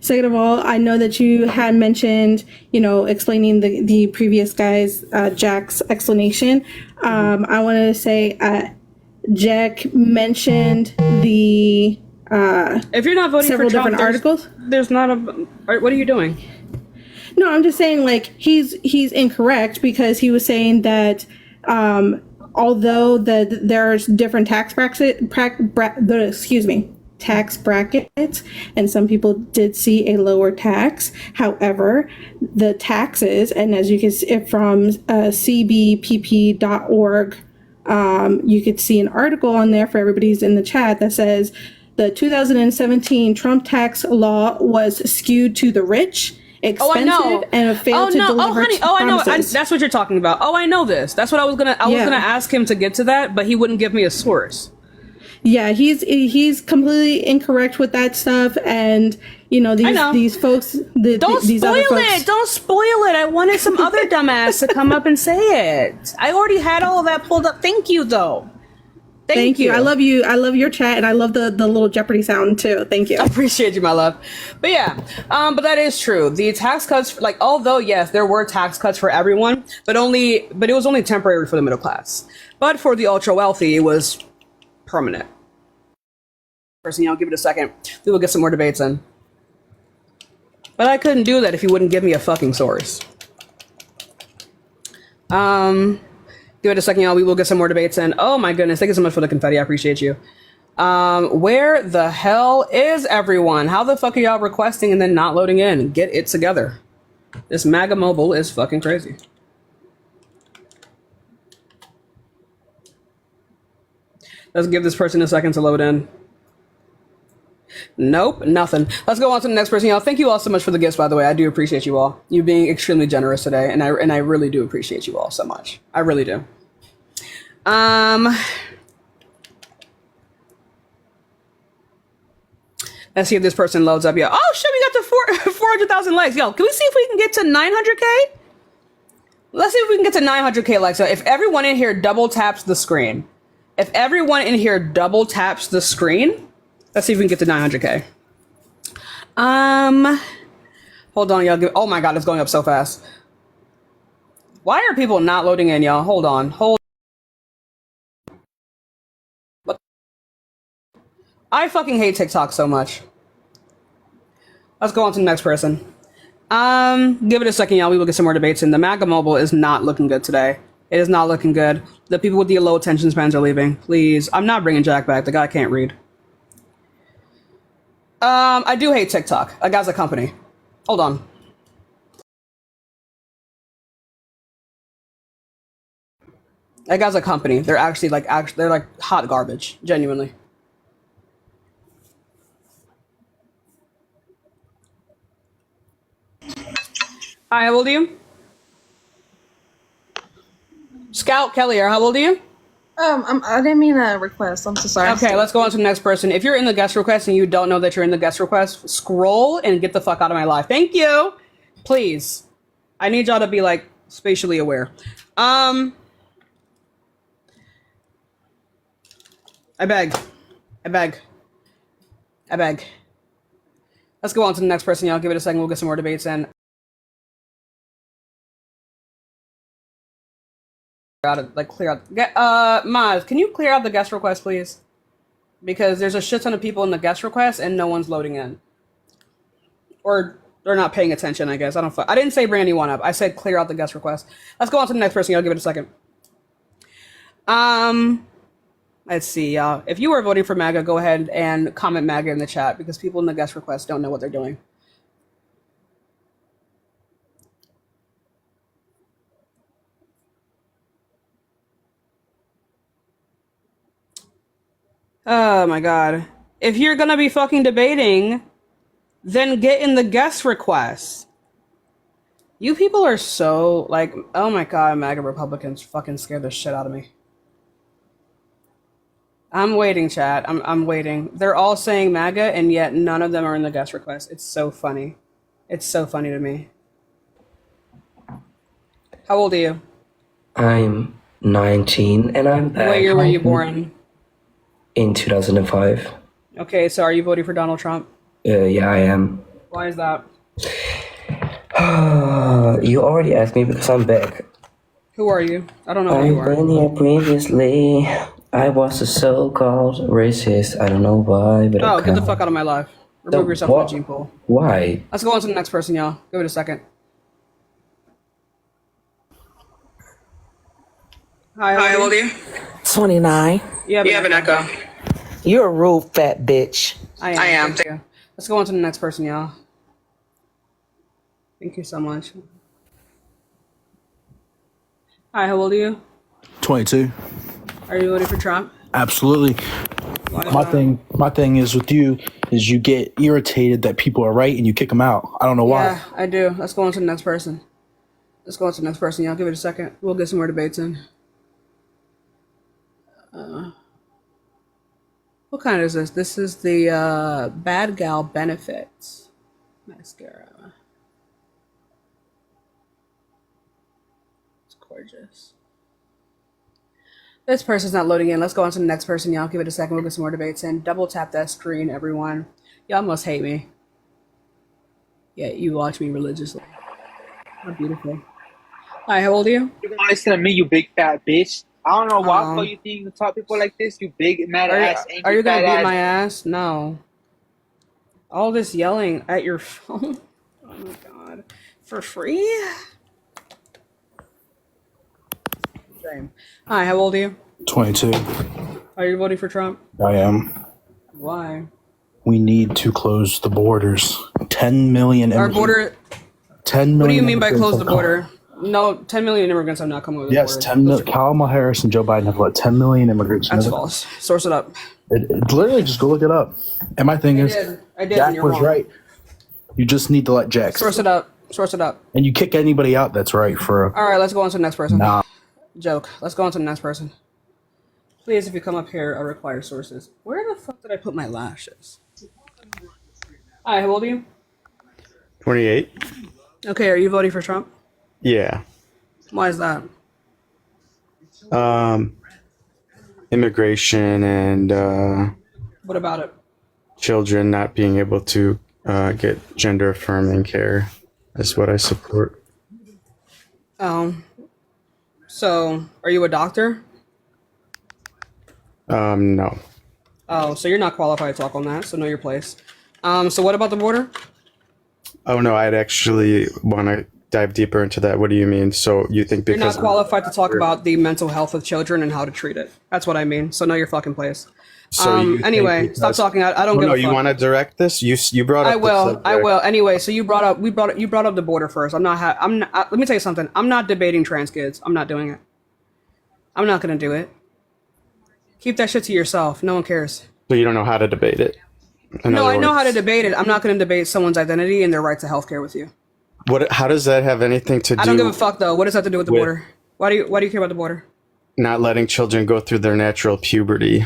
[SPEAKER 13] Second of all, I know that you had mentioned, explaining the previous guy's, Jack's explanation. I wanted to say, Jack mentioned the
[SPEAKER 1] if you're not voting
[SPEAKER 13] several
[SPEAKER 1] for Trump,
[SPEAKER 13] different articles.
[SPEAKER 1] There's not a. What are you doing?
[SPEAKER 13] No, I'm just saying, he's incorrect because he was saying that although there's different tax brackets, and some people did see a lower tax. However, the taxes, and as you can see from cbpp.org, you could see an article on there for everybody's in the chat that says The 2017 Trump tax law was skewed to the rich, expensive, and failed to deliver
[SPEAKER 1] honey. I know.
[SPEAKER 13] promises.
[SPEAKER 1] That's what you're talking about. I know this. That's what I was gonna ask him to get to that, but he wouldn't give me a source.
[SPEAKER 13] Yeah, he's completely incorrect with that stuff, and these folks.
[SPEAKER 1] Don't spoil it. Don't spoil it. I wanted some other dumbass to come up and say it. I already had all of that pulled up. Thank you, though. Thank you.
[SPEAKER 13] I love you. I love your chat, and I love the little Jeopardy sound too. Thank you.
[SPEAKER 1] I appreciate you, my love. But yeah, but that is true. The tax cuts, although yes, there were tax cuts for everyone, but it was only temporary for the middle class. But for the ultra wealthy, it was permanent. Person, I'll give it a second. We will get some more debates in. But I couldn't do that if you wouldn't give me a fucking source. Give it a second, y'all. We will get some more debates in. Oh my goodness. Thank you so much for the confetti. I appreciate you. Where the hell is everyone? How the fuck are y'all requesting and then not loading in? Get it together. This MAGA mobile is fucking crazy. Let's give this person a second to load in. Nope, nothing. Let's go on to the next person, y'all. Thank you all so much for the gifts, by the way. I do appreciate you all. You being extremely generous today, and I really do appreciate you all so much. I really do. Let's see if this person loads up. Yeah. Oh shit, we got to 400,000 likes. Yo, can we see if we can get to 900K? Let's see if we can get to 900K likes. So if everyone in here double taps the screen, let's see if we can get to 900K. Hold on, y'all. Oh my god, it's going up so fast. Why are people not loading in, y'all? Hold on. What? I fucking hate TikTok so much. Let's go on to the next person. Give it a second, y'all. We will get some more debates in. The MAGA mobile is not looking good today. It is not looking good. The people with the low attention spans are leaving. Please. I'm not bringing Jack back. The guy can't read. I do hate TikTok. That guy's a company. Hold on. That guy's a company. They're actually they're like hot garbage. Genuinely. Hi, how old are you? Scout Kelly, how old are you?
[SPEAKER 14] I didn't mean a request. I'm so sorry.
[SPEAKER 1] Okay, let's go on to the next person. If you're in the guest request and you don't know that you're in the guest request, scroll and get the fuck out of my life. Thank you. Please. I need y'all to be like spatially aware. I beg. Let's go on to the next person, y'all. Give it a second. We'll get some more debates in. Clear out. Maz, can you clear out the guest request, please? Because there's a shit ton of people in the guest request and no one's loading in, or they're not paying attention. I guess I didn't say bring anyone up. I said clear out the guest request. Let's go on to the next person. I'll give it a second. Let's see, y'all. If you were voting for MAGA, go ahead and comment MAGA in the chat because people in the guest request don't know what they're doing. Oh my god. If you're gonna be fucking debating, then get in the guest request. You people are so like, oh my god, MAGA Republicans fucking scare the shit out of me. I'm waiting, chat. I'm waiting. They're all saying MAGA and yet none of them are in the guest request. It's so funny. It's so funny to me. How old are you?
[SPEAKER 21] I'm 19 and I'm back.
[SPEAKER 1] What year were you born?
[SPEAKER 21] In 2005.
[SPEAKER 1] Okay, so are you voting for Donald Trump?
[SPEAKER 21] Yeah, I am.
[SPEAKER 1] Why is that?
[SPEAKER 21] You already asked me because I'm back.
[SPEAKER 1] Who are you? I don't know who you are.
[SPEAKER 21] I've been here previously. I was a so-called racist. I don't know why, but
[SPEAKER 1] oh, get the fuck out of my life. Remove yourself from the gene pool.
[SPEAKER 21] Why?
[SPEAKER 1] Let's go on to the next person, y'all. Give it a second. Hi, how old are you?
[SPEAKER 23] 29.
[SPEAKER 1] You have an echo.
[SPEAKER 23] You're a rude fat bitch.
[SPEAKER 1] I am. Thank you. Let's go on to the next person, y'all. Thank you so much. Hi, how old are you?
[SPEAKER 2] 22.
[SPEAKER 1] Are you voting for Trump?
[SPEAKER 2] Absolutely.
[SPEAKER 5] My thing is with you is you get irritated that people are right and you kick them out. I don't know why.
[SPEAKER 1] Yeah, I do. Let's go on to the next person. Y'all give it a second. We'll get some more debates in. What kind is this? This is the Bad Gal Benefits mascara. It's gorgeous. This person's not loading in. Let's go on to the next person, y'all. Give it a second. We'll get some more debates in. Double tap that screen, everyone. Y'all must hate me. Yeah, you watch me religiously. How beautiful. Hi, how old are you?
[SPEAKER 15] You're nice to me, you big fat bitch. I don't know why you think you talk to people like this, you big mad ass angry.
[SPEAKER 1] Are you gonna
[SPEAKER 15] fat
[SPEAKER 1] beat my ass? No. All this yelling at your phone. Oh my god. For free? Shame. Hi, how old are you?
[SPEAKER 5] 22.
[SPEAKER 1] Are you voting for Trump?
[SPEAKER 5] I am.
[SPEAKER 1] Why?
[SPEAKER 5] We need to close the borders. 10 million
[SPEAKER 1] Our
[SPEAKER 5] immigrants.
[SPEAKER 1] border.
[SPEAKER 5] 10 million.
[SPEAKER 1] What do you mean by
[SPEAKER 5] immigrants
[SPEAKER 1] close the
[SPEAKER 5] have come.
[SPEAKER 1] border? No, 10 million immigrants have not come over the
[SPEAKER 5] Yes,
[SPEAKER 1] border.
[SPEAKER 5] 10 million. Kamala Harris and Joe Biden have let 10 million immigrants.
[SPEAKER 1] That's false. Source it up.
[SPEAKER 5] It literally, just go look it up. And my thing is,
[SPEAKER 1] I did, and
[SPEAKER 5] Jack
[SPEAKER 1] you're
[SPEAKER 5] was
[SPEAKER 1] wrong.
[SPEAKER 5] right. You just need to let Jack.
[SPEAKER 1] Source it up.
[SPEAKER 5] And you kick anybody out that's right for.
[SPEAKER 1] All right, let's go on to the next person.
[SPEAKER 5] Nah.
[SPEAKER 1] Joke. Let's go on to the next person. Please, if you come up here, I require sources. Where the fuck did I put my lashes? Hi, how old are you?
[SPEAKER 16] 28.
[SPEAKER 1] Okay, are you voting for Trump?
[SPEAKER 16] Yeah.
[SPEAKER 1] Why is that?
[SPEAKER 16] Immigration and
[SPEAKER 1] What about it?
[SPEAKER 16] children not being able to get gender affirming care is what I support.
[SPEAKER 1] So, are you a doctor?
[SPEAKER 16] No.
[SPEAKER 1] Oh, so you're not qualified to talk on that, so know your place. So what about the border?
[SPEAKER 16] Oh, no, I'd actually want to dive deeper into that. What do you mean? So you think
[SPEAKER 1] You're
[SPEAKER 16] because
[SPEAKER 1] not qualified to talk about the mental health of children and how to treat it. That's what I mean. So know your fucking place.
[SPEAKER 16] So you think
[SPEAKER 1] Anyway,
[SPEAKER 16] because-
[SPEAKER 1] stop talking. I don't give
[SPEAKER 16] no,
[SPEAKER 1] a fuck.
[SPEAKER 16] you want to direct this? You brought up.
[SPEAKER 1] I will.
[SPEAKER 16] The subject.
[SPEAKER 1] I will. Anyway, so you brought up the border first. I'm not. Let me tell you something. I'm not debating trans kids. I'm not doing it. I'm not gonna do it. Keep that shit to yourself. No one cares.
[SPEAKER 16] So you don't know how to debate it.
[SPEAKER 1] No, I know how to debate it. I'm not gonna debate someone's identity and their right to healthcare with you.
[SPEAKER 16] What? How does that have anything to do?
[SPEAKER 1] I don't give a fuck though. What does that have to do with the border? Why do you care about the border?
[SPEAKER 16] Not letting children go through their natural puberty.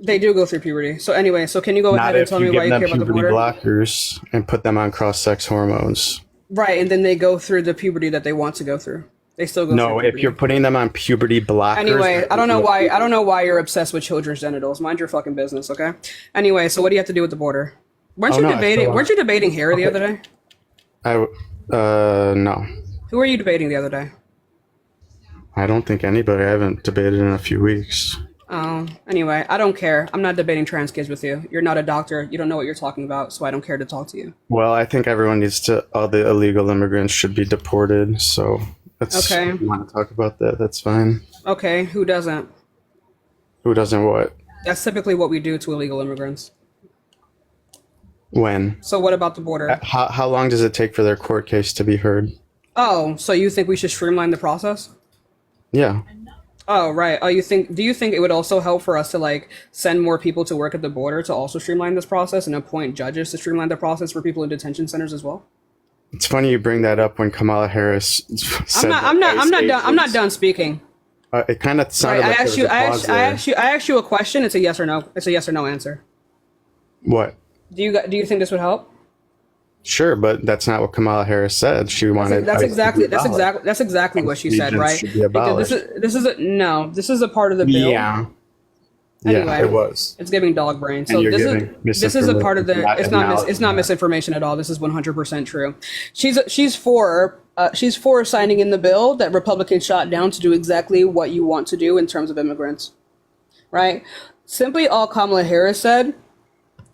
[SPEAKER 1] They do go through puberty. So anyway, so can you go ahead and tell me why you care about the border?
[SPEAKER 16] Blockers and put them on cross-sex hormones.
[SPEAKER 1] Right, and then they go through the puberty that they want to go through. They still go through
[SPEAKER 16] No,
[SPEAKER 1] puberty.
[SPEAKER 16] if you're putting them on puberty blockers.
[SPEAKER 1] Anyway, I don't know why you're obsessed with children's genitals. Mind your fucking business, okay? Anyway, so what do you have to do with the border? Weren't you debating hair the other day?
[SPEAKER 16] No.
[SPEAKER 1] Who were you debating the other day?
[SPEAKER 16] I don't think anybody. I haven't debated in a few weeks.
[SPEAKER 1] Oh, anyway, I don't care. I'm not debating trans kids with you. You're not a doctor. You don't know what you're talking about, so I don't care to talk to you.
[SPEAKER 16] Well, I think everyone needs to. All the illegal immigrants should be deported. So that's
[SPEAKER 1] Okay.
[SPEAKER 16] If you want to talk about that? That's fine.
[SPEAKER 1] Okay, who doesn't?
[SPEAKER 16] Who doesn't what?
[SPEAKER 1] That's typically what we do to illegal immigrants.
[SPEAKER 16] When?
[SPEAKER 1] So what about the border?
[SPEAKER 16] How long does it take for their court case to be heard?
[SPEAKER 1] Oh, so you think we should streamline the process?
[SPEAKER 16] Yeah.
[SPEAKER 1] Oh, right. Do you think it would also help for us to like send more people to work at the border to also streamline this process and appoint judges to streamline the process for people in detention centers as well?
[SPEAKER 16] It's funny you bring that up when Kamala Harris said
[SPEAKER 1] I'm not done speaking.
[SPEAKER 16] It kind of sounded
[SPEAKER 1] Right,
[SPEAKER 16] like there was a pause there.
[SPEAKER 1] I asked you a question. It's a yes or no. It's a yes or no answer.
[SPEAKER 16] What?
[SPEAKER 1] Do you think this would help?
[SPEAKER 16] Sure, but that's not what Kamala Harris said. She wanted.
[SPEAKER 1] That's exactly what she said, right?
[SPEAKER 16] Should be abolished.
[SPEAKER 1] This is a part of the bill.
[SPEAKER 16] Yeah.
[SPEAKER 1] Anyway,
[SPEAKER 16] Yeah, it was.
[SPEAKER 1] It's giving dog brain. So
[SPEAKER 16] And you're
[SPEAKER 1] this is a part of the.
[SPEAKER 16] misinformation,
[SPEAKER 1] It's not misinformation at all. This is 100% true. She's for signing in the bill that Republicans shot down to do exactly what you want to do in terms of immigrants, right? Simply all Kamala Harris said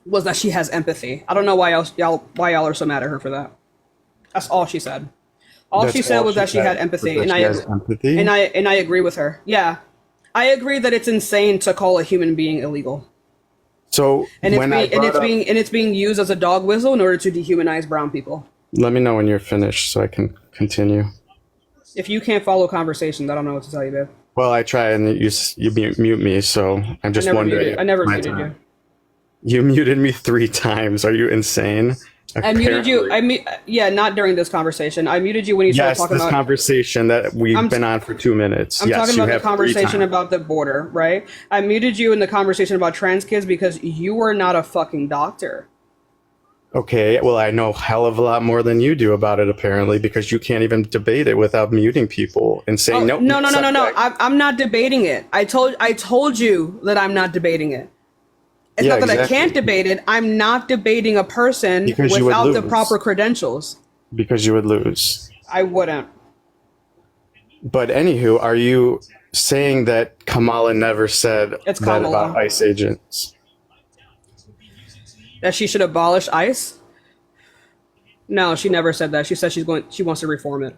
[SPEAKER 1] was that she has empathy. I don't know why y'all are so mad at her for that. That's all she said. All she said was that she had empathy, and I agree with her. Yeah, I agree that it's insane to call a human being illegal.
[SPEAKER 16] So
[SPEAKER 1] it's being used as a dog whistle in order to dehumanize brown people.
[SPEAKER 16] Let me know when you're finished so I can continue.
[SPEAKER 1] If you can't follow conversations, I don't know what to tell you, babe.
[SPEAKER 16] Well, I try and you mute me, so I'm just wondering.
[SPEAKER 1] I never muted you.
[SPEAKER 16] You muted me 3 times. Are you insane?
[SPEAKER 1] I muted you. Not during this conversation. I muted you when you started talking about
[SPEAKER 16] this conversation that we've been on for 2 minutes.
[SPEAKER 1] I'm talking about the conversation about the border, right? I muted you in the conversation about trans kids because you are not a fucking doctor.
[SPEAKER 16] Okay, well, I know a hell of a lot more than you do about it, apparently, because you can't even debate it without muting people and saying no.
[SPEAKER 1] No. I'm not debating it. I told you that I'm not debating it. It's not that I can't debate it. I'm not debating a person without the proper credentials.
[SPEAKER 16] Because you would lose.
[SPEAKER 1] I wouldn't.
[SPEAKER 16] But anywho, are you saying that Kamala never said that about ICE agents?
[SPEAKER 1] That she should abolish ICE? No, she never said that. She said she wants to reform it.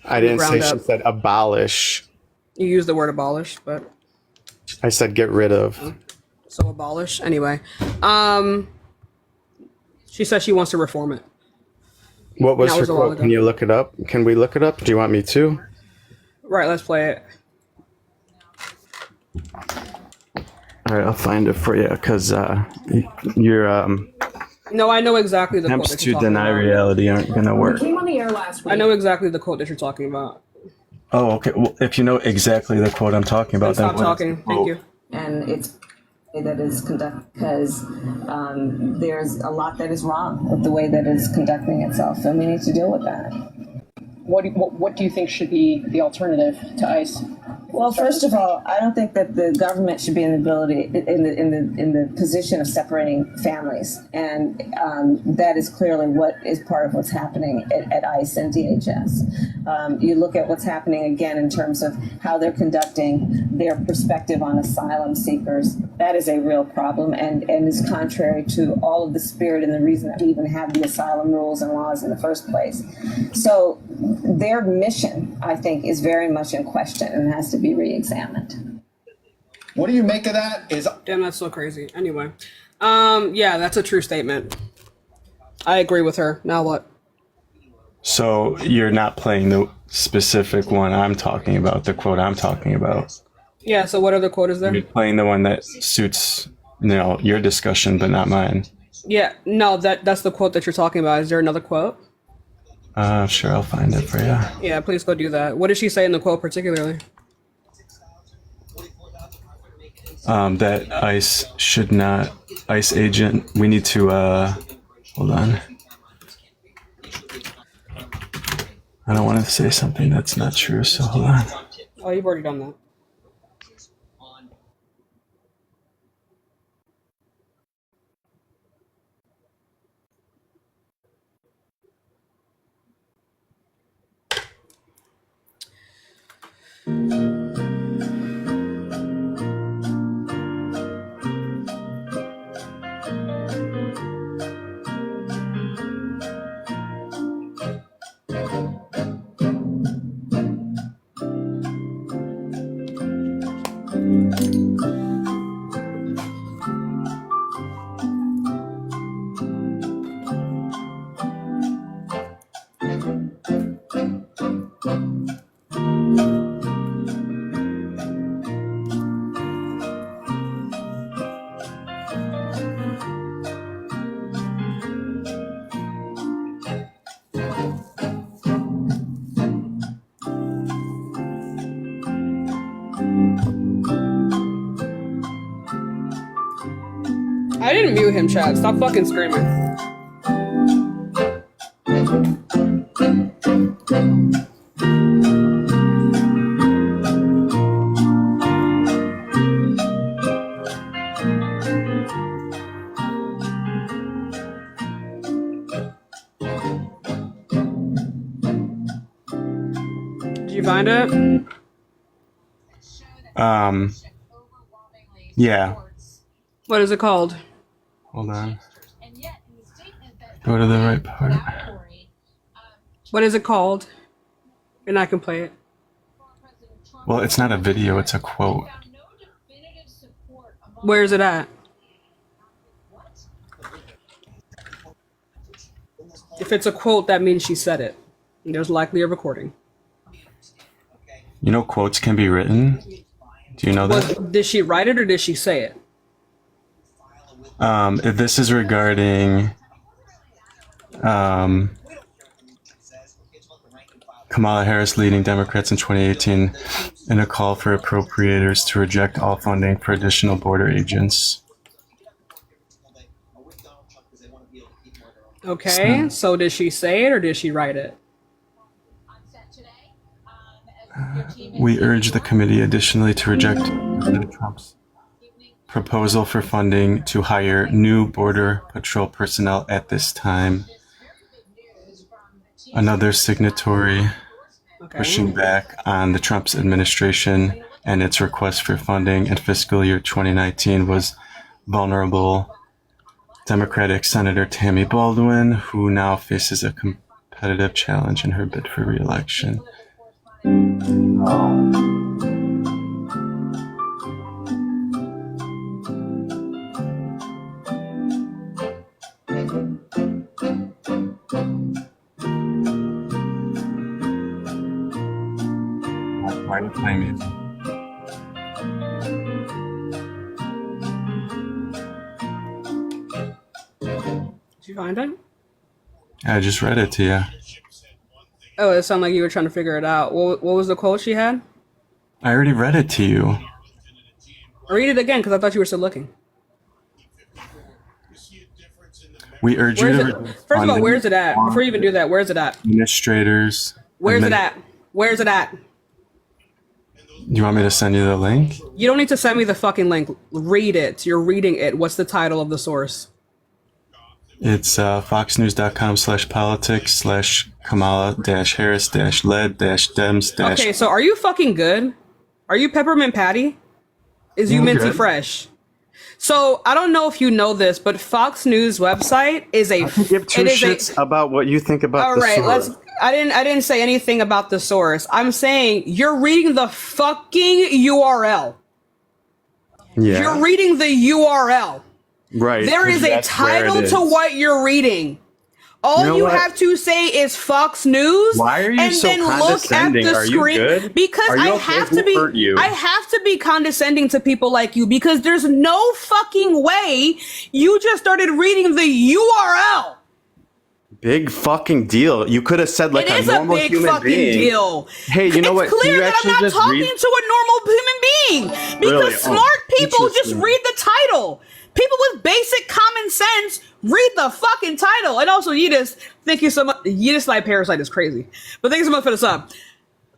[SPEAKER 16] I didn't say she said abolish.
[SPEAKER 1] You used the word abolish, but
[SPEAKER 16] I said get rid of.
[SPEAKER 1] So abolish. Anyway. She says she wants to reform it.
[SPEAKER 16] What was her quote? Can you look it up? Can we look it up? Do you want me to?
[SPEAKER 1] Right, let's play it.
[SPEAKER 16] All right, I'll find it for you because your
[SPEAKER 1] No, I know exactly the quote
[SPEAKER 16] attempts
[SPEAKER 1] that you're
[SPEAKER 16] to
[SPEAKER 1] talking
[SPEAKER 16] deny
[SPEAKER 1] about.
[SPEAKER 16] reality aren't going to work.
[SPEAKER 17] Came on the air last week.
[SPEAKER 1] I know exactly the quote that you're talking about.
[SPEAKER 16] Oh, okay. Well, if you know exactly the quote I'm talking about,
[SPEAKER 1] then stop talking. Thank you.
[SPEAKER 17] And it's that is conducted because there's a lot that is wrong with the way that it's conducting itself, and we need to deal with that.
[SPEAKER 19] What do you think should be the alternative to ICE?
[SPEAKER 17] Well, first of all, I don't think that the government should be in the position of separating families, and that is clearly what is part of what's happening at ICE and DHS. You look at what's happening again in terms of how they're conducting their perspective on asylum seekers. That is a real problem, and is contrary to all of the spirit and the reason that we even have the asylum rules and laws in the first place. So their mission, I think, is very much in question and has to be re-examined.
[SPEAKER 20] What do you make of that?
[SPEAKER 1] Damn, that's so crazy. Anyway, yeah, that's a true statement. I agree with her. Now what?
[SPEAKER 16] So you're not playing the specific one I'm talking about, the quote I'm talking about.
[SPEAKER 1] Yeah. So what other quote is there?
[SPEAKER 16] You're playing the one that suits, your discussion, but not mine.
[SPEAKER 1] Yeah. No, that's the quote that you're talking about. Is there another quote?
[SPEAKER 16] Sure, I'll find it for you.
[SPEAKER 1] Yeah, please go do that. What did she say in the quote particularly?
[SPEAKER 16] That ICE agent, we need to, hold on. I don't want to say something that's not true, so hold on.
[SPEAKER 1] Oh, you've already done that. I didn't mute him, Chad. Stop fucking screaming. Did you find it?
[SPEAKER 16] Yeah.
[SPEAKER 1] What is it called?
[SPEAKER 16] Hold on. Go to the right part.
[SPEAKER 1] What is it called? And I can play it.
[SPEAKER 16] Well, it's not a video, it's a quote.
[SPEAKER 1] Where is it at? If it's a quote, that means she said it. And there's likely a recording.
[SPEAKER 16] You know, quotes can be written. Do you know that?
[SPEAKER 1] Did she write it or did she say it?
[SPEAKER 16] This is regarding Kamala Harris leading Democrats in 2018 in a call for appropriators to reject all funding for additional border agents.
[SPEAKER 1] Okay, so did she say it or did she write it?
[SPEAKER 16] We urge the committee additionally to reject President Trump's proposal for funding to hire new Border Patrol personnel at this time. Another signatory pushing back on the Trump's administration and its request for funding in fiscal year 2019 was vulnerable Democratic Senator Tammy Baldwin, who now faces a competitive challenge in her bid for re-election. Why do you play music?
[SPEAKER 1] Did you find it?
[SPEAKER 16] I just read it to you.
[SPEAKER 1] Oh, it sounded like you were trying to figure it out. What was the quote she had?
[SPEAKER 16] I already read it to you.
[SPEAKER 1] Read it again, because I thought you were still looking.
[SPEAKER 16] We urge you to...
[SPEAKER 1] First of all, where's it at? Before you even do that, where's it at?
[SPEAKER 16] Administrators.
[SPEAKER 1] Where's it at? Where's it at?
[SPEAKER 16] You want me to send you the link?
[SPEAKER 1] You don't need to send me the fucking link. Read it. You're reading it. What's the title of the source?
[SPEAKER 16] It's foxnews.com/politics/Kamala-Harris-led-Dems-
[SPEAKER 1] Okay, so are you fucking good? Are you Peppermint Patty? Is you Minty Fresh? So I don't know if you know this, but Fox News website is a.
[SPEAKER 16] I can give two shits about what you think about.
[SPEAKER 1] All right, I didn't say anything about the source. I'm saying you're reading the fucking URL.
[SPEAKER 16] Yeah.
[SPEAKER 1] You're reading the URL.
[SPEAKER 16] Right.
[SPEAKER 1] There is a title to what you're reading. All you have to say is Fox News.
[SPEAKER 16] Why are you
[SPEAKER 1] and
[SPEAKER 16] so
[SPEAKER 1] then look at
[SPEAKER 16] condescending?
[SPEAKER 1] the
[SPEAKER 16] Are you
[SPEAKER 1] screen
[SPEAKER 16] good?
[SPEAKER 1] because
[SPEAKER 16] Are you okay?
[SPEAKER 1] have
[SPEAKER 16] Who
[SPEAKER 1] to be.
[SPEAKER 16] hurt you?
[SPEAKER 1] I have to be condescending to people like you because there's no fucking way you just started reading the URL.
[SPEAKER 16] Big fucking deal. You could have said like a normal
[SPEAKER 1] big
[SPEAKER 16] human
[SPEAKER 1] fucking
[SPEAKER 16] being.
[SPEAKER 1] Deal.
[SPEAKER 16] Hey, you know what?
[SPEAKER 1] It's clear
[SPEAKER 16] Can you
[SPEAKER 1] that
[SPEAKER 16] actually
[SPEAKER 1] I'm not
[SPEAKER 16] just
[SPEAKER 1] talking
[SPEAKER 16] read?
[SPEAKER 1] to a normal human being because
[SPEAKER 16] Really?
[SPEAKER 1] smart people just
[SPEAKER 16] interesting.
[SPEAKER 1] read the title. People with basic common sense read the fucking title. And also, Yidis, thank you so much. Yidis like Parasite is crazy. But thank you so much for the sub.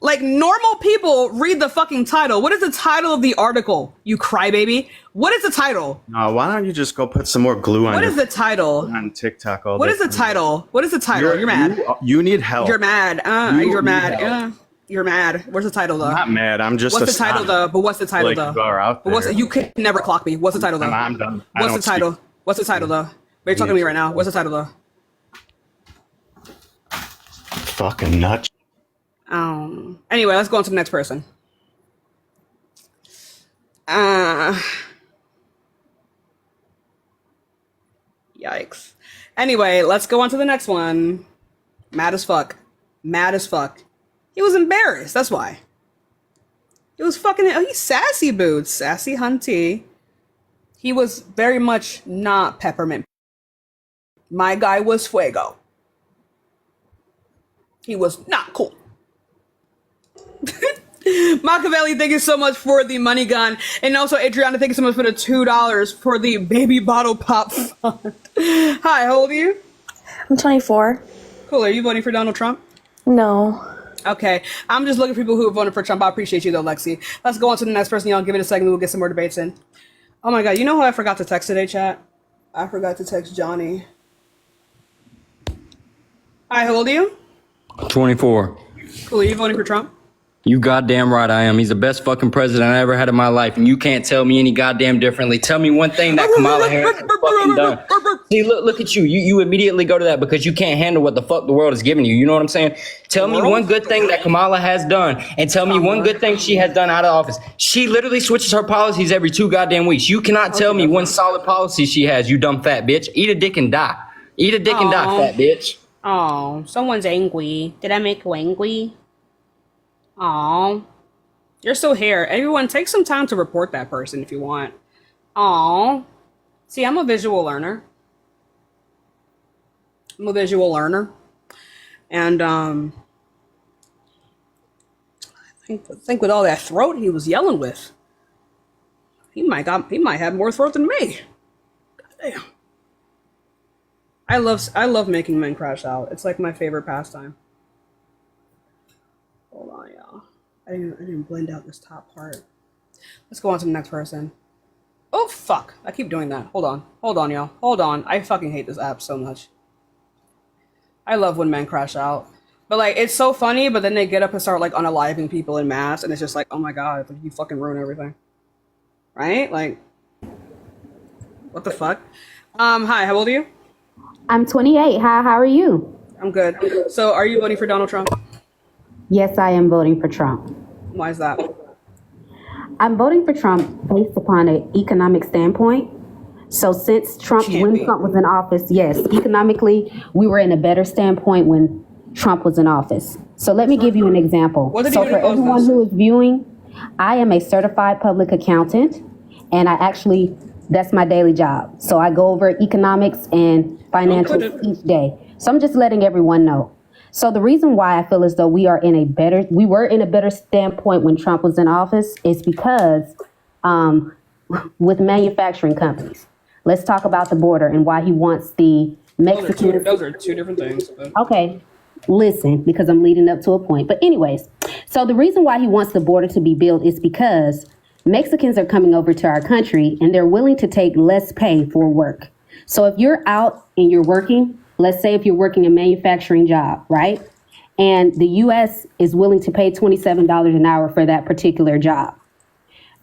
[SPEAKER 1] Like, normal people read the fucking title. What is the title of the article, you crybaby? What is the title?
[SPEAKER 16] Why don't you just go put some more glue on
[SPEAKER 1] What
[SPEAKER 16] your
[SPEAKER 1] is the title?
[SPEAKER 16] on TikTok all
[SPEAKER 1] What
[SPEAKER 16] day?
[SPEAKER 1] is the title? What is the title? You're mad.
[SPEAKER 16] You need help.
[SPEAKER 1] You're mad. You're mad. You're mad. Where's the title, though?
[SPEAKER 16] I'm not mad. I'm just
[SPEAKER 1] What's the title, though? But what's the title,
[SPEAKER 16] like
[SPEAKER 1] though?
[SPEAKER 16] you are out
[SPEAKER 1] But
[SPEAKER 16] there.
[SPEAKER 1] you could never clock me. What's the title, though?
[SPEAKER 16] I'm done. I
[SPEAKER 1] What's the
[SPEAKER 16] don't speak.
[SPEAKER 1] title? What's the title, though? You're talking to me right now. What's the title, though?
[SPEAKER 16] Fucking nuts.
[SPEAKER 1] Anyway, let's go on to the next person. Yikes. Anyway, let's go on to the next one. Mad as fuck. Mad as fuck. He was embarrassed. That's why. He was fucking. Oh, he's sassy boots. Sassy hunty. He was very much not Peppermint. My guy was Fuego. He was not cool. Machiavelli, thank you so much for the money gun. And also, Adriana, thank you so much for the $2 for the baby bottle pop fund. Hi, how old are you?
[SPEAKER 12] I'm 24.
[SPEAKER 1] Cool. Are you voting for Donald Trump?
[SPEAKER 12] No.
[SPEAKER 1] Okay. I'm just looking for people who have voted for Trump. I appreciate you, though, Lexi. Let's go on to the next person. Y'all give it a second. We'll get some more debates in. Oh, my God. You know who I forgot to text today, chat? I forgot to text Johnny. Hi, how old are you?
[SPEAKER 3] 24.
[SPEAKER 1] Cool. Are you voting for Trump?
[SPEAKER 3] You goddamn right I am. He's the best fucking president I ever had in my life, and you can't tell me any goddamn differently. Tell me one thing that Kamala Harris has fucking done. See, look at you. You immediately go to that because you can't handle what the fuck the world is giving you. You know what I'm saying? Tell me one good thing that Kamala has done, and tell me one good thing she has done out of office. She literally switches her policies every 2 goddamn weeks. You cannot tell me one solid policy she has, you dumb fat bitch. Eat a dick and die. Eat a dick and die, fat bitch.
[SPEAKER 18] Oh, someone's angry. Did I make you angry? Oh,
[SPEAKER 1] You're still here. Everyone, take some time to report that person if you want. Aw. See, I'm a visual learner. And I think with all that throat he was yelling with, he might have more throat than me. Damn. I love making men crash out. It's like my favorite pastime. Hold on, y'all. I didn't blend out this top part. Let's go on to the next person. Oh fuck! I keep doing that. Hold on, y'all. Hold on. I fucking hate this app so much. I love when men crash out, but like it's so funny. But then they get up and start like unaliving people in mass, and it's just like, oh my god, you fucking ruin everything, right? Like, what the fuck? Hi, how old are you?
[SPEAKER 4] I'm 28. How are you?
[SPEAKER 1] I'm good. So, are you voting for Donald Trump?
[SPEAKER 4] Yes, I am voting for Trump.
[SPEAKER 1] Why is that?
[SPEAKER 4] I'm voting for Trump based upon an economic standpoint. So since Trump was in office, yes, economically, we were in a better standpoint when Trump was in office. So let me give you an example. So for everyone who is viewing, I am a certified public accountant, and that's my daily job. So I go over economics and financials each day. So I'm just letting everyone know. So the reason why I feel as though we were in a better standpoint when Trump was in office is because with manufacturing companies. Let's talk about the border and why he wants the Mexicans.
[SPEAKER 1] Those are two different things. But.
[SPEAKER 4] Okay, listen, because I'm leading up to a point. But anyways, so the reason why he wants the border to be built is because Mexicans are coming over to our country and they're willing to take less pay for work. So if you're out and you're working, let's say if you're working a manufacturing job, right? And the U.S. is willing to pay $27 an hour for that particular job.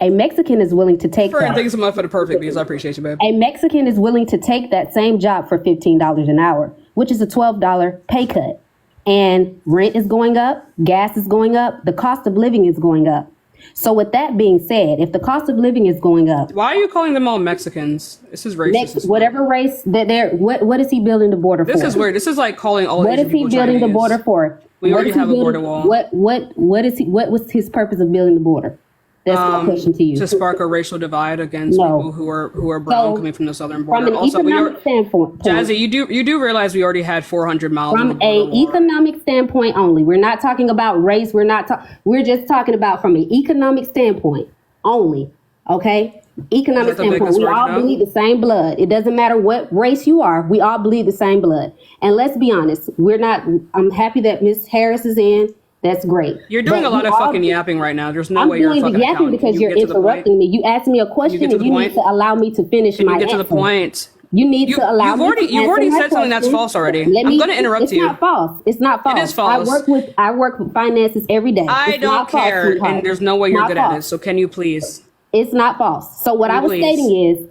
[SPEAKER 4] A Mexican is willing to take that.
[SPEAKER 1] Thanks so much for the perfect views. I appreciate you, babe.
[SPEAKER 4] A Mexican is willing to take that same job for $15 an hour, which is a $12 pay cut. And rent is going up, gas is going up, the cost of living is going up. So with that being said, if the cost of living is going up,
[SPEAKER 1] why are you calling them all Mexicans? This is racist.
[SPEAKER 4] Whatever race that they're, what is he building the border for?
[SPEAKER 1] This is weird. This is like calling all.
[SPEAKER 4] What is he building the border for?
[SPEAKER 1] We already have a border wall.
[SPEAKER 4] What was his purpose of building the border? That's my question to you.
[SPEAKER 1] To spark a racial divide against people who are brown coming from the southern border.
[SPEAKER 4] From an economic standpoint,
[SPEAKER 1] Jazzy, you do realize we already had 400 miles.
[SPEAKER 4] From an economic standpoint only. We're not talking about race. We're just talking about from an economic standpoint only. Okay, economic standpoint. We all bleed the same blood. It doesn't matter what race you are. We all bleed the same blood. And let's be honest. I'm happy that Ms. Harris is in. That's great.
[SPEAKER 1] You're doing a lot of fucking yapping right now. There's no way you're fucking
[SPEAKER 4] yapping accountant. Because you're interrupting me. You asked me a question and you need to allow me to finish my answer.
[SPEAKER 1] Can you get to the point?
[SPEAKER 4] You need to allow me to answer.
[SPEAKER 1] You've already said something that's false already. I'm going to interrupt you.
[SPEAKER 4] It's not false. It's not false.
[SPEAKER 1] It is false.
[SPEAKER 4] I work with finances every day.
[SPEAKER 1] I don't care, and there's no way you're good at it. So can you please?
[SPEAKER 4] It's not false. So what I was stating is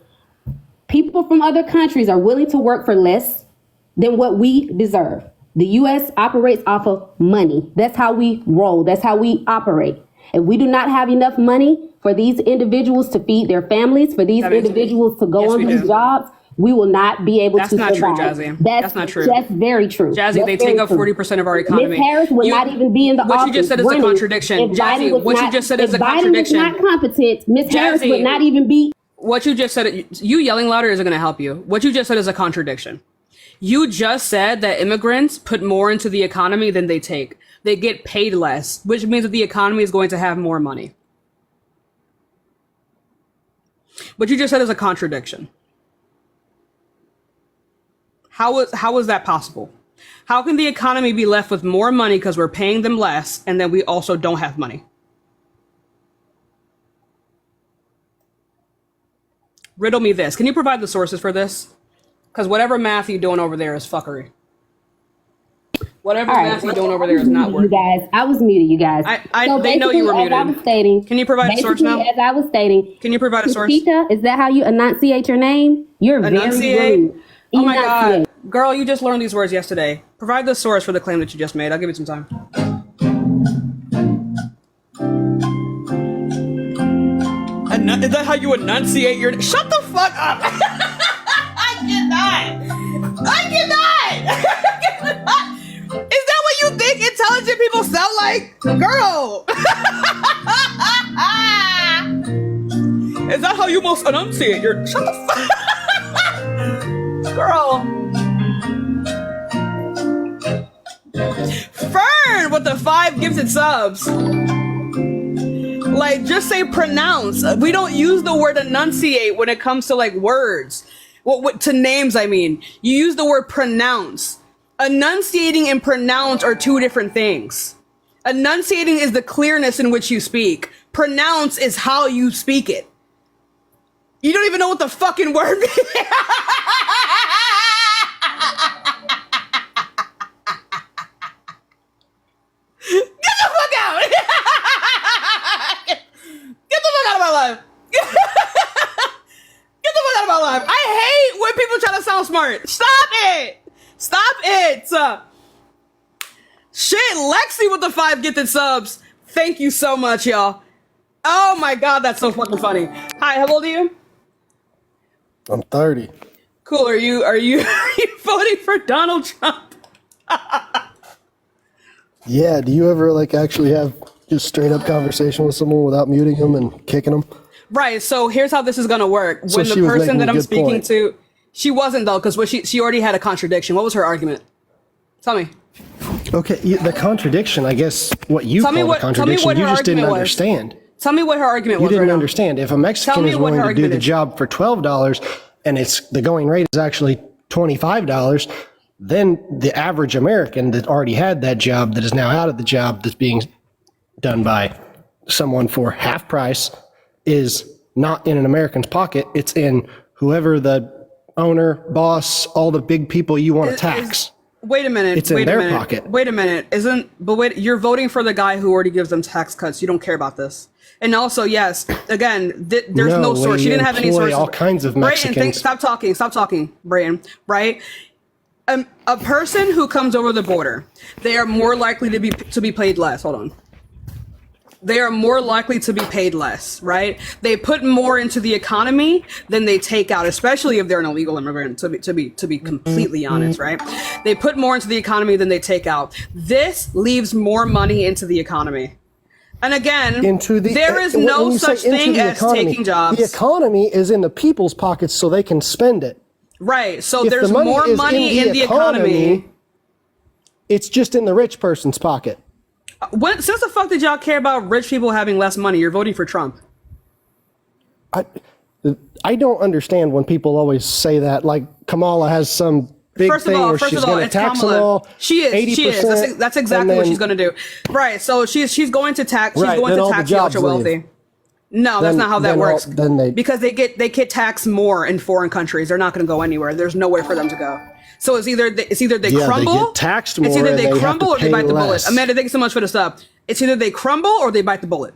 [SPEAKER 4] people from other countries are willing to work for less than what we deserve. The U.S. operates off of money. That's how we roll. That's how we operate. If we do not have enough money for these individuals to feed their families, for these individuals to go on these jobs, we will not be able to survive.
[SPEAKER 1] That's not true, Jazzy. That's not true.
[SPEAKER 4] That's very true.
[SPEAKER 1] Jazzy, they take up 40% of our economy.
[SPEAKER 4] Ms. Harris would not even be in the office.
[SPEAKER 1] What you just said is a contradiction. Jazzy, what you just said is a contradiction.
[SPEAKER 4] If Biden was not competent, Ms. Harris would not even be.
[SPEAKER 1] What you just said, you yelling louder isn't going to help you. What you just said is a contradiction. You just said that immigrants put more into the economy than they take. They get paid less, which means that the economy is going to have more money. What you just said is a contradiction. How is that possible? How can the economy be left with more money because we're paying them less and then we also don't have money? Riddle me this. Can you provide the sources for this? Because whatever math you're doing over there is fuckery. Whatever math you're doing over there is not working.
[SPEAKER 4] You guys, I was muted, you guys.
[SPEAKER 1] They know you were muted.
[SPEAKER 4] As I was stating,
[SPEAKER 1] can you provide a source now?
[SPEAKER 4] As I was stating,
[SPEAKER 1] can you provide a source?
[SPEAKER 4] Tashika, is that how you enunciate your name? You're very rude.
[SPEAKER 1] Oh my God. Girl, you just learned these words yesterday. Provide the source for the claim that you just made. I'll give you some time. Is that how you enunciate your... Shut the fuck up! I cannot! Is that what you think intelligent people sound like, girl. Is that how you most enunciate? Shut the fuck, girl. Fern with the 5 gifted subs. Like, just say pronounce. We don't use the word enunciate when it comes to like words. What to names, I mean. You use the word pronounce. Enunciating and pronounce are 2 different things. Enunciating is the clearness in which you speak. Pronounce is how you speak it. You don't even know what the fucking word means. Get the fuck out! Get the fuck out of my life! Get the fuck out of my life! I hate when people try to sound smart. Stop it! Stop it! Shit, Lexi with the 5 gifted subs. Thank you so much, y'all. Oh my god, that's so fucking funny. Hi, how old are you?
[SPEAKER 6] I'm 30.
[SPEAKER 1] Cool. Are you voting for Donald Trump?
[SPEAKER 6] Yeah. Do you ever like actually have just straight up conversation with someone without muting them and kicking them?
[SPEAKER 1] Right. So here's how this is gonna work.
[SPEAKER 6] So
[SPEAKER 1] When
[SPEAKER 6] she
[SPEAKER 1] the
[SPEAKER 6] was
[SPEAKER 1] person
[SPEAKER 6] making
[SPEAKER 1] that
[SPEAKER 6] a
[SPEAKER 1] I'm
[SPEAKER 6] good
[SPEAKER 1] speaking
[SPEAKER 6] point.
[SPEAKER 1] to, she wasn't though, because she already had a contradiction. What was her argument? Tell me.
[SPEAKER 6] Okay. The contradiction, I guess, what you
[SPEAKER 1] Tell me
[SPEAKER 6] call
[SPEAKER 1] what-
[SPEAKER 6] a contradiction,
[SPEAKER 1] tell me what
[SPEAKER 6] you
[SPEAKER 1] her
[SPEAKER 6] just didn't
[SPEAKER 1] argument was.
[SPEAKER 6] understand.
[SPEAKER 1] Tell me what her argument
[SPEAKER 6] You
[SPEAKER 1] was.
[SPEAKER 6] didn't
[SPEAKER 1] right now.
[SPEAKER 6] understand. If a
[SPEAKER 1] Tell
[SPEAKER 6] Mexican
[SPEAKER 1] me
[SPEAKER 6] is
[SPEAKER 1] what her
[SPEAKER 6] willing to do
[SPEAKER 1] argument
[SPEAKER 6] the
[SPEAKER 1] is.
[SPEAKER 6] job for $12 and the going rate is actually $25, then the average American that already had that job that is now out of the job that's being done by someone for half price is not in an American's pocket. It's in whoever the owner, boss, all the big people you want to tax.
[SPEAKER 1] Wait a minute.
[SPEAKER 6] It's in
[SPEAKER 1] wait
[SPEAKER 6] their
[SPEAKER 1] a minute.
[SPEAKER 6] pocket.
[SPEAKER 1] Wait a minute. Wait, you're voting for the guy who already gives them tax cuts. You don't care about this. And also, yes, again, there's no source. She didn't have any
[SPEAKER 6] employ
[SPEAKER 1] sources.
[SPEAKER 6] all kinds of
[SPEAKER 1] Brayton,
[SPEAKER 6] Mexicans.
[SPEAKER 1] stop talking, Brayton, right? A person who comes over the border, they are more likely to be paid less. Hold on. They are more likely to be paid less, right? They put more into the economy than they take out, especially if they're an illegal immigrant, to be completely honest, right? They put more into the economy than they take out. This leaves more money into the economy. And again, there is
[SPEAKER 6] when
[SPEAKER 1] no
[SPEAKER 6] you say
[SPEAKER 1] such
[SPEAKER 6] into
[SPEAKER 1] thing
[SPEAKER 6] the
[SPEAKER 1] as
[SPEAKER 6] economy,
[SPEAKER 1] taking jobs.
[SPEAKER 6] The economy is in the people's pockets so they can spend it.
[SPEAKER 1] Right. So
[SPEAKER 6] If
[SPEAKER 1] there's
[SPEAKER 6] the money
[SPEAKER 1] more
[SPEAKER 6] is
[SPEAKER 1] money in the economy.
[SPEAKER 6] It's just in the rich person's pocket.
[SPEAKER 1] Since the fuck did y'all care about rich people having less money? You're voting for Trump.
[SPEAKER 6] I don't understand when people always say that. Like Kamala has some big thing where she's going to tax them all.
[SPEAKER 1] She is. That's exactly what she's going to do. Right. So she's going to tax. She's going to tax the ultra wealthy. No, that's not how that works. Because they get taxed more in foreign countries. They're not going to go anywhere. There's nowhere for them to go. So it's either they crumble.
[SPEAKER 6] They get taxed more.
[SPEAKER 1] It's either they crumble or they bite the bullet.
[SPEAKER 6] less.
[SPEAKER 1] Amanda, thank you so much for the sub. It's either they crumble or they bite the bullet.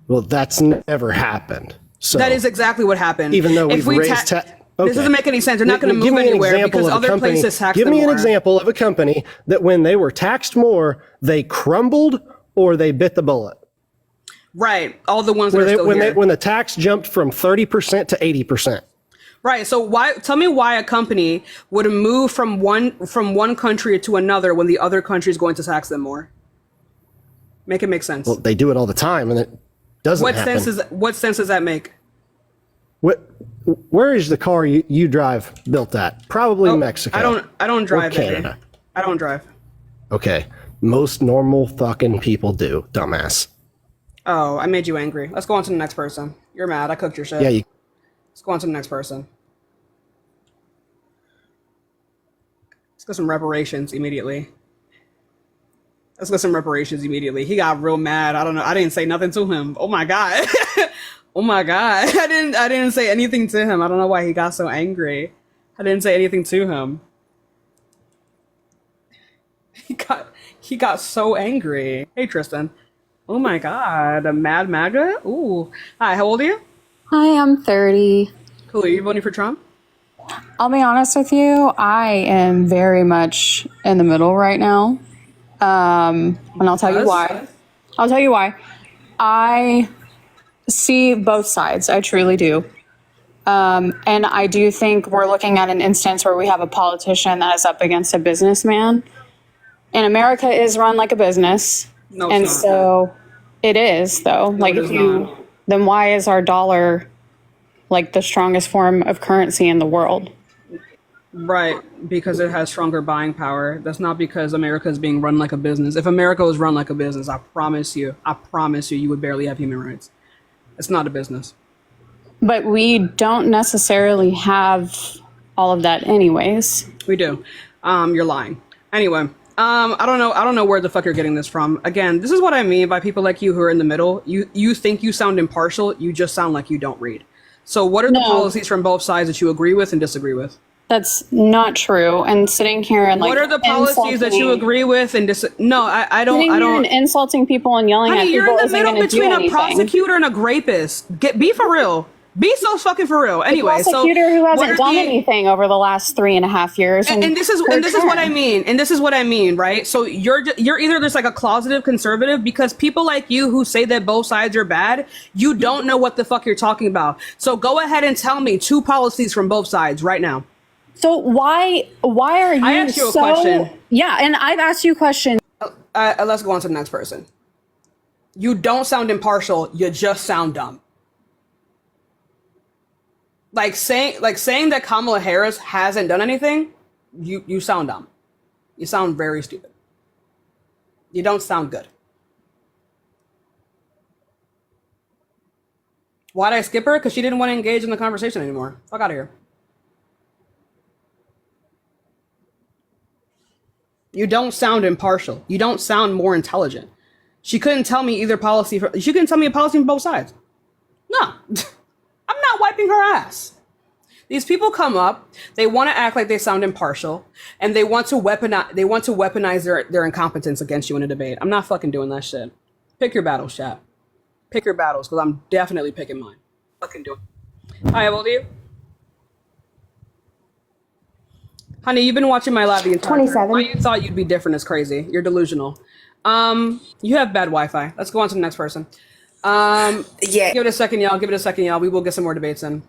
[SPEAKER 6] Well, that's never happened. So
[SPEAKER 1] that is exactly what happened.
[SPEAKER 6] Even though
[SPEAKER 1] If
[SPEAKER 6] we've
[SPEAKER 1] we
[SPEAKER 6] raised
[SPEAKER 1] this doesn't make any sense. They're not going to move anywhere because other places tax them more.
[SPEAKER 6] Give me an example of a company that when they were taxed more, they crumbled or they bit the bullet.
[SPEAKER 1] Right. All the ones that are still here.
[SPEAKER 6] When the tax jumped from 30% to 80%.
[SPEAKER 1] Right. So tell me why a company would move from one country to another when the other country is going to tax them more? Make it make sense.
[SPEAKER 6] Well, they do it all the time, and it doesn't happen.
[SPEAKER 1] What sense does that make?
[SPEAKER 6] Where is the car you drive built at? Probably Mexico.
[SPEAKER 1] I don't drive.
[SPEAKER 6] Or Canada.
[SPEAKER 1] I don't drive.
[SPEAKER 6] Okay. Most normal fucking people do, dumbass.
[SPEAKER 1] Oh, I made you angry. Let's go on to the next person. You're mad. I cooked your shit.
[SPEAKER 6] Yeah.
[SPEAKER 1] Let's go on to the next person. Let's go some reparations immediately. He got real mad. I don't know. I didn't say nothing to him. Oh my god. Oh my god. I didn't say anything to him. I don't know why he got so angry. I didn't say anything to him. He got so angry. Hey Tristan. Oh my god. A mad MAGA? Ooh. Hi, how old are you?
[SPEAKER 18] Hi, I'm 30.
[SPEAKER 1] Cool. Are you voting for Trump?
[SPEAKER 18] I'll be honest with you. I am very much in the middle right now. And I'll tell you why. I see both sides. I truly do. And I do think we're looking at an instance where we have a politician that is up against a businessman. And America is run like a business.
[SPEAKER 1] No,
[SPEAKER 18] and
[SPEAKER 1] it's not.
[SPEAKER 18] so it is, though. Like,
[SPEAKER 1] it
[SPEAKER 18] if
[SPEAKER 1] is
[SPEAKER 18] you,
[SPEAKER 1] not.
[SPEAKER 18] then why is our dollar like the strongest form of currency in the world?
[SPEAKER 1] Right, because it has stronger buying power. That's not because America is being run like a business. If America was run like a business, I promise you, you would barely have human rights. It's not a business.
[SPEAKER 18] But we don't necessarily have all of that anyways.
[SPEAKER 1] We do. You're lying. Anyway, I don't know where the fuck you're getting this from. Again, this is what I mean by people like you who are in the middle. You think you sound impartial, you just sound like you don't read. So what are the policies from both sides that you agree with and disagree with?
[SPEAKER 18] That's not true. And sitting here and like,
[SPEAKER 1] what are the policies that you agree with and no, I don't.
[SPEAKER 18] Sitting
[SPEAKER 1] I
[SPEAKER 18] here
[SPEAKER 1] don't.
[SPEAKER 18] and insulting people and yelling at
[SPEAKER 1] Honey,
[SPEAKER 18] people
[SPEAKER 1] you're in the
[SPEAKER 18] isn't
[SPEAKER 1] middle
[SPEAKER 18] gonna do
[SPEAKER 1] between a
[SPEAKER 18] anything.
[SPEAKER 1] prosecutor and a rapist. Be for real. Be so fucking for real. Anyway,
[SPEAKER 18] the prosecutor who
[SPEAKER 1] what
[SPEAKER 18] hasn't
[SPEAKER 1] are
[SPEAKER 18] done
[SPEAKER 1] the-
[SPEAKER 18] anything over the last 3.5 years.
[SPEAKER 1] and this is what I mean. And this is what I mean, right? So you're either just like a closeted conservative because people like you who say that both sides are bad, you don't know what the fuck you're talking about. So go ahead and tell me 2 policies from both sides right now.
[SPEAKER 18] So why are you?
[SPEAKER 1] I asked you a
[SPEAKER 18] so,
[SPEAKER 1] question.
[SPEAKER 18] Yeah, and I've asked you a question.
[SPEAKER 1] Let's go on to the next person. You don't sound impartial. You just sound dumb. Like saying that Kamala Harris hasn't done anything, you sound dumb. You sound very stupid. You don't sound good. Why'd I skip her? Because she didn't want to engage in the conversation anymore. Fuck out of here. You don't sound impartial. You don't sound more intelligent. She couldn't tell me either policy. She couldn't tell me a policy from both sides. No, I'm not wiping her ass. These people come up. They want to act like they sound impartial, and they want to weaponize. They want to weaponize their incompetence against you in a debate. I'm not fucking doing that shit. Pick your battles, chat. Pick your battles, because I'm definitely picking mine. Fucking do it. Hi, how old are you? Honey, you've been watching my live the entire
[SPEAKER 4] 27.
[SPEAKER 1] time. Why you thought you'd be different is crazy. You're delusional. You have bad Wi-Fi. Let's go on to the next person. Yeah. Give it a second, y'all. Give it a second, y'all. We will get some more debates in.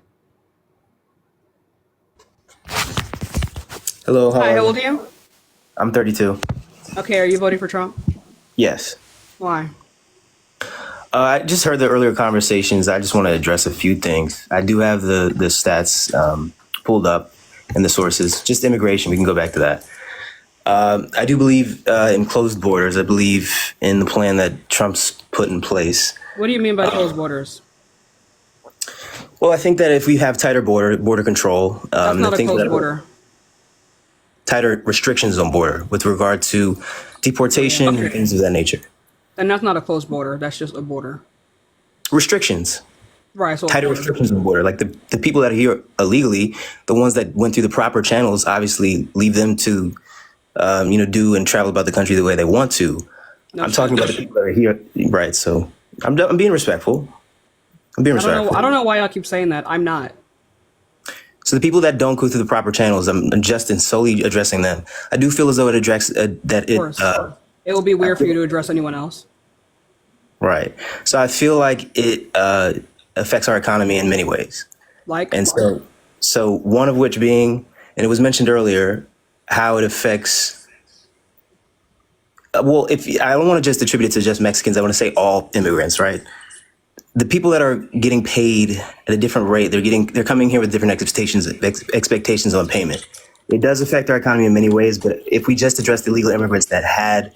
[SPEAKER 7] Hello,
[SPEAKER 1] Hi, how old are you?
[SPEAKER 7] I'm 32.
[SPEAKER 1] Okay, are you voting for Trump?
[SPEAKER 7] Yes.
[SPEAKER 1] Why?
[SPEAKER 7] I just heard the earlier conversations. I just want to address a few things. I do have the stats pulled up and the sources. Just immigration, we can go back to that. I do believe in closed borders. I believe in the plan that Trump's put in place.
[SPEAKER 1] What do you mean by closed borders?
[SPEAKER 7] Well, I think that if we have tighter border control,
[SPEAKER 1] That's not a closed border.
[SPEAKER 7] Tighter restrictions on border with regard to deportation and things of that nature.
[SPEAKER 1] And that's not a closed border. That's just a border.
[SPEAKER 7] Restrictions.
[SPEAKER 1] Right. So
[SPEAKER 7] Tighter restrictions on the border. Like the people that are here illegally, the ones that went through the proper channels, obviously leave them to, do and travel about the country the way they want to. I'm talking about the people that are here. Right. So I'm being respectful. I'm being respectful.
[SPEAKER 1] I don't know why y'all keep saying that. I'm not.
[SPEAKER 7] So the people that don't go through the proper channels, I'm just solely addressing them. I do feel as though it addresses
[SPEAKER 1] It will be weird for you to address anyone else.
[SPEAKER 7] Right. So I feel like it affects our economy in many ways.
[SPEAKER 1] Like?
[SPEAKER 7] And so one of which being, and it was mentioned earlier, how it affects. Well, if I don't want to just attribute it to just Mexicans, I want to say all immigrants, right? The people that are getting paid at a different rate, they're coming here with different expectations on payment. It does affect our economy in many ways, but if we just address the illegal immigrants that had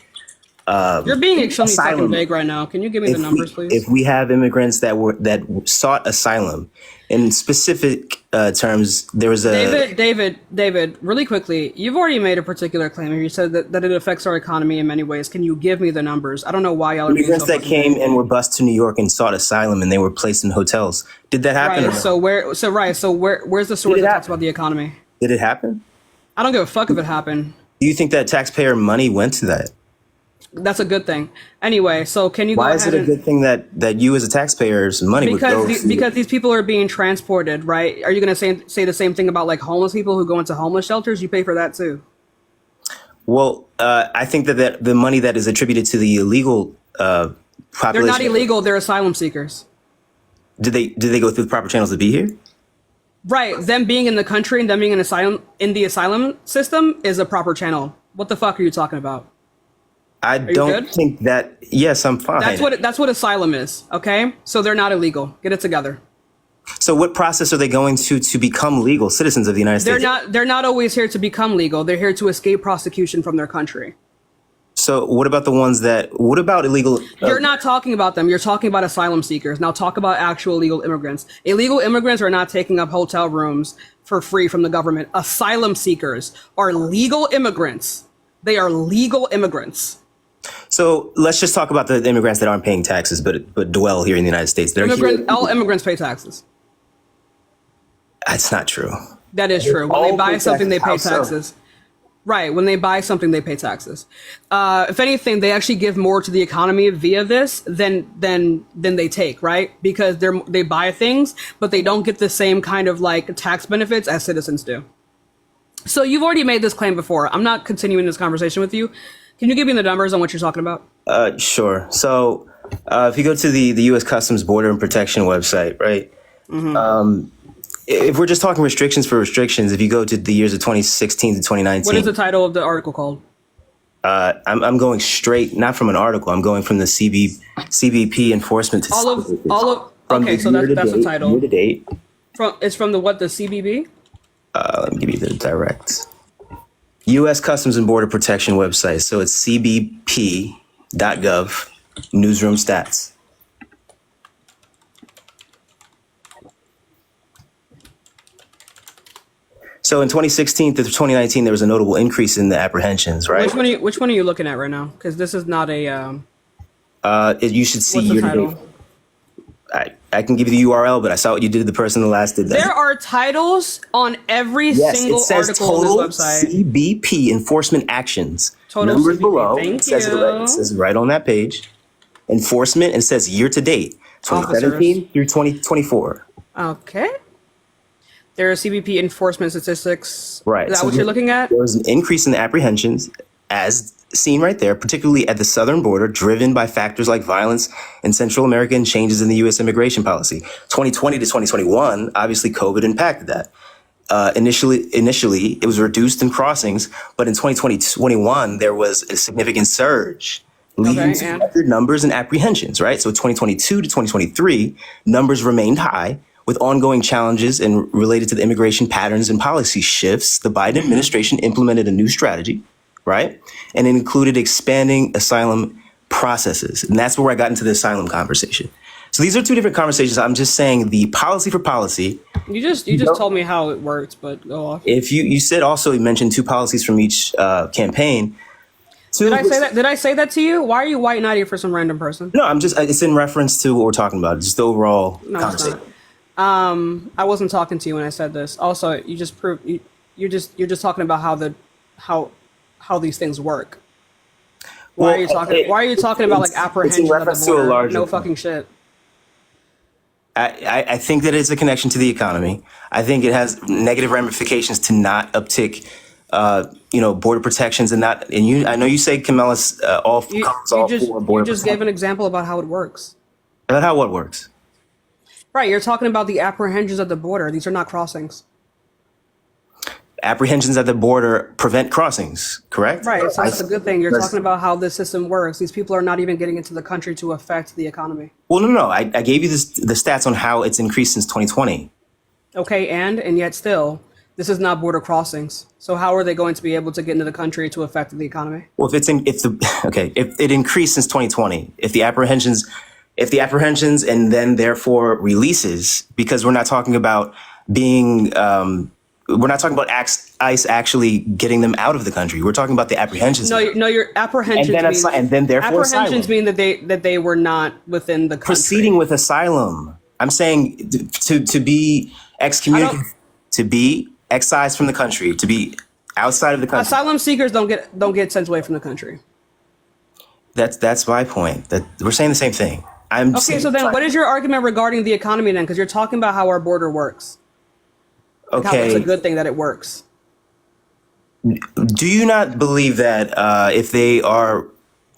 [SPEAKER 1] you're being extremely fucking vague right now. Can you give me the numbers, please?
[SPEAKER 7] If we have immigrants that sought asylum, in specific terms, there was a
[SPEAKER 1] David. Really quickly, you've already made a particular claim. You said that it affects our economy in many ways. Can you give me the numbers? I don't know why y'all are being
[SPEAKER 7] immigrants
[SPEAKER 1] so
[SPEAKER 7] that came and were bused to New York and sought asylum, and they were placed in hotels. Did that happen?
[SPEAKER 1] Right. So where's the source that talks about the economy?
[SPEAKER 7] Did it happen?
[SPEAKER 1] I don't give a fuck if it happened.
[SPEAKER 7] Do you think that taxpayer money went to that?
[SPEAKER 1] That's a good thing. Anyway, so can you go
[SPEAKER 7] Why
[SPEAKER 1] ahead
[SPEAKER 7] is it a good thing that you as a taxpayer's money would go to?
[SPEAKER 1] Because these people are being transported, right? Are you going to say the same thing about like homeless people who go into homeless shelters? You pay for that too.
[SPEAKER 7] Well, I think that the money that is attributed to the illegal population.
[SPEAKER 1] They're not illegal. They're asylum seekers.
[SPEAKER 7] Did they go through the proper channels to be here?
[SPEAKER 1] Right. Them being in the country and them being in the asylum system is a proper channel. What the fuck are you talking about?
[SPEAKER 7] I
[SPEAKER 1] Are you
[SPEAKER 7] don't
[SPEAKER 1] good?
[SPEAKER 7] think that. Yes, I'm fine.
[SPEAKER 1] That's what asylum is. Okay, so they're not illegal. Get it together.
[SPEAKER 7] So what process are they going to become legal citizens of the United States?
[SPEAKER 1] They're not always here to become legal. They're here to escape prosecution from their country.
[SPEAKER 7] So what about the ones that? What about illegal?
[SPEAKER 1] You're not talking about them. You're talking about asylum seekers. Now talk about actual illegal immigrants. Illegal immigrants are not taking up hotel rooms for free from the government. Asylum seekers are legal immigrants. They are legal immigrants.
[SPEAKER 7] So let's just talk about the immigrants that aren't paying taxes, but dwell here in the United States. They're here.
[SPEAKER 1] All immigrants pay taxes.
[SPEAKER 7] That's not true.
[SPEAKER 1] That is true. When
[SPEAKER 7] All
[SPEAKER 1] they buy
[SPEAKER 7] pay
[SPEAKER 1] something, they pay
[SPEAKER 7] taxes. How so?
[SPEAKER 1] taxes. Right. When they buy something, they pay taxes. If anything, they actually give more to the economy via this than they take, right? Because they buy things, but they don't get the same kind of like tax benefits as citizens do. So you've already made this claim before. I'm not continuing this conversation with you. Can you give me the numbers on what you're talking about?
[SPEAKER 7] Sure. So if you go to the U.S. Customs Border and Protection website, right?
[SPEAKER 1] Mm-hmm.
[SPEAKER 7] If we're just talking restrictions for restrictions, if you go to the years of 2016 to 2019.
[SPEAKER 1] What is the title of the article called?
[SPEAKER 7] I'm going straight, not from an article. I'm going from the CBP enforcement.
[SPEAKER 1] Okay, so that's the title.
[SPEAKER 7] Year to date.
[SPEAKER 1] It's from the CBB?
[SPEAKER 7] Let me give you the direct. U.S. Customs and Border Protection website. So it's cbp.gov, newsroom stats. So in 2016 to 2019, there was a notable increase in the apprehensions, right?
[SPEAKER 1] Which one are you looking at right now? Because this is not a.
[SPEAKER 7] You should see
[SPEAKER 1] What's the
[SPEAKER 7] year to
[SPEAKER 1] title?
[SPEAKER 7] date. I can give you the URL, but I saw what you did to the person that last did that.
[SPEAKER 1] There are titles on every
[SPEAKER 7] Yes,
[SPEAKER 1] single
[SPEAKER 7] it says
[SPEAKER 1] article
[SPEAKER 7] total
[SPEAKER 1] on this website.
[SPEAKER 7] CBP enforcement actions.
[SPEAKER 1] Total
[SPEAKER 7] Numbers
[SPEAKER 1] CBP.
[SPEAKER 7] below.
[SPEAKER 1] Thank
[SPEAKER 7] It says
[SPEAKER 1] you.
[SPEAKER 7] it says right on that page. Enforcement, and it says year to date, 2017 through 2024.
[SPEAKER 1] Okay. There are CBP enforcement statistics.
[SPEAKER 7] Right.
[SPEAKER 1] Is that
[SPEAKER 7] So
[SPEAKER 1] what you're looking at?
[SPEAKER 7] There was an increase in the apprehensions, as seen right there, particularly at the southern border, driven by factors like violence in Central America and changes in the U.S. immigration policy. 2020 to 2021, obviously COVID impacted that. Initially, it was reduced in crossings, but in 2021, there was a significant surge, leading to record numbers and apprehensions, right? So 2022 to 2023, numbers remained high, with ongoing challenges and related to the immigration patterns and policy shifts. The Biden administration implemented a new strategy, right? And it included expanding asylum processes. And that's where I got into the asylum conversation. So these are two different conversations. I'm just saying the policy for policy.
[SPEAKER 1] You just told me how it works, but go off.
[SPEAKER 7] If you said also, you mentioned two policies from each campaign.
[SPEAKER 1] Did I say that? Did I say that to you? Why are you white knighting for some random person?
[SPEAKER 7] No, it's in reference to what we're talking about. Just the overall conversation.
[SPEAKER 1] I wasn't talking to you when I said this. Also, you just proved you're just talking about how these things work. Why are you talking about like apprehension at the border? No fucking shit.
[SPEAKER 7] I think that it's a connection to the economy. I think it has negative ramifications to not uptick, border protections and not. And I know you say Kamala's all for border.
[SPEAKER 1] You just gave an example about how it works.
[SPEAKER 7] About how what works.
[SPEAKER 1] Right, you're talking about the apprehensions at the border. These are not crossings.
[SPEAKER 7] Apprehensions at the border prevent crossings, correct?
[SPEAKER 1] Right, so that's a good thing. You're talking about how the system works. These people are not even getting into the country to affect the economy.
[SPEAKER 7] Well, no. I gave you the stats on how it's increased since 2020.
[SPEAKER 1] Okay, and yet still, this is not border crossings. So how are they going to be able to get into the country to affect the economy?
[SPEAKER 7] Well, if it increased since 2020, if the apprehensions and then therefore releases, because we're not talking about we're not talking about ICE actually getting them out of the country. We're talking about the apprehensions.
[SPEAKER 1] No, your apprehensions
[SPEAKER 7] apprehensions
[SPEAKER 1] mean that they were not within the country.
[SPEAKER 7] Proceeding with asylum. I'm saying to be excommunicated, to be excised from the country, to be outside of the country.
[SPEAKER 1] Asylum seekers don't get sent away from the country.
[SPEAKER 7] That's my point. That we're saying the same thing.
[SPEAKER 1] So then what is your argument regarding the economy then? Because you're talking about how our border works.
[SPEAKER 7] Okay.
[SPEAKER 1] How it's a good thing that it works.
[SPEAKER 7] Do you not believe that if they are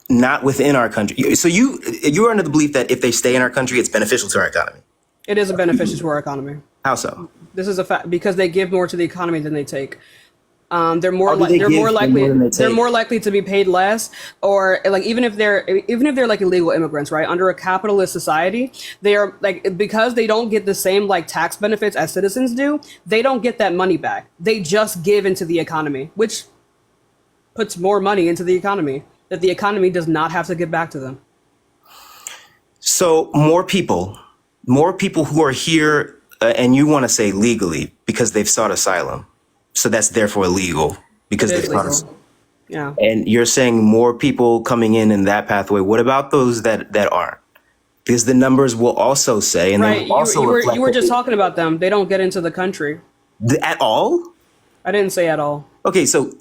[SPEAKER 7] not within our country, so you're under the belief that if they stay in our country, it's beneficial to our economy?
[SPEAKER 1] It is a beneficial to our economy.
[SPEAKER 7] How so?
[SPEAKER 1] This is a fact because they give more to the economy than they take. They're more
[SPEAKER 7] How do they
[SPEAKER 1] they're
[SPEAKER 7] give
[SPEAKER 1] more
[SPEAKER 7] for
[SPEAKER 1] likely
[SPEAKER 7] more than they
[SPEAKER 1] they're
[SPEAKER 7] take?
[SPEAKER 1] more likely to be paid less, or like even if they're like illegal immigrants, right? Under a capitalist society, they are like, because they don't get the same like tax benefits as citizens do, they don't get that money back. They just give into the economy, which puts more money into the economy that the economy does not have to give back to them.
[SPEAKER 7] So more people who are here, and you want to say legally because they've sought asylum. So that's therefore illegal because
[SPEAKER 1] It
[SPEAKER 7] they've
[SPEAKER 1] is
[SPEAKER 7] sought
[SPEAKER 1] legal.
[SPEAKER 7] asylum.
[SPEAKER 1] Yeah.
[SPEAKER 7] And you're saying more people coming in that pathway. What about those that aren't? Because the numbers will also say, and they
[SPEAKER 1] Right.
[SPEAKER 7] will also reflect
[SPEAKER 1] You were just
[SPEAKER 7] that
[SPEAKER 1] talking about them. They don't get into the country.
[SPEAKER 7] at all.
[SPEAKER 1] I didn't say at all.
[SPEAKER 7] Okay, so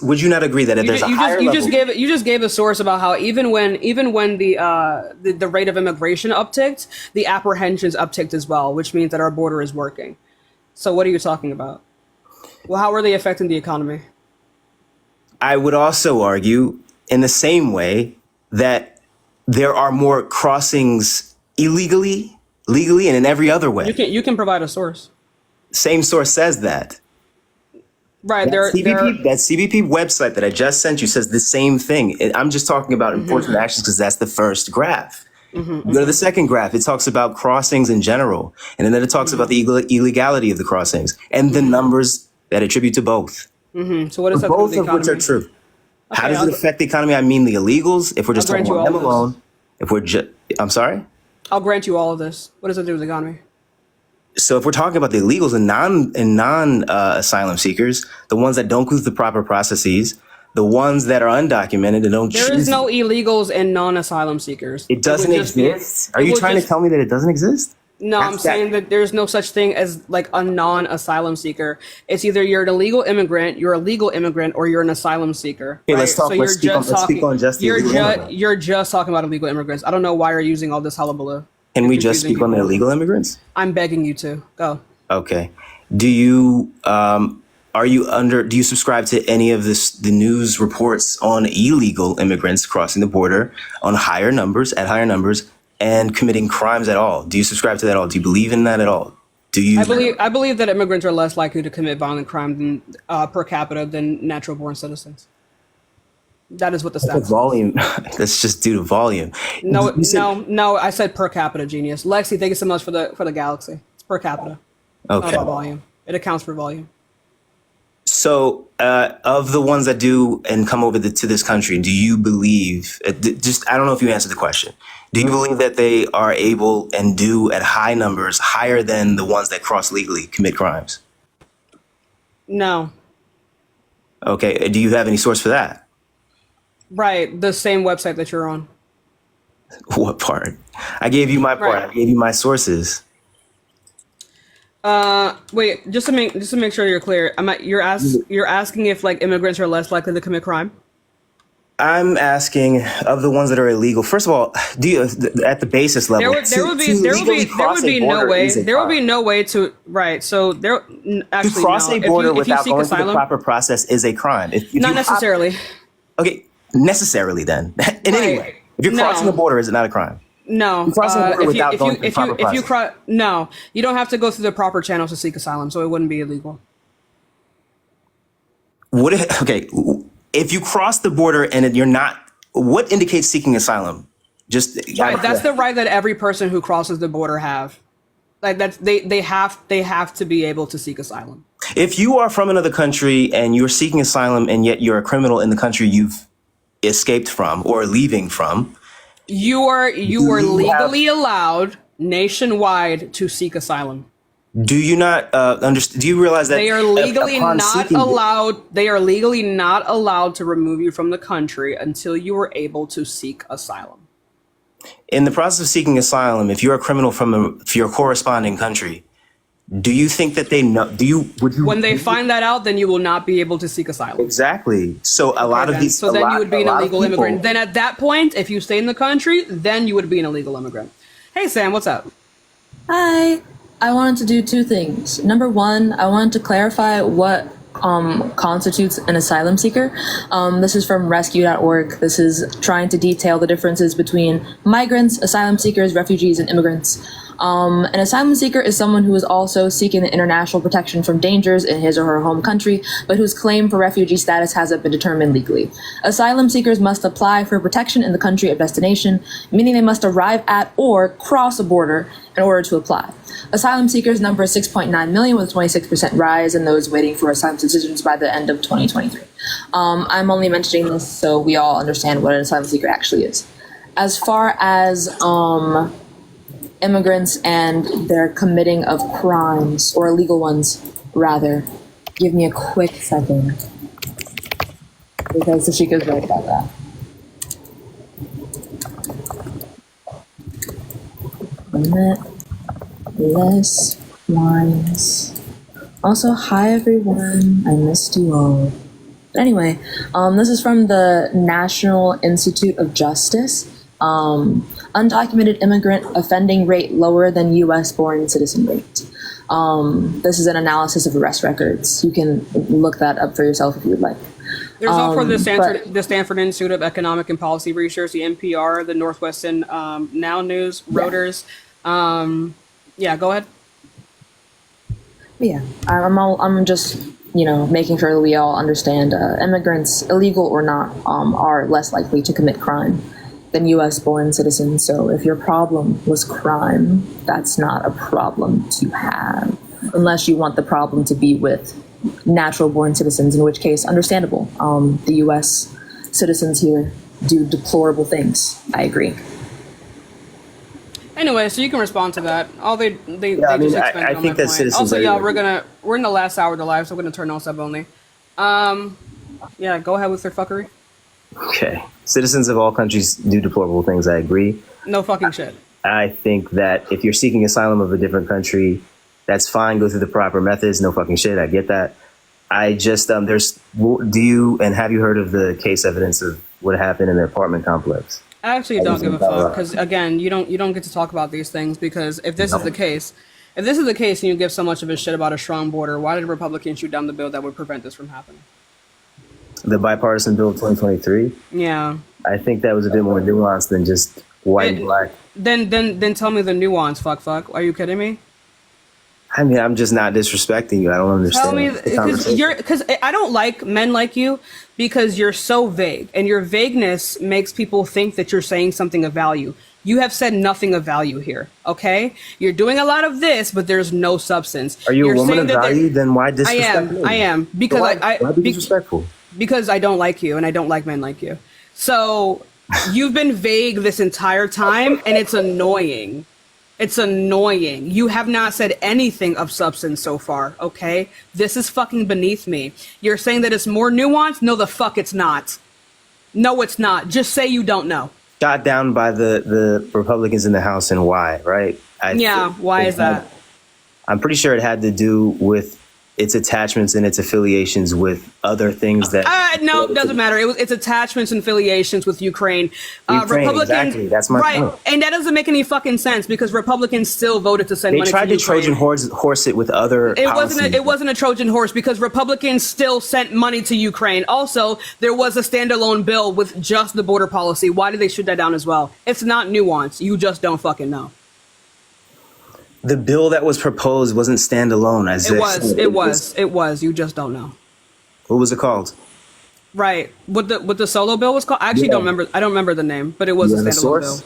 [SPEAKER 7] would you not agree that if there's a higher level?
[SPEAKER 1] You just gave a source about how even when the rate of immigration upticked, the apprehensions upticked as well, which means that our border is working. So what are you talking about? Well, how are they affecting the economy?
[SPEAKER 7] I would also argue in the same way that there are more crossings illegally, legally, and in every other way.
[SPEAKER 1] You can provide a source.
[SPEAKER 7] Same source says that.
[SPEAKER 1] That
[SPEAKER 7] CBP website that I just sent you says the same thing. I'm just talking about enforcement actions because that's the first graph. Go to the second graph. It talks about crossings in general, and then it talks about the illegality of the crossings and the numbers that attribute to both.
[SPEAKER 1] So what is that?
[SPEAKER 7] Both of which are true. How does it affect the economy? I mean, the illegals. If we're just talking about them alone, I'm sorry.
[SPEAKER 1] I'll grant you all of this. What does it do with the economy?
[SPEAKER 7] So if we're talking about the illegals and non asylum seekers, the ones that don't go through the proper processes, the ones that are undocumented and don't
[SPEAKER 1] There is no illegals and non-asylum seekers.
[SPEAKER 7] It doesn't exist. Are you trying to tell me that it doesn't exist?
[SPEAKER 1] No, I'm saying that there's no such thing as like a non-asylum seeker. It's either you're an illegal immigrant, you're a legal immigrant, or you're an asylum seeker.
[SPEAKER 7] Okay,
[SPEAKER 1] right?
[SPEAKER 7] let's talk.
[SPEAKER 1] So
[SPEAKER 7] Let's speak on just the illegal immigrants.
[SPEAKER 1] You're just talking about illegal immigrants. I don't know why you're using all this hullabaloo.
[SPEAKER 7] Can we just speak on the illegal immigrants?
[SPEAKER 1] I'm begging you to go.
[SPEAKER 7] Okay. Do you do you subscribe to any of the news reports on illegal immigrants crossing the border at higher numbers, and committing crimes at all? Do you subscribe to that at all? Do you believe in that at all? Do you?
[SPEAKER 1] I believe that immigrants are less likely to commit violent crime than per capita than natural born citizens. That is what the stats.
[SPEAKER 7] Volume. That's just due to volume.
[SPEAKER 1] No. I said per capita, genius. Lexi, thank you so much for the galaxy. It's per capita.
[SPEAKER 7] Okay.
[SPEAKER 1] Not about volume. It accounts for volume.
[SPEAKER 7] So, of the ones that do and come over to this country, do you believe? I don't know if you answered the question. Do you believe that they are able and do at high numbers, higher than the ones that cross legally, commit crimes?
[SPEAKER 1] No.
[SPEAKER 7] Okay. Do you have any source for that?
[SPEAKER 1] Right, the same website that you're on.
[SPEAKER 7] What part? I gave you my part. Right. I gave you my sources.
[SPEAKER 1] Wait, just to make sure you're clear, you're asking if like immigrants are less likely to commit crime?
[SPEAKER 7] I'm asking of the ones that are illegal. First of all, do you at the basis level? There would be
[SPEAKER 1] no way to right. So there actually
[SPEAKER 7] to cross a border without going through the proper process is a crime.
[SPEAKER 1] Not necessarily.
[SPEAKER 7] Okay, necessarily then. In any way, if you're crossing the border, is it not a crime?
[SPEAKER 1] No. No, you don't have to go through the proper channels to seek asylum, so it wouldn't be illegal.
[SPEAKER 7] If you cross the border and you're not, what indicates seeking asylum?
[SPEAKER 1] That's the right that every person who crosses the border have. Like they have to be able to seek asylum.
[SPEAKER 7] If you are from another country and you're seeking asylum and yet you're a criminal in the country you've escaped from or leaving from,
[SPEAKER 1] you are legally allowed nationwide to seek asylum.
[SPEAKER 7] Do you not understand? Do you realize that
[SPEAKER 1] they are legally not allowed? They are legally not allowed to remove you from the country until you are able to seek asylum.
[SPEAKER 7] In the process of seeking asylum, if you're a criminal from your corresponding country, do you think that they know? When
[SPEAKER 1] they find that out, then you will not be able to seek asylum.
[SPEAKER 7] Exactly. So a lot of these.
[SPEAKER 1] So then you would be an illegal immigrant. Then at that point, if you stay in the country, then you would be an illegal immigrant. Hey Sam, what's up?
[SPEAKER 8] Hi. I wanted to do two things. Number one, I wanted to clarify what constitutes an asylum seeker. This is from rescue.org. This is trying to detail the differences between migrants, asylum seekers, refugees, and immigrants. An asylum seeker is someone who is also seeking the international protection from dangers in his or her home country, but whose claim for refugee status hasn't been determined legally. Asylum seekers must apply for protection in the country of destination, meaning they must arrive at or cross a border in order to apply. Asylum seekers number 6.9 million, with a 26% rise in those waiting for asylum decisions by the end of 2023. I'm only mentioning this so we all understand what an asylum seeker actually is. As far as immigrants and their committing of crimes, or illegal ones, rather, give me a quick second, because Tashika's right about that. A minute. Less wines. Also, hi everyone. I missed you all. But anyway, this is from the National Institute of Justice. Undocumented immigrant offending rate lower than U.S. born citizen rate. This is an analysis of arrest records. You can look that up for yourself if you would like.
[SPEAKER 1] There's also the Stanford Institute of Economic and Policy Research, the NPR, the Northwestern Now News, Reuters. Yeah, go ahead.
[SPEAKER 8] Yeah, I'm just, making sure that we all understand immigrants, illegal or not, are less likely to commit crime than U.S. born citizens. So if your problem was crime, that's not a problem to have, unless you want the problem to be with natural born citizens, in which case, understandable. The U.S. citizens here do deplorable things. I agree.
[SPEAKER 1] Anyway, so you can respond to that. All they just expanded
[SPEAKER 7] I
[SPEAKER 1] on
[SPEAKER 7] think
[SPEAKER 1] that
[SPEAKER 7] that
[SPEAKER 1] point.
[SPEAKER 7] citizens
[SPEAKER 1] Also,
[SPEAKER 7] are-
[SPEAKER 1] yeah, we're in the last hour of the live, so we're gonna turn on sub only. Yeah, go ahead with your fuckery.
[SPEAKER 7] Okay. Citizens of all countries do deplorable things. I agree.
[SPEAKER 1] No fucking shit.
[SPEAKER 7] I think that if you're seeking asylum of a different country, that's fine. Go through the proper methods. No fucking shit. I get that. I just, have you heard of the case evidence of what happened in the apartment complex?
[SPEAKER 1] I actually don't give a fuck because, again, you don't get to talk about these things because if this is the case, and you give so much of a shit about a strong border, why did Republicans shoot down the bill that would prevent this from happening?
[SPEAKER 7] The bipartisan bill of 2023?
[SPEAKER 1] Yeah.
[SPEAKER 7] I think that was a bit more nuanced than just white and black.
[SPEAKER 1] Then tell me the nuance, fuck. Are you kidding me?
[SPEAKER 7] I mean, I'm just not disrespecting you. I don't understand.
[SPEAKER 1] Tell me, because I don't like men like you because you're so vague, and your vagueness makes people think that you're saying something of value. You have said nothing of value here, okay? You're doing a lot of this, but there's no substance.
[SPEAKER 7] Are you
[SPEAKER 1] You're
[SPEAKER 7] a woman
[SPEAKER 1] saying
[SPEAKER 7] of
[SPEAKER 1] that
[SPEAKER 7] value? Then why disrespect me?
[SPEAKER 1] I am because
[SPEAKER 7] why be disrespectful?
[SPEAKER 1] Because I don't like you, and I don't like men like you. So you've been vague this entire time, and it's annoying. It's annoying. You have not said anything of substance so far, okay? This is fucking beneath me. You're saying that it's more nuanced? No, the fuck it's not. No, it's not. Just say you don't know.
[SPEAKER 7] Shot down by the Republicans in the House, and why, right?
[SPEAKER 1] Why is that?
[SPEAKER 7] I'm pretty sure it had to do with its attachments and its affiliations with other things that...
[SPEAKER 1] No, it doesn't matter. It's attachments and affiliations with Ukraine.
[SPEAKER 7] Republicans, exactly. That's my point.
[SPEAKER 1] And that doesn't make any fucking sense because Republicans still voted to send money to Ukraine.
[SPEAKER 7] They tried to Trojan horse it with other policies.
[SPEAKER 1] It wasn't a Trojan horse because Republicans still sent money to Ukraine. Also, there was a standalone bill with just the border policy. Why did they shoot that down as well? It's not nuanced. You just don't fucking know.
[SPEAKER 7] The bill that was proposed wasn't standalone.
[SPEAKER 1] It was. You just don't know.
[SPEAKER 7] What was it called?
[SPEAKER 1] Right. What the solo bill was called? I actually don't remember. I don't remember the name, but it was a standalone bill.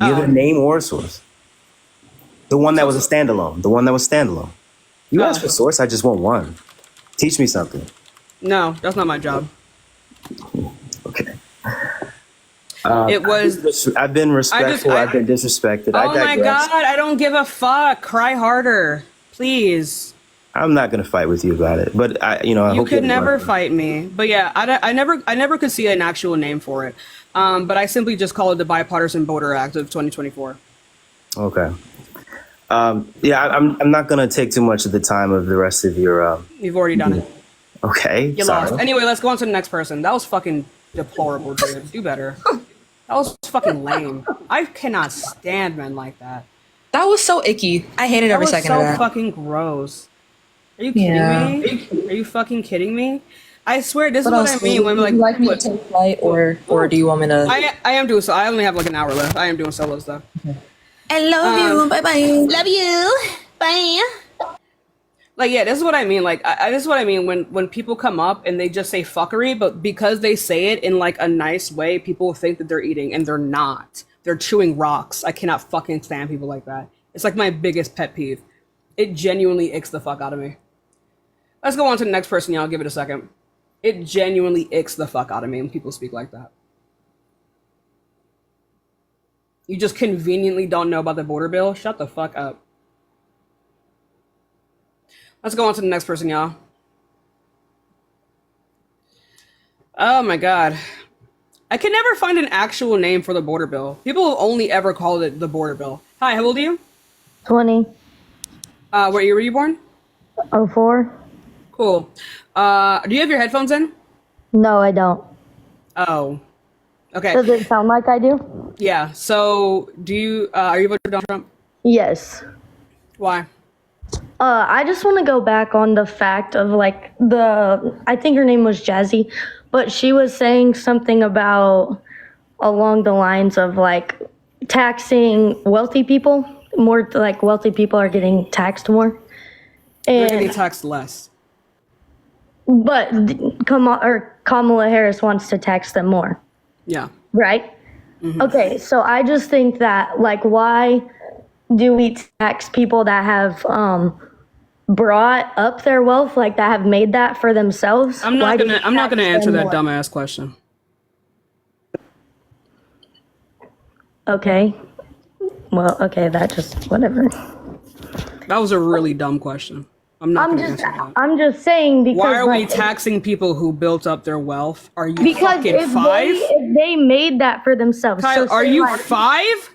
[SPEAKER 7] Do you have a name or a source? The one that was a standalone. The one that was standalone. You asked for source. I just want one. Teach me something.
[SPEAKER 1] No, that's not my job.
[SPEAKER 7] Okay.
[SPEAKER 1] It was.
[SPEAKER 7] I've been respectful. I've been disrespected.
[SPEAKER 1] Oh my God! I don't give a fuck. Cry harder, please.
[SPEAKER 7] I'm not gonna fight with you about it, but I
[SPEAKER 1] you could never fight me. But yeah, I never could see an actual name for it. But I simply just call it the Bipartisan Border Act of 2024.
[SPEAKER 7] Okay. Yeah, I'm not gonna take too much of the time of the rest of your.
[SPEAKER 1] You've already done it.
[SPEAKER 7] Okay.
[SPEAKER 1] You lost. Anyway, let's go on to the next person. That was fucking deplorable, dude. Do better. That was fucking lame. I cannot stand men like that.
[SPEAKER 8] That was so icky. I hated every second of that.
[SPEAKER 1] That was so fucking gross. Are you kidding me? Are you fucking kidding me? I swear, this is what I mean when we're like...
[SPEAKER 8] Would you like me to take flight or do you want me to...
[SPEAKER 1] I am doing so. I only have like an hour left. I am doing solos though. Okay.
[SPEAKER 8] I love you. Bye bye.
[SPEAKER 1] Love you. Bye. Like, yeah, this is what I mean. Like, this is what I mean when people come up and they just say fuckery, but because they say it in like a nice way, people think that they're eating and they're not. They're chewing rocks. I cannot fucking stand people like that. It's like my biggest pet peeve. It genuinely icks the fuck out of me. Let's go on to the next person, y'all. Give it a second. It genuinely icks the fuck out of me when people speak like that. You just conveniently don't know about the border bill? Shut the fuck up. Let's go on to the next person, y'all. Oh my god. I can never find an actual name for the border bill. People have only ever called it the border bill. Hi, how old are you?
[SPEAKER 9] 20.
[SPEAKER 1] Where year were you born?
[SPEAKER 9] 04.
[SPEAKER 1] Cool. Do you have your headphones in?
[SPEAKER 9] No, I don't.
[SPEAKER 1] Oh. Okay.
[SPEAKER 9] Does it sound like I do?
[SPEAKER 1] Yeah. So, do you, are you voting for Donald Trump?
[SPEAKER 9] Yes.
[SPEAKER 1] Why?
[SPEAKER 9] I just want to go back on the fact of like I think her name was Jazzy, but she was saying something about along the lines of like taxing wealthy people. More like wealthy people are getting taxed more.
[SPEAKER 1] They're getting taxed less.
[SPEAKER 9] But Kamala Harris wants to tax them more.
[SPEAKER 1] Yeah.
[SPEAKER 9] Right? Mm-hmm. Okay, so I just think that like why do we tax people that have brought up their wealth, like that have made that for themselves?
[SPEAKER 1] I'm not gonna answer that dumbass question.
[SPEAKER 9] Okay. Well, okay, that just whatever.
[SPEAKER 1] That was a really dumb question. I'm gonna answer that.
[SPEAKER 9] I'm just saying because
[SPEAKER 1] why are we taxing people who built up their wealth? Are you
[SPEAKER 9] because
[SPEAKER 1] fucking five?
[SPEAKER 9] If they made that for themselves.
[SPEAKER 1] Kyle,
[SPEAKER 9] so
[SPEAKER 1] are you
[SPEAKER 9] like,
[SPEAKER 1] 5?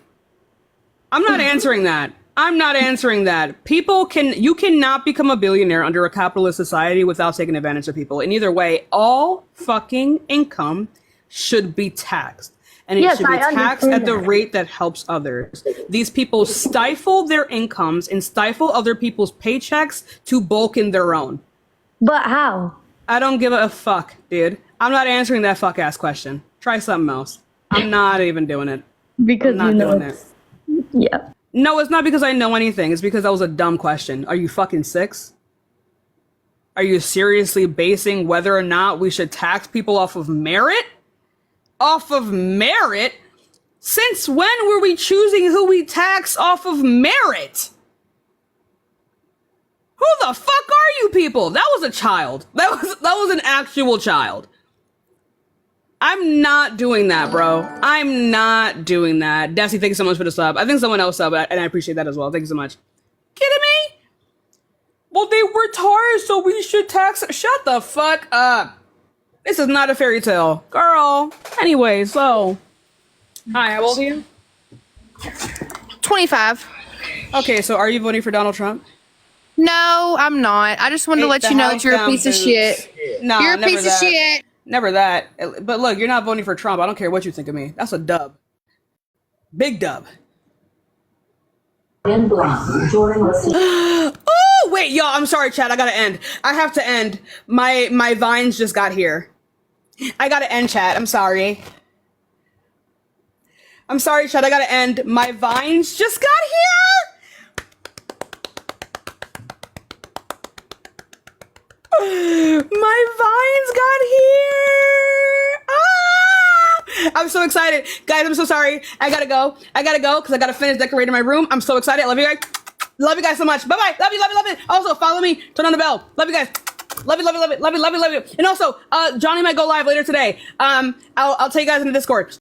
[SPEAKER 1] I'm not answering that. I'm not answering that. You cannot become a billionaire under a capitalist society without taking advantage of people. And either way, all fucking income should be taxed. And it should be taxed at the rate that helps others. These people stifle their incomes and stifle other people's paychecks to bulk in their own.
[SPEAKER 9] But how?
[SPEAKER 1] I don't give a fuck, dude. I'm not answering that fuck ass question. Try something else. I'm not even doing it.
[SPEAKER 9] Because
[SPEAKER 1] I'm not doing it.
[SPEAKER 9] Yeah.
[SPEAKER 1] No, it's not because I know anything. It's because that was a dumb question. Are you fucking 6? Are you seriously basing whether or not we should tax people off of merit? Off of merit? Since when were we choosing who we tax off of merit? Who the fuck are you people? That was a child. That was an actual child. I'm not doing that, bro. I'm not doing that. Desi, thank you so much for the sub. I think someone else subbed, and I appreciate that as well. Thank you so much. Kidding me? Well, they were retarded, so we should tax. Shut the fuck up. This is not a fairy tale. Girl. Anyway, so. Hi, how old are you?
[SPEAKER 11] 25.
[SPEAKER 1] Okay, so are you voting for Donald Trump?
[SPEAKER 11] No, I'm not. I just wanted to let you know that you're a piece of shit.
[SPEAKER 1] No,
[SPEAKER 11] you're a piece of shit.
[SPEAKER 1] Never that. But look, you're not voting for Trump. I don't care what you think of me. That's a dub. Big dub. Oh, wait, y'all. I'm sorry, chat. I gotta end. I have to end. My vines just got here. I gotta end, chat. I'm sorry. I'm sorry, chat. I gotta end. My vines just got here. My vines got here. Ah! I'm so excited. Guys, I'm so sorry. I gotta go because I gotta finish decorating my room. I'm so excited. I love you guys. Love you guys so much. Bye-bye. Love you, love you, love you. Also, follow me. Turn on the bell. Love you guys. Love you, love you, love you, love you, love you, love you. And also, Johnny might go live later today. I'll tell you guys in the Discord.